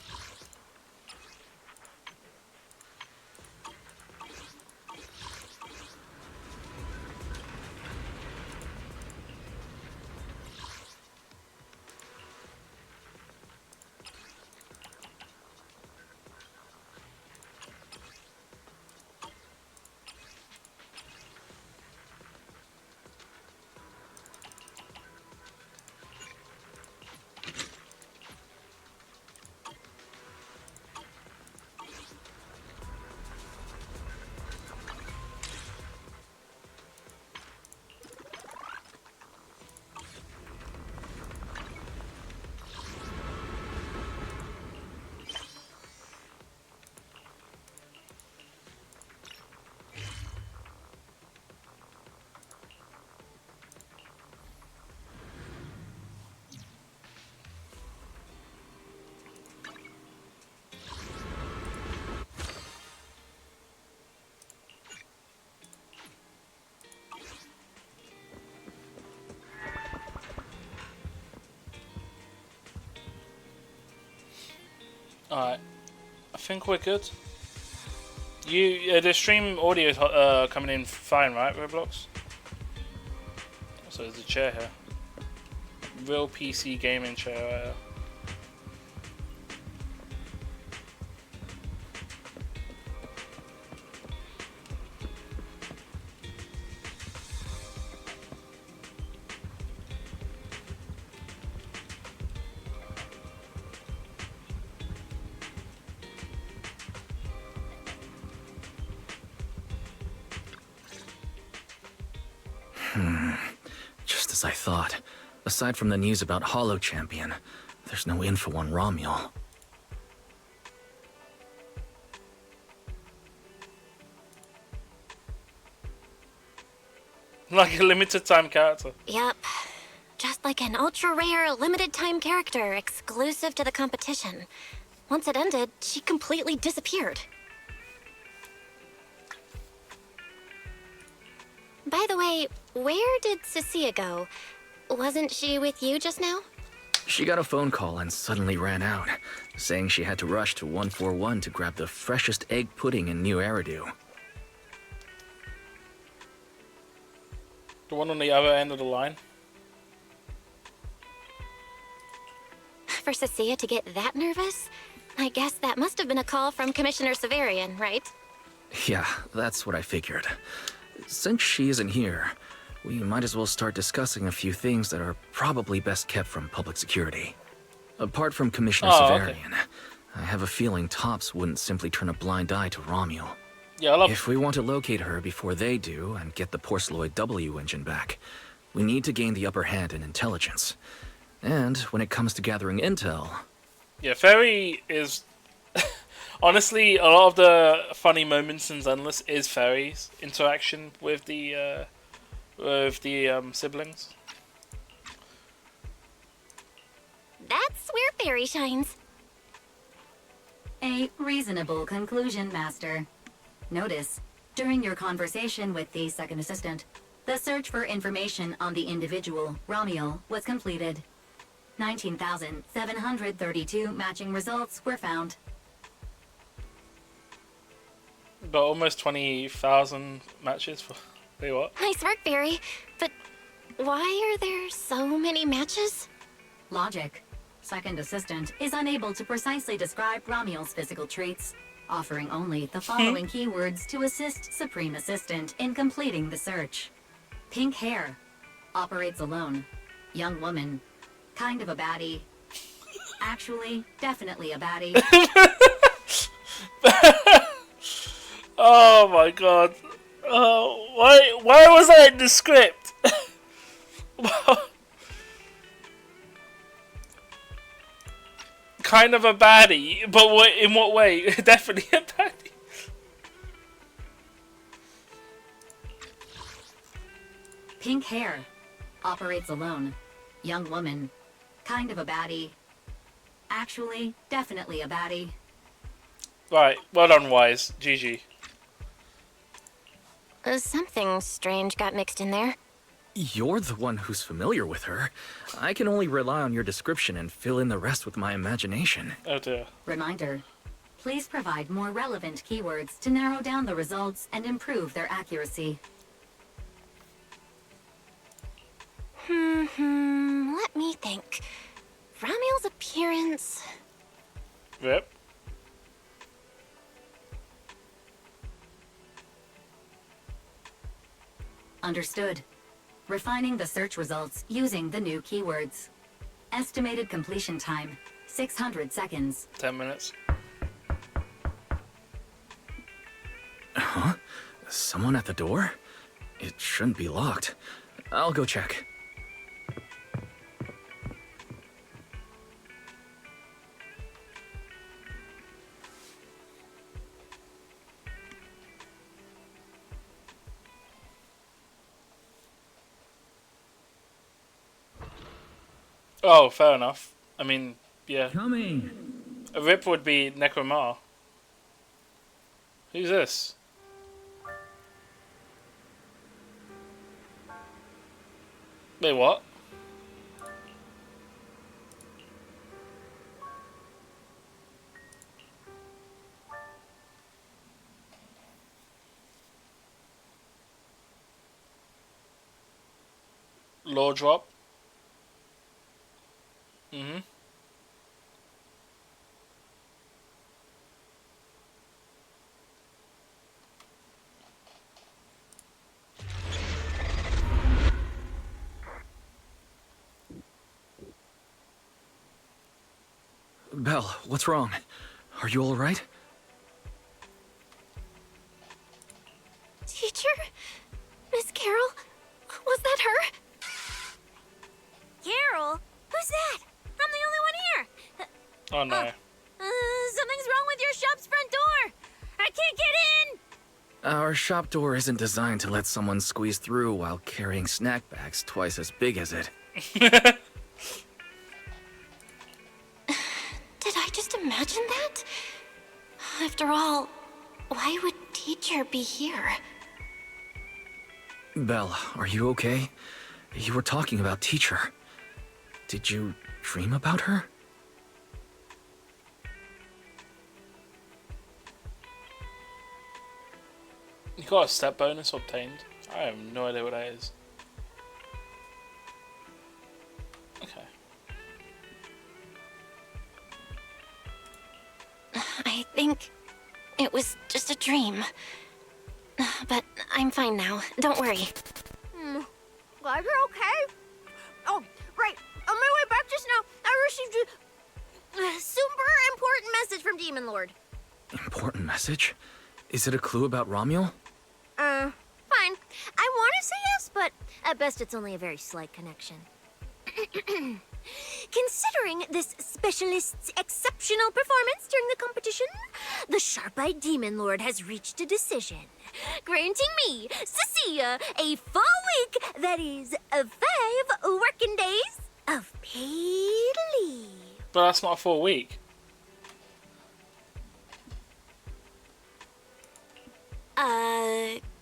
Alright, I think we're good. The stream audio is coming in fine, right, Roblox? So there's a chair here. Real PC gaming chair right here. Just as I thought. Aside from the news about Hollow Champion, there's no info on Romuald. Like a limited time character. Yep. Just like an ultra rare, limited time character exclusive to the competition. Once it ended, she completely disappeared. By the way, where did Cecilia go? Wasn't she with you just now? She got a phone call and suddenly ran out, saying she had to rush to 141 to grab the freshest egg pudding in New Eridu. The one on the other end of the line. For Cecilia to get that nervous? I guess that must have been a call from Commissioner Severian, right? Yeah, that's what I figured. Since she isn't here, we might as well start discussing a few things that are probably best kept from public security. Apart from Commissioner Severian, I have a feeling Topps wouldn't simply turn a blind eye to Romuald. Yeah, if we want to locate her before they do and get the Porceloid W engine back, we need to gain the upper hand in intelligence. And when it comes to gathering intel... Yeah, Fairy is... Honestly, a lot of the funny moments in Zenless is Fairy's interaction with the siblings. That's where Fairy shines. A reasonable conclusion, Master. Notice, during your conversation with the second assistant, the search for information on the individual, Romuald, was completed. 19,732 matching results were found. But almost 20,000 matches for... Wait, what? Nice work, Fairy. But why are there so many matches? Logic. Second assistant is unable to precisely describe Romuald's physical traits, offering only the following keywords to assist Supreme Assistant in completing the search. Pink hair. Operates alone. Young woman. Kind of a baddie. Actually, definitely a baddie. Oh my god. Why was I in the script? Kind of a baddie, but in what way? Definitely a baddie. Pink hair. Operates alone. Young woman. Kind of a baddie. Actually, definitely a baddie. Right, well done, Wise. GG. Something strange got mixed in there. You're the one who's familiar with her. I can only rely on your description and fill in the rest with my imagination. Oh dear. Reminder. Please provide more relevant keywords to narrow down the results and improve their accuracy. Let me think. Ramiel's appearance... Yep. Understood. Refining the search results using the new keywords. Estimated completion time, 600 seconds. 10 minutes. Huh? Someone at the door? It shouldn't be locked. I'll go check. Oh, fair enough. I mean, yeah. Coming. A rip would be Necromar. Who's this? Wait, what? Law drop? Mm-hmm. Belle, what's wrong? Are you all right? Teacher? Miss Carol? Was that her? Carol? Who's that? I'm the only one here. Oh no. Something's wrong with your shop's front door. I can't get in. Our shop door isn't designed to let someone squeeze through while carrying snack bags twice as big as it. Did I just imagine that? After all, why would Teacher be here? Belle, are you okay? You were talking about Teacher. Did you dream about her? You got a step bonus obtained? I have no idea what that is. Okay. I think it was just a dream. But I'm fine now. Don't worry. Glad you're okay. Oh, right. On my way back just now, I received a super important message from Demon Lord. Important message? Is it a clue about Ramiel? Fine. I want to say yes, but at best it's only a very slight connection. Considering this specialist's exceptional performance during the competition, the sharp-eyed Demon Lord has reached a decision, granting me, Cecilia, a full week, that is, 5 working days of paid leave. But that's not a full week.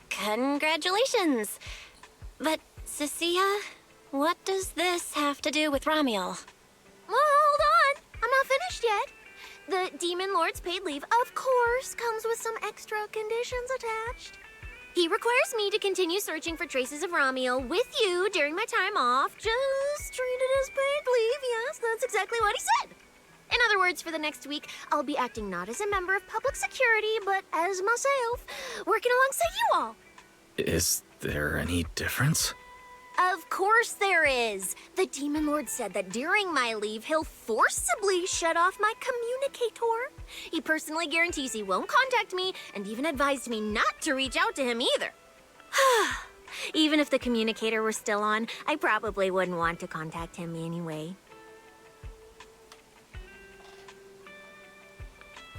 Congratulations. But, Cecilia, what does this have to do with Ramiel? Well, hold on. I'm not finished yet. The Demon Lord's paid leave, of course, comes with some extra conditions attached. He requires me to continue searching for traces of Ramiel with you during my time off. Just treat it as paid leave, yes, that's exactly what he said. In other words, for the next week, I'll be acting not as a member of public security, but as myself, working alongside you all. Is there any difference? Of course there is. The Demon Lord said that during my leave, he'll forcibly shut off my communicator. He personally guarantees he won't contact me, and even advised me not to reach out to him either. Even if the communicator were still on, I probably wouldn't want to contact him anyway.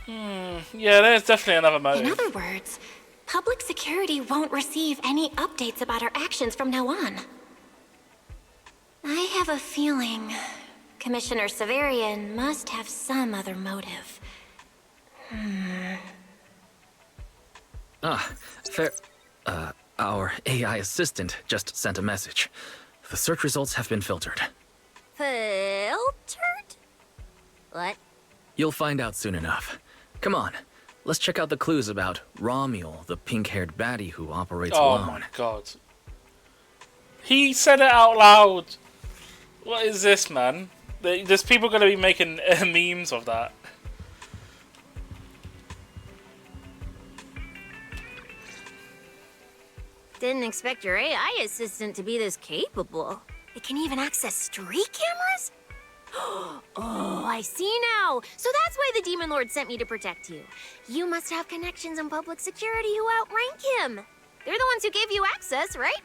Yeah, there's definitely another motive. In other words, public security won't receive any updates about our actions from now on. I have a feeling Commissioner Severian must have some other motive. Our AI assistant just sent a message. The search results have been filtered. Filtered? What? You'll find out soon enough. Come on, let's check out the clues about Romuald, the pink-haired baddie who operates alone. Oh my god. He said it out loud. What is this, man? There's people going to be making memes of that. Didn't expect your AI assistant to be this capable. It can even access street cameras? Oh, I see now. So that's why the Demon Lord sent me to protect you. You must have connections in public security who outrank him. They're the ones who gave you access, right?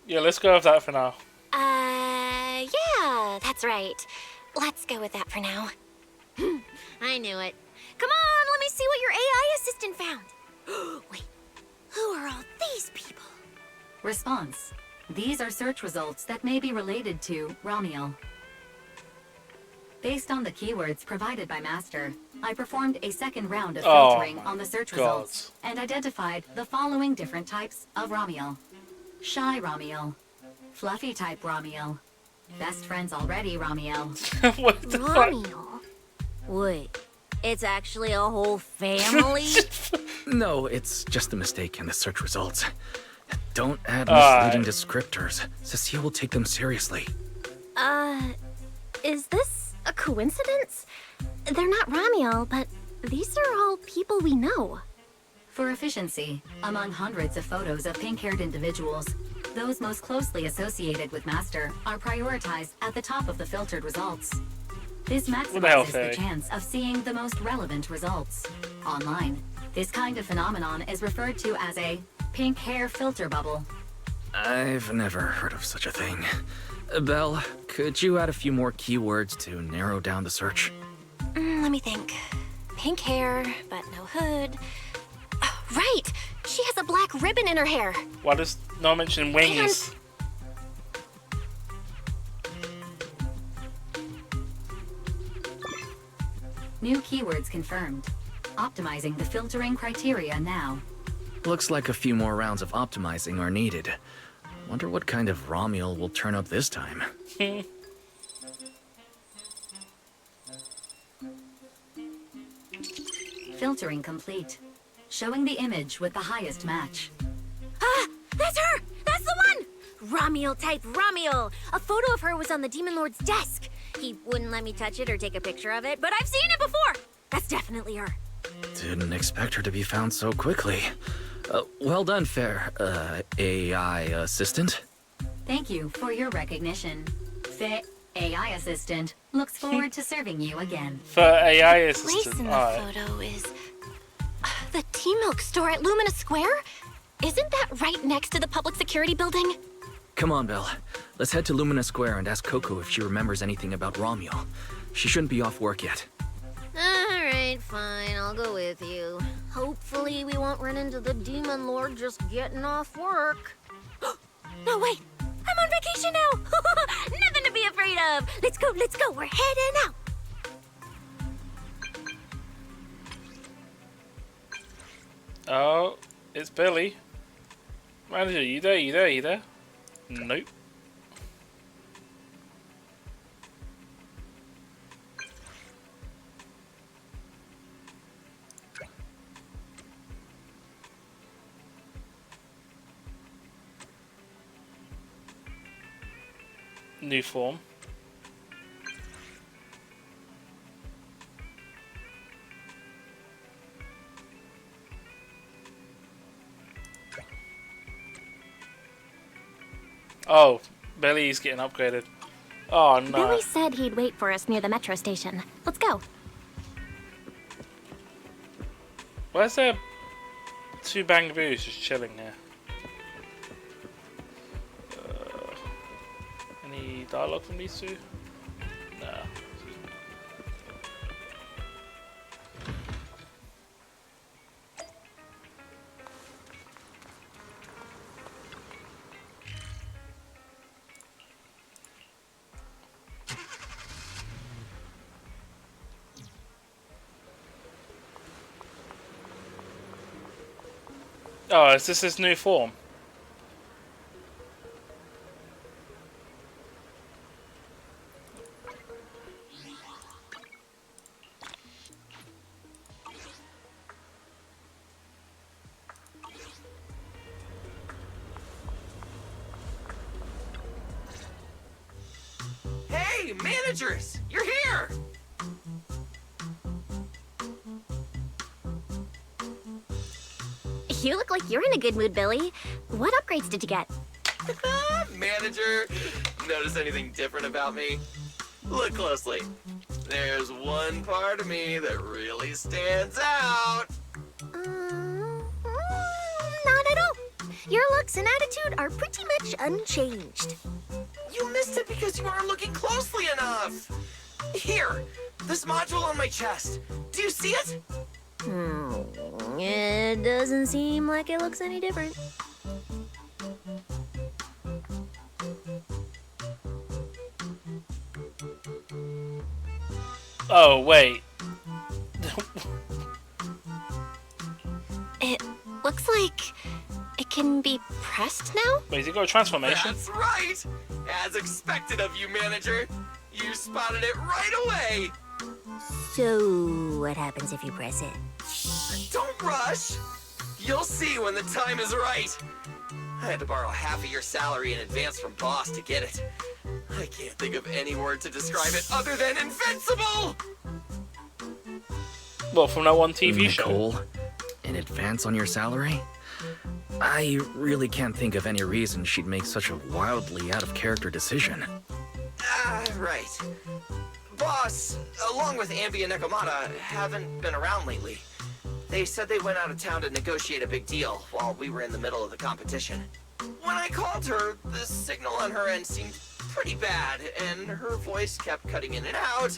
Yeah, let's go with that for now. Yeah, that's right. Let's go with that for now. I knew it. Come on, let me see what your AI assistant found. Wait, who are all these people? Response. These are search results that may be related to Romuald. Based on the keywords provided by Master, I performed a second round of filtering on the search results and identified the following different types of Romuald. Shy Romuald, Fluffy type Romuald, Best friends already Romuald. What the Romuald? Wait, it's actually a whole family? No, it's just a mistake in the search results. Don't add misleading descriptors. Cecile will take them seriously. Is this a coincidence? They're not Romuald, but these are all people we know. For efficiency, among hundreds of photos of pink-haired individuals, those most closely associated with Master are prioritized at the top of the filtered results. This maximizes the chance of seeing the most relevant results. Online, this kind of phenomenon is referred to as a pink hair filter bubble. I've never heard of such a thing. Belle, could you add a few more keywords to narrow down the search? Let me think. Pink hair, but no hood. Oh, right! She has a black ribbon in her hair. Why does no mention wings? New keywords confirmed. Optimizing the filtering criteria now. Looks like a few more rounds of optimizing are needed. Wonder what kind of Romuald will turn up this time. Filtering complete. Showing the image with the highest match. Ah! That's her! That's the one! Romuald type Romuald! A photo of her was on the Demon Lord's desk. He wouldn't let me touch it or take a picture of it, but I've seen it before! That's definitely her. Didn't expect her to be found so quickly. Well done, fair, AI assistant. Thank you for your recognition. Fair AI assistant looks forward to serving you again. For AI The assistant, place in the photo is the T-Milk store at Lumina Square? Isn't that right next to the public security building? Come on, Belle. Let's head to Lumina Square and ask Coco if she remembers anything about Romuald. She shouldn't be off work yet. Alright, fine, I'll go with you. Hopefully we won't run into the Demon Lord just getting off work. No, wait! I'm on vacation now! Nothing to be afraid of! Let's go, we're heading out! Oh, it's Billy. Manager, you there? Nope. New form. Oh, Billy's getting upgraded. Oh no. Billy said he'd wait for us near the metro station. Let's go. Where's there two bangaboos just chilling there? Any dialogue from these two? No. Oh, is this his new form? Hey, managers! You're here! You look like you're in a good mood, Billy. What upgrades did you get? Manager, notice anything different about me? Look closely. There's one part of me that really stands out. Not at all. Your looks and attitude are pretty much unchanged. You missed it because you aren't looking closely enough. Here, this module on my chest. Do you see it? It doesn't seem like it looks any different. Oh, wait. It looks like it can be pressed now? Wait, has he got a transformation? That's right! As expected of you, manager. You spotted it right away. So, what happens if you press it? Don't rush. You'll see when the time is right. I had to borrow half of your salary in advance from boss to get it. I can't think of any word to describe it other than invincible! Well, from that one TV show. Nicole, in advance on your salary? I really can't think of any reason she'd make such a wildly out-of-character decision. Right. Boss, along with Ambi and Nekomata, haven't been around lately. They said they went out of town to negotiate a big deal while we were in the middle of the competition. When I called her, the signal on her end seemed pretty bad, and her voice kept cutting in and out.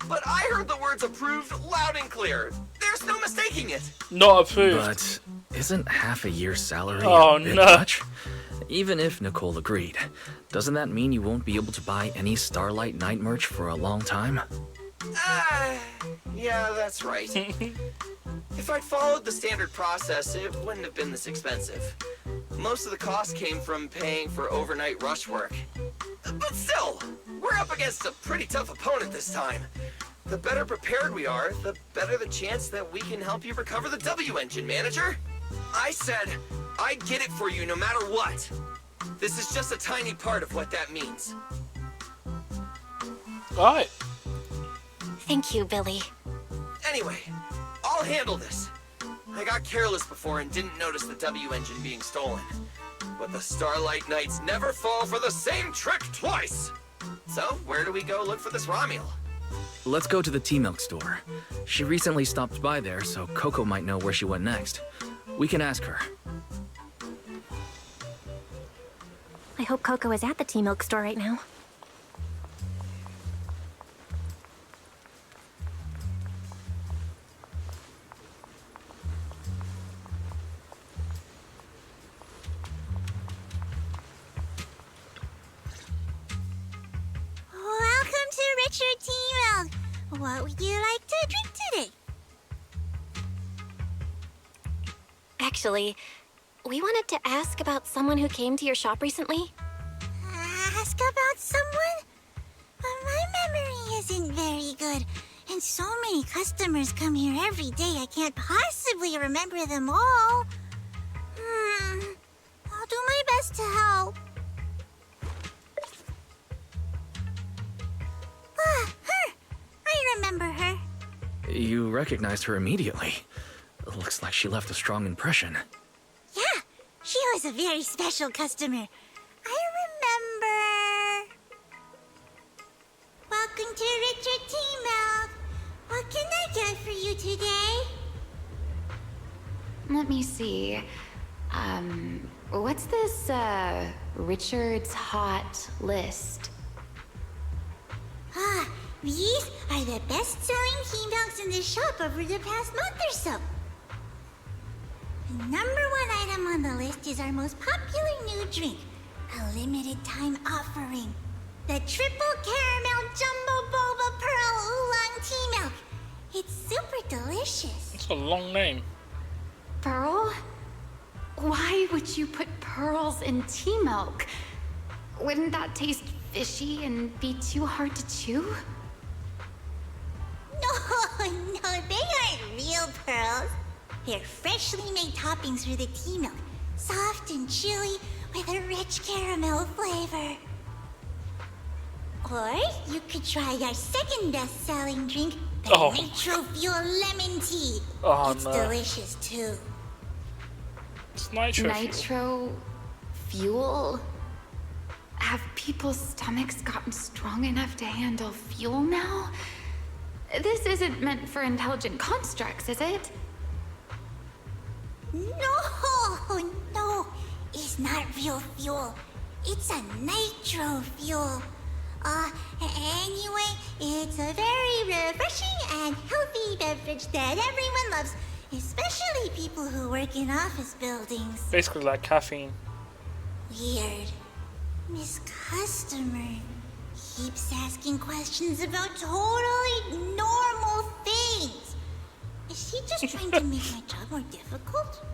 But I heard the words approved loud and clear. There's no mistaking it. Not approved. But isn't half a year's salary Oh, a bit no. much? Even if Nicole agreed, doesn't that mean you won't be able to buy any Starlight Knight merch for a long time? Yeah, that's right. If I'd followed the standard process, it wouldn't have been this expensive. Most of the cost came from paying for overnight rush work. But still, we're up against a pretty tough opponent this time. The better prepared we are, the better the chance that we can help you recover the W engine, manager. I said I'd get it for you no matter what. This is just a tiny part of what that means. Alright. Thank you, Billy. Anyway, I'll handle this. I got careless before and didn't notice the W engine being stolen. But the Starlight Knights never fall for the same trick twice! So, where do we go look for this Ramiel? Let's go to the T-Milk store. She recently stopped by there, so Coco might know where she went next. We can ask her. I hope Coco is at the T-Milk store right now. Welcome to Richard T-Milk. What would you like to drink today? Actually, we wanted to ask about someone who came to your shop recently. Ask about someone? My memory isn't very good. And so many customers come here every day, I can't possibly remember them all. I'll do my best to help. Her! I remember her. You recognized her immediately. Looks like she left a strong impression. Yeah, she was a very special customer. I remember. Welcome to Richard T-Milk. What can I get for you today? Let me see. What's this, Richard's Hot List? These are the best-selling T-Milks in the shop over the past month or so. The number one item on the list is our most popular new drink, a limited-time offering. The Triple Caramel Jumbo Boba Pearl Oolong T-Milk. It's super delicious. It's a long name. Pearl? would you put pearls in tea milk? Wouldn't that taste fishy and be too hard to chew? No, they aren't real pearls. They're freshly made toppings for the tea milk. Soft and chewy with a rich caramel flavor. Or you could try our second best-selling drink, the Nitro Fuel Lemon Tea. It's delicious too. It's Nitro Fuel? Have people's stomachs gotten strong enough to handle fuel now? This isn't meant for intelligent constructs, is it? No, it's not real fuel. It's a nitro fuel. Anyway, it's a very refreshing and healthy beverage that everyone loves, especially people who work in office buildings. Basically like caffeine. Weird. This customer keeps asking questions about totally normal things. Is she just trying to make my job more difficult?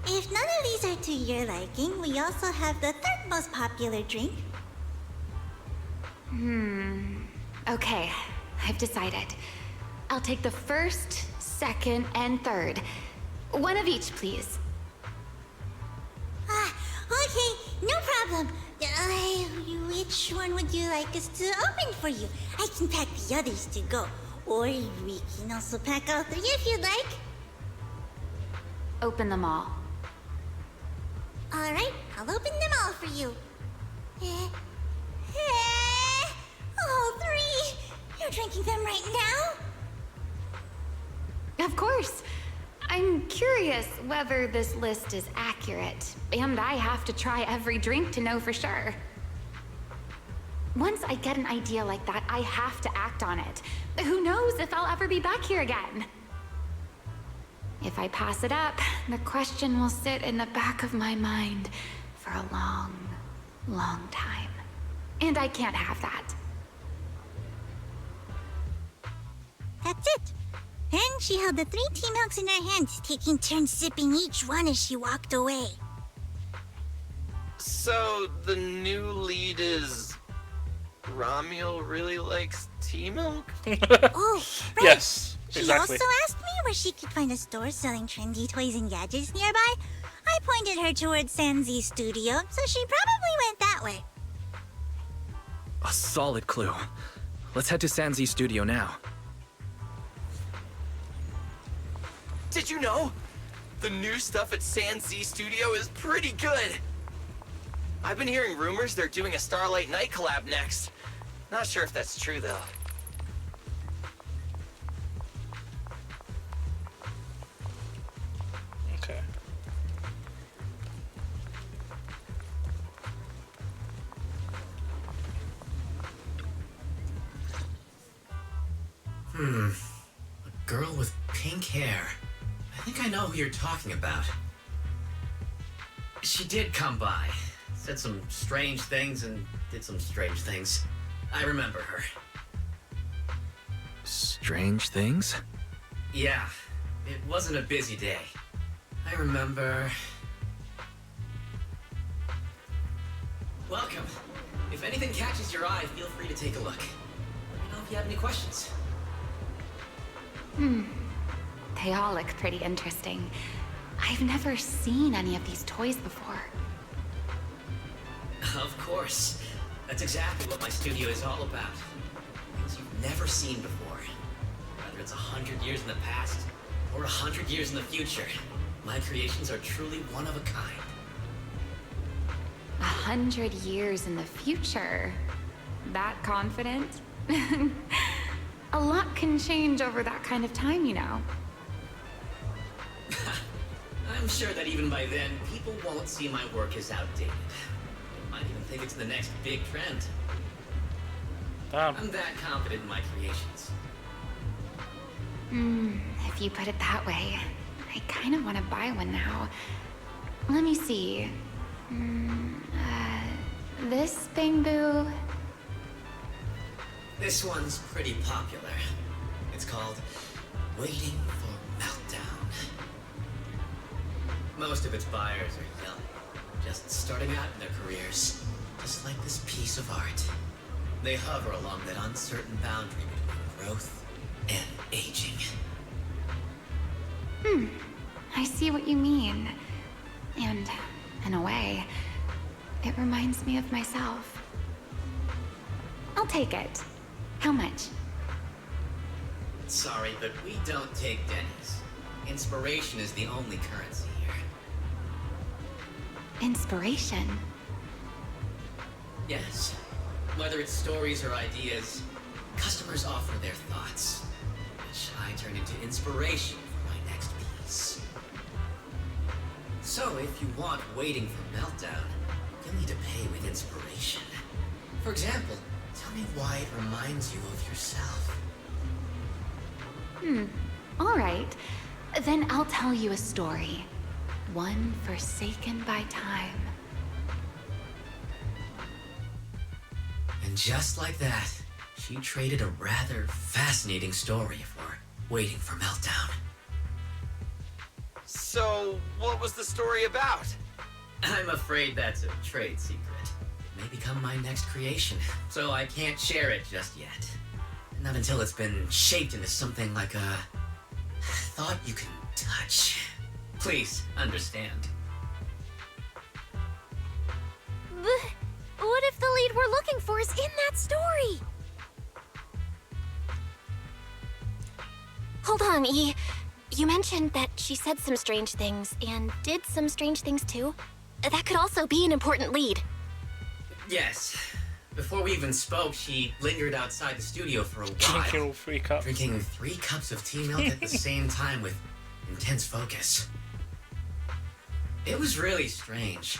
If none of these are to your liking, we also have the third most popular drink. Okay, I've decided. I'll take the first, second, and third. One of each, please. Okay, no problem. Which one would you like us to open for you? I can pack the others to go. Or we can also pack all three if you'd like. Open them all. Alright, I'll open them all for you. All three? You're drinking them right now? Of course. I'm curious whether this list is accurate, and I have to try every drink to know for sure. Once I get an idea like that, I have to act on it. Who knows if I'll ever be back here again? If I pass it up, the question will sit in the back of my mind for a long, long time. And I can't have that. That's it. Then she held the 3 tea milks in her hands, taking turns sipping each one as she walked away. So, the new lead is... Ramiel really likes tea milk? Oh, right. Yes, She exactly. also asked me where she could find a store selling trendy toys and gadgets nearby. I pointed her towards Sanzi Studio, so she probably went that way. A solid clue. Let's head to Sanzi Studio now. Did you know? The new stuff at Sanzi Studio is pretty good. I've been hearing rumors they're doing a Starlight Night collab next. Not sure if that's true, though. Okay. A girl with pink hair. I think I know who you're talking about. She did come by. Said some strange things and did some strange things. I remember her. Strange things? Yeah, it wasn't a busy day. I remember... Welcome. If anything catches your eye, feel free to take a look. Let me know if you have any questions. They all look pretty interesting. I've never seen any of these toys before. Of course. That's exactly what my studio is all about. Things you've never seen before. Whether it's 100 years in the past or 100 years in the future, my creations are truly one of a kind. 100 years in the future? That confident? A lot can change over that kind of time, you know. I'm sure that even by then, people won't see my work as outdated. They might even think it's the next big trend. I'm that confident in my creations. If you put it that way, I kind of want to buy one now. Let me see. This Bangbu? This one's pretty popular. It's called Waiting for Meltdown. Most of its buyers are young, just starting out in their careers, just like this piece of art. They hover along that uncertain boundary between growth and aging. I see what you mean. And, in a way, it reminds me of myself. I'll take it. How much? Sorry, but we don't take pennies. Inspiration is the only currency here. Inspiration? Yes. Whether it's stories or ideas, customers offer their thoughts, which I turn into inspiration for my next piece. So if you want Waiting for Meltdown, you'll need to pay with inspiration. For example, tell me why it reminds you of yourself. All right. Then I'll tell you a story. One forsaken by time. And just like that, she traded a rather fascinating story for Waiting for Meltdown. So, what was the story about? I'm afraid that's a trade secret. It may become my next creation, so I can't share it just yet. Not until it's been shaped into something like a thought you can touch. Please, understand. What if the lead we're looking for is in that story? Hold on, E. You mentioned that she said some strange things and did some strange things too. That could also be an important lead. Yes. Before we even spoke, she lingered outside the studio for a while. Drinking all 3 cups. Drinking 3 cups of tea milk at the same time with intense focus. It was really strange.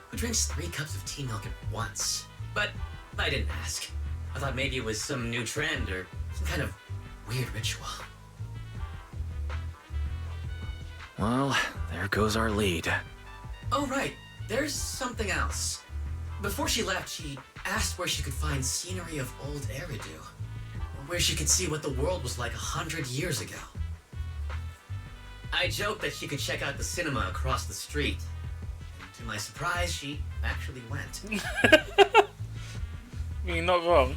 Who drinks 3 cups of tea milk at once? But I didn't ask. I thought maybe it was some new trend or some kind of weird ritual. Well, there goes our lead. Oh, right. There's something else. Before she left, she asked where she could find scenery of old Eridu. Or where she could see what the world was like 100 years ago. I joked that she could check out the cinema across the street. And to my surprise, she actually went. You're not wrong.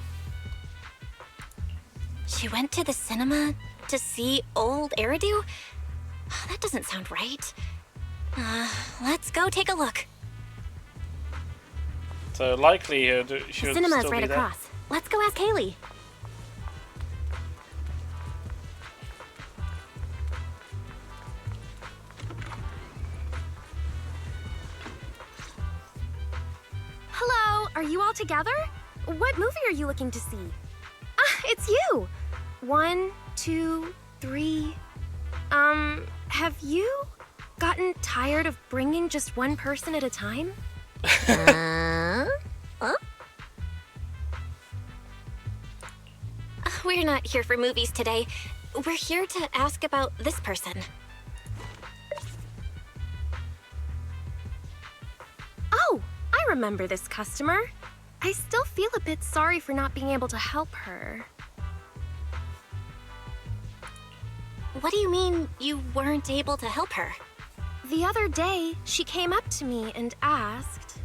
She went to the cinema to see old Eridu? That doesn't sound right. Let's go take a look. So likelihood she The would cinema's still right be there. across. Let's go ask Haley. Hello, are you all together? What movie are you looking to see? Ah, it's you! 1, 2, 3. Have you gotten tired of bringing just one person at a time? Huh? We're not here for movies today. We're here to ask about this person. Oh, I remember this customer. I still feel a bit sorry for not being able to help her. What do you mean you weren't able to help her? The other day, she came up to me and asked...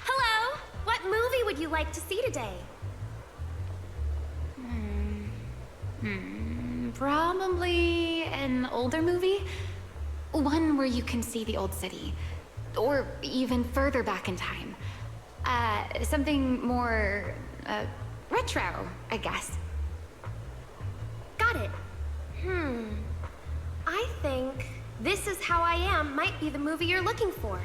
Hello! What movie would you like to see today? Probably an older movie. One where you can see the old city. Or even further back in time. Something more, retro, I guess. Got it. I think This Is How I Am might be the movie you're looking for.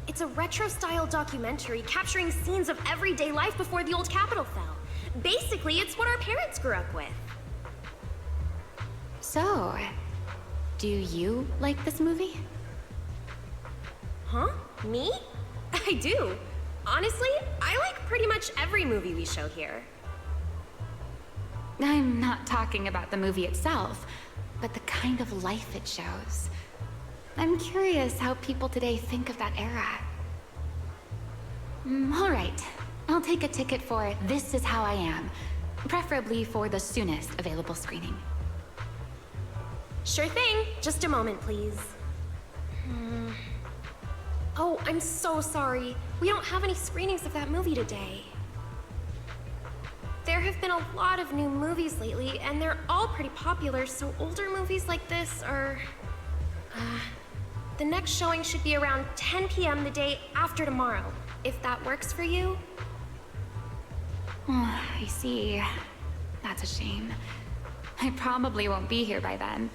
It's a retro-style documentary capturing scenes of everyday life before the old capital fell. Basically, it's what our parents grew up with. So, do you like this movie? Huh? Me? I do. Honestly, I like pretty much every movie we show here. I'm not talking about the movie itself, but the kind of life it shows. I'm curious how people today think of that era. All right, I'll take a ticket for This Is How I Am, preferably for the soonest available screening. Sure thing. Just a moment, please. Oh, I'm so sorry. We don't have any screenings of that movie today. There have been a lot of new movies lately, and they're all pretty popular, so older movies like this are... the next showing should be around 10 p.m. the day after tomorrow, if that works for you. Oh, I see. That's a shame. I probably won't be here by then.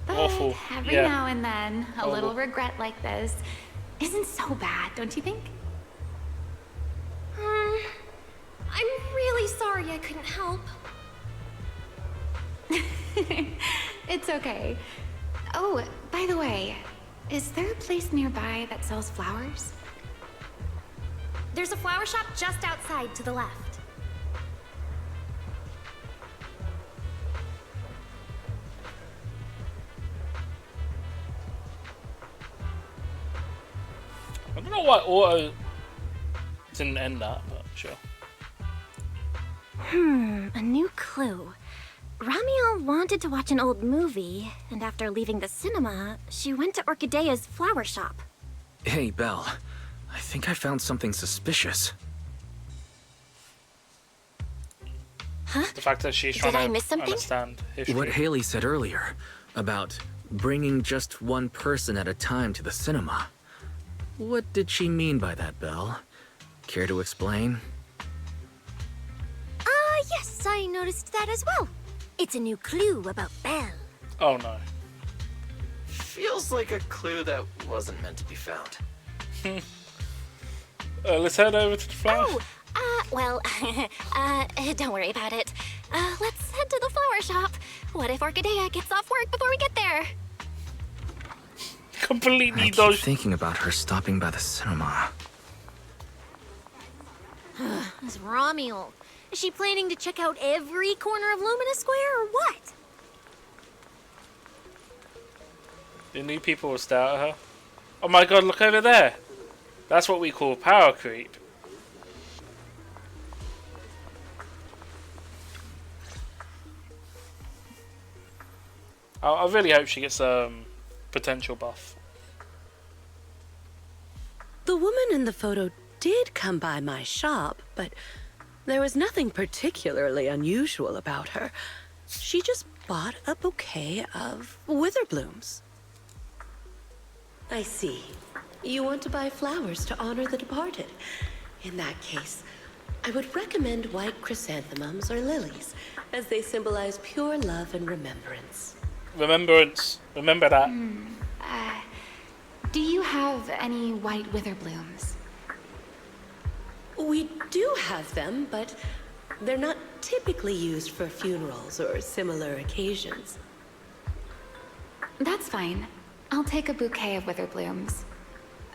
But Awful. every Yeah. now and then, a Oh. little regret like this isn't so bad, don't you think? I'm really sorry I couldn't help. It's okay. Oh, by the way, is there a place nearby that sells flowers? There's a flower shop just outside to the left. I don't know why auto didn't end that, but sure. A new clue. Ramiel wanted to watch an old movie, and after leaving the cinema, she went to Orchidea's flower shop. Hey, Belle. I think I found something suspicious. Huh? The fact that she's Did trying I to miss something? understand history. What Haley said earlier about bringing just one person at a time to the cinema. What did she mean by that, Belle? Care to explain? Yes, I noticed that as well. It's a new clue about Belle. Oh no. Feels like a clue that wasn't meant to be found. Let's head over to the flower. Well, don't worry about it. Let's head to the flower shop. What if Orchidea gets off work before we get there? Completely I keep thinking about her stopping by the cinema. This Ramiel. Is she planning to check out every corner of Lumina Square or what? The new people will stare at her. Oh my god, look over there. That's what we call power creep. I really hope she gets potential buff. The woman in the photo did come by my shop, but there was nothing particularly unusual about her. She just bought a bouquet of witherblooms. I see. You want to buy flowers to honor the departed. In that case, I would recommend white chrysanthemums or lilies, as they symbolize pure love and remembrance. Remembrance. Remember that. Do you have any white witherblooms? We do have them, but they're not typically used for funerals or similar occasions. That's fine. I'll take a bouquet of witherblooms.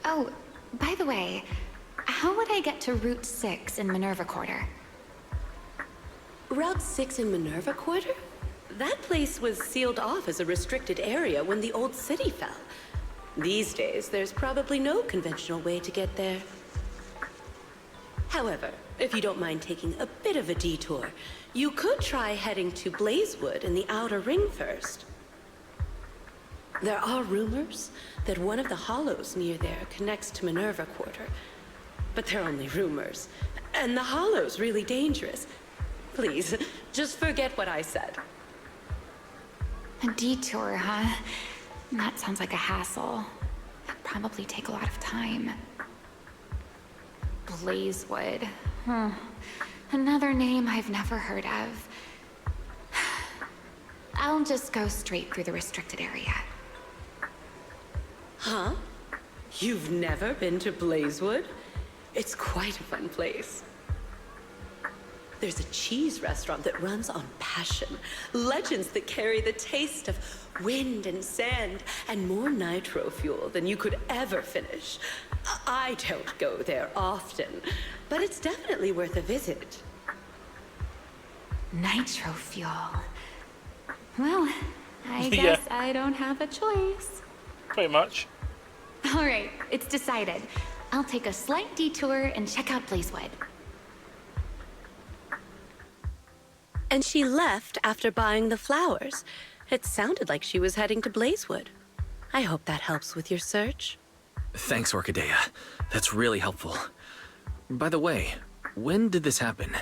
Oh, by the way, how would I get to Route 6 in Minerva Quarter? Route 6 in Minerva Quarter? That place was sealed off as a restricted area when the old city fell. These days, there's probably no conventional way to get there. However, if you don't mind taking a bit of a detour, you could try heading to Blazewood in the Outer Ring first. There are rumors that one of the hollows near there connects to Minerva Quarter, but they're only rumors, and the hollow's really dangerous. Please, just forget what I said. A detour, huh? That sounds like a hassle. That'd probably take a lot of time. Blazewood. Another name I've never heard of. I'll just go straight through the restricted area. Huh? You've never been to Blazewood? It's quite a fun place. There's a cheese restaurant that runs on passion. Legends that carry the taste of wind and sand and more nitro fuel than you could ever finish. I don't go there often, but it's definitely worth a visit. Nitro fuel. Well, I guess I don't have a choice. Pretty much. All right, it's decided. I'll take a slight detour and check out Blazewood. And she left after buying the flowers. It sounded like she was heading to Blazewood. I hope that helps with your search. Thanks, Orchidea. That's really helpful. By the way, when did this happen?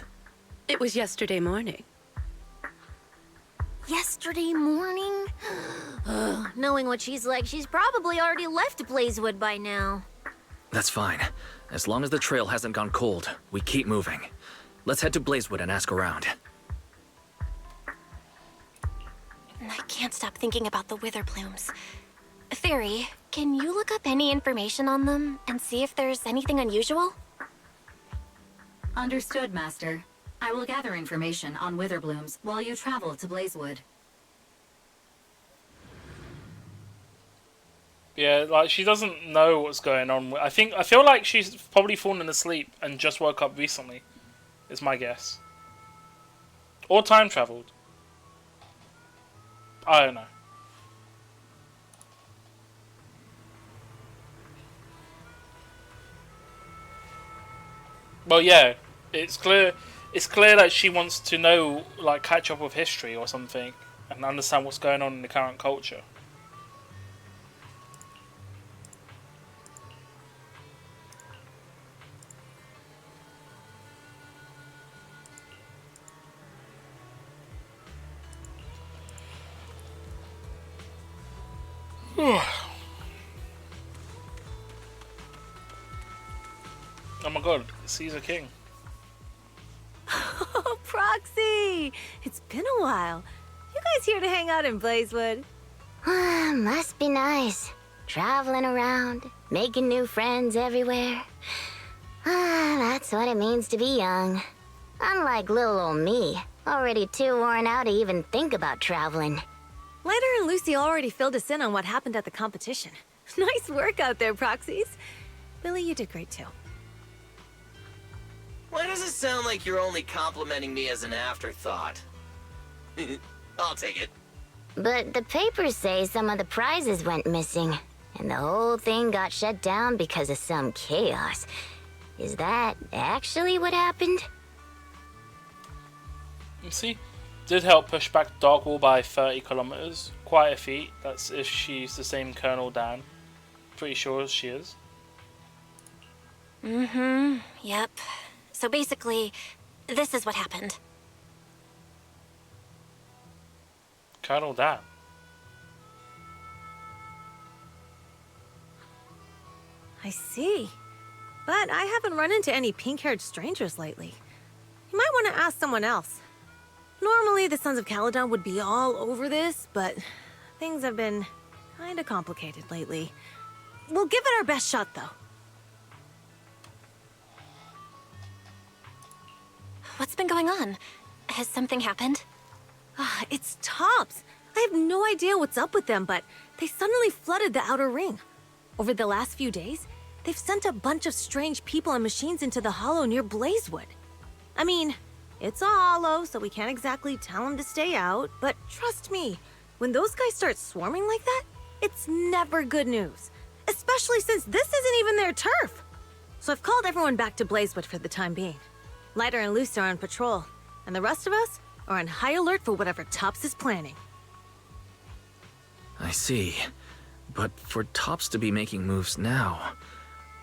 It was yesterday morning. Yesterday morning? Knowing what she's like, she's probably already left Blazewood by now. That's fine. As long as the trail hasn't gone cold, we keep moving. Let's head to Blazewood and ask around. I can't stop thinking about the wither plumes. Fairy, can you look up any information on them and see if there's anything unusual? Understood, Master. I will gather information on Witherblooms while you travel to Blazewood. Yeah, like she doesn't know what's going on. I feel like she's probably fallen asleep and just woke up recently. Is my guess. Or time traveled. I don't know. Well, yeah, it's clear that she wants to know, like, catch up with history or something and understand what's going on in the current culture. Oh my god, Caesar King. Oh, Proxy! It's been a while. You guys here to hang out in Blazewood? Must be nice. Traveling around, making new friends everywhere. That's what it means to be young. Unlike little old me, already too worn out to even think about traveling. Lighter and Lucy already filled us in on what happened at the competition. Nice work out there, Proxies. Billy, you did great too. Why does it sound like you're only complimenting me as an afterthought? I'll take it. But the papers say some of the prizes went missing, and the whole thing got shut down because of some chaos. Is that actually what happened? You see, did help push back Dark Wall by 30 kilometers. Quite a feat. That's if she's the same Colonel Dan. Pretty sure she is. Yep. So basically, this is what happened. Colonel Dan. I see. But I haven't run into any pink-haired strangers lately. You might want to ask someone else. Normally, the Sons of Caledon would be all over this, but things have been kinda complicated lately. We'll give it our best shot, though. What's been going on? Has something happened? It's Tops. I have no idea what's up with them, but they suddenly flooded the Outer Ring. Over the last few days, they've sent a bunch of strange people and machines into the hollow near Blazewood. I mean, it's a hollow, so we can't exactly tell them to stay out, but trust me, when those guys start swarming like that, it's never good news. Especially since this isn't even their turf. So I've called everyone back to Blazewood for the time being. Lighter and Luce are on patrol, and the rest of us are on high alert for whatever Tops is planning. I see. But for Tops to be making moves now,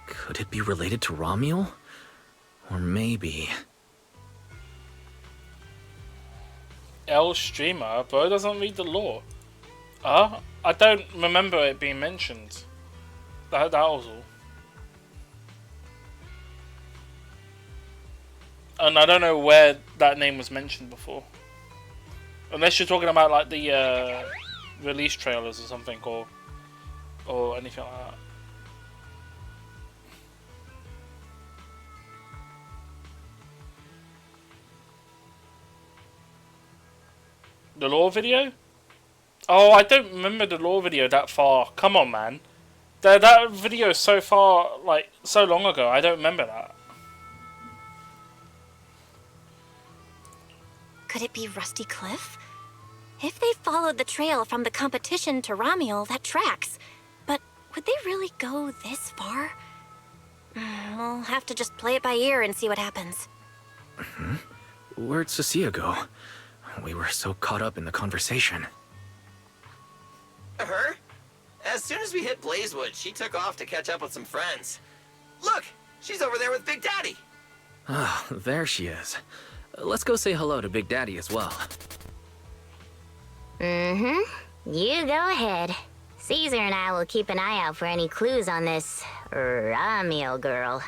could it be related to Romuel? Or maybe... El Streamer, bro doesn't read the lore. I don't remember it being mentioned. That was all. And I don't know where that name was mentioned before. Unless you're talking about like the release trailers or something, or anything like that. The lore video? Oh, I don't remember the lore video that far. Come on, man. That video is so far, like, so long ago. I don't remember that. Could it be Rusty Cliff? If they followed the trail from the competition to Romuel, that tracks. But would they really go this far? We'll have to just play it by ear and see what happens. Where'd Cecilia go? We were so caught up in the conversation. Her? As soon as we hit Blazewood, she took off to catch up with some friends. Look, she's over there with Big Daddy. Ah, there she is. Let's go say hello to Big Daddy as well. Mm-hmm. You go ahead. Caesar and I will keep an eye out for any clues on this Ramiel girl.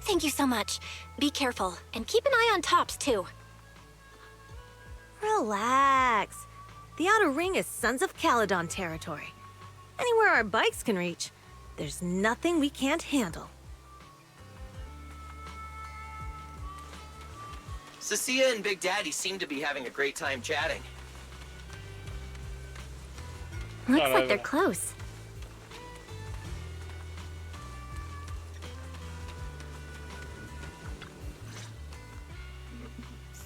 Thank you so much. Be careful, and keep an eye on Tops, too. Relax. The Outer Ring is Sons of Caledon territory. Anywhere our bikes can reach, there's nothing we can't handle. Cecilia and Big Daddy seem to be having a great time chatting. Looks like they're close.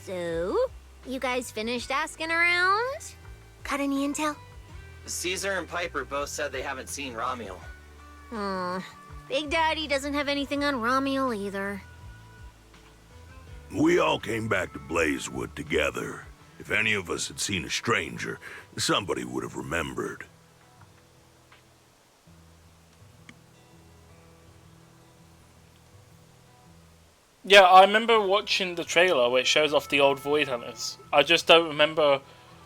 So, you guys finished asking around? Got any intel? Caesar and Piper both said they haven't seen Ramiel. Big Daddy doesn't have anything on Ramiel either. We all came back to Blazewood together. If any of us had seen a stranger, somebody would have remembered. Yeah, I remember watching the trailer where it shows off the old Void Hunters. I just don't remember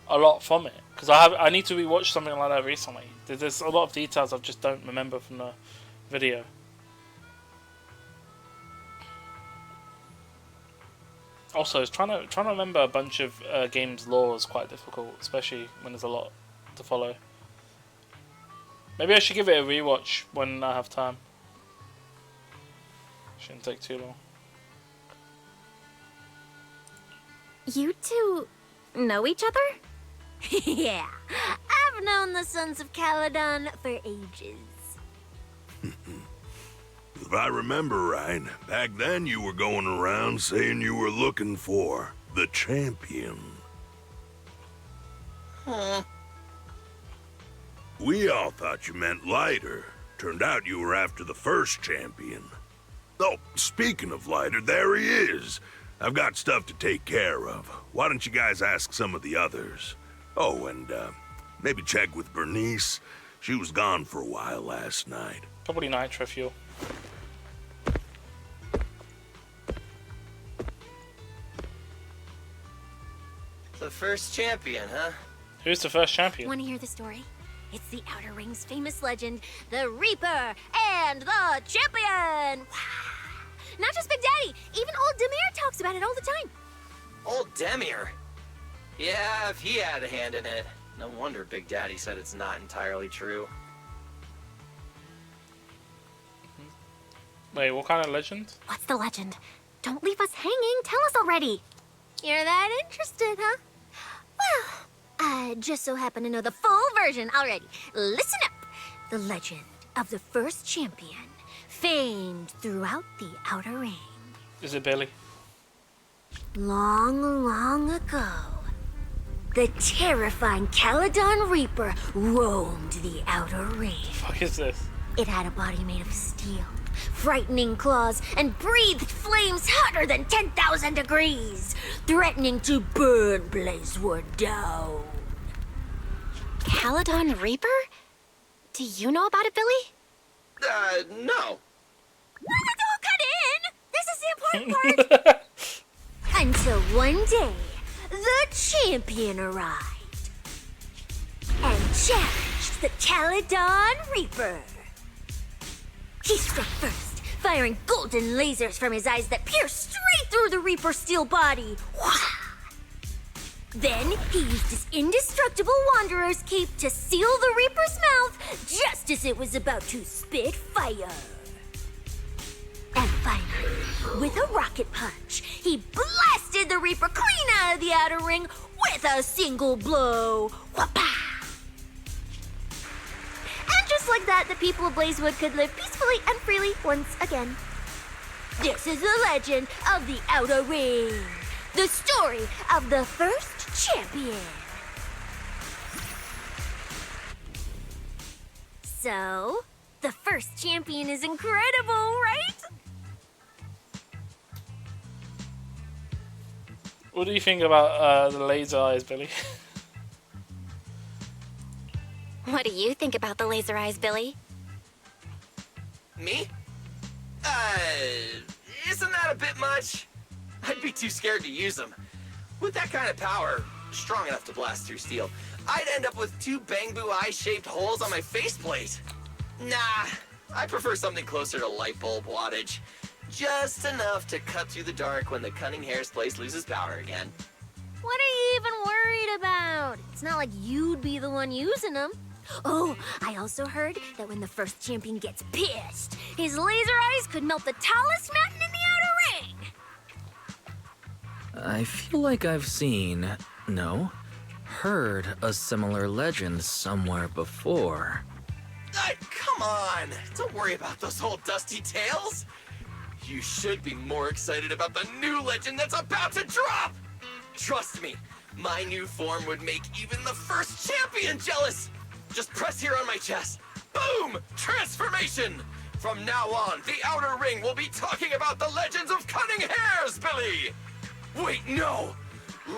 a lot from it because I need to rewatch something like that recently. There's a lot of details I just don't remember from the video. Also, trying to remember a bunch of games' lore is quite difficult, especially when there's a lot to follow. Maybe I should give it a rewatch when I have time. Shouldn't take too long. You two know each other? Yeah, I've known the Sons of Caledon for ages. If I remember right, back then you were going around saying you were looking for the champion. Huh. We all thought you meant Lighter. Turned out you were after the first champion. Oh, speaking of Lighter, there he is. I've got stuff to take care of. Why don't you guys ask some of the others? Oh, and maybe check with Bernice. She was gone for a while last night. Probably nitro fuel. The first champion, huh? Who's the first champion? Want to hear the story? It's the Outer Ring's famous legend, the Reaper and the Champion! Not just Big Daddy, even old Demir talks about it all the time. Old Demir? Yeah, if he had a hand in it. No wonder Big Daddy said it's not entirely true. Wait, what kind of legend? What's the legend? Don't leave us hanging, tell us already. You're that interested, huh? Well, I just so happen to know the full version already. Listen up. The legend of the first champion, famed throughout the Outer Ring. Is it Billy? Long, long ago, the terrifying Caledon Reaper roamed the Outer Ring. The fuck is this? It had a body made of steel, frightening claws, and breathed flames hotter than 10,000 degrees, threatening to burn Blazewood down. Caledon Reaper? Do you know about it, Billy? No. Don't cut in! This is the important part! Until one day, the champion arrived and challenged the Caledon Reaper. He struck first, firing golden lasers from his eyes that pierced straight through the Reaper's steel body. Then he used his indestructible Wanderer's cape to seal the Reaper's mouth just as it was about to spit fire. And finally, with a rocket punch, he blasted the Reaper clean out of the Outer Ring with a single blow. Wha-pow! And just like that, the people of Blazewood could live peacefully and freely once again. This is the legend of the Outer Ring. The story of the first champion. So, the first champion is incredible, right? What do you think about the laser eyes, Billy? What do you think about the laser eyes, Billy? Me? Isn't that a bit much? I'd be too scared to use them. With that kind of power, strong enough to blast through steel, I'd end up with 2 Bangbu eye-shaped holes on my faceplate. Nah, I prefer something closer to light bulb wattage. Just enough to cut through the dark when the cunning hair's place loses power again. What are you even worried about? It's not like you'd be the one using them. Oh, I also heard that when the first champion gets pissed, his laser eyes could melt the tallest mountain in the outer ring. I feel like I've seen, no, heard a similar legend somewhere before. Come on! Don't worry about those old dusty tales! You should be more excited about the new legend that's about to drop! Trust me, my new form would make even the first champion jealous! Just press here on my chest. Boom! Transformation! From now on, the Outer Ring will be talking about the legends of cunning hairs, Billy! Wait, no!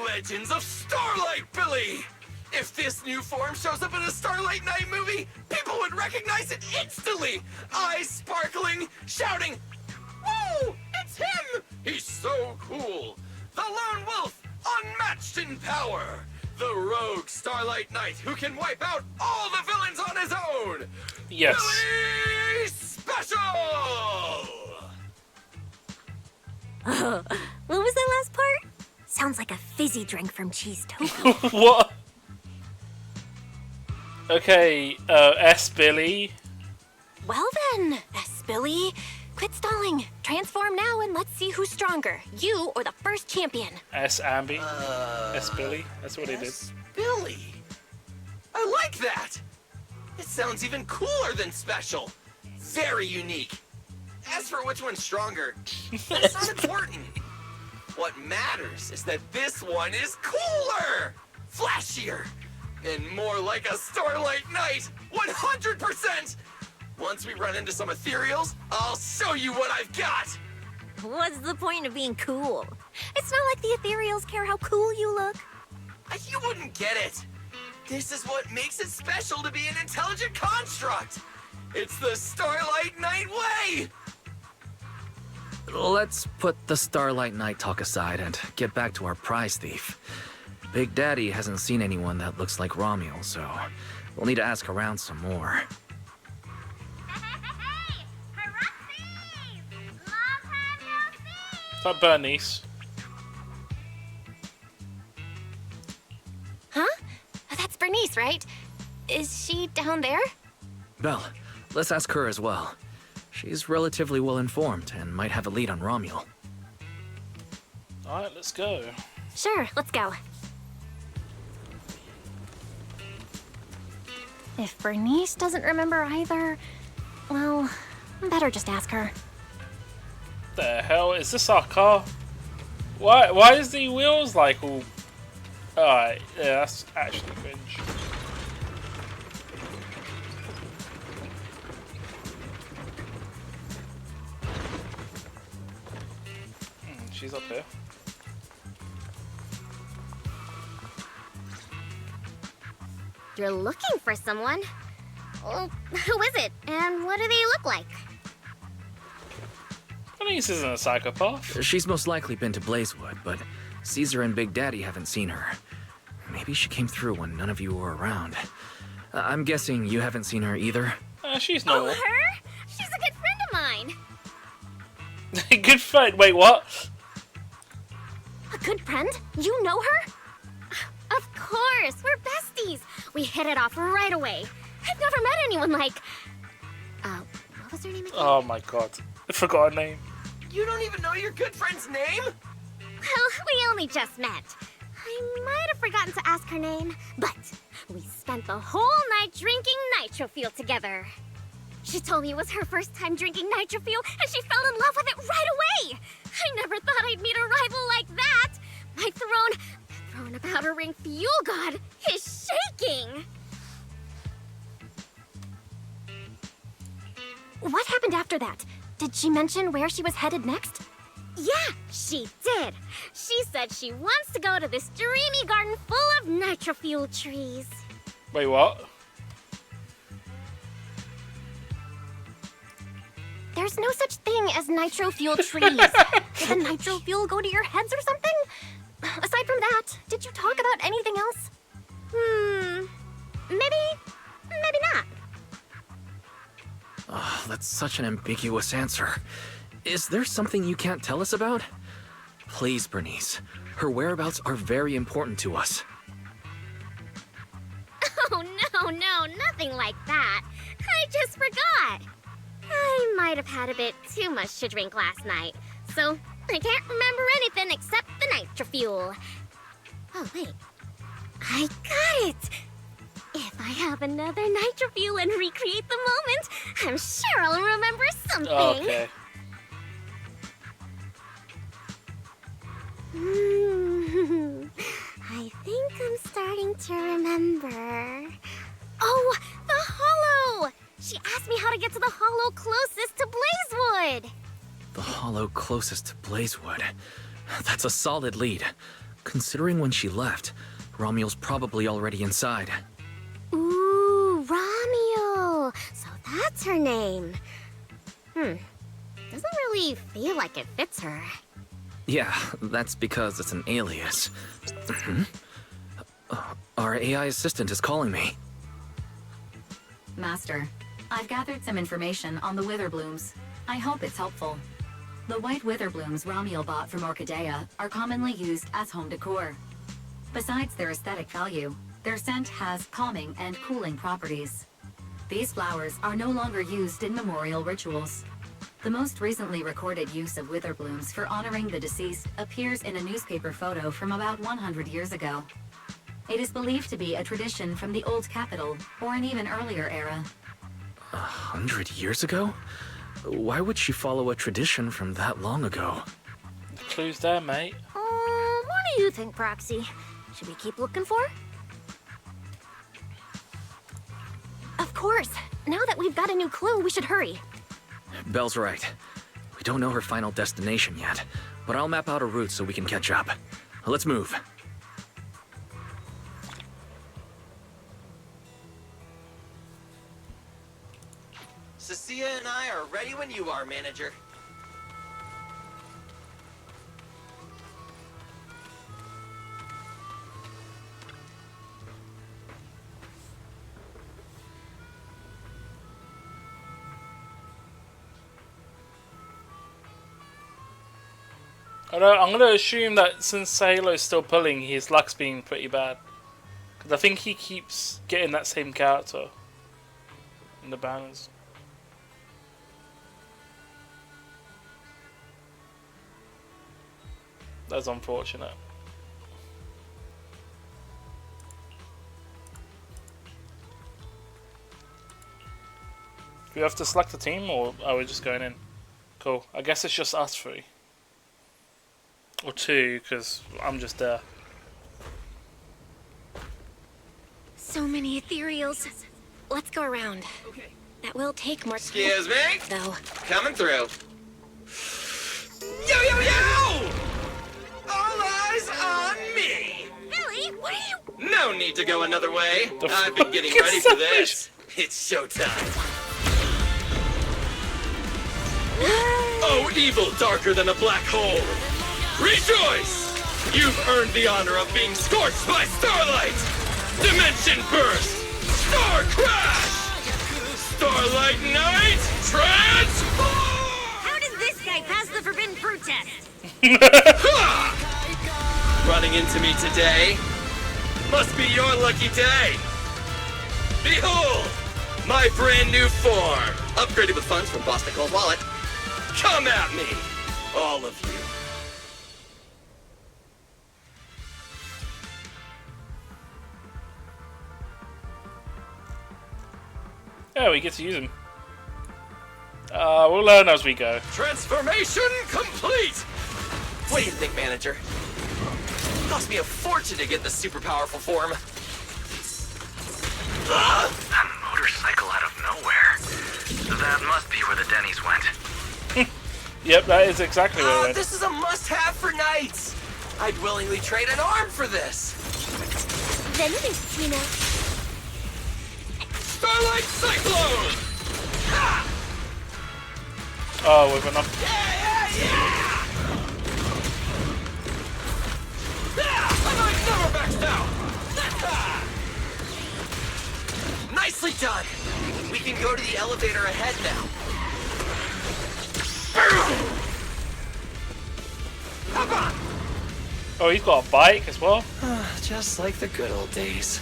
Legends of Starlight, Billy! If this new form shows up in a Starlight Night movie, people would recognize it instantly! Eyes sparkling, shouting, "Whoa! It's him! He's so cool! The Lone Wolf, unmatched in power! The rogue Starlight Knight who can wipe out all the villains on his own! Yes. Billy Special!" What was that last part? Sounds like a fizzy drink from Cheese Tofu. What? Okay, S. Billy. Well then, S. Billy, quit stalling. Transform now and let's see who's stronger, you or the first champion. S. Ambi. S. Billy. That's what he did. Billy! I like that! It sounds even cooler than special. Very unique. As for which one's stronger, that's not important. What matters is that this one is cooler, flashier, and more like a Starlight Knight, 100%! Once we run into some ethereals, I'll show you what I've got! What's the point of being cool? It's not like the ethereals care how cool you look. You wouldn't get it. This is what makes it special to be an intelligent construct. It's the Starlight Knight way! Let's put the Starlight Knight talk aside and get back to our prize thief. Big Daddy hasn't seen anyone that looks like Romuald, so we'll need to ask around some more. Is that Bernice? Huh? That's Bernice, right? Is she down there? Belle, let's ask her as well. She's relatively well informed and might have a lead on Romuald. Alright, let's go. Sure, let's go. If Bernice doesn't remember either, well, better just ask her. The hell is this our car? Why is the wheels like all? Alright, yeah, that's actually cringe. She's up here. You're looking for someone? Well, who is it? And what do they look like? Bernice isn't a psychopath. She's most likely been to Blazewood, but Caesar and Big Daddy haven't seen her. Maybe she came through when none of you were around. I'm guessing you haven't seen her either? She's normal. Oh, her? She's a good friend of mine. Good friend? Wait, what? A good friend? You know her? Of course, we're besties. We hit it off right away. I've never met anyone like... what was her name again? Oh my god. I forgot her name. You don't even know your good friend's name? Well, we only just met. I might have forgotten to ask her name, but we spent the whole night drinking nitro fuel together. She told me it was her first time drinking nitro fuel, and she fell in love with it right away. I never thought I'd meet a rival like that. My throne of Outer Ring fuel god is shaking. What happened after that? Did she mention where she was headed next? Yeah, she did. She said she wants to go to this dreamy garden full of nitrofuel trees. Wait, what? There's no such thing as nitrofuel trees. Did the nitrofuel go to your heads or something? Aside from that, did you talk about anything else? Maybe not. Oh, that's such an ambiguous answer. Is there something you can't tell us about? Please, Bernice. Her whereabouts are very important to us. Oh, no, nothing like that. I just forgot. I might have had a bit too much to drink last night, so I can't remember anything except the nitrofuel. Oh, wait. I got it! If I have another nitrofuel and recreate the moment, I'm sure I'll remember something. Okay. I think I'm starting to remember. Oh, the hollow! She asked me how to get to the hollow closest to Blazewood. The hollow closest to Blazewood. That's a solid lead. Considering when she left, Romual's probably already inside. Ooh, Romual. So that's her name. Doesn't really feel like it fits her. Yeah, that's because it's an alias. Our AI assistant is calling me. Master, I've gathered some information on the Witherblooms. I hope it's helpful. The white Witherblooms Romual bought from Orchidea are commonly used as home decor. Besides their aesthetic value, their scent has calming and cooling properties. These flowers are no longer used in memorial rituals. The most recently recorded use of Witherblooms for honoring the deceased appears in a newspaper photo from about 100 years ago. It is believed to be a tradition from the Old Capital, or an even earlier era. 100 years ago? Why would she follow a tradition from that long ago? The clue's there, mate. What do you think, Proxy? Should we keep looking for her? Of course. Now that we've got a new clue, we should hurry. Belle's right. We don't know her final destination yet, but I'll map out a route so we can catch up. Let's move. Cecilia and I are ready when you are, manager. I'm gonna assume that since Halo's still pulling, his luck's been pretty bad. Because I think he keeps getting that same character in the banners. That's unfortunate. Do we have to select a team, or are we just going in? Cool. I guess it's just us three. Or two, because I'm just there. So many ethereals. Let's go around. Okay. That will take more time. Excuse me? Though. Coming through. Yo, yo, yo! All eyes on me! Billy, what are you... No need to go another way. The I've been getting fuck ready is for that? this. It's showtime. Oh, evil darker than a black hole! Rejoice! You've earned the honor of being scorched by starlight! Dimension burst! Star crash! Starlight night! Transform! How does this guy pass the forbidden fruit test? Running into me today? Must be your lucky day! Behold! My brand new form! Upgraded with funds from Boss Nicole's wallet. Come at me! All of you. Yeah, we get to use them. We'll learn as we go. Transformation complete! What do you think, manager? Cost me a fortune to get this super powerful form. That motorcycle out of nowhere. That must be where the Denny's went. Yep, that is exactly what it Oh, went. this is a must-have for Knights. I'd willingly trade an arm for this. Then there's Tina. Starlight Cyclone! Ha! Oh, with enough. I never backs down. Nicely done. We can go to the elevator ahead now. Hop on. Oh, he's got a bike as well. Just like the good old days.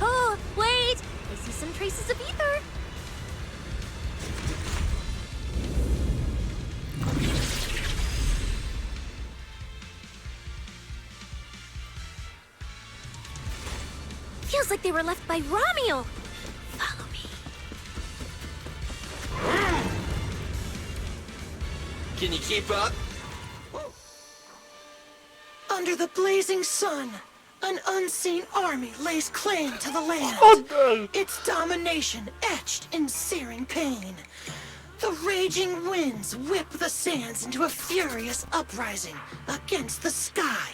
Oh, wait! I see some traces of ether. Feels like they were left by Ramiel. Follow me. Can you keep up? Under the blazing sun, an unseen army lays claim to the land. Oh, no. Its domination etched in searing pain. The raging winds whip the sands into a furious uprising against the sky.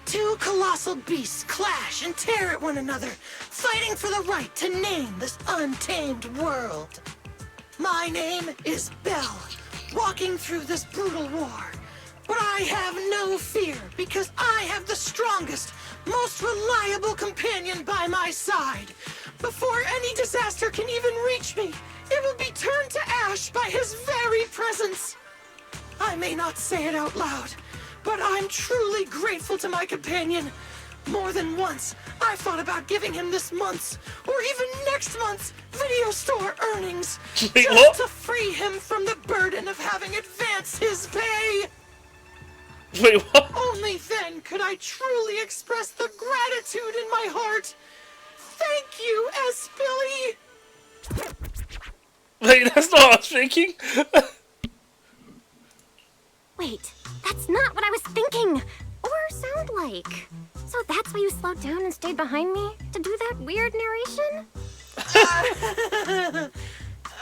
Two colossal beasts clash and tear at one another, fighting for the right to name this untamed world. My name is Belle, walking through this brutal war. But I have no fear, because I have the strongest, most reliable companion by my side. Before any disaster can even reach me, it will be turned to ash by his very presence. I may not say it out loud, but I'm truly grateful to my companion. More than once, I thought about giving him this month's, or even next month's, video store earnings, Wait, just what? to free him from the burden of having advanced his pay. Wait, what? Only then could I truly express the gratitude in my heart. Thank you, S. Billy. Wait, that's not what I was thinking. Wait, that's not what I was thinking. Or sound like. So that's why you slowed down and stayed behind me? To do that weird narration?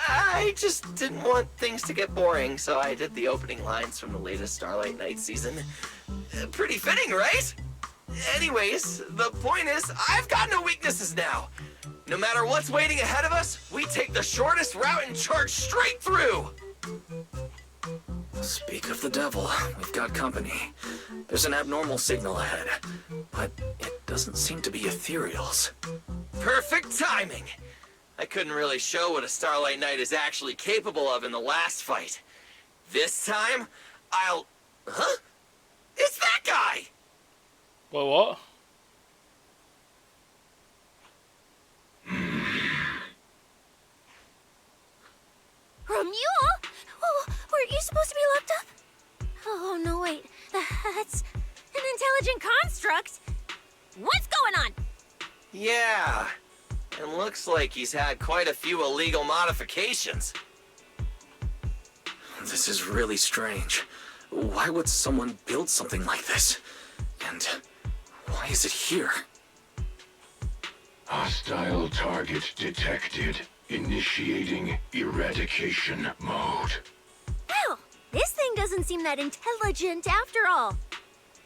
I just didn't want things to get boring, so I did the opening lines from the latest Starlight Night season. Pretty fitting, right? Anyways, the point is, I've got no weaknesses now. No matter what's waiting ahead of us, we take the shortest route and charge straight through. Speak of the devil, we've got company. There's an abnormal signal ahead, but it doesn't seem to be ethereals. Perfect timing. I couldn't really show what a Starlight Knight is actually capable of in the last fight. This time, I'll... Huh? It's that guy! Well, what? Ramiel? Oh, weren't you supposed to be locked up? Oh, no, wait. That's an intelligent construct. What's going on? Yeah. And looks like he's had quite a few illegal modifications. This is really strange. Why would someone build something like this? And why is it here? Hostile target detected. Initiating eradication mode. Well, this thing doesn't seem that intelligent after all.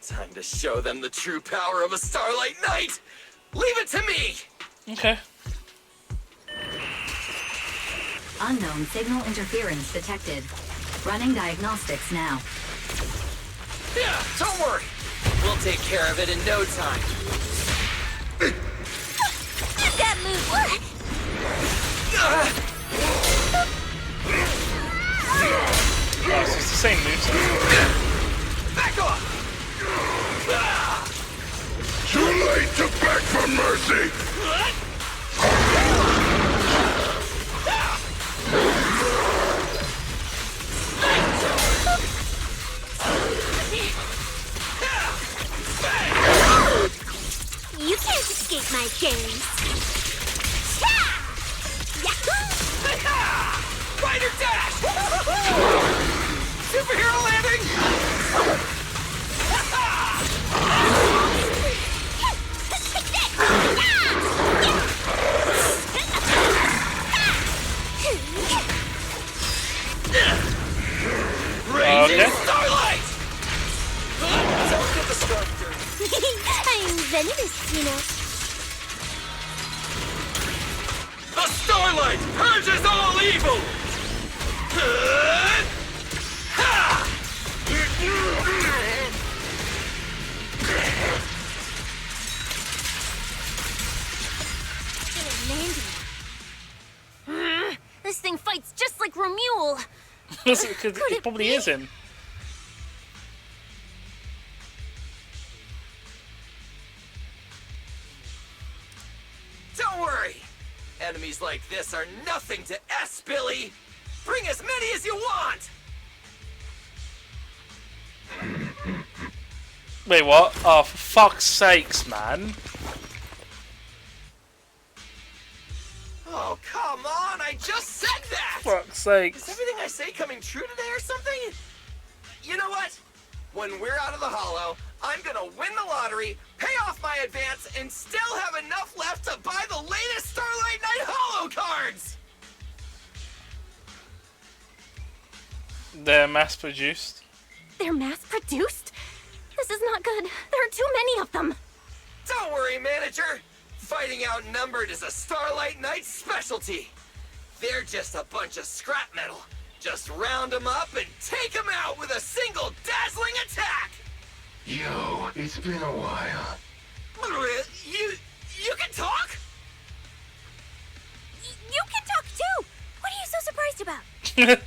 Time to show them the true power of a Starlight Knight! Leave it to me! Okay. Unknown signal interference detected. Running diagnostics now. Yeah, don't worry. We'll take care of it in no time. That move worked! Oh, so it's the same moveset. Back off! Too late to beg for mercy! You can't escape my gaze. Yahoo! Fighter dash! Superhero landing! Venus. The Starlight purges all evil! Mandy. This thing fights just like Romule. It probably isn't. Don't worry! Enemies like this are nothing to S, Billy! Bring as many as you want! Wait, what? Oh, for fuck's sakes, man. Oh, come on! I just said that! Fuck's sakes. Is everything I say coming true today or something? You know what? When we're out of the Hollow, I'm gonna win the lottery, pay off my advance, and still have enough left to buy the latest Starlight Knight Hollow cards! They're mass-produced. They're mass-produced? This is not good. There are too many of them. Don't worry, manager. Fighting outnumbered is a Starlight Knight specialty. They're just a bunch of scrap metal. Just round them up and take them out with a single dazzling attack! Yo, it's been a while. You can talk? You can talk too! What are you so surprised about?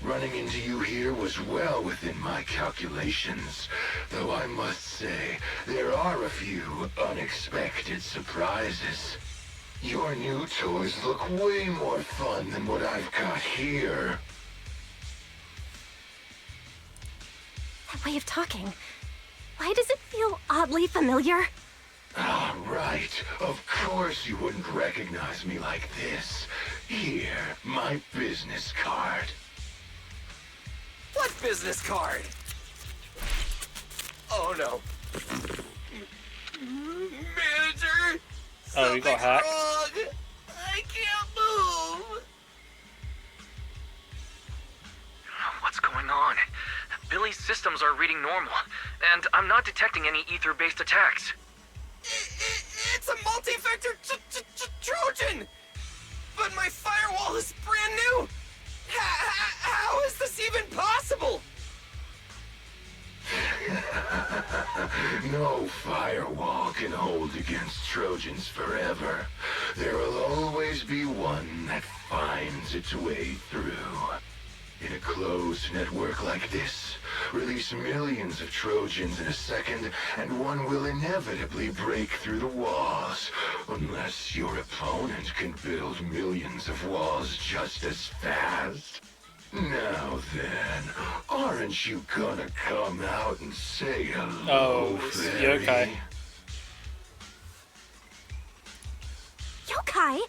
Running into you here was well within my calculations, though I must say, there are a few unexpected surprises. Your new toys look way more fun than what I've got here. That way of talking. Why does it feel oddly familiar? Ah, right. Of course you wouldn't recognize me like this. Here, my business card. What business card? Oh no. Manager! Oh, you got hacked? Wrong. I can't move! What's going on? Billy's systems are reading normal, and I'm not detecting any ether-based attacks. It's a multi-vector Trojan! But my firewall is brand new! How is this even possible? No firewall can hold against Trojans forever. There will always be one that finds its way through. In a closed network like this, release millions of Trojans in a second, and one will inevitably break through the walls, unless your opponent can build millions of walls just as fast. Now then, aren't you gonna come out and say hello, Fairy? Yokai. Yokai?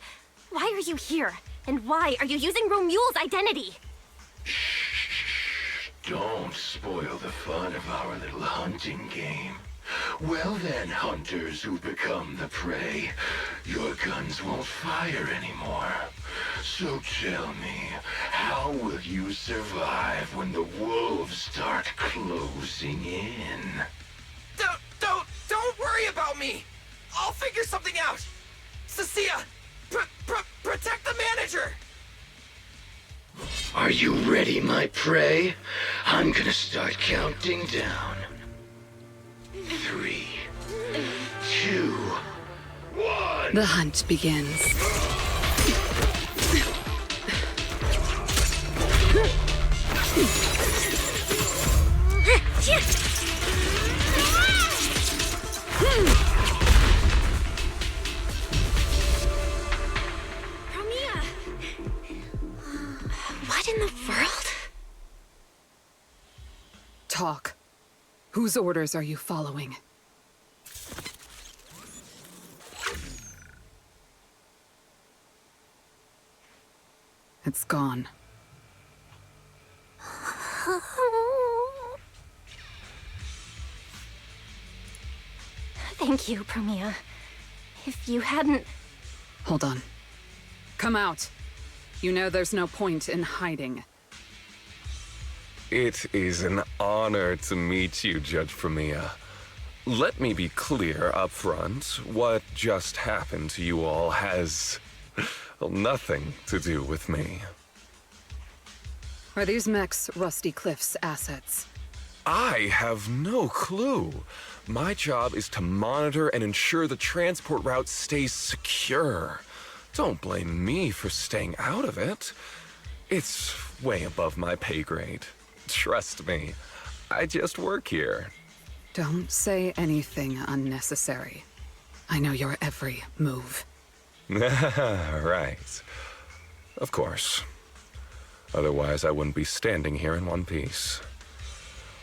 Why are you here? And why are you using Romule's identity? Don't spoil the fun of our little hunting game. Well then, hunters who've become the prey, your guns won't fire anymore. So tell me, how will you survive when the wolves start closing in? Don't worry about me! I'll figure something out! Cecilia, protect the manager! Are you ready, my prey? I'm gonna start counting down. 3, 2, 1. The hunt begins. Romia! What in the world? Talk. Whose orders are you following? It's gone. Thank you, Promia. If you hadn't... Hold on. Come out. You know there's no point in hiding. It is an honor to meet you, Judge Promia. let me be clear up front. What just happened to you all has nothing to do with me. Are these mechs Rusty Cliff's assets? I have no clue. My job is to monitor and ensure the transport route stays secure. Don't blame me for staying out of it. It's way above my pay grade. Trust me, I just work here. Don't say anything unnecessary. I know your every move. Right. Of course. Otherwise, I wouldn't be standing here in one piece.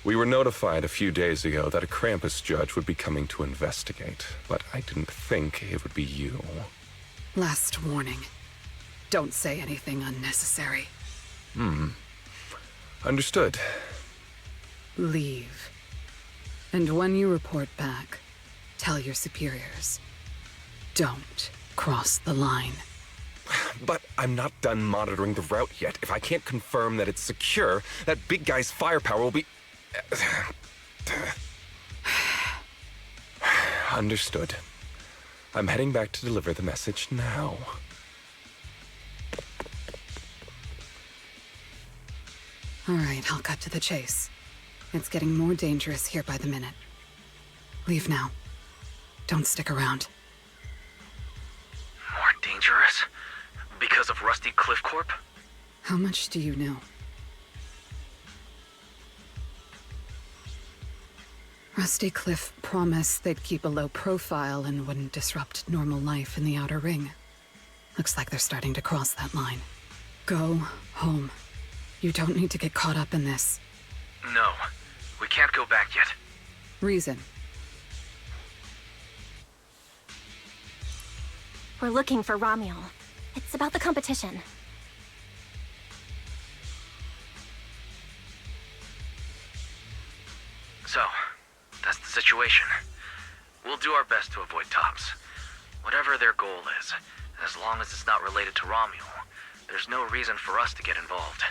We were notified a few days ago that a Krampus judge would be coming to investigate, but I didn't think it would be you. Last warning. Don't say anything unnecessary. Understood. Leave. And when you report back, tell your superiors. Don't cross the line. But I'm not done monitoring the route yet. If I can't confirm that it's secure, that big guy's firepower will be... Understood. I'm heading back to deliver the message now. All right, I'll cut to the chase. It's getting more dangerous here by the minute. Leave now. Don't stick around. More dangerous? Because of Rusty Cliff Corp? How much do you know? Rusty Cliff promised they'd keep a low profile and wouldn't disrupt normal life in the Outer Ring. Looks like they're starting to cross that line. Go home. You don't need to get caught up in this. No, we can't go back yet. Reason. We're looking for Ramiel. It's about the competition. So, that's the situation. We'll do our best to avoid Tops. Whatever their goal is, as long as it's not related to Ramiel, there's no reason for us to get involved.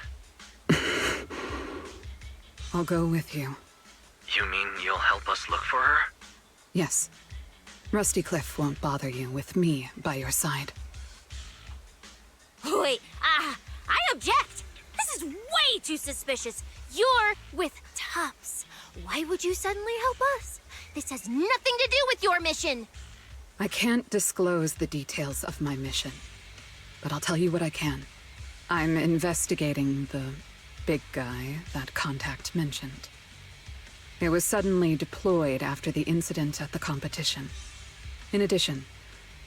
I'll go with you. You mean you'll help us look for her? Yes. Rusty Cliff won't bother you with me by your side. Wait, I object! This is way too suspicious. You're with Tops. Why would you suddenly help us? This has nothing to do with your mission. I can't disclose the details of my mission, but I'll tell you what I can. I'm investigating the big guy that Contact mentioned. It was suddenly deployed after the incident at the competition. In addition,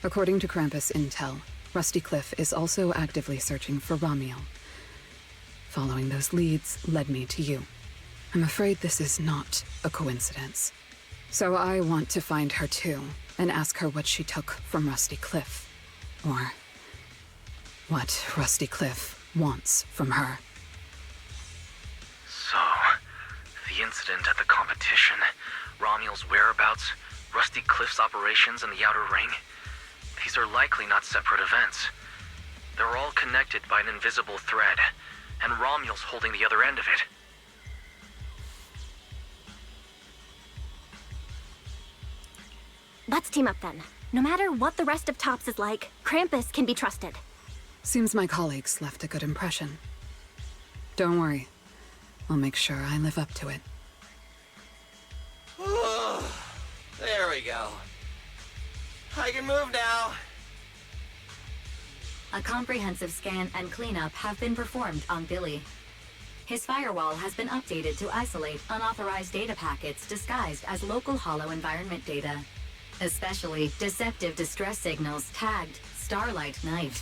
according to Krampus intel, Rusty Cliff is also actively searching for Ramiel. Following those leads led me to you. I'm afraid this is not a coincidence. So I want to find her too, and ask her what she took from Rusty Cliff. Or what Rusty Cliff wants from her. So, the incident at the competition, Ramiel's whereabouts, Rusty Cliff's operations in the Outer Ring, these are likely not separate events. They're all connected by an invisible thread, and Ramiel's holding the other end of it. Let's team up then. No matter what the rest of Tops is like, Krampus can be trusted. Seems my colleagues left a good impression. Don't worry. I'll make sure I live up to it. There we go. I can move now. A comprehensive scan and cleanup have been performed on Billy. His firewall has been updated to isolate unauthorized data packets disguised as local Hollow environment data. Especially deceptive distress signals tagged Starlight Night.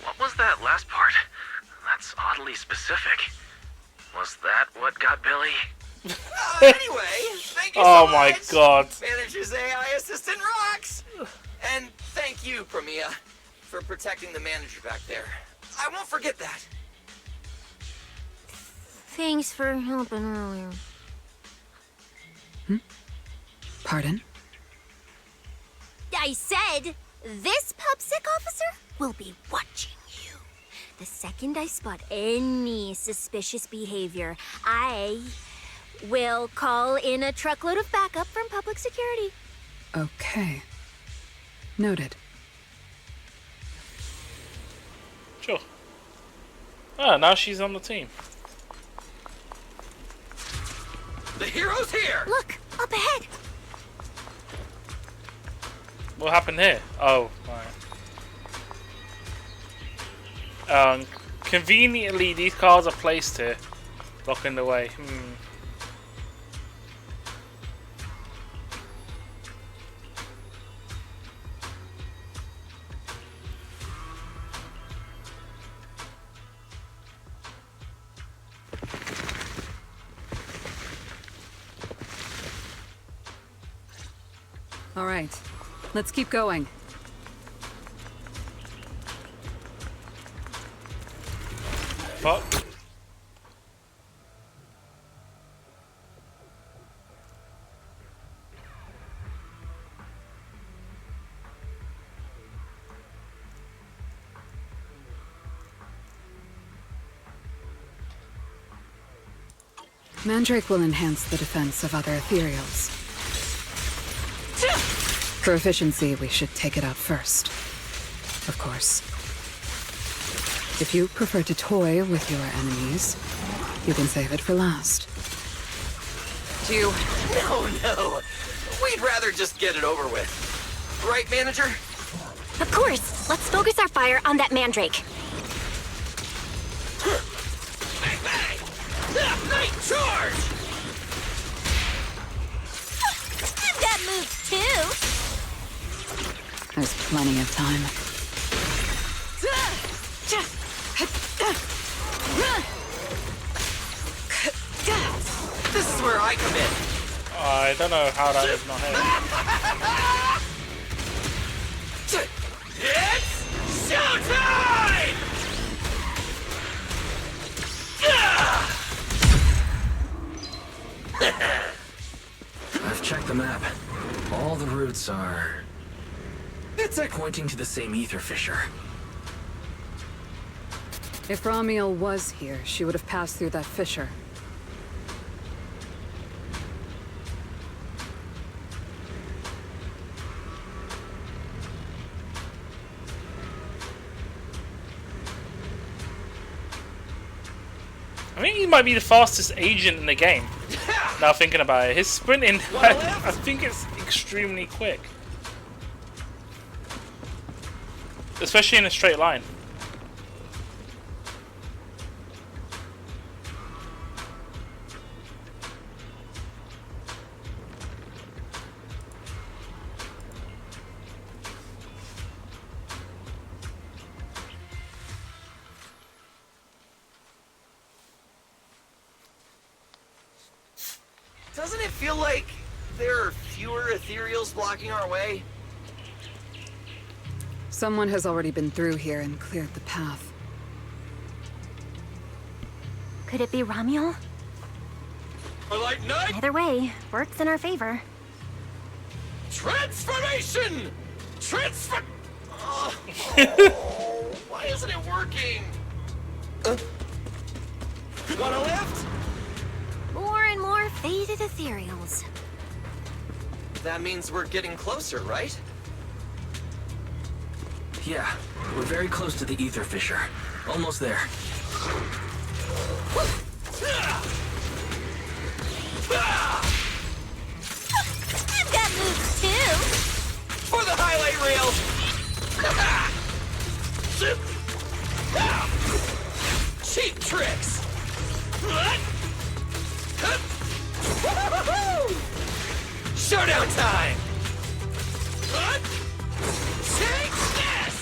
What was that last part? That's oddly specific. Was that what got Billy? Anyway, thank you so much. Oh my god. Manager's AI assistant rocks! And thank you, Premia, for protecting the manager back there. I won't forget that. Thanks for helping earlier. Pardon? I said, this PubSec officer will be watching you. The second I spot any suspicious behavior, I We'll call in a truckload of backup from public security. Okay. Noted. Sure. Ah, now she's on the team. The hero's here! Look, up ahead! What happened here? Oh, right. Conveniently, these cars are placed here, blocking the way. All right, let's keep going. Fuck. Mandrake will enhance the defense of other ethereals. For efficiency, we should take it out first. Of course. If you prefer to toy with your enemies, you can save it for last. No. We'd rather just get it over with. Right, manager? Of course. Let's focus our fire on that mandrake. Bang, bang! Night charge! I've got moves too! There's plenty of time. This is where I come in. I don't know how that is not here. It's showtime! I've checked the map. All the routes are... pointing to the same ether fissure. If Ramiel was here, she would have passed through that fissure. I think he might be the fastest agent in the game. Now thinking about it, his sprinting, I think it's extremely quick. Especially in a straight line. Doesn't it feel like there are fewer ethereals blocking our way? Someone has already been through here and cleared the path. Could it be Ramiel? Either way, works in our favor. Transformation! Why isn't it working? Want a lift? More and more faded ethereals. That means we're getting closer, right? Yeah, we're very close to the ether fissure. Almost there. I've got moves too! For the highlight reel! Cheap tricks! Showdown time! Take this!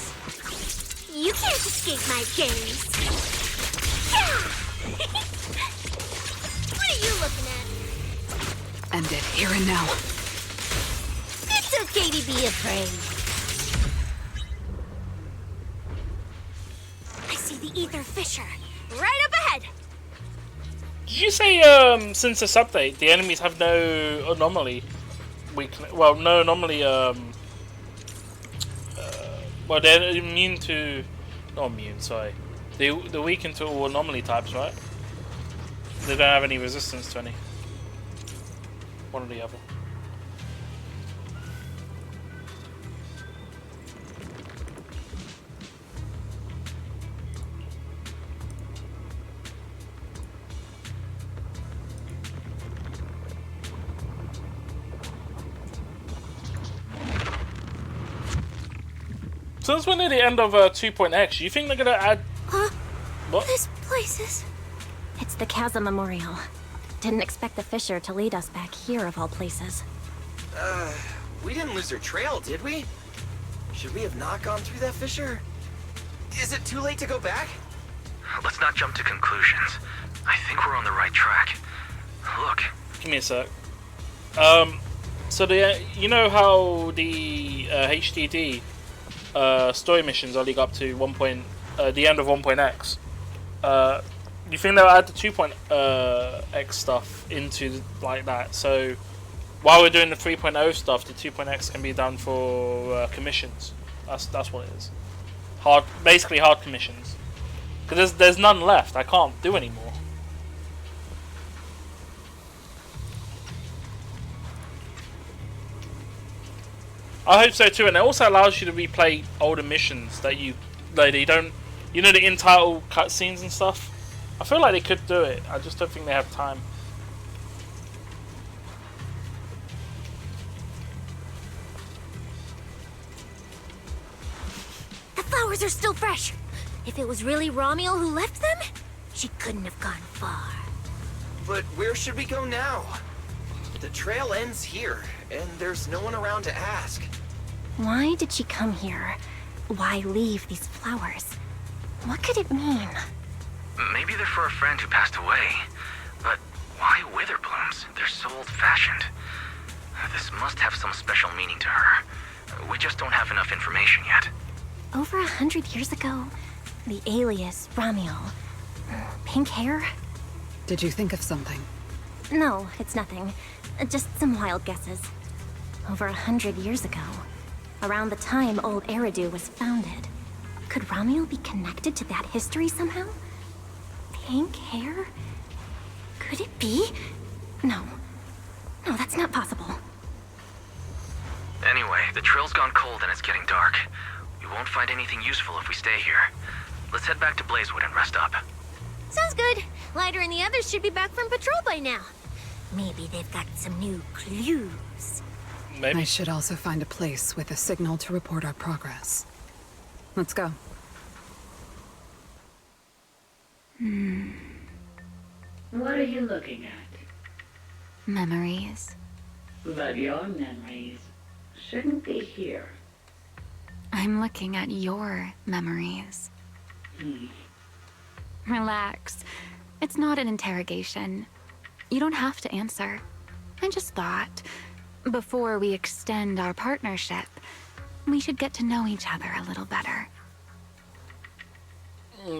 You can't escape my gaze. What are you looking at? End it here and now. It's okay to be afraid. I see the ether fissure. Right up ahead! Did you say since this update the enemies have no anomaly weakness? Well, no anomaly. Well, they're immune to, not immune. Sorry, they're weakened to all anomaly types, right? They don't have any resistance to any. One or the other. Since we're near the end of 2.x, do you think they're gonna add... What? This place is... It's the Chasm Memorial. Didn't expect the Fisher to lead us back here of all places. We didn't lose our trail, did we? Should we have not gone through that fissure? Is it too late to go back? Let's not jump to conclusions. I think we're on the right track. Look. Give me a sec. So the you know how the HDD story missions only go up to the end of 1.x. You think they'll add the 2.x stuff into like that? So while we're doing the 3.0 stuff, the 2.x can be done for commissions. That's what it is. Basically hard commissions. Because there's none left. I can't do anymore. I hope so too, and it also allows you to replay older missions that you don't, you know, the in-title cutscenes and stuff. I feel like they could do it. I just don't think they have time. The flowers are still fresh. If it was really Ramiel who left them, she couldn't have gone far. But where should we go now? The trail ends here, and there's no one around to ask. Why did she come here? Why leave these flowers? What could it mean? Maybe they're for a friend who passed away. But why wither blooms? They're so old-fashioned. This must have some special meaning to her. We just don't have enough information yet. Over 100 years ago, the alias Ramiel. Pink hair? Did you think of something? No, it's nothing. Just some wild guesses. Over 100 years ago, around the time Old Eridu was founded, could Ramiel be connected to that history somehow? Pink hair? Could it be? No. No, that's not possible. Anyway, the trail's gone cold and it's getting dark. We won't find anything useful if we stay here. Let's head back to Blazewood and rest up. Sounds good. Lighter and the others should be back from patrol by now. Maybe they've got some new clues. Maybe. I should also find a place with a signal to report our progress. Let's go. What are you looking at? Memories. But your memories shouldn't be here. I'm looking at your memories. Relax. It's not an interrogation. You don't have to answer. I just thought, before we extend our partnership, we should get to know each other a little better.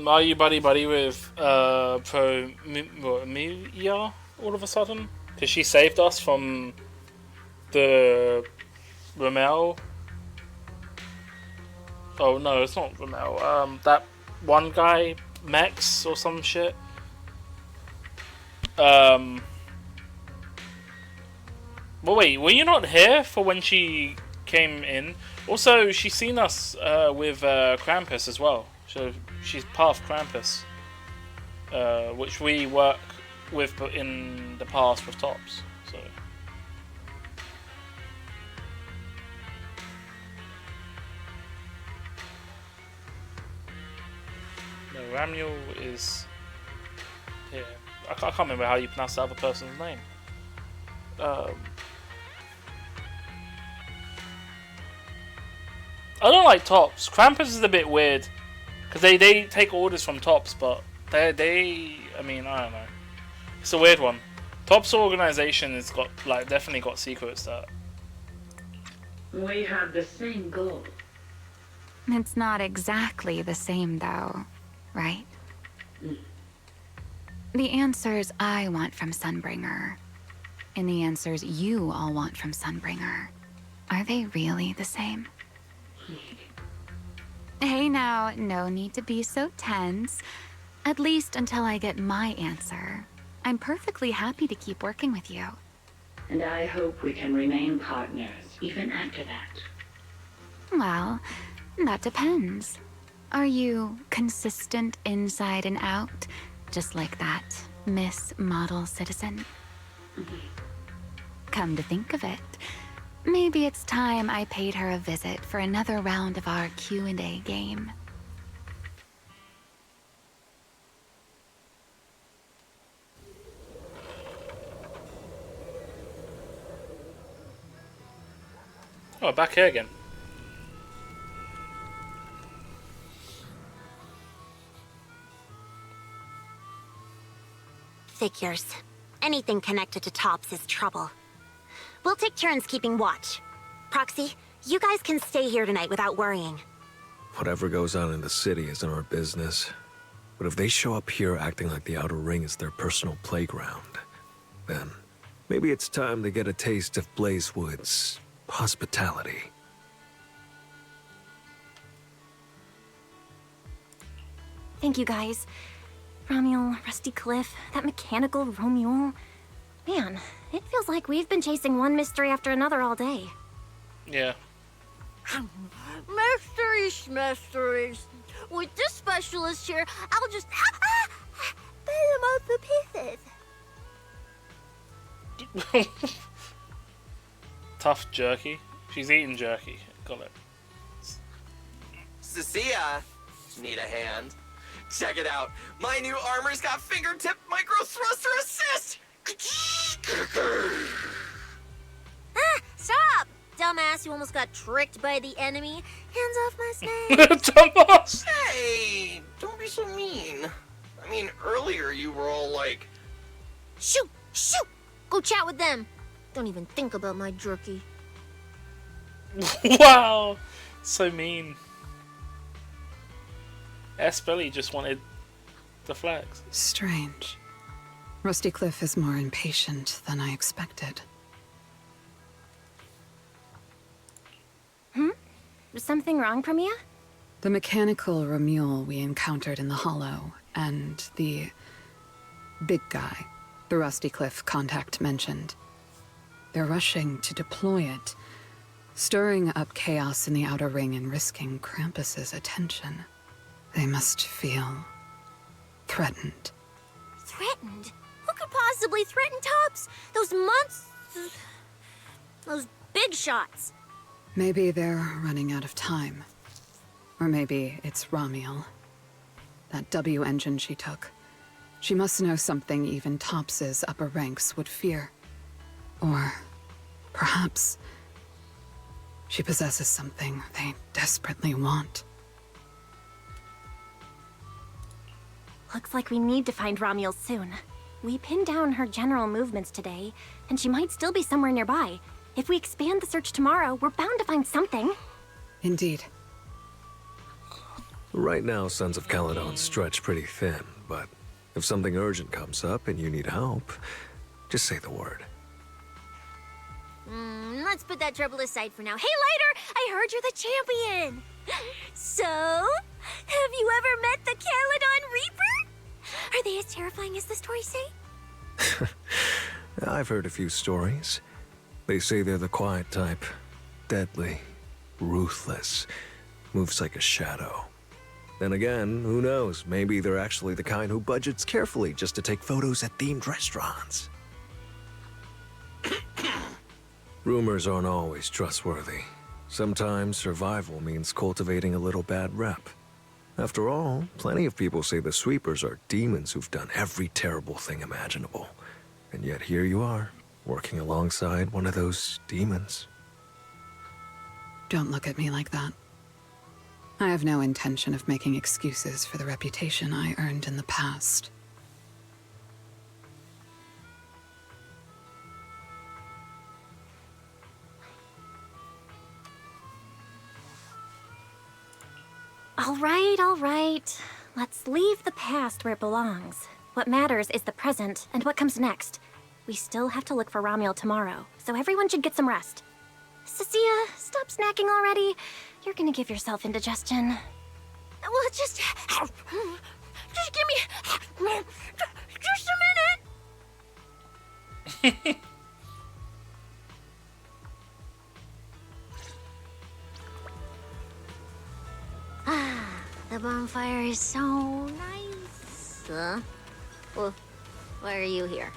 Are you buddy with Promia all of a sudden? Because she saved us from the Ramel. Oh no, it's not Ramel. That one guy, Max or some shit. But wait, were you not here for when she came in? Also, she's seen us with Krampus as well. So she's part of Krampus, which we work with in the past with Tops. So. No, Ramiel is here. I can't remember how you pronounce the other person's name. I don't like Tops. Krampus is a bit weird because they take orders from Tops, but I mean, I don't know. It's a weird one. Tops organization has got definitely got secrets that. We have the same goal. It's not exactly the same, though, right? The answers I want from Sunbringer, and the answers you all want from Sunbringer, are they really the same? Hey now, no need to be so tense. At least until I get my answer. I'm perfectly happy to keep working with you. and I hope we can remain partners even after that. Well, that depends. Are you consistent inside and out, just like that Miss Model Citizen? Come to think of it, maybe it's time I paid her a visit for another round of our Q&A game. Oh, back here again. Figures. Anything connected to Tops is trouble. We'll take turns keeping watch. Proxy, you guys can stay here tonight without worrying. Whatever goes on in the city isn't our business. But if they show up here acting like the Outer Ring is their personal playground, then maybe it's time to get a taste of Blazewood's hospitality. Thank you guys. Romuel, Rusty Cliff, that mechanical Romuel. Man, it feels like we've been chasing one mystery after another all day. Yeah. Mysteries. With this specialist here, I'll just put them up to pieces. Tough jerky. She's eating jerky. Got it. Cecilia, need a hand? Check it out. My new armor's got fingertip micro thruster assist. Stop! Dumbass, you almost got tricked by the enemy. Hands off my snake. Dumbass! Hey, don't be so mean. I mean, earlier you were all like... Shoot! Go chat with them. Don't even think about my jerky. Wow! So mean. S-Belly just wanted the flags. Strange. Rusty Cliff is more impatient than I expected. Was something wrong, Premia? The mechanical Romuel we encountered in the Hollow, and the big guy the Rusty Cliff contact mentioned. They're rushing to deploy it, stirring up chaos in the Outer Ring and risking Krampus's attention. They must feel threatened. Threatened? Who could possibly threaten Tops? Those those big shots. Maybe they're running out of time. Or maybe it's Romuel. That W engine she took. She must know something even Tops's upper ranks would fear. Or perhaps she possesses something they desperately want. Looks like we need to find Romuel soon. We pinned down her general movements today, and she might still be somewhere nearby. If we expand the search tomorrow, we're bound to find something. Indeed. Right now, Sons of Caledon stretch pretty thin, but if something urgent comes up and you need help, just say the word. Let's put that trouble aside for now. Hey, Lighter! I heard you're the champion! So, have you ever met the Caledon Reaper? Are they as terrifying as the stories say? I've heard a few stories. They say they're the quiet type. Deadly. Ruthless. Moves like a shadow. Then again, who knows? Maybe they're actually the kind who budgets carefully just to take photos at themed restaurants. Rumors aren't always trustworthy. Sometimes survival means cultivating a little bad rep. After all, plenty of people say the Sweepers are demons who've done every terrible thing imaginable. And yet here you are, working alongside one of those demons. Don't look at me like that. I have no intention of making excuses for the reputation I earned in the past. All right. Let's leave the past where it belongs. What matters is the present and what comes next. We still have to look for Romuel tomorrow, so everyone should get some rest. Cecilia, stop snacking already. You're gonna give yourself indigestion. Well, just give me just a minute. bonfire is so nice. Well, why are you here?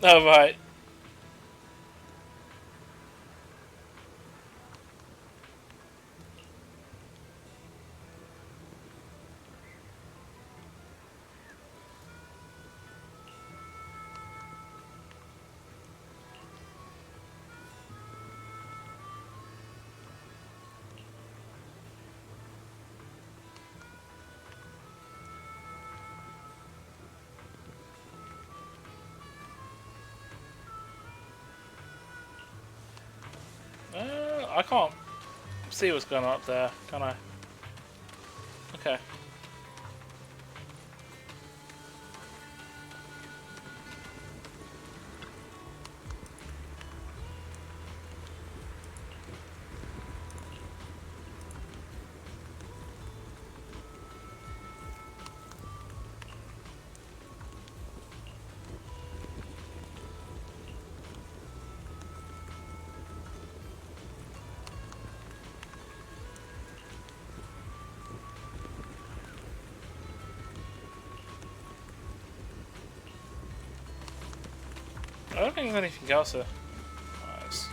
Oh, right. I can't see what's going on up there, can I? Okay. I don't think there's anything else here. Nice.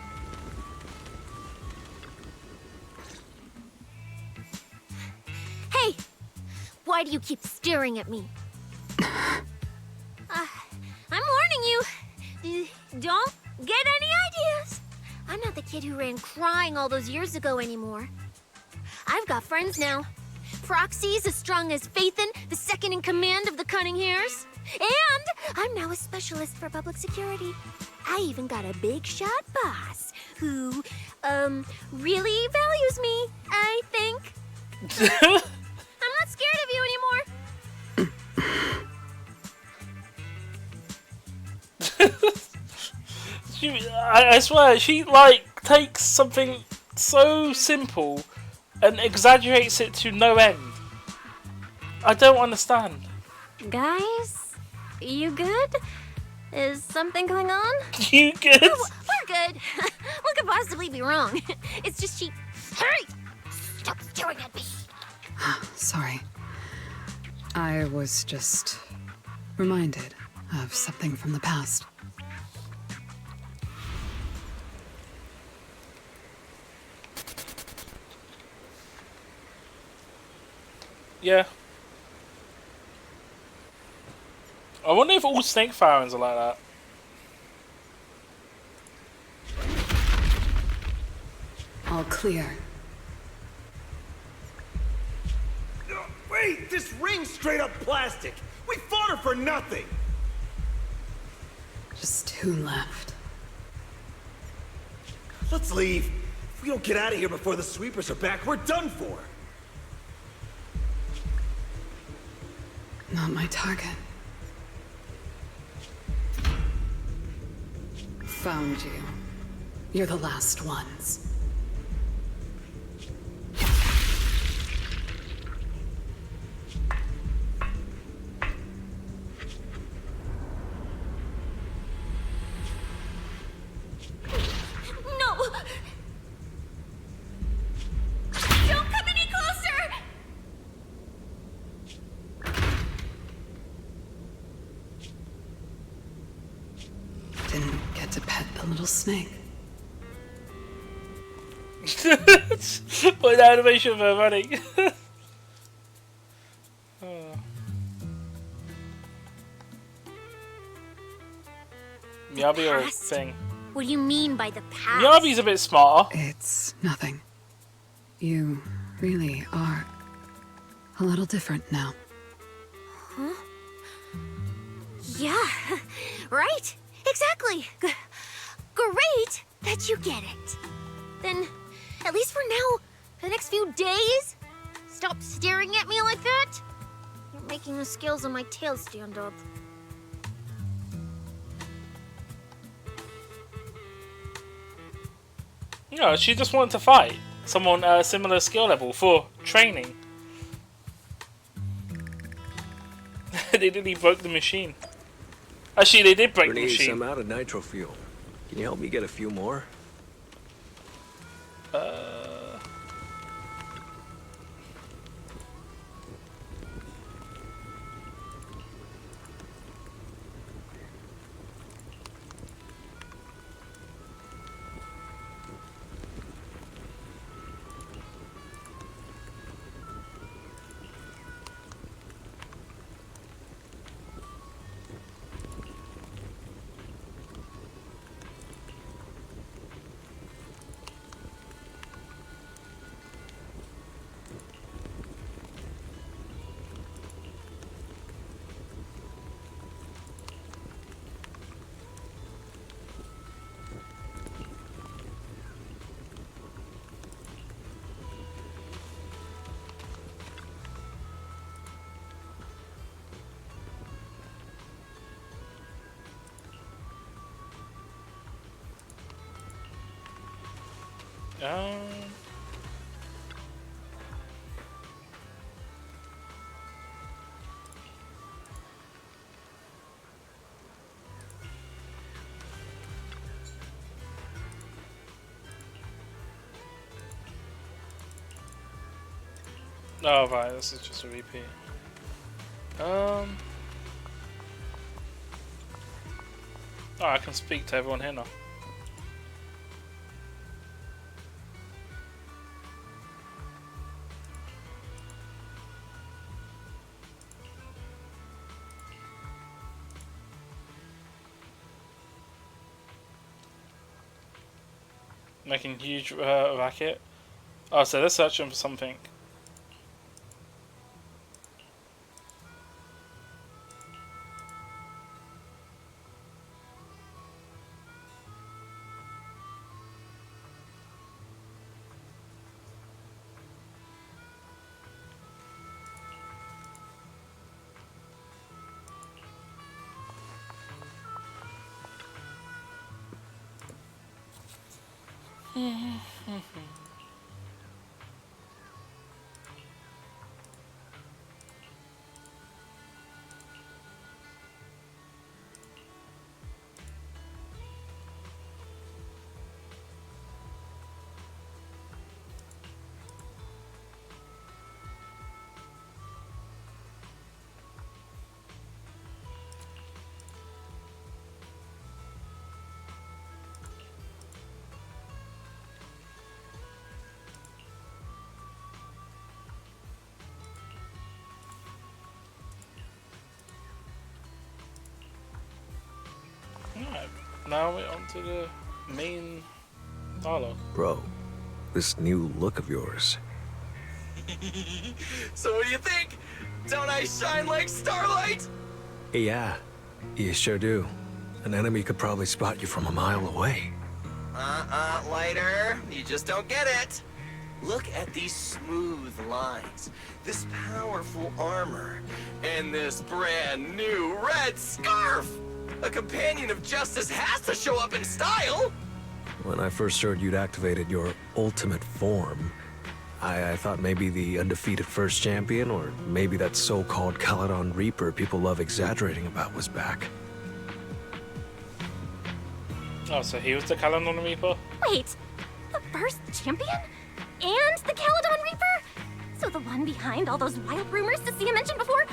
Hey! Why do you keep staring at me? I'm warning you. Don't get any ideas. I'm not the kid who ran crying all those years ago anymore. I've got friends now. Proxy's as strong as Phaethon, the second in command of the Cunning Hares. And I'm now a specialist for public security. I even got a big shot boss who, really values me, I think. I'm not scared of you anymore. I swear, she, like, takes something so simple and exaggerates it to no end. I don't understand. Guys? You good? Is something going on? You good? Oh, we're good. What could possibly be wrong? It's just she... Hey! Stop staring at me! Sorry. I was just reminded of something from the past. Yeah. I wonder if all snake pharaohs are like that. All clear. Wait, this ring's straight up plastic. We fought her for nothing. Just 2 left. Let's leave. If we don't get out of here before the sweepers are back, we're done for. Not my target. Found you. You're the last ones. No! Don't come any closer! Didn't get to pet the little snake. What an animation of her running. Oh. Miyabi or Past? thing? What do you mean by the past? Miyabi's a bit smarter. It's nothing. You really are a little different now. Huh? Yeah, right? Exactly. Great that you get it. Then, at least for now, for the next few days, stop staring at me like that. You're making the scales on my tail stand up. No, she just wanted to fight someone at a similar skill level for training. They nearly broke the machine. Actually, they did break the Bernice, machine. I'm out of nitro fuel. Can you help me get a few more? Oh, right, this is just a repeat. Oh, I can speak to everyone here now. Making huge racket. Oh, so they're searching for something. Alright, now we're on to the main dialogue. Bro, this new look of yours. So what do you think? Don't I shine like starlight? Yeah, you sure do. An enemy could probably spot you from a mile away. Lighter. You just don't get it. Look at these smooth lines, this powerful armor, and this brand new red scarf! A companion of justice has to show up in style! When I first heard you'd activated your ultimate form, I thought maybe the undefeated first champion, or maybe that so-called Caledon Reaper people love exaggerating about was back. Oh, so he was the Caledon Reaper? Wait, the first champion? And the Caledon Reaper? So the one behind all those wild rumors Cecilia mentioned before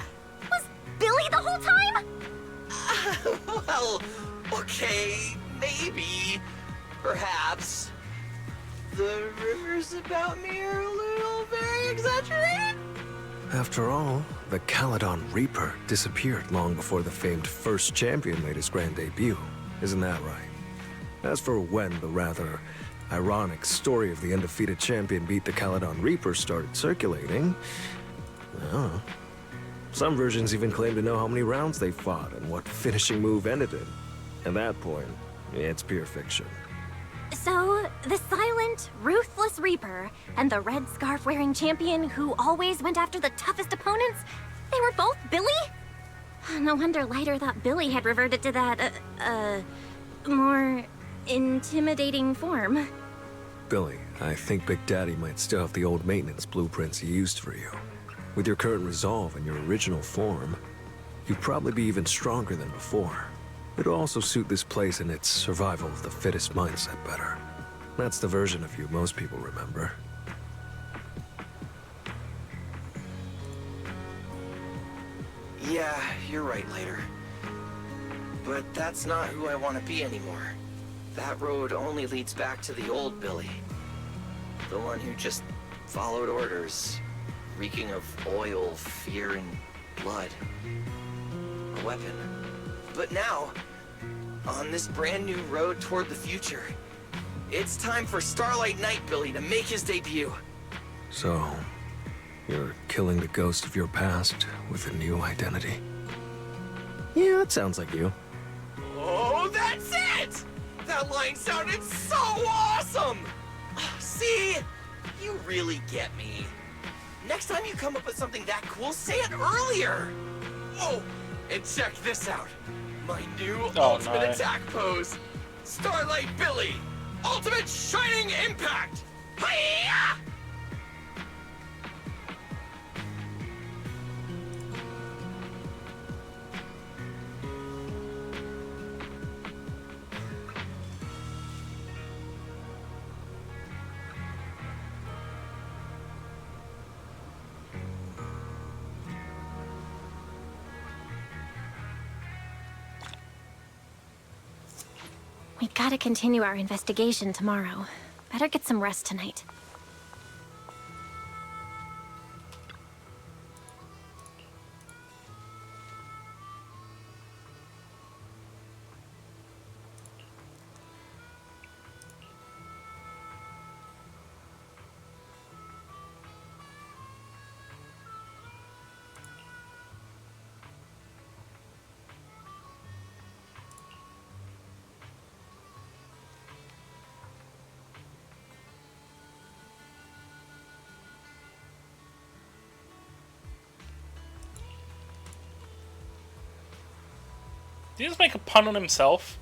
was Billy the whole time? Well, okay, maybe, perhaps. The rumors about me are a little very exaggerated? After all, the Caledon Reaper disappeared long before the famed first champion made his grand debut. Isn't that right? As for when the rather ironic story of the undefeated champion beat the Caledon Reaper started circulating, well, Some versions even claim to know how many rounds they fought and what finishing move ended in. At that point, it's pure fiction. So, the silent, ruthless Reaper and the red scarf-wearing champion who always went after the toughest opponents, they were both Billy? No wonder Lighter thought Billy had reverted to that, more intimidating form. Billy, I think Big Daddy might still have the old maintenance blueprints he used for you. With your current resolve and your original form, you'd probably be even stronger than before. It'll also suit this place and its survival of the fittest mindset better. That's the version of you most people remember. Yeah, you're right, Lighter. But that's not who I want to be anymore. That road only leads back to the old Billy. The one who just followed orders, reeking of oil, fear, and blood. A weapon. But now, on this brand new road toward the future, it's time for Starlight Knight Billy to make his debut. So, you're killing the ghost of your past with a new identity. Yeah, that sounds like you. Oh, that's it! That line sounded so awesome! See? You really get me. Next time you come up with something that cool, say it earlier! Oh, and check this out. My new ultimate attack pose. Starlight Billy! Ultimate Shining Impact! Hi-ya! We gotta continue our investigation tomorrow. Better get some rest tonight. Did he just make a pun on himself?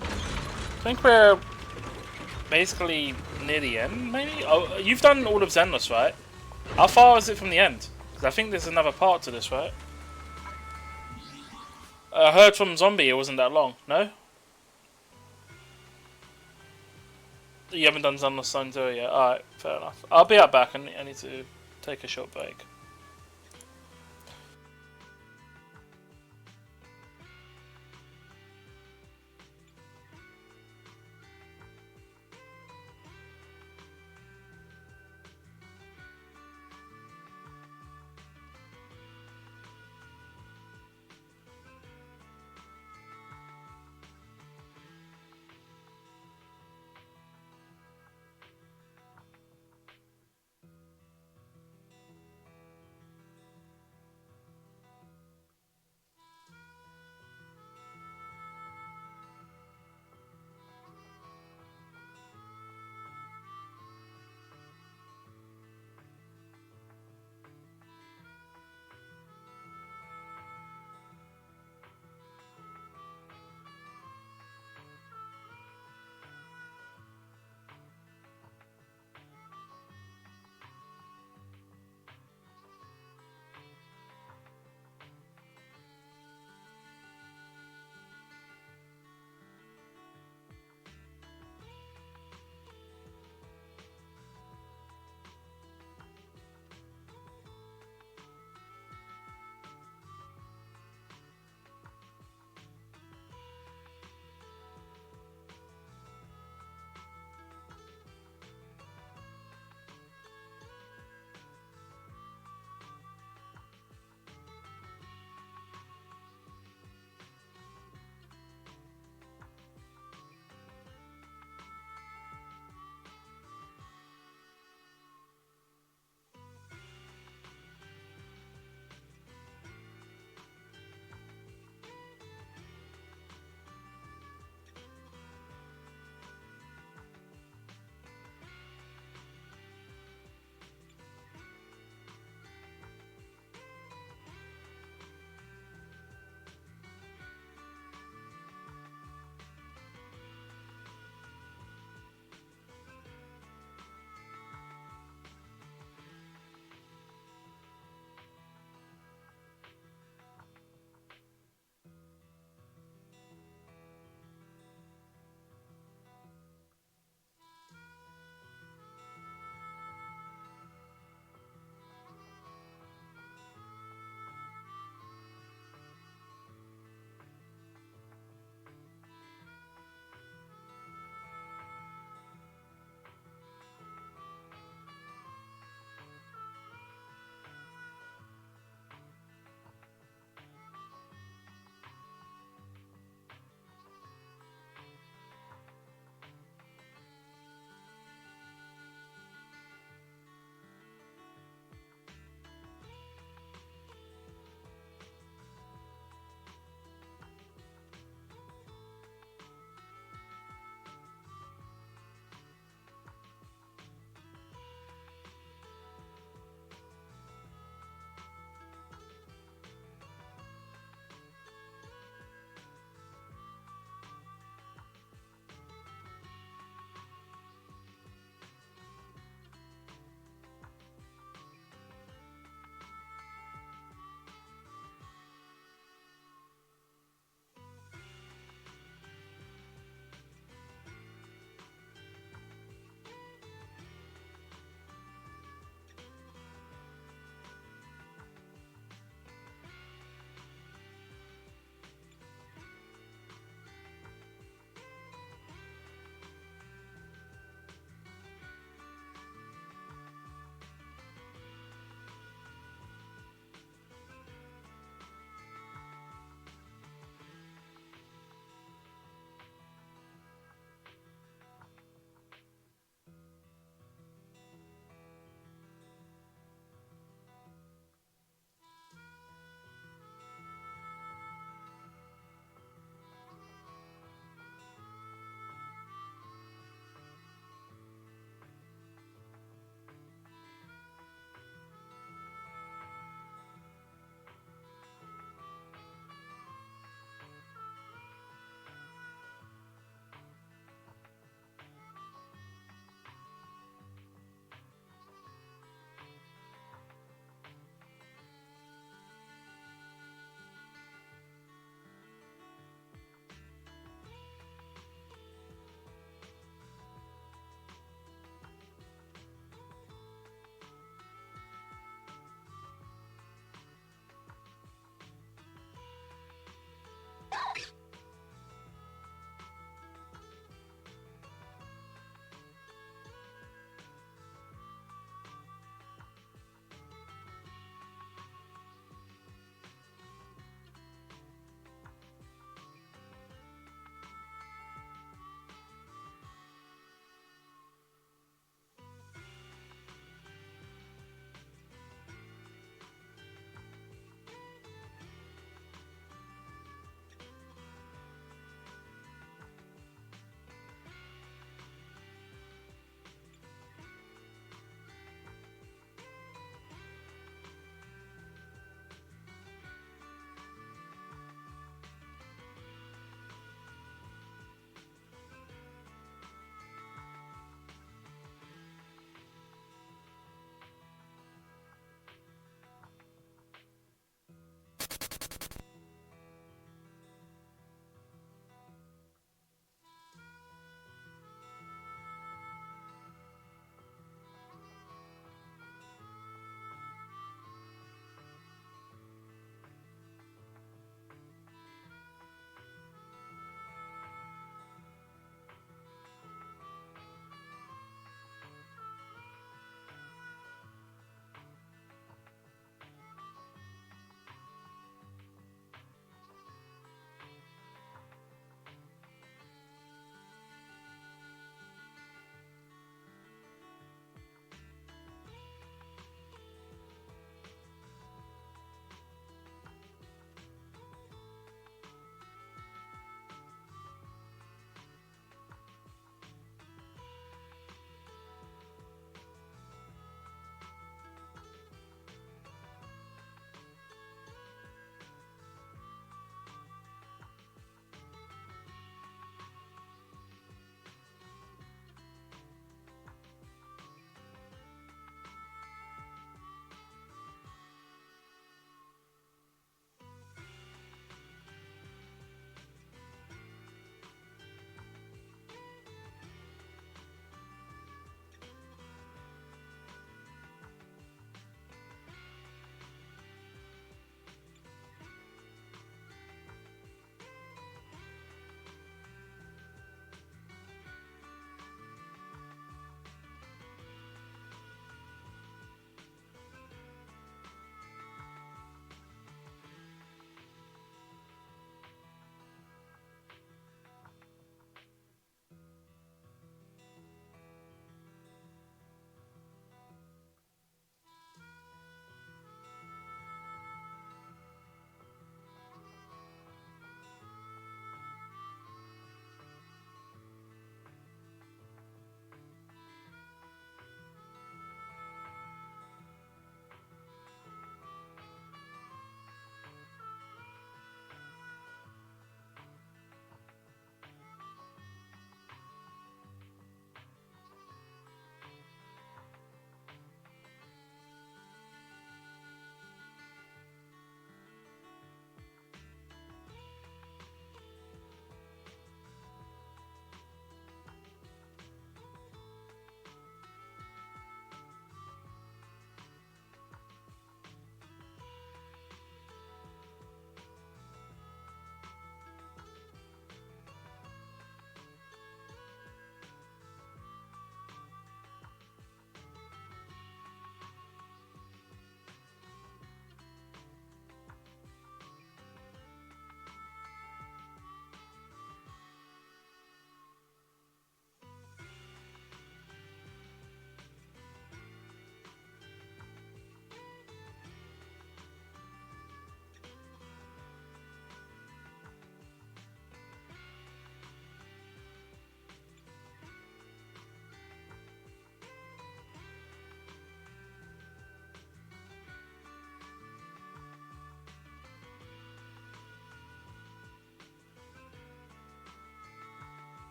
I think we're basically near the end, maybe? Oh, you've done all of Zenless, right? How far is it from the end? Because I think there's another part to this, right? I heard from Zombie it wasn't that long, no? You haven't done Zenless Zone 2 yet? Alright, fair enough. I'll be right back, I need to take a short break.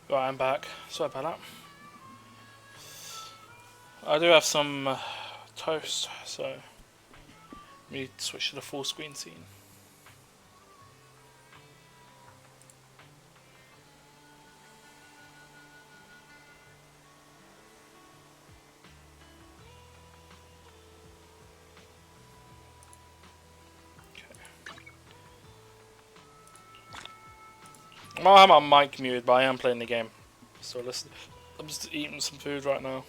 Right, I'm back. Sorry about that. I do have some toast, so we need to switch to the full screen scene. I might have my mic muted, but I am playing the game. So listen, I'm just eating some food right now.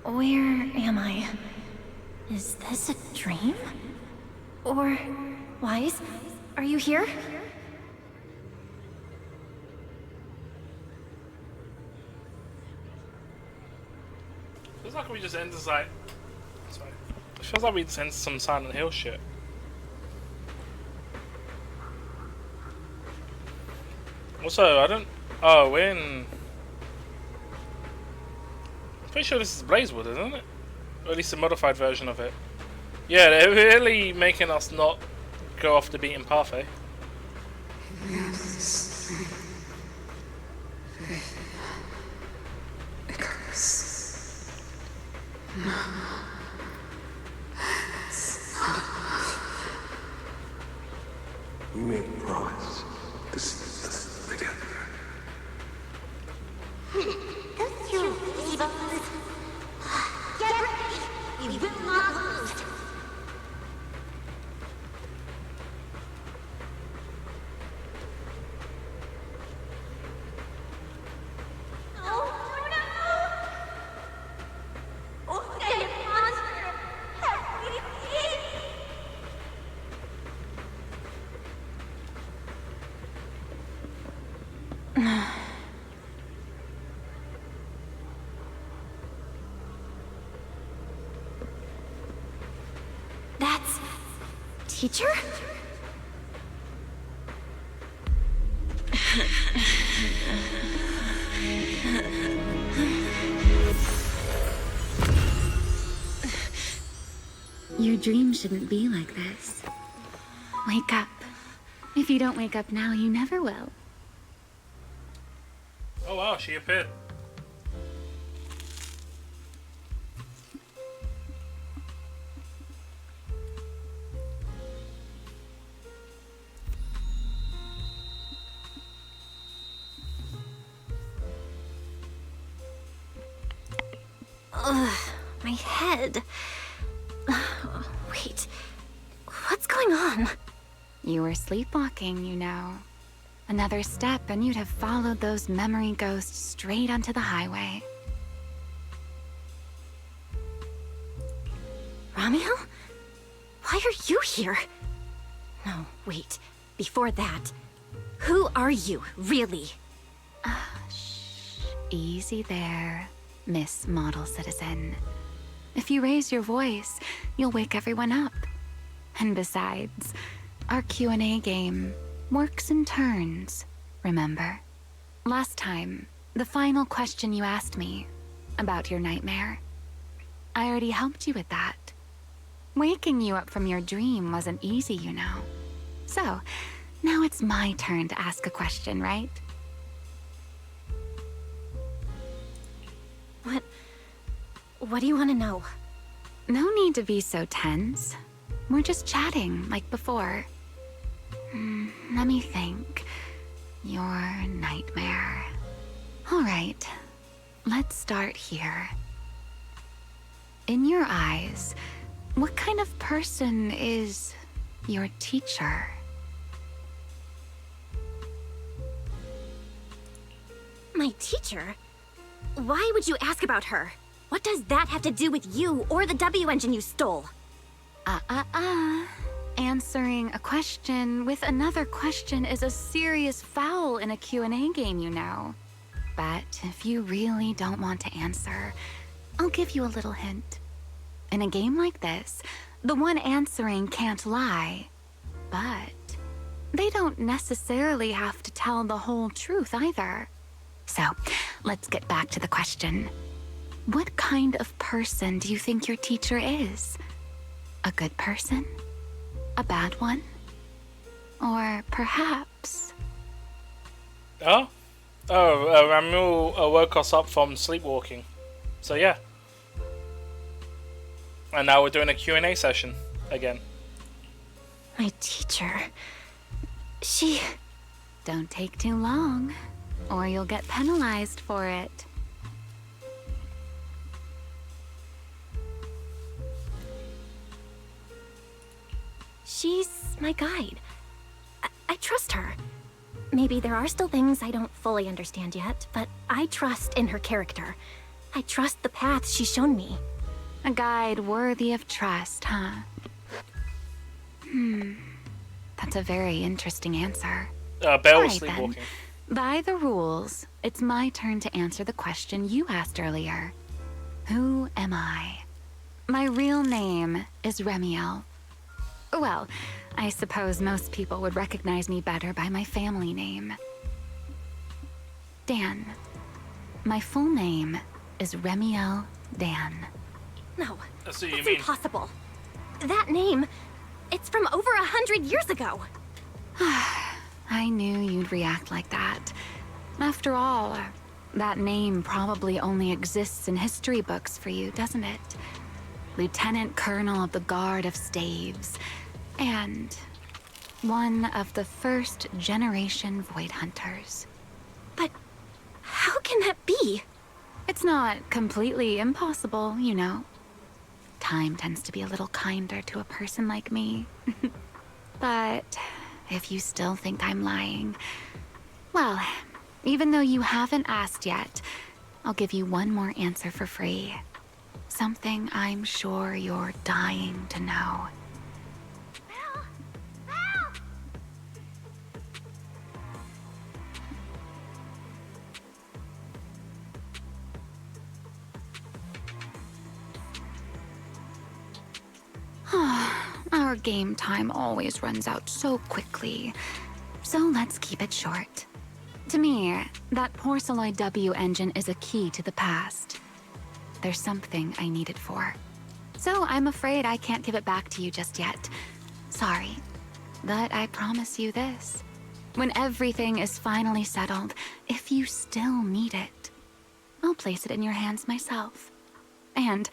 Where am I? Is this a dream? Or... Wise? Are you here? Feels like we just ended like... Sorry. It feels like we just ended some Silent Hill shit. Also, I don't... Oh, we're in... I'm pretty sure this is Blazewood, isn't it? Or at least a modified version of it. Yeah, they're really making us not go off the beaten path, eh? We made a promise. This is together. We will not lose. That's... Teacher? Your dream shouldn't be like this. Wake up. If you don't wake up now, you never will. Oh wow, she appeared. Ugh, my head. Wait, what's going on? You were sleepwalking, you know. Another step and you'd have followed those memory ghosts straight onto the highway. Ramiel? Why are you here? No, wait. Before that, who are you, really? Shh. Easy there, Miss Model Citizen. If you raise your voice, you'll wake everyone up. And besides, our Q&A game works in turns, remember? Last time, the final question you asked me about your nightmare, I already helped you with that. Waking you up from your dream wasn't easy, you know. So, now it's my turn to ask a question, right? What do you want to know? No need to be so tense. We're just chatting, like before. Let me think. Your nightmare. All right, let's start here. in your eyes, what kind of person is your teacher? My teacher? Why would you ask about her? What does that have to do with you or the W engine you stole? Answering a question with another question is a serious foul in a Q&A game, you know. But if you really don't want to answer, I'll give you a little hint. In a game like this, the one answering can't lie. But they don't necessarily have to tell the whole truth either. So, let's get back to the question. What kind of person do you think your teacher is? A good person? A bad one? Or perhaps... Ramiel woke us up from sleepwalking. So yeah. And now we're doing a Q&A session again. My teacher... She... Don't take too long, or you'll get penalized for it. She's my guide. I trust her. Maybe there are still things I don't fully understand yet, but I trust in her character. I trust the path she's shown me. A guide worthy of trust, huh? That's a very interesting answer. Belle was sleepwalking. By the rules, it's my turn to answer the question you asked earlier. Who am I? My real name is Ramiel. Well, I suppose most people would recognize me better by my family name. Dan. My full name is Ramiel Dan. No, that's what you it's mean. Impossible. That name, it's from over 100 years ago. I knew you'd react like that. After all, that name probably only exists in history books for you, doesn't it? Lieutenant Colonel of the Guard of Staves, and one of the first generation Void Hunters. But how can that be? It's not completely impossible, you know. Time tends to be a little kinder to a person like me. But if you still think I'm lying, well, even though you haven't asked yet, I'll give you one more answer for free. Something I'm sure you're dying to know. Our game time always runs out so quickly, so let's keep it short. To me, that Porceloid W engine is a key to the past. There's something I need it for. So I'm afraid I can't give it back to you just yet. Sorry, but I promise you this. When everything is finally settled, if you still need it, I'll place it in your hands myself. And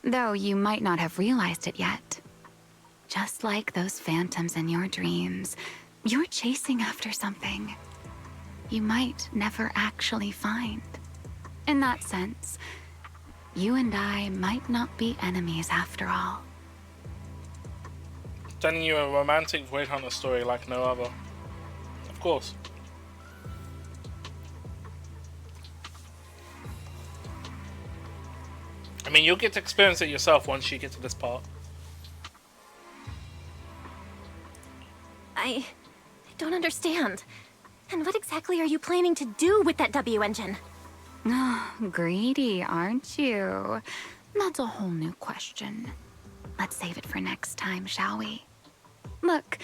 though you might not have realized it yet, just like those phantoms in your dreams, you're chasing after something you might never actually find. In that sense, you and I might not be enemies after all. Telling you a romantic Void Hunter story like no other. Of course. I mean, you'll get to experience it yourself once you get to this part. I don't understand. And what exactly are you planning to do with that W engine? Greedy, aren't you? That's a whole new question. Let's save it for next time, shall we? Look,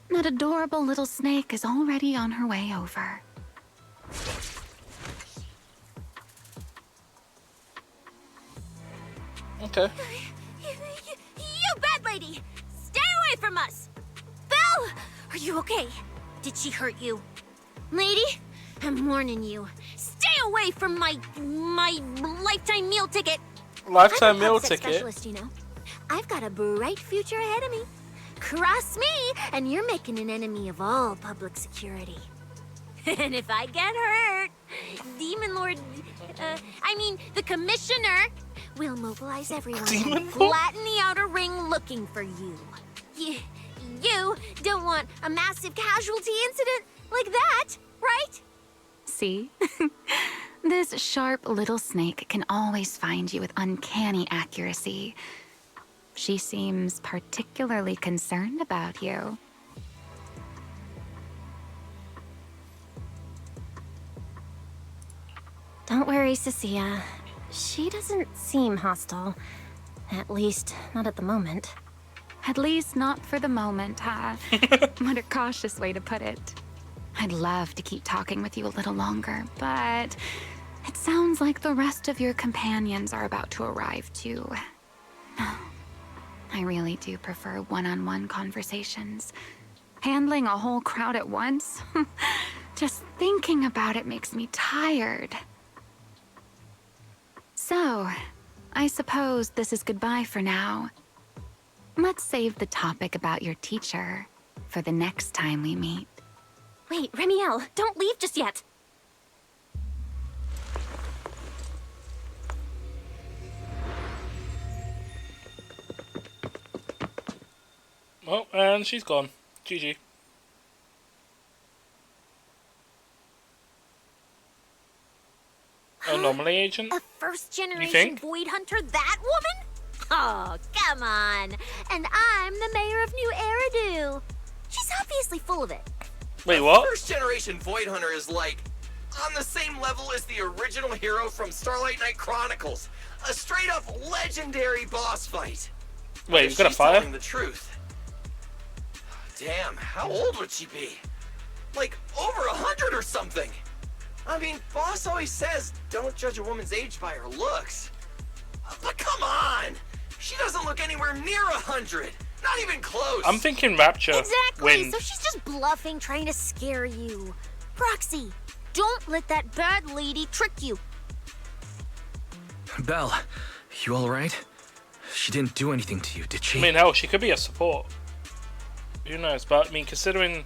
that adorable little snake is already on her way over. Okay. You bad lady! Stay away from us! Belle! Are you okay? Did she hurt you? Lady, I'm warning you. Stay away from my lifetime meal ticket! Lifetime meal I'm a public ticket? specialist, you know. I've got a bright future ahead of me. Cross me, and you're making an enemy of all public security. And if I get hurt, Demon Lord... the Commissioner We'll mobilize everyone Demon and form? flatten the outer ring looking for you. You don't want a massive casualty incident like that, right? See? This sharp little snake can always find you with uncanny accuracy. She seems particularly concerned about you. Don't worry, Cecilia. She doesn't seem hostile. At least, not at the moment. At least not for the moment, huh? What a cautious way to put it. I'd love to keep talking with you a little longer, but it sounds like the rest of your companions are about to arrive too. I really do prefer one-on-one conversations. Handling a whole crowd at once? Just thinking about it makes me tired. So, I suppose this is goodbye for now. Let's save the topic about your teacher for the next time we meet. Wait, Remiel, don't leave just yet. Oh, and she's gone. GG. Anomaly agent? A first-generation think? Void Hunter, that woman? Oh, come on. And I'm the mayor of New Eridu. She's obviously full of it. Wait, what? First generation Void Hunter is like on the same level as the original hero from Starlight Knight Chronicles. A straight up legendary boss fight. Wait, If you've got a she's fire? telling the truth. Damn, how old would she be? Like over 100 or something. I mean, boss always says don't judge a woman's age by her looks. But come on! She doesn't look anywhere near 100. Not even close. I'm thinking Rapture. Exactly, Wind. so she's just bluffing, trying to scare you. Proxy, don't let that bad lady trick you. Belle, you alright? She didn't do anything to you, did she? I mean, hell, she could be a support. Who knows? But, I mean, considering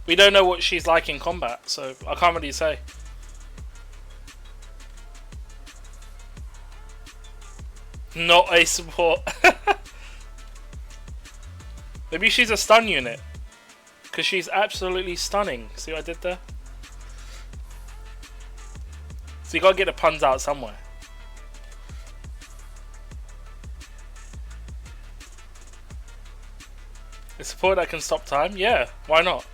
we don't know what she's like in combat, so I can't really say. Not a support. Maybe she's a stun unit. Because she's absolutely stunning. See what I did there? So you gotta get the puns out somewhere. A support that can stop time? Yeah, why not?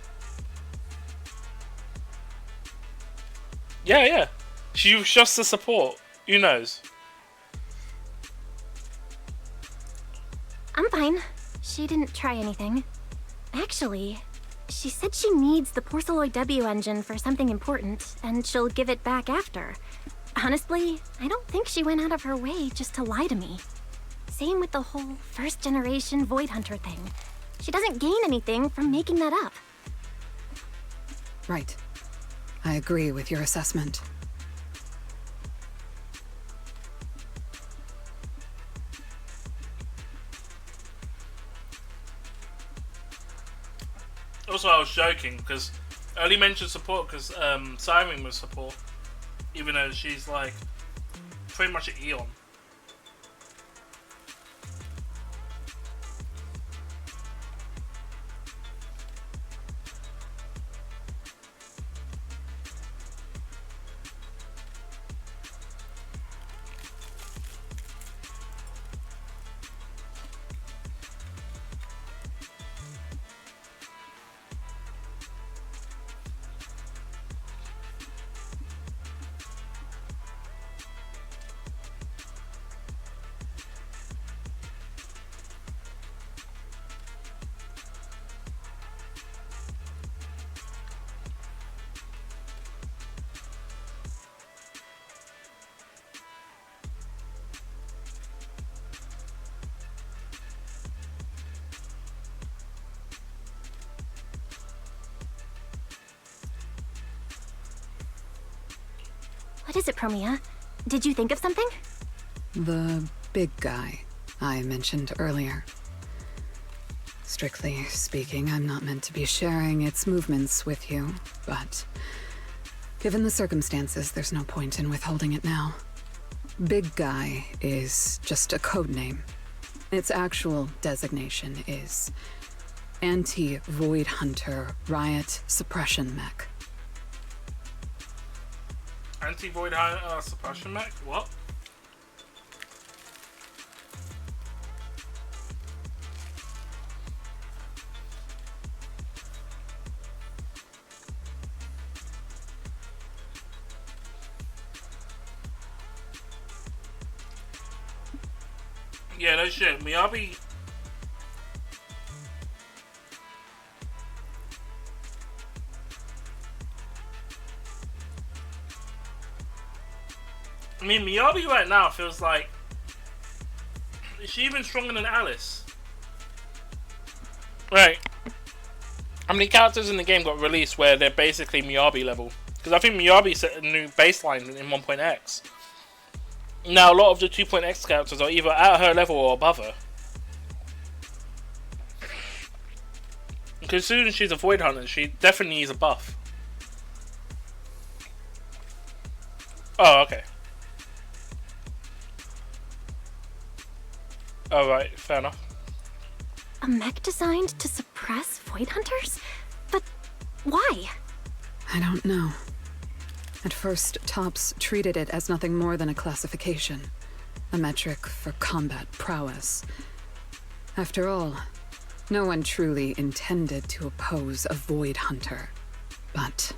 Yeah. She was just a support. Who knows? I'm fine. She didn't try anything. Actually, she said she needs the Porceloid W engine for something important, and she'll give it back after. Honestly, I don't think she went out of her way just to lie to me. Same with the whole first-generation Void Hunter thing. She doesn't gain anything from making that up. Right. I agree with your assessment. Also, I was joking because I only mentioned support because Simon was support, even though she's like pretty much an Eon. What is it, Promia? Did you think of something? The big guy I mentioned earlier. Strictly speaking, I'm not meant to be sharing its movements with you, but given the circumstances, there's no point in withholding it now. Big Guy is just a code name. Its actual designation is Anti-Void Hunter Riot Suppression Mech. Anti-Void Suppression Mech? What? Yeah, no shit. Miyabi. I mean, Miyabi right now feels like. Is she even stronger than Alice? Right. How many characters in the game got released where they're basically Miyabi level? Because I think Miyabi set a new baseline in 1.x. Now, a lot of the 2.x characters are either at her level or above her. Because soon as she's a Void Hunter, she definitely needs a buff. Oh, okay. Alright, fair enough. A mech designed to suppress Void Hunters? But why? I don't know. At first, Tops treated it as nothing more than a classification, a metric for combat prowess. After all, no one truly intended to oppose a Void Hunter. But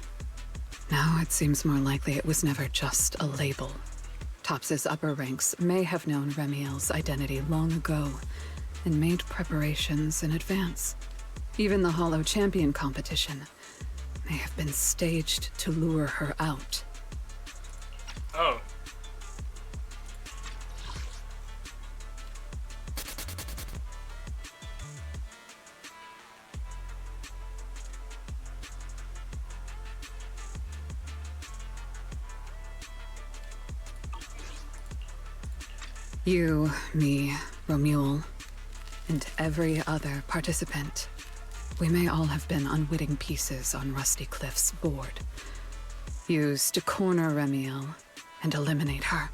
now it seems more likely it was never just a label. Tops's upper ranks may have known Remiel's identity long ago and made preparations in advance. Even the Hollow Champion competition may have been staged to lure her out. Oh. You, me, Romuald, and every other participant. We may all have been unwitting pieces on Rusty Cliff's board, used to corner Remiel and eliminate her.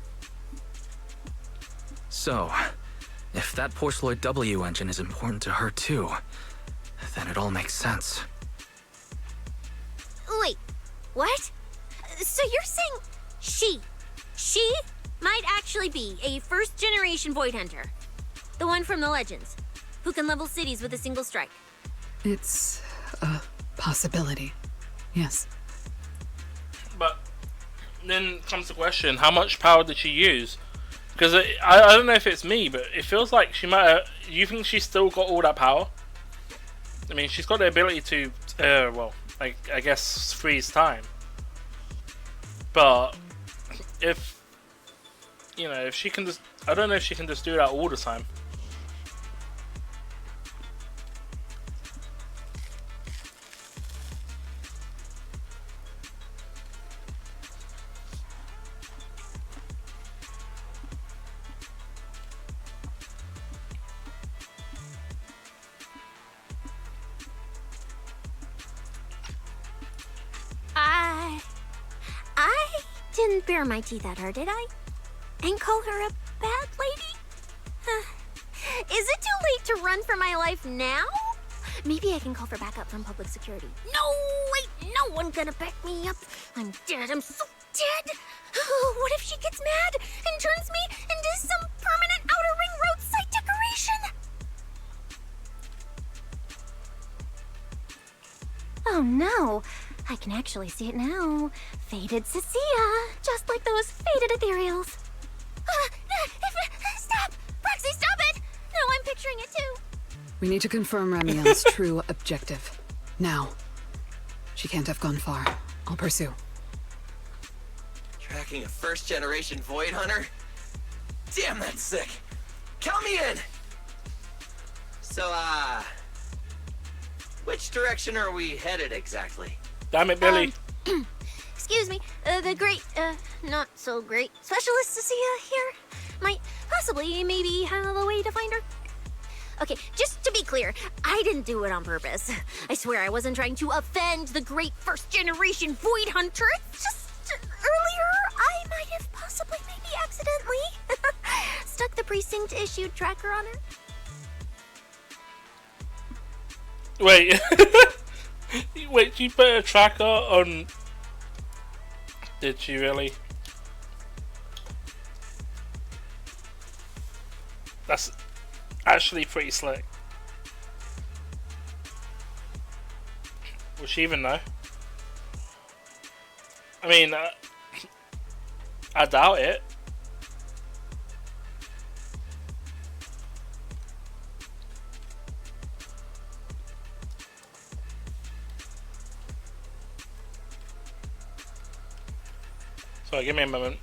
So, if that Porceloid W engine is important to her too, then it all makes sense. Wait, what? So you're saying she might actually be a first-generation Void Hunter? The one from the Legends, who can level cities with a single strike? It's a possibility, yes. But then comes the question, how much power did she use? Because I don't know if it's me, but it feels like she might have... Do you think she's still got all that power? I mean, she's got the ability to, well, I guess freeze time. But if, you know, if she can just... I don't know if she can just do that all the time. I didn't bare my teeth at her, did I? And call her a bad lady? Is it too late to run for my life now? Maybe I can call for backup from public security. No, wait, no one gonna back me up. I'm dead, I'm so dead. What if she gets mad and turns me into some permanent outer ring roadside decoration? Oh no, I can actually see it now. Faded Cecilia, just like those faded ethereals. Stop! Proxy, stop it! No, I'm picturing it too. We need to confirm Remiel's true objective. Now. She can't have gone far. I'll pursue. Tracking a first-generation Void Hunter? Damn, that's sick. Count me in! So, which direction are we headed exactly? Damn it, Billy. Excuse me, the great, not so great specialist Cecilia here might possibly maybe have a way to find her. Okay, just to be clear, I didn't do it on purpose. I swear I wasn't trying to offend the great first-generation Void Hunter. It's just earlier I might have possibly maybe accidentally stuck the precinct-issued tracker on her? Wait. Wait, she put a tracker on... Did she really? That's actually pretty slick. Will she even know? I mean, I doubt it. Sorry, give me a moment.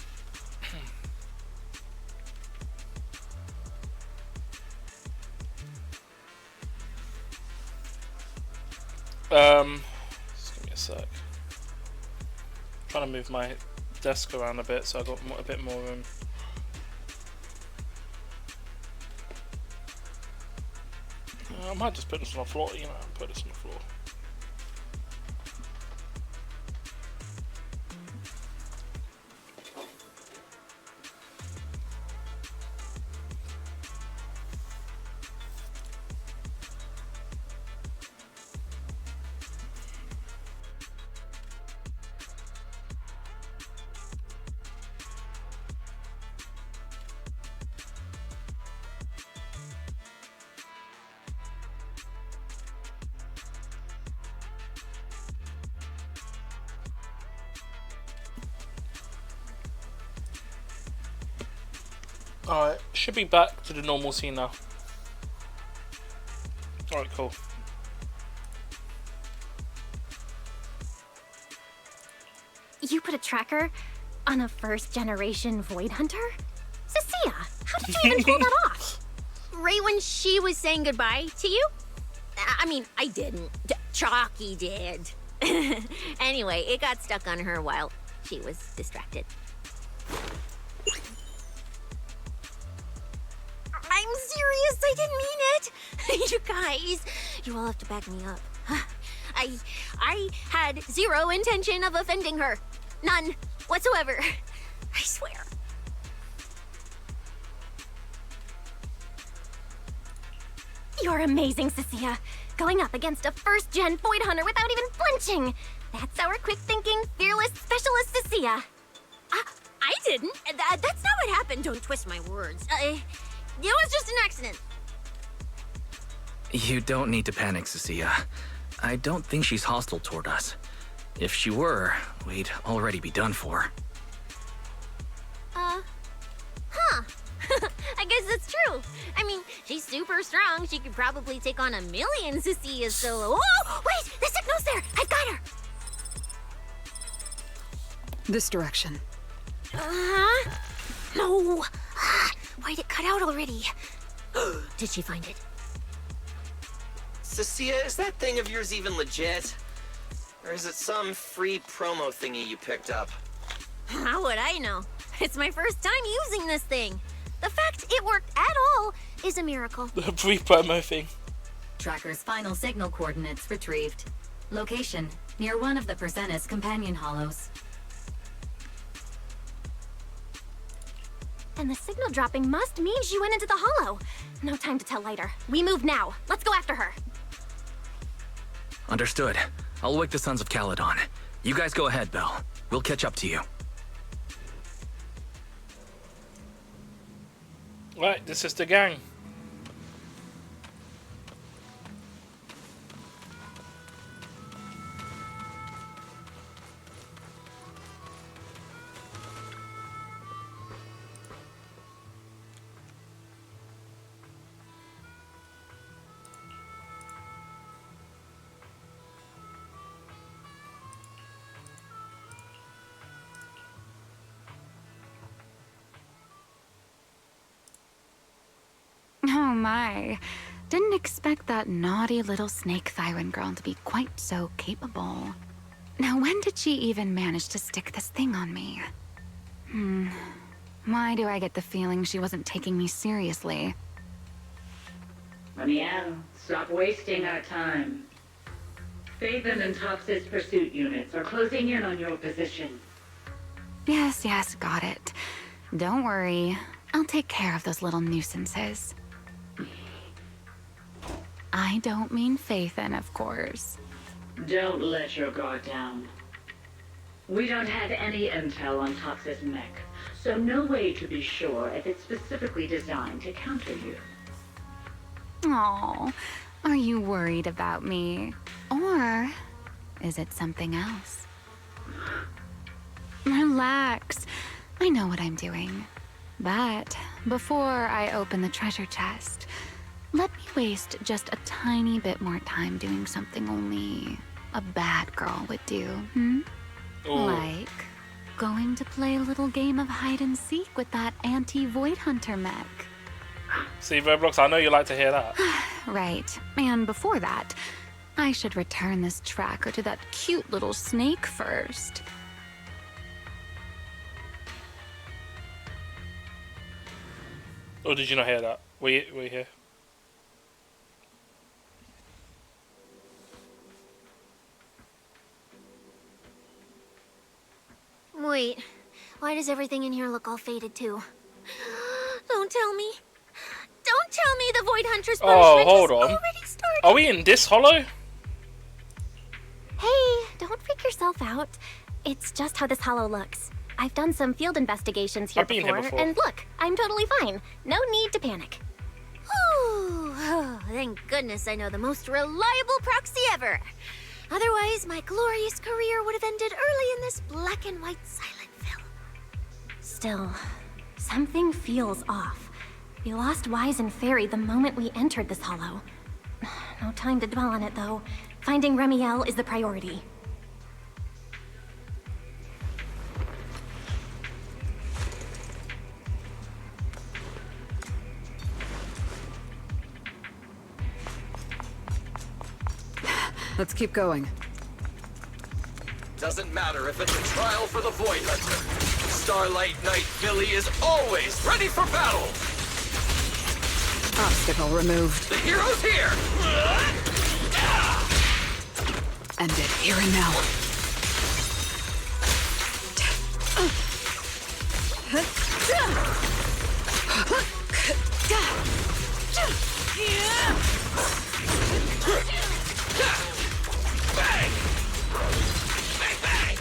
Just give me a sec. I'm trying to move my desk around a bit so I got a bit more room. I might just put this on the floor, you know, put this on the floor. Alright, should be back to the normal scene now. Alright, cool. You put a tracker on a first-generation Void Hunter? Cecilia, how did you even pull that off? Right when she was saying goodbye to you? I mean, I didn't. Chalky did. Anyway, it got stuck on her while she was distracted. I'm serious, I didn't mean it. You guys, you all have to back me up. I had zero intention of offending her. None whatsoever. I swear. You're amazing, Cecilia. Going up against a first-gen Void Hunter without even flinching. That's our quick-thinking, fearless specialist, Cecilia. I didn't. That's not what happened. Don't twist my words. It was just an accident. You don't need to panic, Cecilia. I don't think she's hostile toward us. If she were, we'd already be done for. Huh. I guess that's true. I mean, she's super strong. She could probably take on 1,000,000 Cecilias solo. Oh, wait! The signal's there! I've got her! This direction. No! Why'd it cut out already? Did she find it? Cecilia, is that thing of yours even legit? Or is it some free promo thingy you picked up? How would I know? It's my first time using this thing. The fact it worked at all is a miracle. The free promo thing. Tracker's final signal coordinates retrieved. Location, near one of the Persenis companion hollows. And the signal dropping must mean she went into the hollow. No time to tell later. We move now. Let's go after her. Understood. I'll wake the Sons of Caledon. You guys go ahead, Belle. We'll catch up to you. Right, this is the gang. Oh my. Didn't expect that naughty little snake Thyran girl to be quite so capable. Now, when did she even manage to stick this thing on me? Why do I get the feeling she wasn't taking me seriously? Amiel, stop wasting our time. Faven and Tops's pursuit units are closing in on your position. Yes, got it. Don't worry. I'll take care of those little nuisances. I don't mean Phaethon, of course. Don't let your guard down. We don't have any intel on Tox's mech, so no way to be sure if it's specifically designed to counter you. Oh, are you worried about me? Or is it something else? Relax. I know what I'm doing. But before I open the treasure chest, let me waste just a tiny bit more time doing something only a bad girl would do, Like going to play a little game of hide and seek with that anti-Void Hunter mech. See, Roblox, I know you like to hear that. Right. And before that, I should return this tracker to that cute little snake first. Or did you not hear that? Were you here? Wait, why does everything in here look all faded too? Don't tell me. Don't tell me the Void Hunter's punishment hold has on. already started. Are we in this hollow? Hey, don't freak yourself out. It's just how this hollow looks. I've done some field investigations here I've been here before. and look, I'm totally fine. No need to panic. Whew. Oh, thank goodness I know the most reliable proxy ever. Otherwise, my glorious career would have ended early in this black and white silent film. Still, something feels off. We lost Wise and Fairy the moment we entered this hollow. No time to dwell on it, though. Finding Remiel is the priority. Let's keep going. Doesn't matter if it's a trial for the Void Hunter. Starlight Knight Billy is always ready for battle. Obstacle removed. The hero's here. End it here and now. Bang! Bang, bang!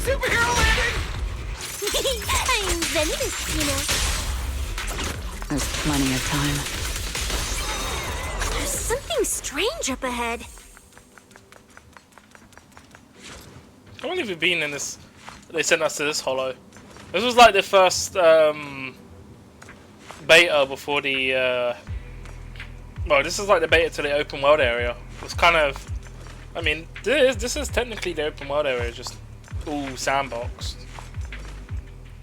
Superhero landing! I'm venomous, you know. There's plenty of time. There's something strange up ahead. How long have we been in this? They sent us to this hollow. This was like the first beta before the. Well, this is like the beta to the open world area. It's kind of. I mean, this is technically the open world area, just all sandboxed.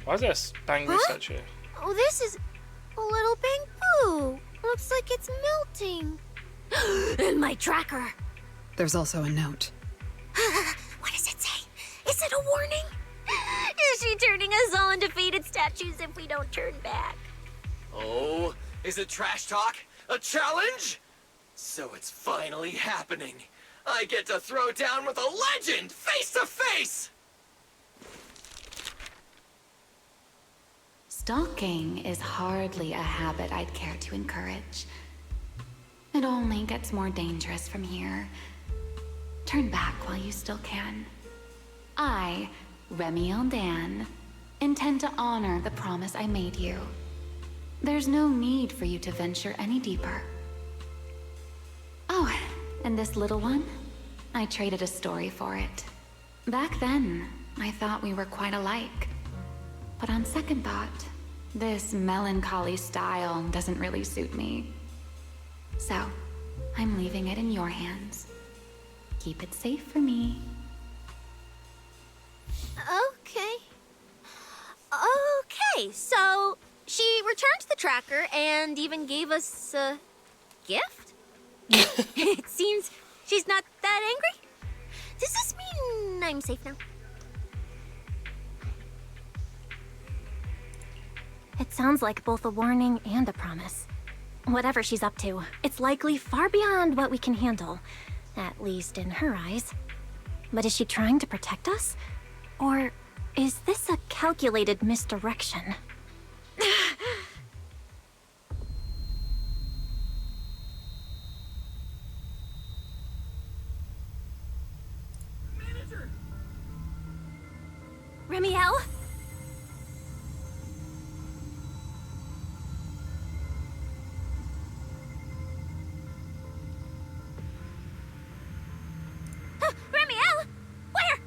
Why is there a bang research here? Oh, this is a little bamboo. Looks like it's melting. And my tracker. There's also a note. What does it say? Is it a warning? Is she turning us all into faded statues if we don't turn back? Oh, is it trash talk? A challenge? So it's finally happening. I get to throw down with a legend face to face! Stalking is hardly a habit I'd care to encourage. It only gets more dangerous from here. Turn back while you still can. I, Remiel Dan, intend to honor the promise I made you. There's no need for you to venture any deeper. Oh, and this little one? I traded a story for it. Back then, I thought we were quite alike. But on second thought, this melancholy style doesn't really suit me. So, I'm leaving it in your hands. Keep it safe for me. Okay. Okay, so she returned the tracker and even gave us a gift? It seems she's not that angry. Does this mean I'm safe now? It sounds like both a warning and a promise. Whatever she's up to, it's likely far beyond what we can handle. At least in her eyes. But is she trying to protect us? Or Is this a calculated misdirection? Remiel? Remiel? Where?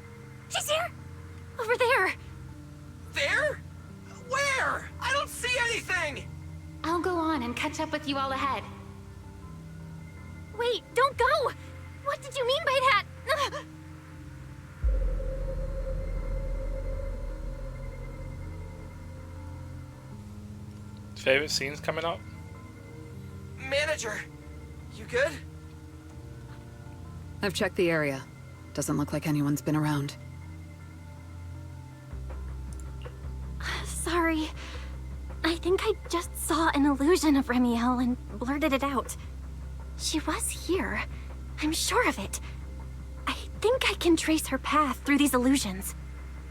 She's here! Over there! There? Where? I don't see anything! I'll go on and catch up with you all ahead. Wait, don't go! What did you mean by that? Favorite scenes coming up? Manager, you good? I've checked the area. Doesn't look like anyone's been around. Sorry. I think I just saw an illusion of Remiel and blurted it out. She was here. I'm sure of it. I think I can trace her path through these illusions.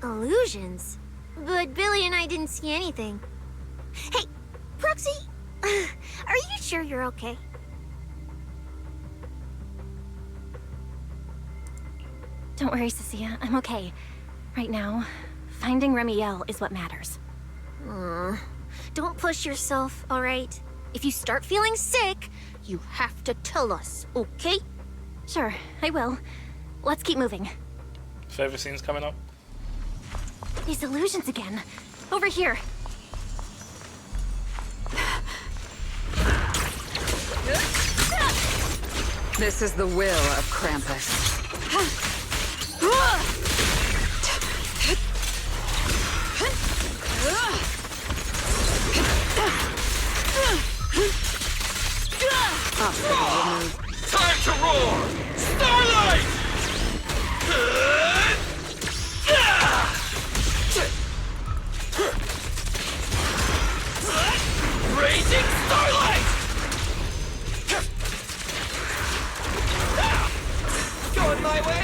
Illusions? But Billy and I didn't see anything. Hey, Proxy, are you sure you're okay? Don't worry, Cecilia. I'm okay. Right now, finding Remiel is what matters. Don't push yourself, alright? If you start feeling sick, you have to tell us, okay? Sure, I will. Let's keep moving. Favorite scenes coming up? These illusions again. Over here. This is the will of Krampus. Time to roar! Starlight! Raging Starlight! Going my way?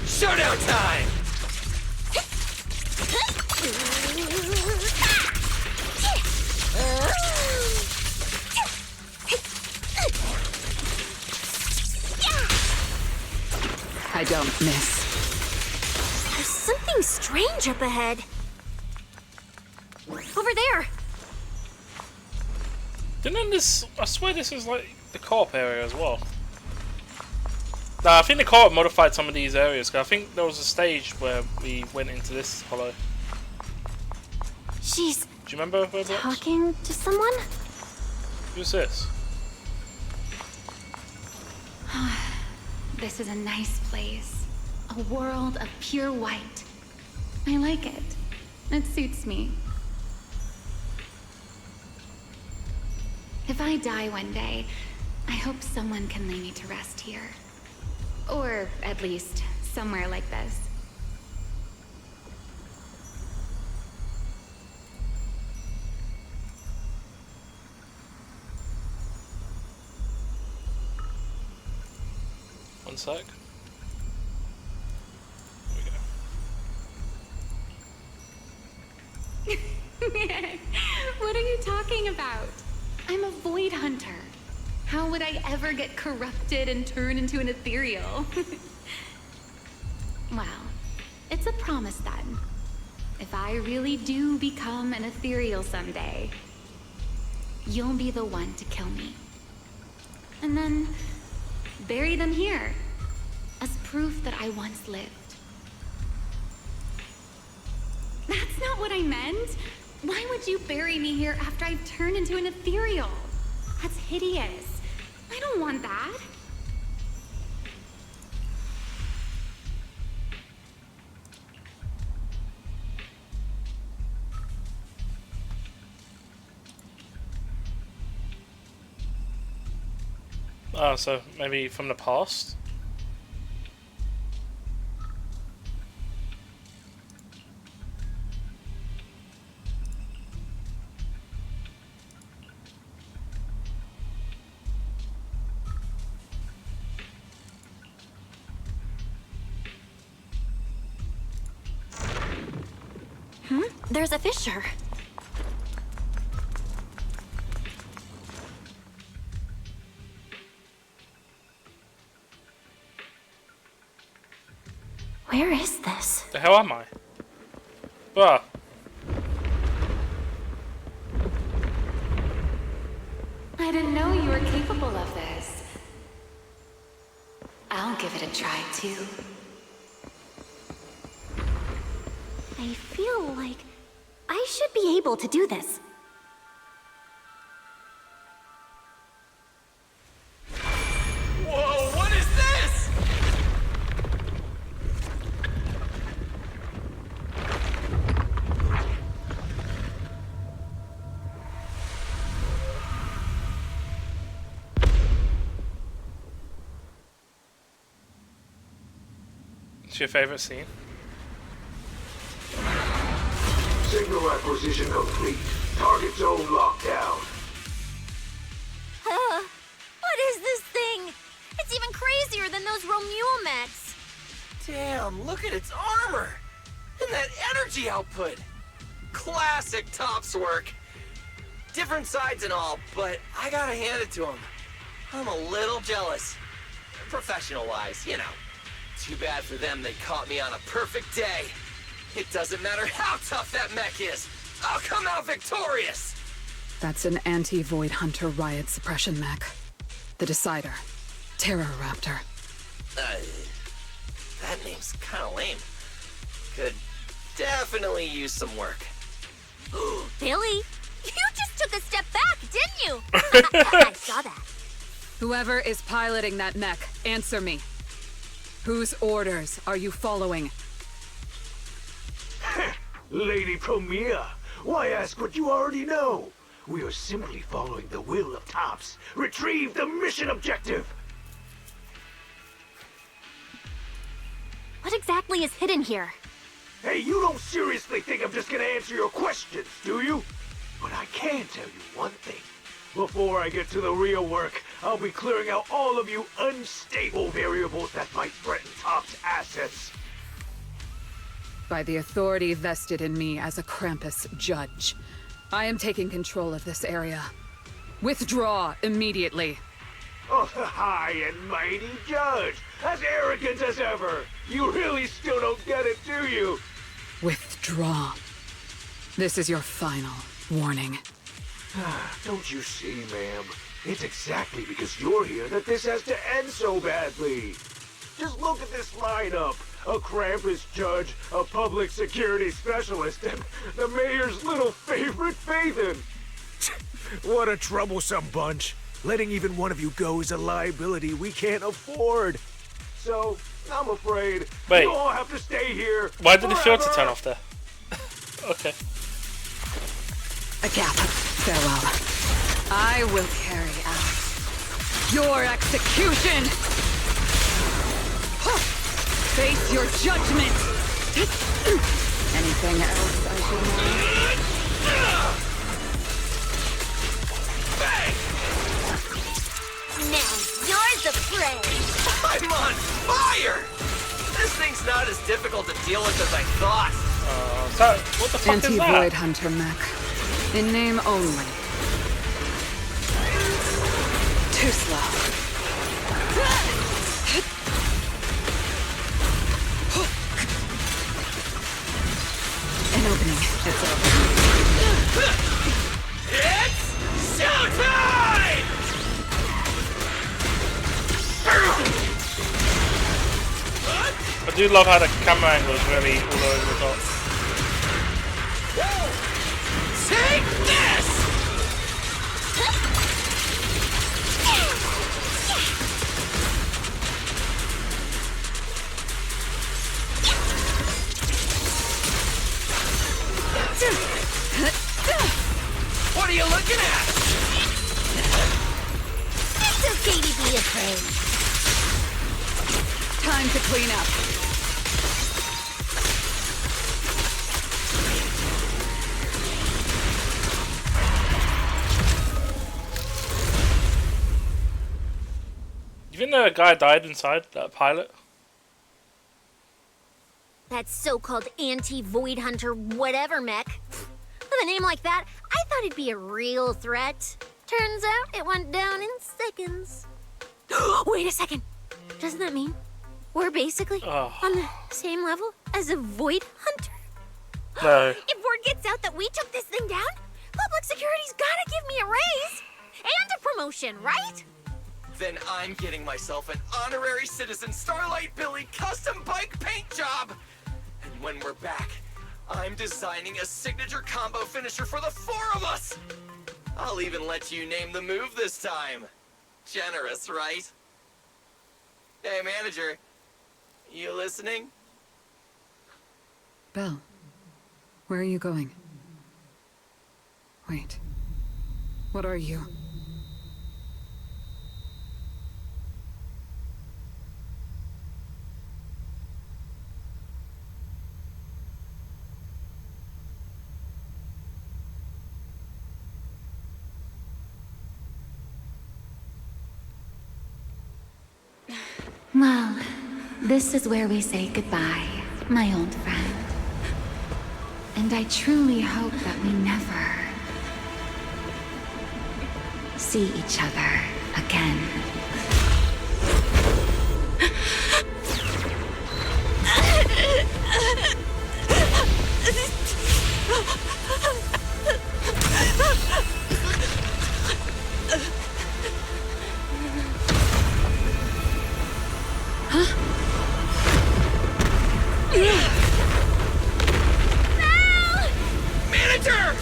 Showdown time! I don't miss. There's something strange up ahead. Over there! Didn't this... I swear this is like the co-op area as well. Nah, I think the co-op modified some of these areas, because I think there was a stage where we went into this hollow. She's... Do you remember where it was? talking to someone? Who's this? This is a nice place. A world of pure white. I like it. It suits me. If I die one day, I hope someone can lay me to rest here. Or at least somewhere like this. One sec. What are you talking about? I'm a void hunter. How would I ever get corrupted and turn into an ethereal? Well, it's a promise then. If I really do become an ethereal someday, you'll be the one to kill me. And then bury them here as proof that I once lived. That's not what I meant. Why would you bury me here after I've turned into an ethereal? That's hideous. I don't want that. Oh, so maybe from the past? There's a fissure. Where is this? The hell am I? Bruh. I didn't know you were capable of this. I'll give it a try, too. I feel like I should be able to do this. Whoa, what is this? What's your favorite scene? Signal acquisition complete. Target zone locked down. What is this thing? It's even crazier than those Romuel mechs. Damn, look at its armor! And that energy output! Classic Topps work! Different sides and all, but I gotta hand it to him. I'm a little jealous. Professional-wise, you know. Too bad for them they caught me on a perfect day. It doesn't matter how tough that mech is. I'll come out victorious! That's an anti-Void Hunter riot suppression mech. The Decider. Terror Raptor. That name's kinda lame. Could definitely use some work. Billy, you just took a step back, didn't you? I saw that. Whoever is piloting that mech, answer me. Whose orders are you following? Lady Promia, why ask what you already know? We are simply following the will of Topps. Retrieve the mission objective! What exactly is hidden here? Hey, you don't seriously think I'm just gonna answer your questions, do you? But I can tell you one thing. Before I get to the real work, I'll be clearing out all of you unstable variables that might threaten Topps' assets. By the authority vested in me as a Krampus judge, I am taking control of this area. Withdraw immediately. Oh, the high and mighty judge! As arrogant as ever! You really still don't get it, do you? Withdraw. This is your final warning. Don't you see, ma'am? It's exactly because you're here that this has to end so badly. Just look at this lineup. A Krampus judge, a public security specialist, and the mayor's little favorite, Phaethon. What a troublesome bunch. Letting even one of you go is a liability we can't afford. So, I'm afraid you all have to stay here. Why did the filter turn off there? Okay. A gap. Farewell. I will carry out your execution! Face your judgment! Anything else I should know? Bang! Now you're the prey. I'm on fire! This thing's not as difficult to deal with as I thought. What the fuck is that? Anti-Void Hunter mech. In name only. Too slow. An opening. It's over. It's showtime! I do love how the camera angle is really all over the top. Take this! What are you looking at? It's okay to be afraid. Time to clean up. You think the guy died inside that pilot? that so-called anti-Void Hunter whatever mech. With a name like that, I thought it'd be a real threat. Turns out it went down in seconds. Wait a second. Doesn't that mean we're basically on the same level as a Void Hunter? No. If word gets out that we took this thing down, public security's gotta give me a raise and a promotion, right? Then I'm getting myself an honorary citizen Starlight Billy custom bike paint job. And when we're back, I'm designing a signature combo finisher for the 4 of us. I'll even let you name the move this time. Generous, right? Hey, manager. You listening? Belle, where are you going? Wait. What are you? Well, this is where we say goodbye, my old friend. And I truly hope that we never see each other again. Manager!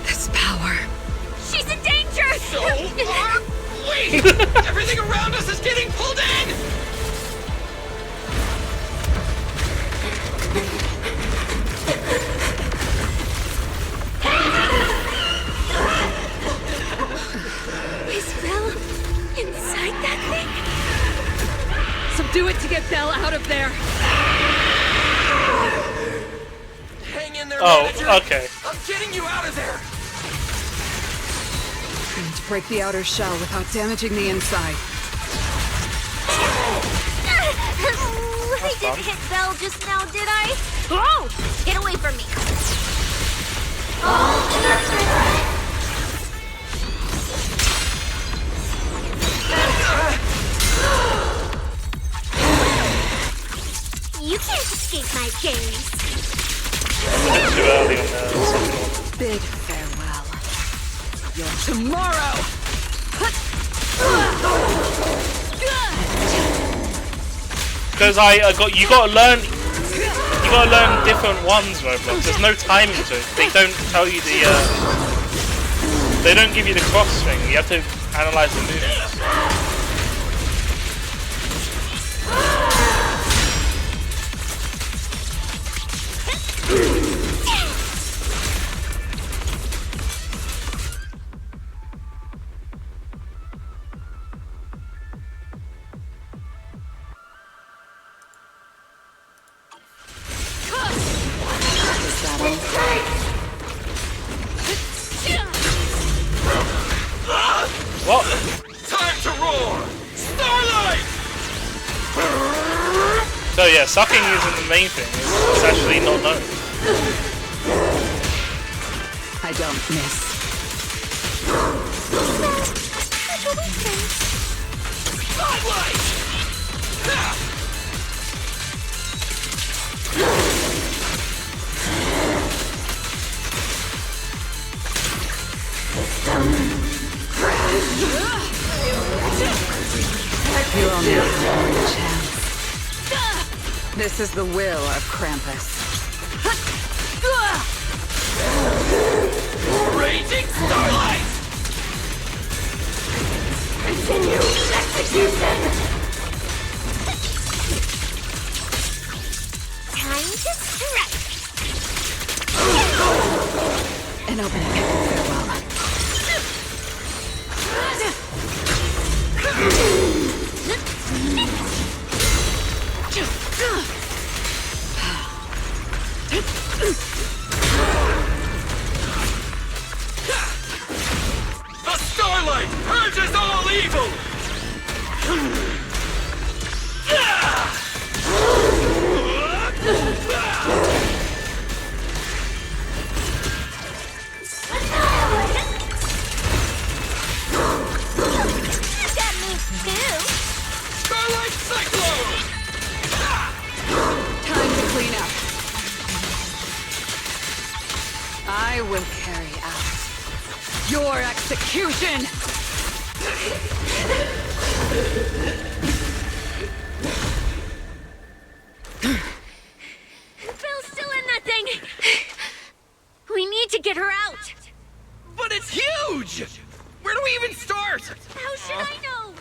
This power. She's in danger! So are we! Everything around us is getting pulled in! Is Belle inside that thing? Subdue it to get Belle out of there. Hang in there, Oh, manager. okay. I'm getting you out of there! Going to break the outer shell without damaging the inside. I didn't hit Belle just now, did I? Oh! Get away from me! You can't escape my gaze. A bit too early on the second one. Bid farewell. Your tomorrow! Because you gotta learn different ones, Roblox. There's no timing to it. They don't tell you they don't give you the cross thing. You have to analyze the movements. What? Time to roar! Starlight! So yeah, sucking isn't the main thing. It's actually not known. I don't miss. Spotlight! You only have one chance. This is the will of Krampus. Raging Starlight! Continue execution! Time to strike! An opening. Farewell. The Starlight purges all evil! I will carry out your execution! Bill's still in that thing! We need to get her out! But it's huge! Where do we even start? How should I know?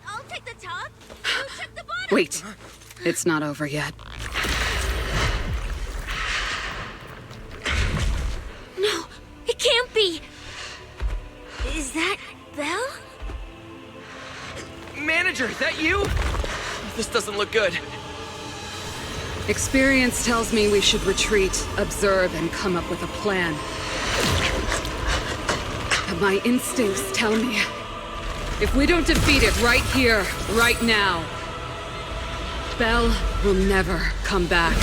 I'll take the top. You check the bottom. Wait, it's not over yet. No, it can't be. Is that Belle? Manager, that you? This doesn't look good. Experience tells me we should retreat, observe, and come up with a plan. But my instincts tell me, if we don't defeat it right here, right now, Belle will never come back.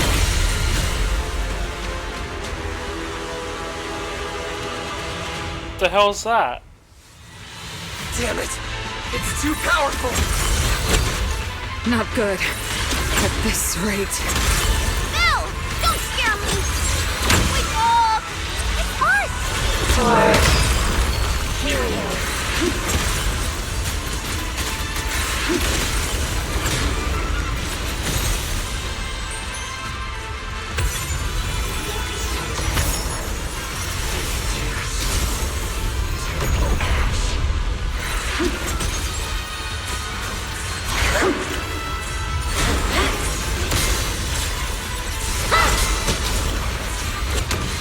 What the hell's that? Damn it! It's too powerful! Not good. At this rate. Bill! Don't scare me! Wake up! It's us!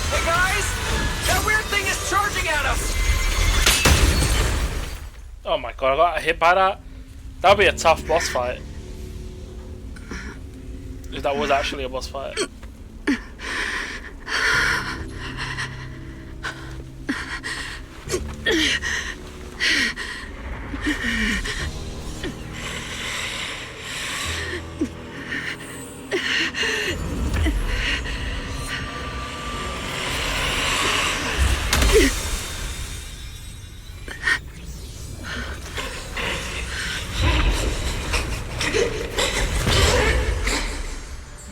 Hey guys! That weird thing is charging at us! Oh my god, I got hit by that. That would be a tough boss fight. If that was actually a boss fight.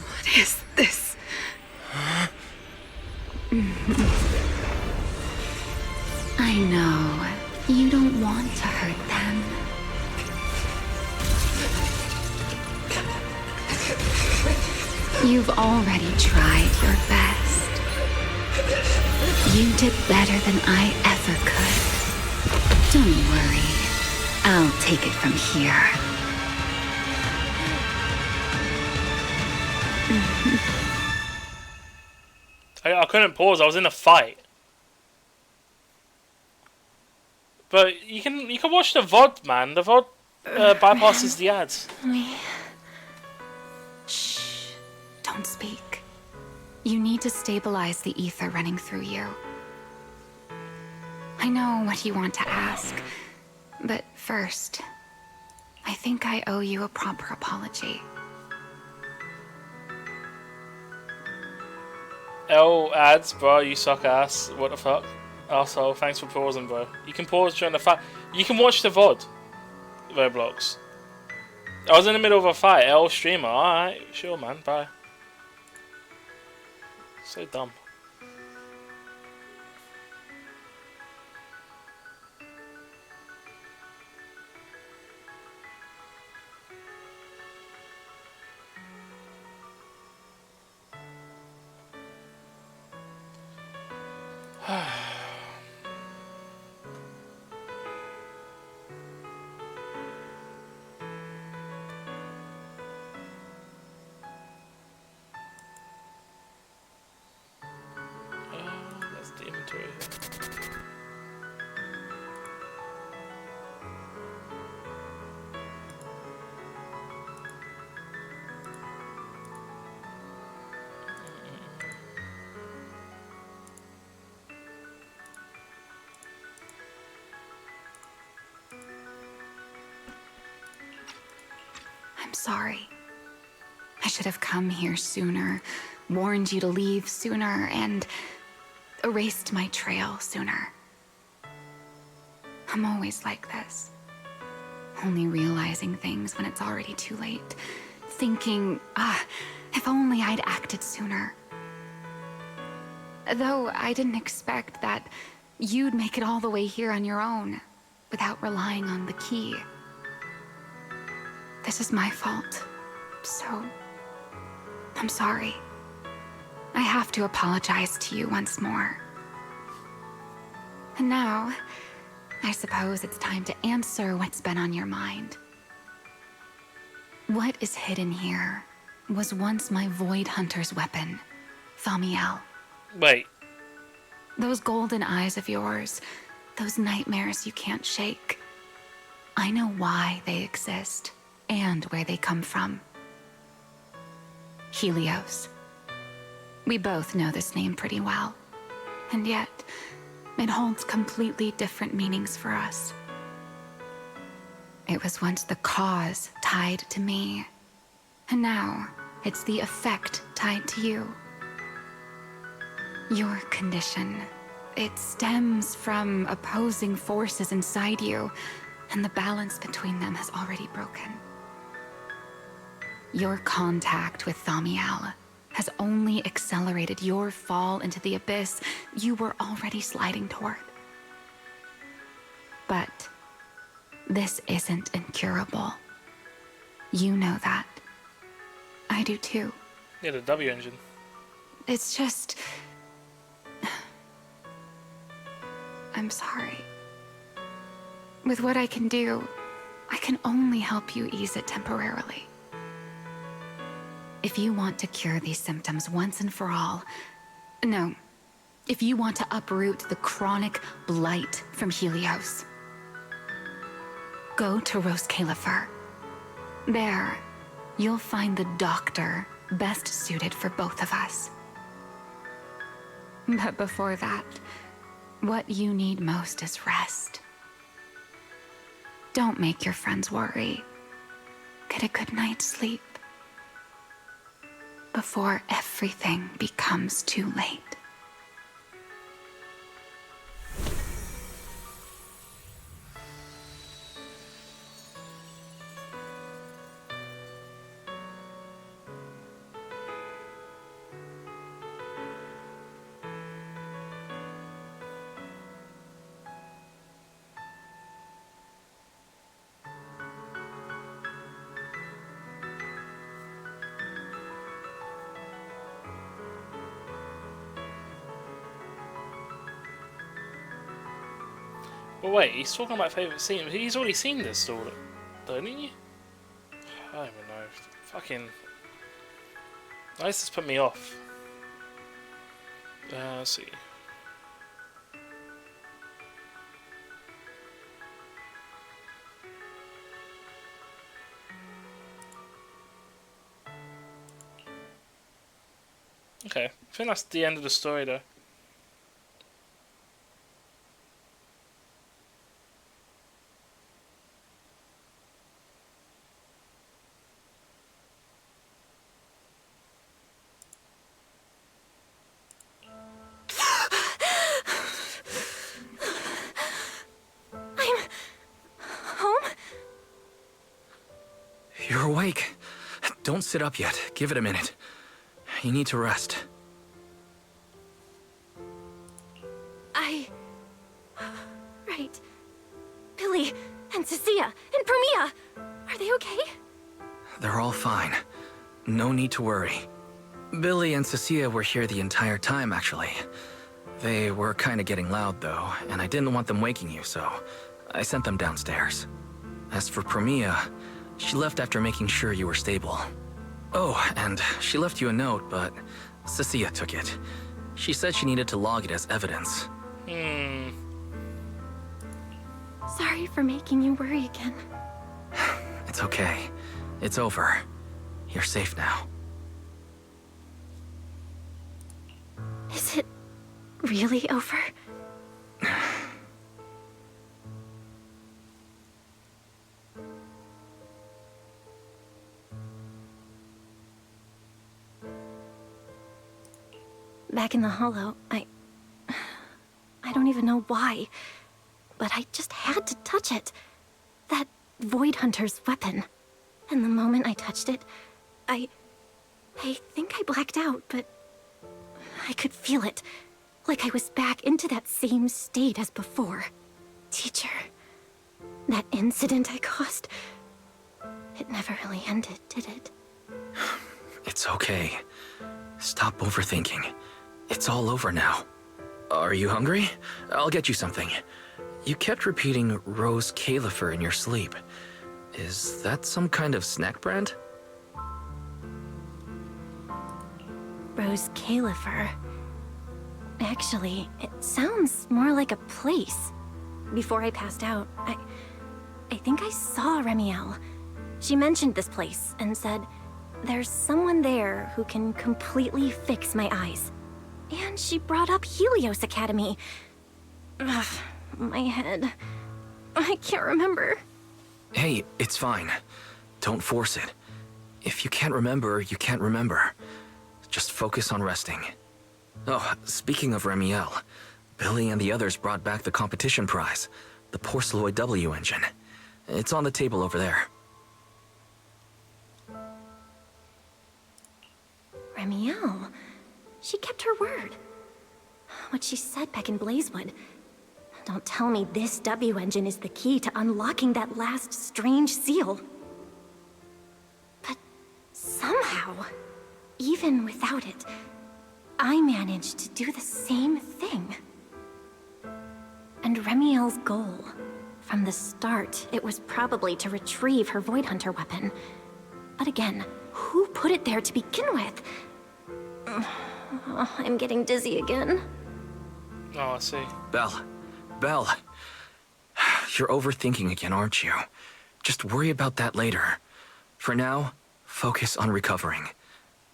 What is this? I know. You don't want to hurt them. You've already tried your best. You did better than I ever could. Don't worry. I'll take it from here. I couldn't pause, I was in a fight. But you can watch the VOD, man. The VOD bypasses the ads. Shh. Don't speak. You need to stabilize the ether running through you. I know what you want to ask, but first, I think I owe you a proper apology. L ads, bro, you suck ass. What the fuck? Also, thanks for pausing, bro. You can pause during the fight. You can watch the VOD. Roblox. I was in the middle of a fight. L streamer. Alright, sure, man. Bye. So dumb. That's the inventory here. I'm sorry. I should have come here sooner, warned you to leave sooner, and erased my trail sooner. I'm always like this. Only realizing things when it's already too late. Thinking, if only I'd acted sooner. Though I didn't expect that you'd make it all the way here on your own, without relying on the key. This is my fault, so I'm sorry. I have to apologize to you once more. And now, I suppose it's time to answer what's been on your mind. What is hidden here was once my Void Hunter's weapon, Thaumiel. Wait. Those golden eyes of yours, those nightmares you can't shake. I know why they exist and where they come from. Helios. We both know this name pretty well, and yet it holds completely different meanings for us. It was once the cause tied to me, and now it's the effect tied to you. Your condition, it stems from opposing forces inside you, and the balance between them has already broken. Your contact with Thaumiel has only accelerated your fall into the abyss you were already sliding toward. But this isn't incurable. You know that. I do too. Yeah, the W engine. It's just... I'm sorry. With what I can do, I can only help you ease it temporarily. If you want to cure these symptoms once and for all... No. If you want to uproot the chronic blight from Helios, go to Rose Califer. There, you'll find the doctor best suited for both of us. But before that, what you need most is rest. Don't make your friends worry. Get a good night's sleep before everything becomes too late. But wait, he's talking about favourite scene. He's already seen this story, don't he? I don't even know. Fucking... This has put me off. Let's see. Okay, I think that's the end of the story though. You're awake. Don't sit up yet. Give it a minute. You need to rest. Right. Billy and Cecilia and Promia, are they okay? They're all fine. No need to worry. Billy and Cecilia were here the entire time, actually. They were kind of getting loud, though, and I didn't want them waking you, so I sent them downstairs. As for Promia, she left after making sure you were stable. Oh, and she left you a note, but Cecilia took it. She said she needed to log it as evidence. Sorry for making you worry again. It's okay. It's over. You're safe now. Is it really over? Back in the Hollow, I don't even know why, but I just had to touch it. That Void Hunter's weapon. And the moment I touched it, I think I blacked out, but I could feel it. Like I was back into that same state as before. Teacher, that incident I caused, it never really ended, did it? It's okay. Stop overthinking. It's all over now. Are you hungry? I'll get you something. You kept repeating Rose Califer in your sleep. Is that some kind of snack brand? Rose Califer. Actually, it sounds more like a place. Before I passed out, I think I saw Remiel. She mentioned this place and said, there's someone there who can completely fix my eyes. And she brought up Helios Academy. Ugh, my head. I can't remember. Hey, it's fine. Don't force it. If you can't remember, you can't remember. Just focus on resting. Oh, speaking of Remiel, Billy and the others brought back the competition prize, the Porceloid W engine. It's on the table over there. Remiel? She kept her word. What she said back in Blazewood. Don't tell me this W engine is the key to unlocking that last strange seal. But somehow, even without it, I managed to do the same thing. And Remiel's goal, from the start, it was probably to retrieve her Void Hunter weapon. But again, who put it there to begin with? I'm getting dizzy again. Oh, I see. Belle. You're overthinking again, aren't you? Just worry about that later. For now, focus on recovering.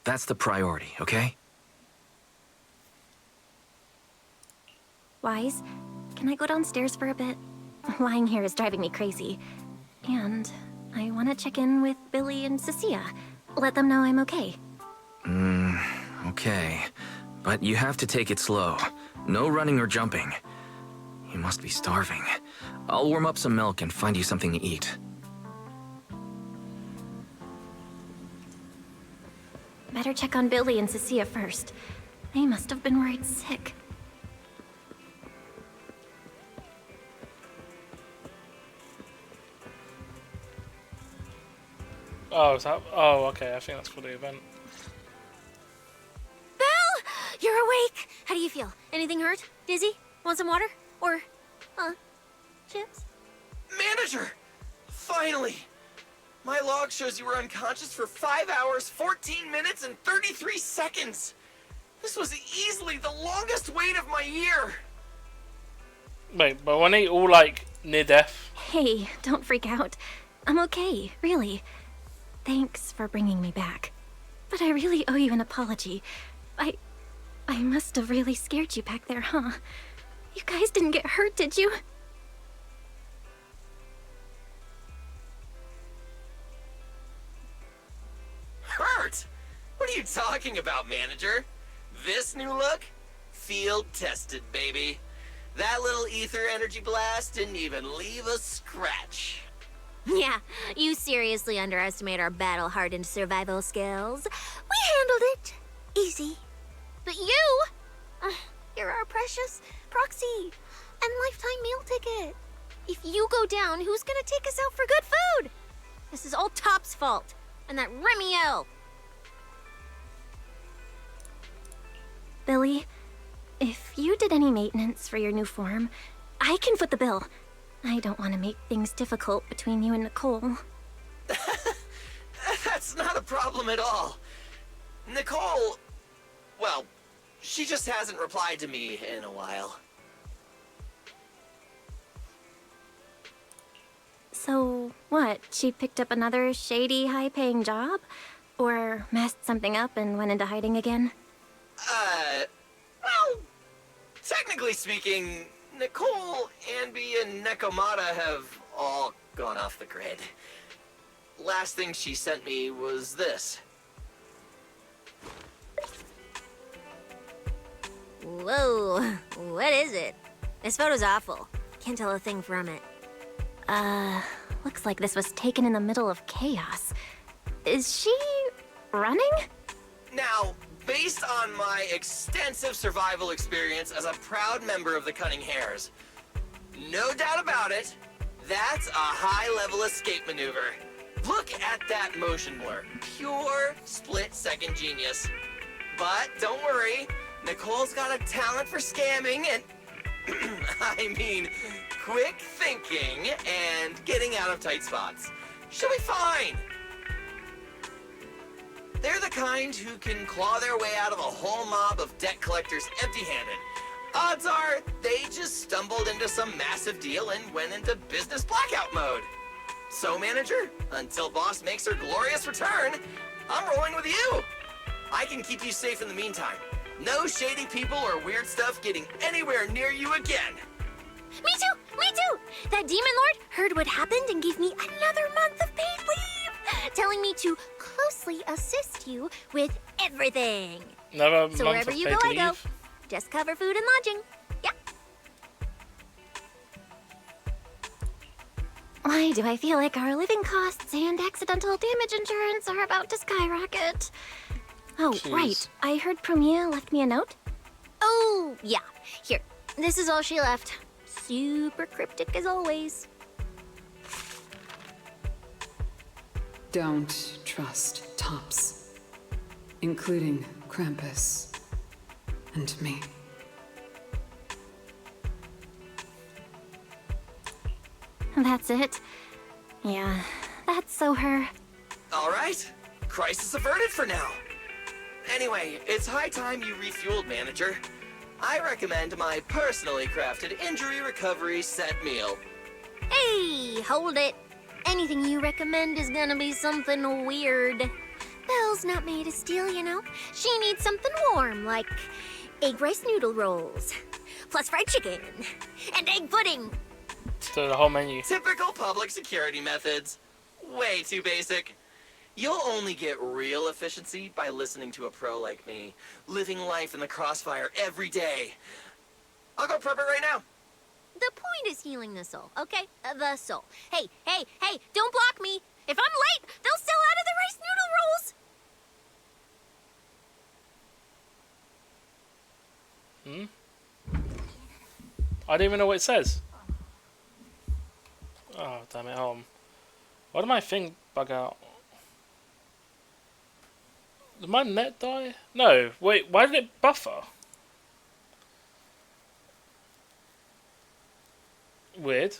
That's the priority, okay? Wise, can I go downstairs for a bit? Lying here is driving me crazy. And I want to check in with Billy and Cecilia. Let them know I'm okay. Okay. But you have to take it slow. No running or jumping. You must be starving. I'll warm up some milk and find you something to eat. Better check on Billy and Cecilia first. They must have been worried sick. Oh, is that? Oh, okay. I think that's for the event. Belle! You're awake! How do you feel? Anything hurt? Dizzy? Want some water? Or, chips? Manager! Finally! My log shows you were unconscious for 5 hours, 14 minutes, and 33 seconds! This was easily the longest wait of my year! Wait, but when they all like near death? Hey, don't freak out. I'm okay, really. Thanks for bringing me back. But I really owe you an apology. I must have really scared you back there, huh? You guys didn't get hurt, did you? Hurt? What are you talking about, Manager? This new look? Field tested, baby. That little ether energy blast didn't even leave a scratch. Yeah, you seriously underestimate our battle-hardened survival skills. We handled it. Easy. But you? You're our precious proxy and lifetime meal ticket. If you go down, who's gonna take us out for good food? This is all Top's fault. And that Remiel. Billy, if you did any maintenance for your new form, I can foot the bill. I don't want to make things difficult between you and Nicole. That's not a problem at all. Nicole, well, she just hasn't replied to me in a while. So, what? She picked up another shady, high-paying job? Or messed something up and went into hiding again? Well, technically speaking, Nicole, Anby, and Nekomata have all gone off the grid. Last thing she sent me was this. Whoa, what is it? This photo's awful. Can't tell a thing from it. Looks like this was taken in the middle of chaos. Is she running? Now, Based on my extensive survival experience as a proud member of the Cunning Hares, no doubt about it, that's a high-level escape maneuver. Look at that motion blur. Pure split-second genius. But don't worry, Nicole's got a talent for scamming and... I mean, quick thinking and getting out of tight spots. She'll be fine. They're the kind who can claw their way out of a whole mob of debt collectors empty-handed. Odds are, they just stumbled into some massive deal and went into business blackout mode. So, manager, until boss makes her glorious return, I'm rolling with you. I can keep you safe in the meantime. No shady people or weird stuff getting anywhere near you again. Me too! Me too! That demon lord heard what happened and gave me another month of paid leave, telling me to closely assist you with everything. So wherever you go, I go. Just cover food and lodging. Yeah. Why do I feel like our living costs and accidental damage insurance are about to skyrocket? Oh, Jeez. right. I heard Premier left me a note. Oh, yeah. Here. This is all she left. Super cryptic as always. Don't trust Tops, including Krampus and me. That's it. Yeah, that's so her. All right, crisis averted for now. Anyway, it's high time you refueled, manager. I recommend my personally crafted injury recovery set meal. Hey, hold it. Anything you recommend is gonna be something weird. Belle's not made of steel, you know. She needs something warm, like egg rice noodle rolls, plus fried chicken, and egg pudding. So the whole menu. Typical public security methods. Way too basic. You'll only get real efficiency by listening to a pro like me, living life in the crossfire every day. I'll go prep it right now. The point is healing the soul, okay? The soul. Hey, hey, hey, don't block me. If I'm late, they'll sell out of the rice noodle rolls. I don't even know what it says. Oh, damn it, why did my thing bug out? Did my net die? No, wait, why did it buffer? Weird.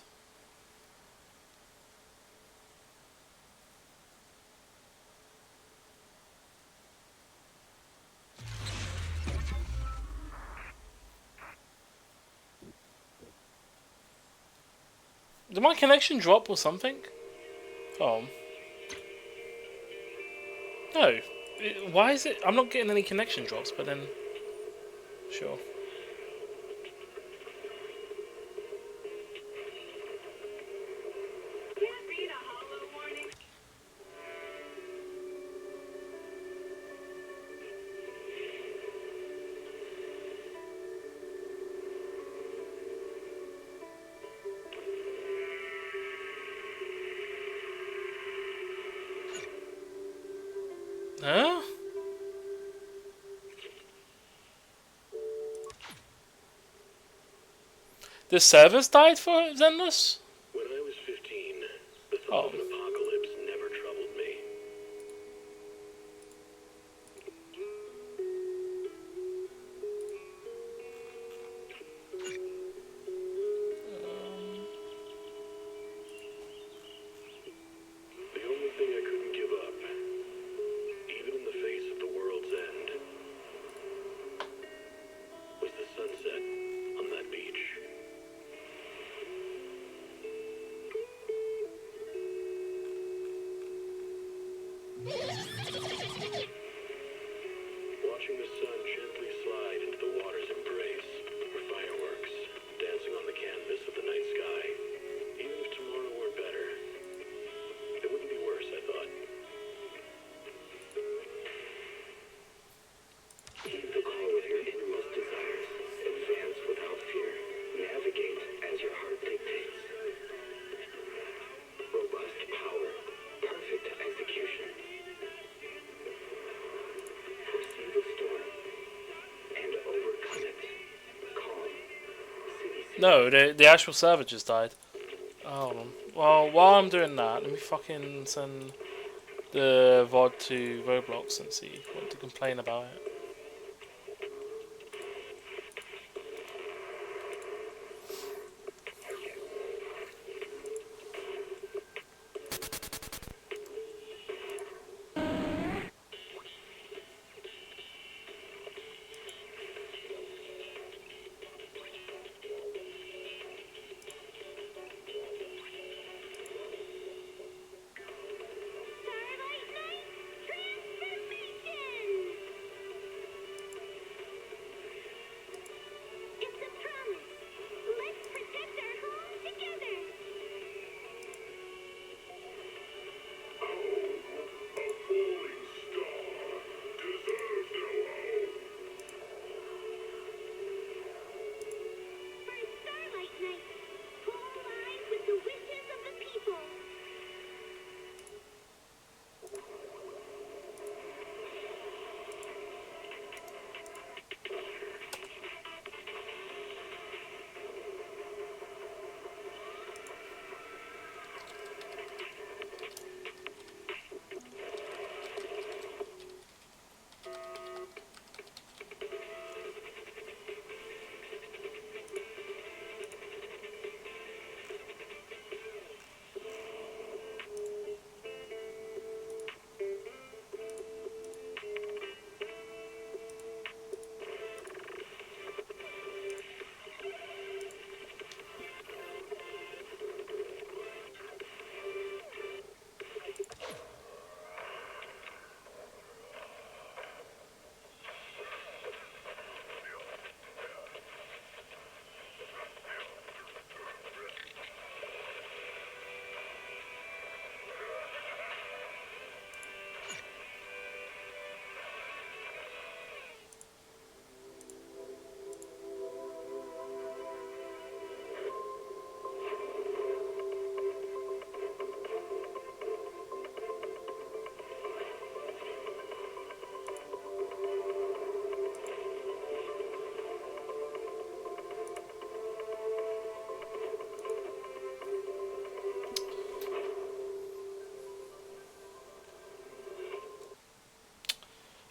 Did my connection drop or something? Oh. No. Why is it? I'm not getting any connection drops, but then... Sure. Huh? The servers died for Zenless? When I was 15, the thought of an apocalypse never troubled me. The only thing I couldn't give up, even in the face of the world's end, was the sunset on that beach. No, the actual server just died. Hold on. Well, while I'm doing that, let me fucking send the VOD to Roblox and see what to complain about it.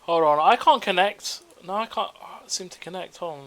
Hold on, I can't connect. No, I can't seem to connect. Hold on.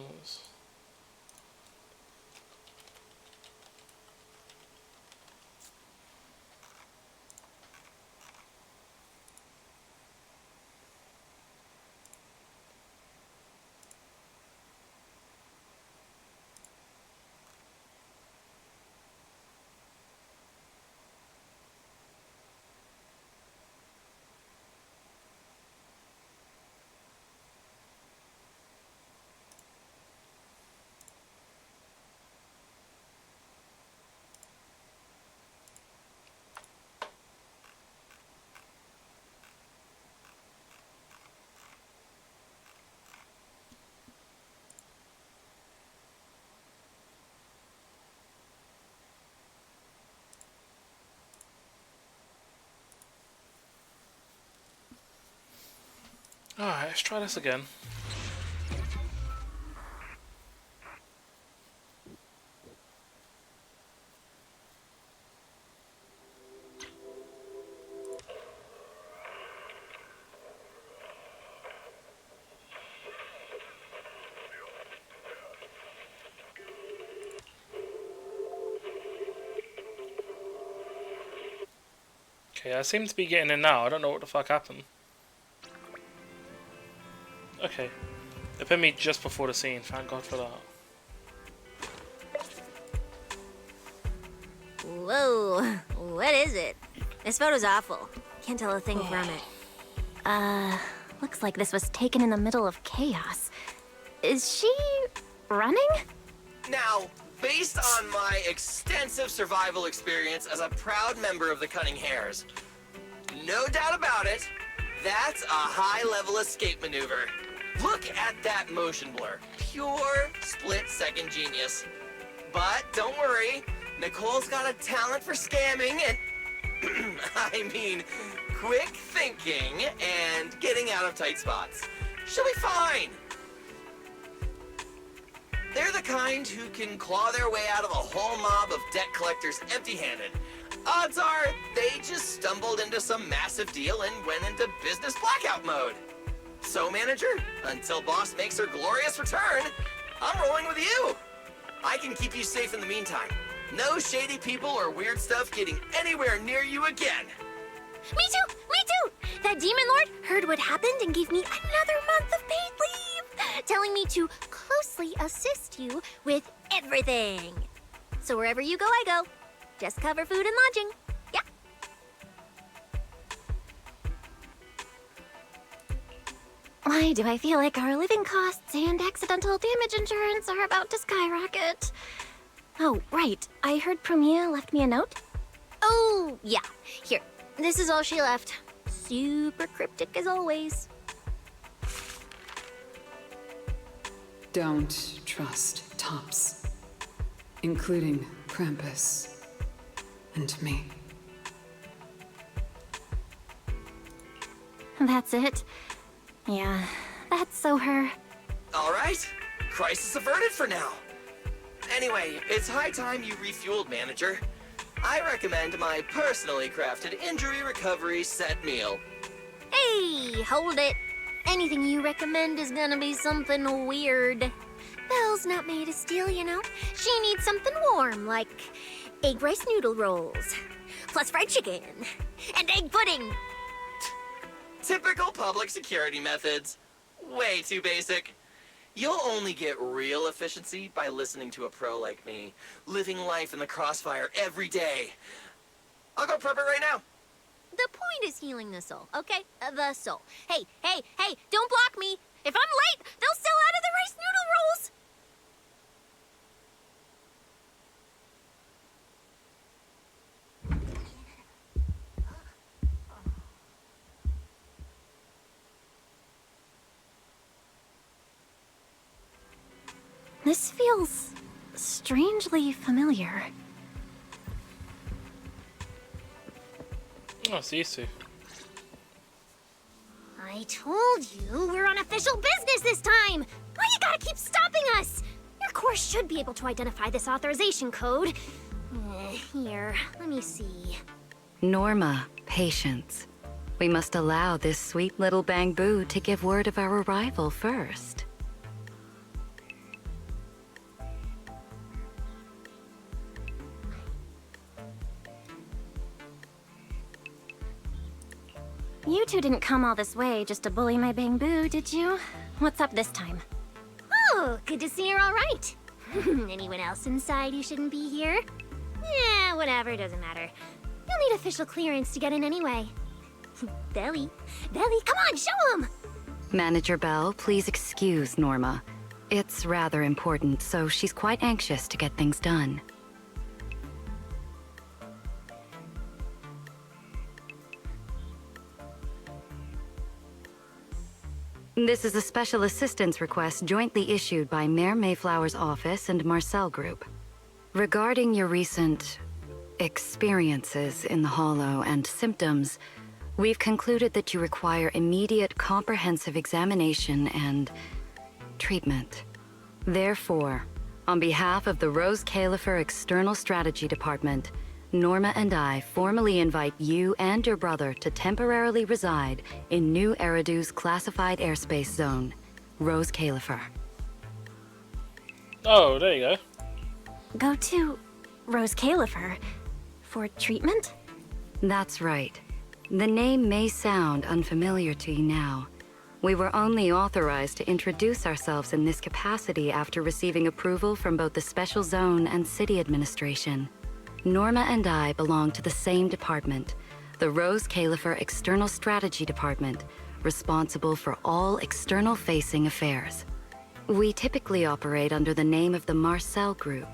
Alright, let's try this again. Okay, I seem to be getting in now. I don't know what the fuck happened. Okay. It put me just before the scene, thank God for that. Whoa, what is it? This photo's awful. Can't tell a thing from it. Looks like this was taken in the middle of chaos. Is she running? Now, based on my extensive survival experience as a proud member of the Cunning Hares, no doubt about it, that's a high-level escape maneuver. Look at that motion blur. Pure split-second genius. But don't worry, Nicole's got a talent for scamming and, I mean, quick thinking and getting out of tight spots. She'll be fine. They're the kind who can claw their way out of a whole mob of debt collectors empty-handed. Odds are, they just stumbled into some massive deal and went into business blackout mode. So, manager, until boss makes her glorious return, I'm rolling with you. I can keep you safe in the meantime. No shady people or weird stuff getting anywhere near you again. Me too! Me too! That demon lord heard what happened and gave me another month of paid leave, telling me to closely assist you with everything. So wherever you go, I go. Just cover food and lodging. Yeah. Why do I feel like our living costs and accidental damage insurance are about to skyrocket? Oh, right. I heard Premier left me a note. Oh, yeah. Here. This is all she left. Super cryptic as always. Don't trust Tops, including Krampus and me. That's it. Yeah, that's so her. All right. Crisis averted for now. Anyway, it's high time you refueled, manager. I recommend my personally crafted injury recovery set meal. Hey, hold it. Anything you recommend is gonna be something weird. Belle's not made of steel, you know. She needs something warm, like egg rice noodle rolls, plus fried chicken, and egg pudding. Typical public security methods. Way too basic. You'll only get real efficiency by listening to a pro like me, living life in the crossfire every day. I'll go prep it right now. The point is healing the soul, okay? The soul. Hey, hey, hey, don't block me. If I'm late, they'll sell out of the rice noodle rolls. This feels strangely familiar. Oh, it's these two. I told you we're on official business this time! Why you gotta keep stopping us? Your course should be able to identify this authorization code. Here, let me see. Norma, patience. We must allow this sweet little Bangbu to give word of our arrival first. You two didn't come all this way just to bully my Bangbu, did you? What's up this time? Oh, good to see you're all right. Anyone else inside who shouldn't be here? Yeah, whatever, doesn't matter. You'll need official clearance to get in anyway. Belly, come on, show 'em! Manager Belle, please excuse Norma. It's rather important, so she's quite anxious to get things done. This is a special assistance request jointly issued by Mayor Mayflower's office and Marcel Group. Regarding your recent experiences in the Hollow and symptoms, we've concluded that you require immediate comprehensive examination and treatment. Therefore, on behalf of the Rose Califer External Strategy Department, Norma and I formally invite you and your brother to temporarily reside in New Eridu's classified airspace zone, Rose Califer. Oh, there you go. Go to Rose Califer for treatment? That's right. The name may sound unfamiliar to you now. We were only authorized to introduce ourselves in this capacity after receiving approval from both the Special Zone and City Administration. Norma and I belong to the same department, the Rose Califer External Strategy Department, responsible for all external-facing affairs. We typically operate under the name of the Marcel Group,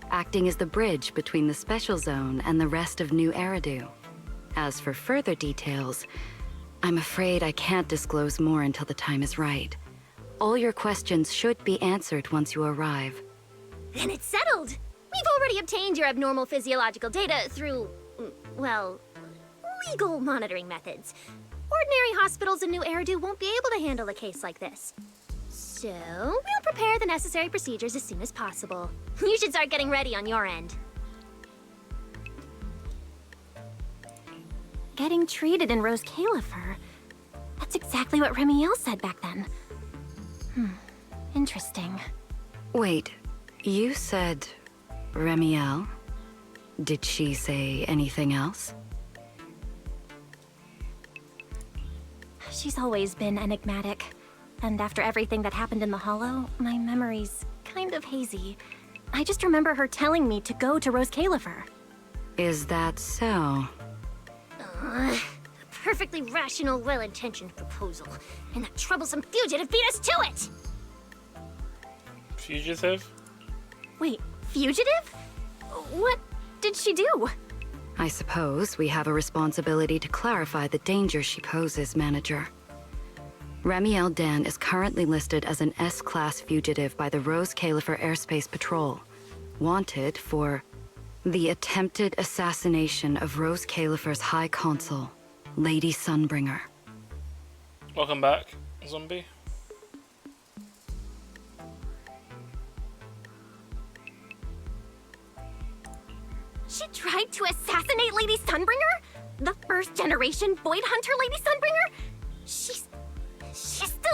acting as the bridge between the Special Zone and the rest of New Eridu. As for further details, I'm afraid I can't disclose more until the time is right. All your questions should be answered once you arrive. Then it's settled! We've already obtained your abnormal physiological data through, well, legal monitoring methods. Ordinary hospitals in New Eridu won't be able to handle a case like this. So, we'll prepare the necessary procedures as soon as possible. You should start getting ready on your end. Getting treated in Rose Califer. That's exactly what Remiel said back then. Interesting. Wait, you said Remiel? Did she say anything else? She's always been enigmatic. And after everything that happened in the Hollow, my memory's kind of hazy. I just remember her telling me to go to Rose Califer. Is that so? A perfectly rational, well-intentioned proposal. And that troublesome fugitive beat us to it! Fugitive? Wait, fugitive? What did she do? I suppose we have a responsibility to clarify the danger she poses, Manager. Remiel Dan is currently listed as an S-Class fugitive by the Rose Califer Airspace Patrol, wanted for the attempted assassination of Rose Califer's High Consul, Lady Sunbringer. Welcome back, zombie. She tried to assassinate Lady Sunbringer? The first generation Void Hunter Lady Sunbringer? She's still...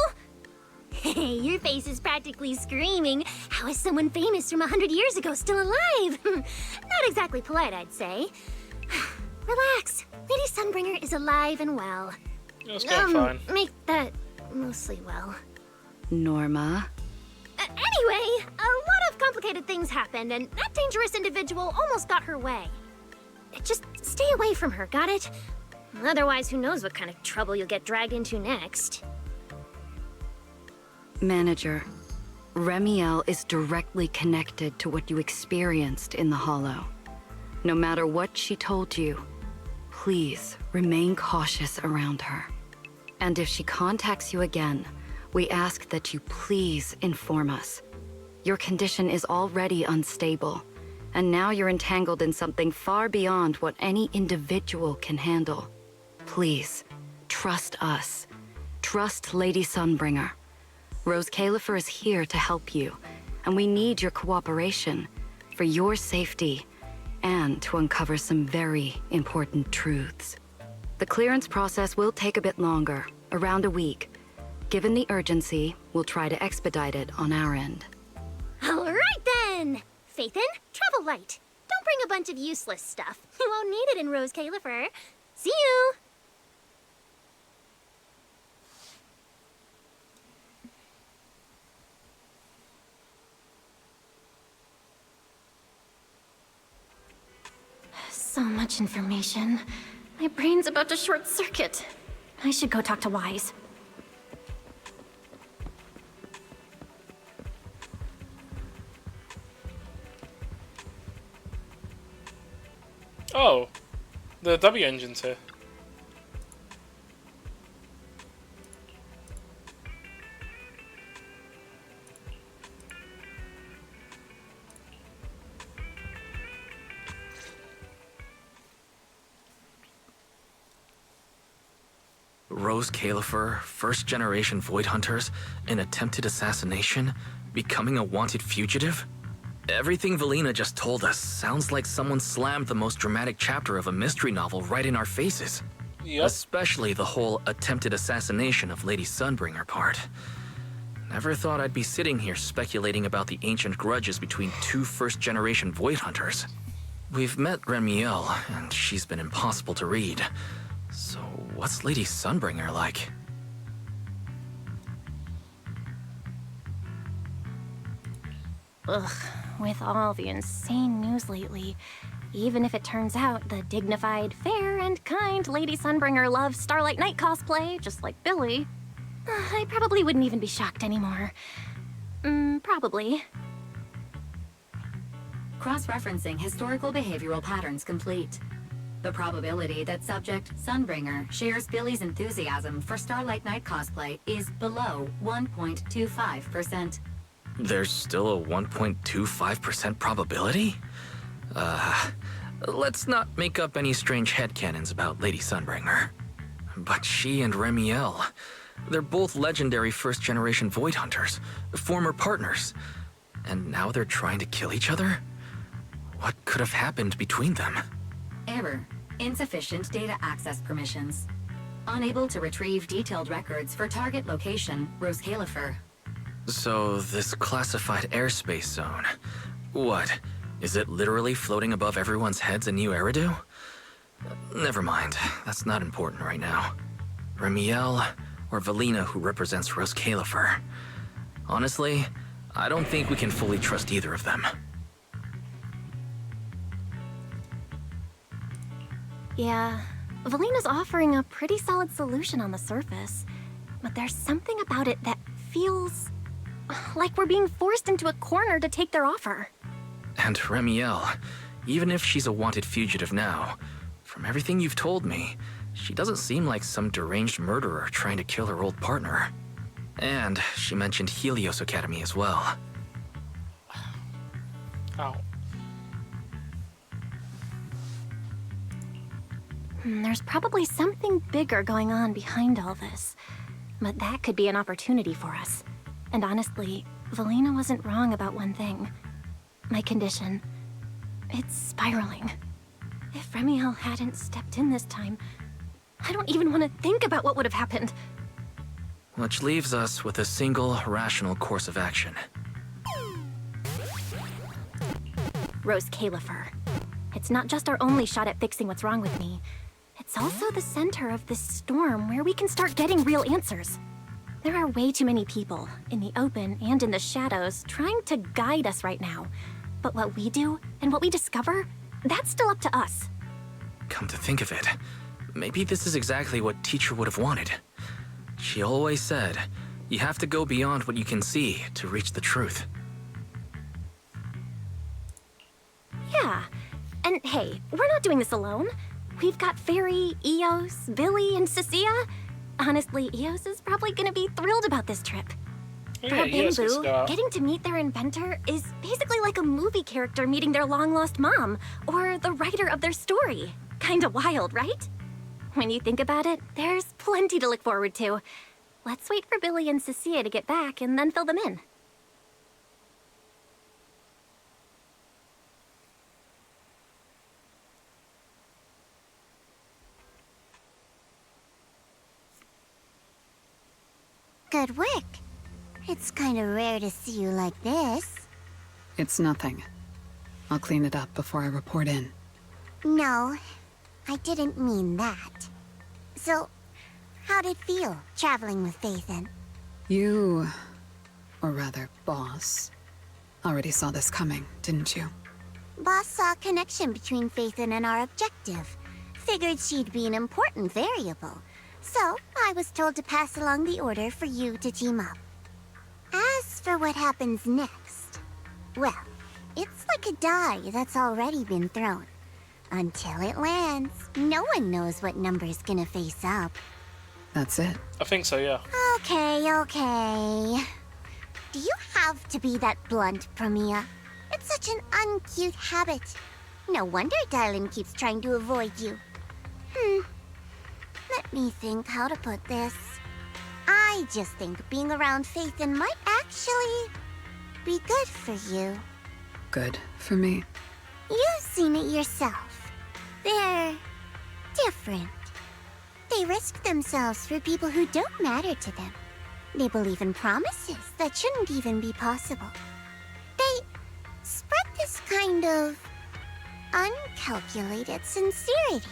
Hey, your face is practically screaming. How is someone famous from 100 years ago still alive? Not exactly polite, I'd say. Relax. Lady Sunbringer is alive and well. It's going fine. Make that mostly well. Norma? Anyway, a lot of complicated things happened, and that dangerous individual almost got her way. Just stay away from her, got it? Otherwise, who knows what kind of trouble you'll get dragged into next. Manager, Remiel is directly connected to what you experienced in the Hollow. No matter what she told you, please remain cautious around her. And if she contacts you again, we ask that you please inform us. Your condition is already unstable, and now you're entangled in something far beyond what any individual can handle. Please, trust us. Trust Lady Sunbringer. Rose Califer is here to help you, and we need your cooperation for your safety and to uncover some very important truths. The clearance process will take a bit longer, around a week. Given the urgency, we'll try to expedite it on our end. All right then! Phaethon, travel light. Don't bring a bunch of useless stuff. You won't need it in Rose Califer. See you! So much information. My brain's about to short circuit. I should go talk to Wise. Oh, the W engine's here. Rose Califer, first-generation Void Hunters, an attempted assassination, becoming a wanted fugitive? Everything Valina just told us sounds like someone slammed the most dramatic chapter of a mystery novel right in our faces. Yep. Especially the whole attempted assassination of Lady Sunbringer part. Never thought I'd be sitting here speculating about the ancient grudges between two first-generation Void Hunters. We've met Remiel, and she's been impossible to read. So what's Lady Sunbringer like? Ugh, with all the insane news lately, even if it turns out the dignified, fair, and kind Lady Sunbringer loves Starlight Knight cosplay, just like Billy, I probably wouldn't even be shocked anymore. Probably. Cross-referencing historical behavioral patterns complete. The probability that subject Sunbringer shares Billy's enthusiasm for Starlight Knight cosplay is below 1.25%. There's still a 1.25% probability? Let's not make up any strange headcanons about Lady Sunbringer. But she and Remiel, They're both legendary first-generation Void Hunters, former partners. And now they're trying to kill each other? What could have happened between them? Error. Insufficient data access permissions. Unable to retrieve detailed records for target location, Roscalifer. So, this classified airspace zone... What? Is it literally floating above everyone's heads in New Eridu? Never mind. That's not important right now. Remiel or Valina who represents Roscalifer. Honestly, I don't think we can fully trust either of them. Yeah, Valina's offering a pretty solid solution on the surface. But there's something about it that feels like we're being forced into a corner to take their offer. And Remiel, even if she's a wanted fugitive now, from everything you've told me, she doesn't seem like some deranged murderer trying to kill her old partner. And she mentioned Helios Academy as well. Ow. There's probably something bigger going on behind all this. But that could be an opportunity for us. And honestly, Valina wasn't wrong about one thing. My condition. It's spiraling. If Remiel hadn't stepped in this time, I don't even want to think about what would have happened. Which leaves us with a single rational course of action. Roscalifer. It's not just our only shot at fixing what's wrong with me. It's also the center of this storm where we can start getting real answers. There are way too many people, in the open and in the shadows, trying to guide us right now. But what we do, and what we discover, that's still up to us. Come to think of it, maybe this is exactly what Teacher would have wanted. She always said, you have to go beyond what you can see to reach the truth. Yeah, and hey, we're not doing this alone. We've got Fairy, Eos, Billy, and Cecilia. Honestly, Eos is probably gonna be thrilled about this trip. For Bamboo, getting to meet their inventor is basically like a movie character meeting their long-lost mom, or the writer of their story. Kinda wild, right? When you think about it, there's plenty to look forward to. Let's wait for Billy and Cecilia to get back and then fill them in. Good work. It's kind of rare to see you like this. It's nothing. I'll clean it up before I report in. No, I didn't mean that. So, how'd it feel, traveling with Phaethon? You, or rather, Boss, already saw this coming, didn't you? Boss saw a connection between Phaethon and our objective. Figured she'd be an important variable. So, I was told to pass along the order for you to team up. As for what happens next, well, it's like a die that's already been thrown. Until it lands, no one knows what number's gonna face up. That's it. I think so, yeah. Okay. Do you have to be that blunt, Promia? It's such an uncute habit. No wonder Dylan keeps trying to avoid you. Let me think how to put this. I just think being around Phaethon might actually be good for you. Good for me. You've seen it yourself. They're different. They risk themselves for people who don't matter to them. They believe in promises that shouldn't even be possible. They spread this kind of uncalculated sincerity.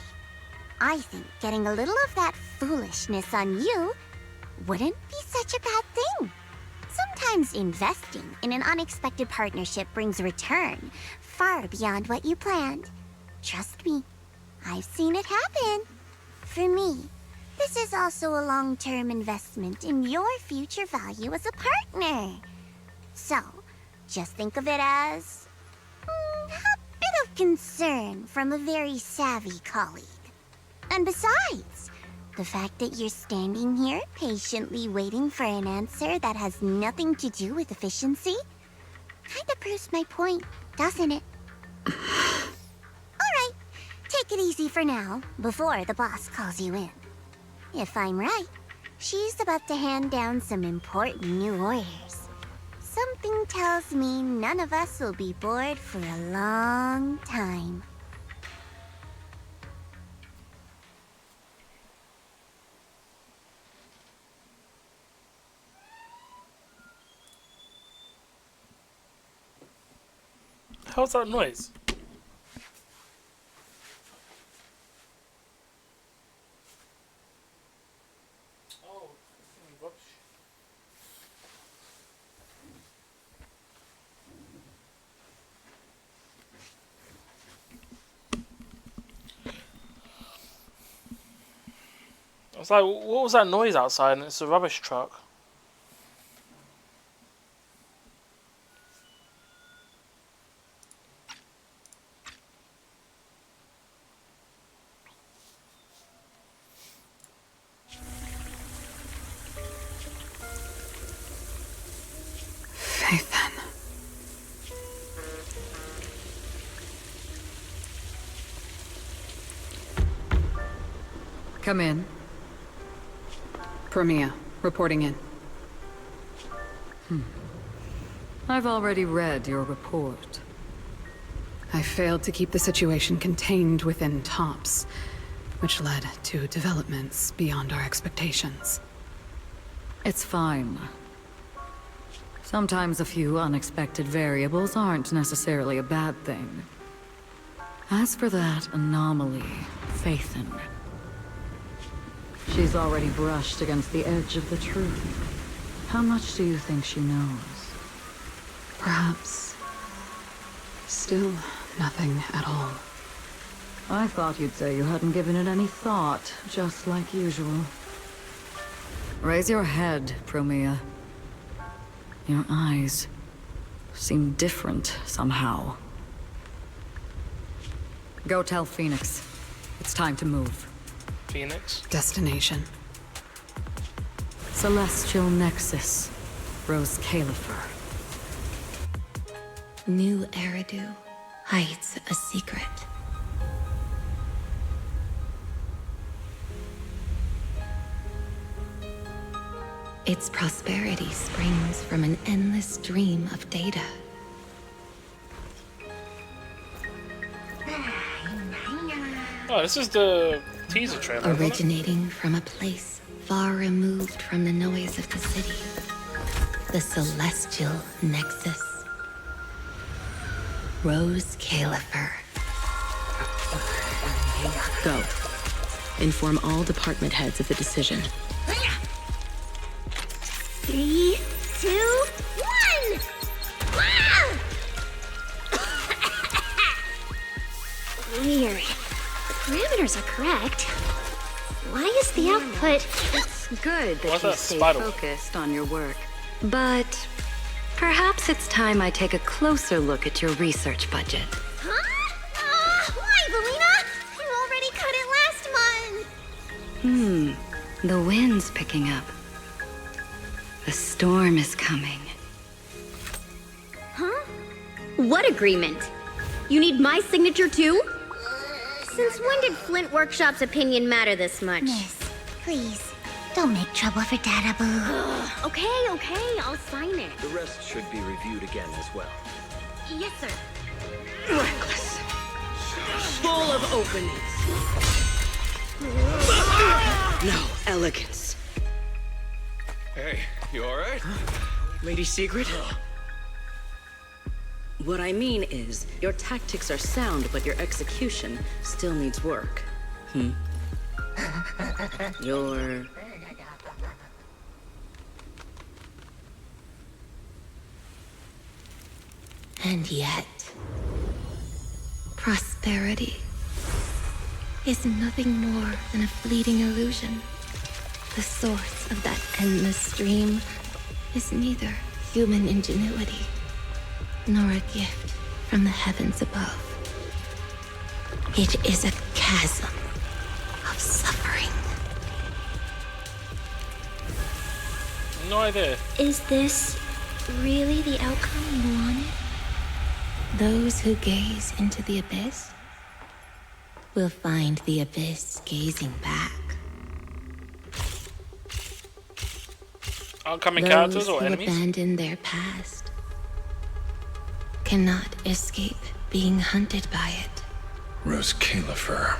I think getting a little of that foolishness on you wouldn't be such a bad thing. Sometimes investing in an unexpected partnership brings a return far beyond what you planned. Trust me, I've seen it happen. For me, this is also a long-term investment in your future value as a partner. So, just think of it as a bit of concern from a very savvy colleague. And besides, the fact that you're standing here patiently waiting for an answer that has nothing to do with efficiency kinda proves my point, doesn't it? Alright, take it easy for now, before the boss calls you in. If I'm right, She's about to hand down some important new orders. Something tells me none of us will be bored for a long time. How's that noise? I was like, what was that noise outside? And it's a rubbish truck. Phaethon. Come in. Promia, reporting in. I've already read your report. I failed to keep the situation contained within TOPS, which led to developments beyond our expectations. It's fine. Sometimes a few unexpected variables aren't necessarily a bad thing. As for that anomaly, Phaethon, she's already brushed against the edge of the truth. How much do you think she knows? Perhaps still nothing at all. I thought you'd say you hadn't given it any thought, just like usual. Raise your head, Promia. Your eyes seem different somehow. Go tell Phoenix. It's time to move. Phoenix? Destination. Celestial Nexus. Rose Califer. New Eridu hides a secret. Its prosperity springs from an endless stream of data. Oh, this is the teaser trailer. Originating from a place far removed from the noise of the city. The Celestial Nexus. Rose Califer. Go. Inform all department heads of the decision. 3, 2, 1! Weird. The parameters are correct. Why is the output... It's good that What's you that stay spider? focused on your work. But perhaps it's time I take a closer look at your research budget. Huh? Why, Belina? You already cut it last month! The wind's picking up. The storm is coming. Huh? What agreement? You need my signature too? Since when did Flint Workshop's opinion matter this much? Miss, please, don't make trouble for Dadaboo. Okay, I'll sign it. The rest should be reviewed again as well. Yes, sir. Reckless. Full of openings. No elegance. Hey, you alright? Lady Secret? What I mean is, your tactics are sound, but your execution still needs work. Your... And yet, prosperity is nothing more than a fleeting illusion. The source of that endless stream is neither human ingenuity nor a gift from the heavens above. It is a chasm of suffering. No idea. Is this really the outcome you wanted? Those who gaze into the abyss will find the abyss gazing back. Oncoming Those characters or who enemies? abandon their past cannot escape being hunted by it. Rose Califer.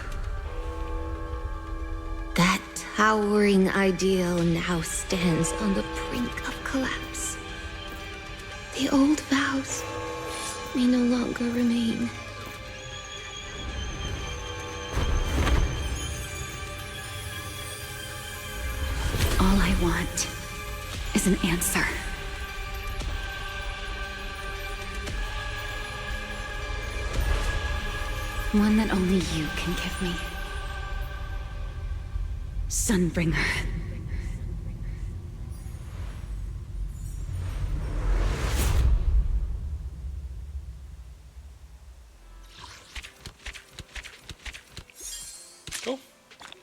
That towering ideal now stands on the brink of collapse. The old vows may no longer remain. All I want is an answer. One that only you can give me. Sunbringer. Cool.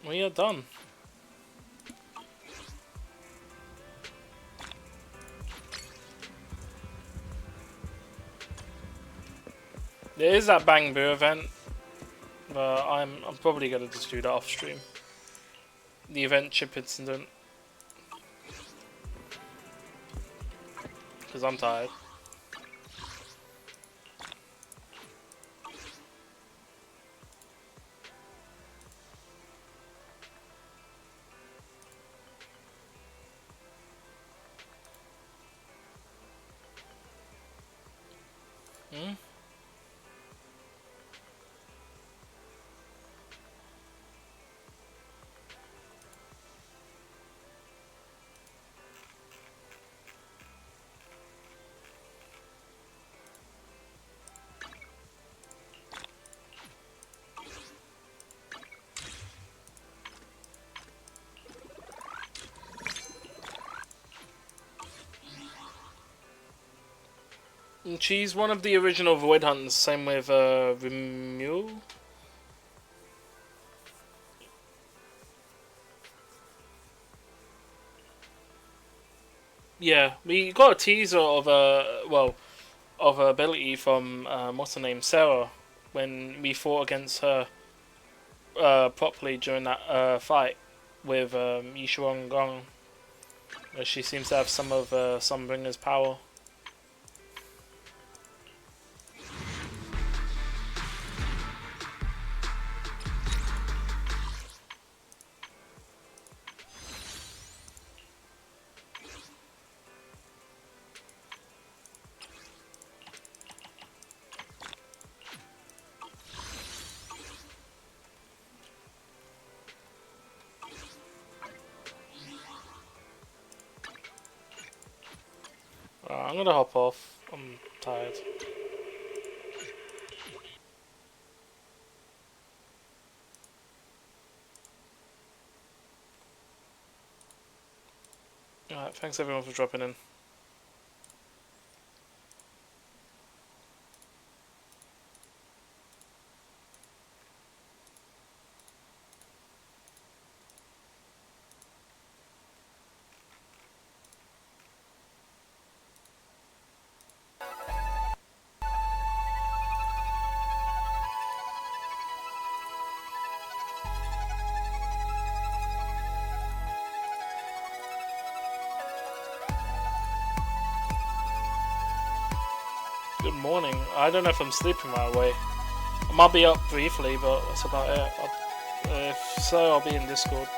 We are done. There is that Bang Boo event, but I'm probably gonna just do that off stream. The event chip incident, because I'm tired. And she's one of the original Void Hunters, same with Rimule. Yeah, we got a teaser of of her ability from what's her name, Sarah, when we fought against her properly during that fight with Yishuang Gong, where she seems to have some of Sunbringer's power. I'm gonna hop off. I'm tired. Alright, thanks everyone for dropping in. Good morning. I don't know if I'm sleeping right away. I might be up briefly, but that's about it. If so, I'll be in Discord.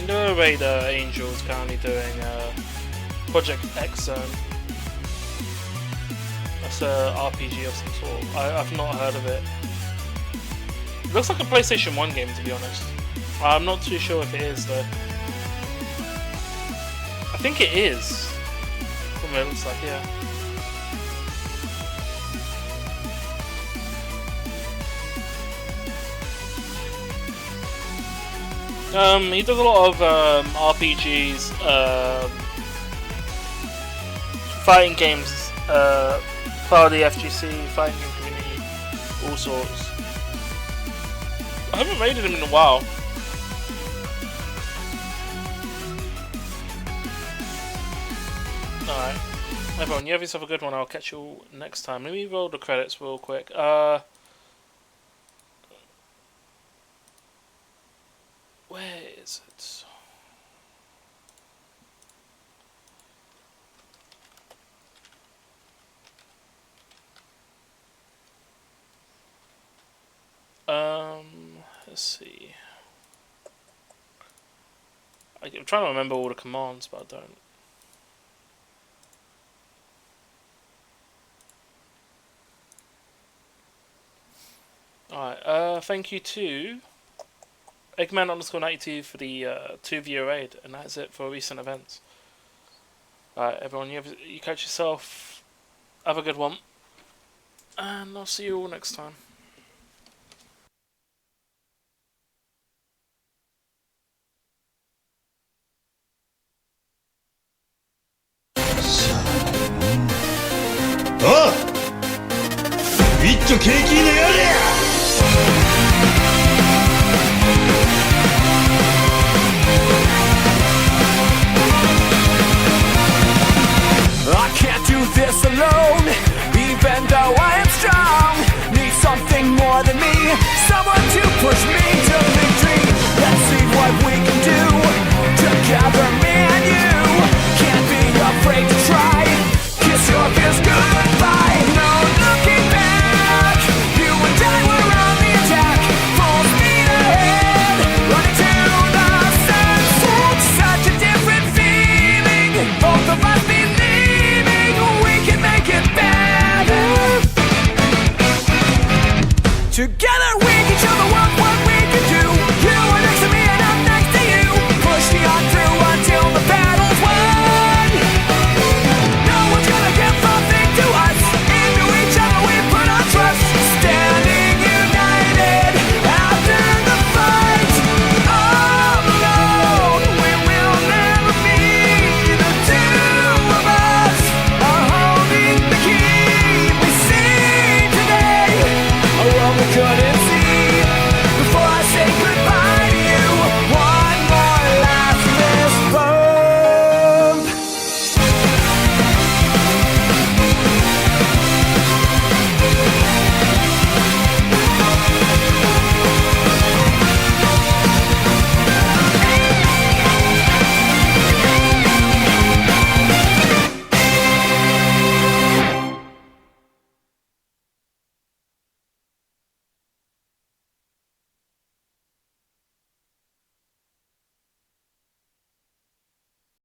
No way the Angel's currently doing Project X Zone. That's a RPG of some sort. I've not heard of it. It looks like a PlayStation 1 game, to be honest. I'm not too sure if it is though. I think it is. From what it looks like, yeah. He does a lot of RPGs, fighting games, part of the FGC, fighting game community, all sorts. I haven't raided him in a while. Alright. Everyone, you have yourself a good one. I'll catch you all next time. Let me roll the credits real quick. Where is it? Let's see. I'm trying to remember all the commands, but I don't. Alright, thank you to Eggman_92 for the 2-viewer raid, and that's it for recent events. Alright, everyone, you catch yourself. Have a good one. And I'll see you all next time. Oh! 一丁景気のやれや I can't do this alone, even though I am strong. Need something more than me, someone to push me to victory. Let's see what we can do together, me and you. Can't be afraid to try. Kiss your fears goodbye. No looking back. You and I were on the attack. Full speed ahead, running to the sunset. Such a different feeling. Both of us believing we can make it better together.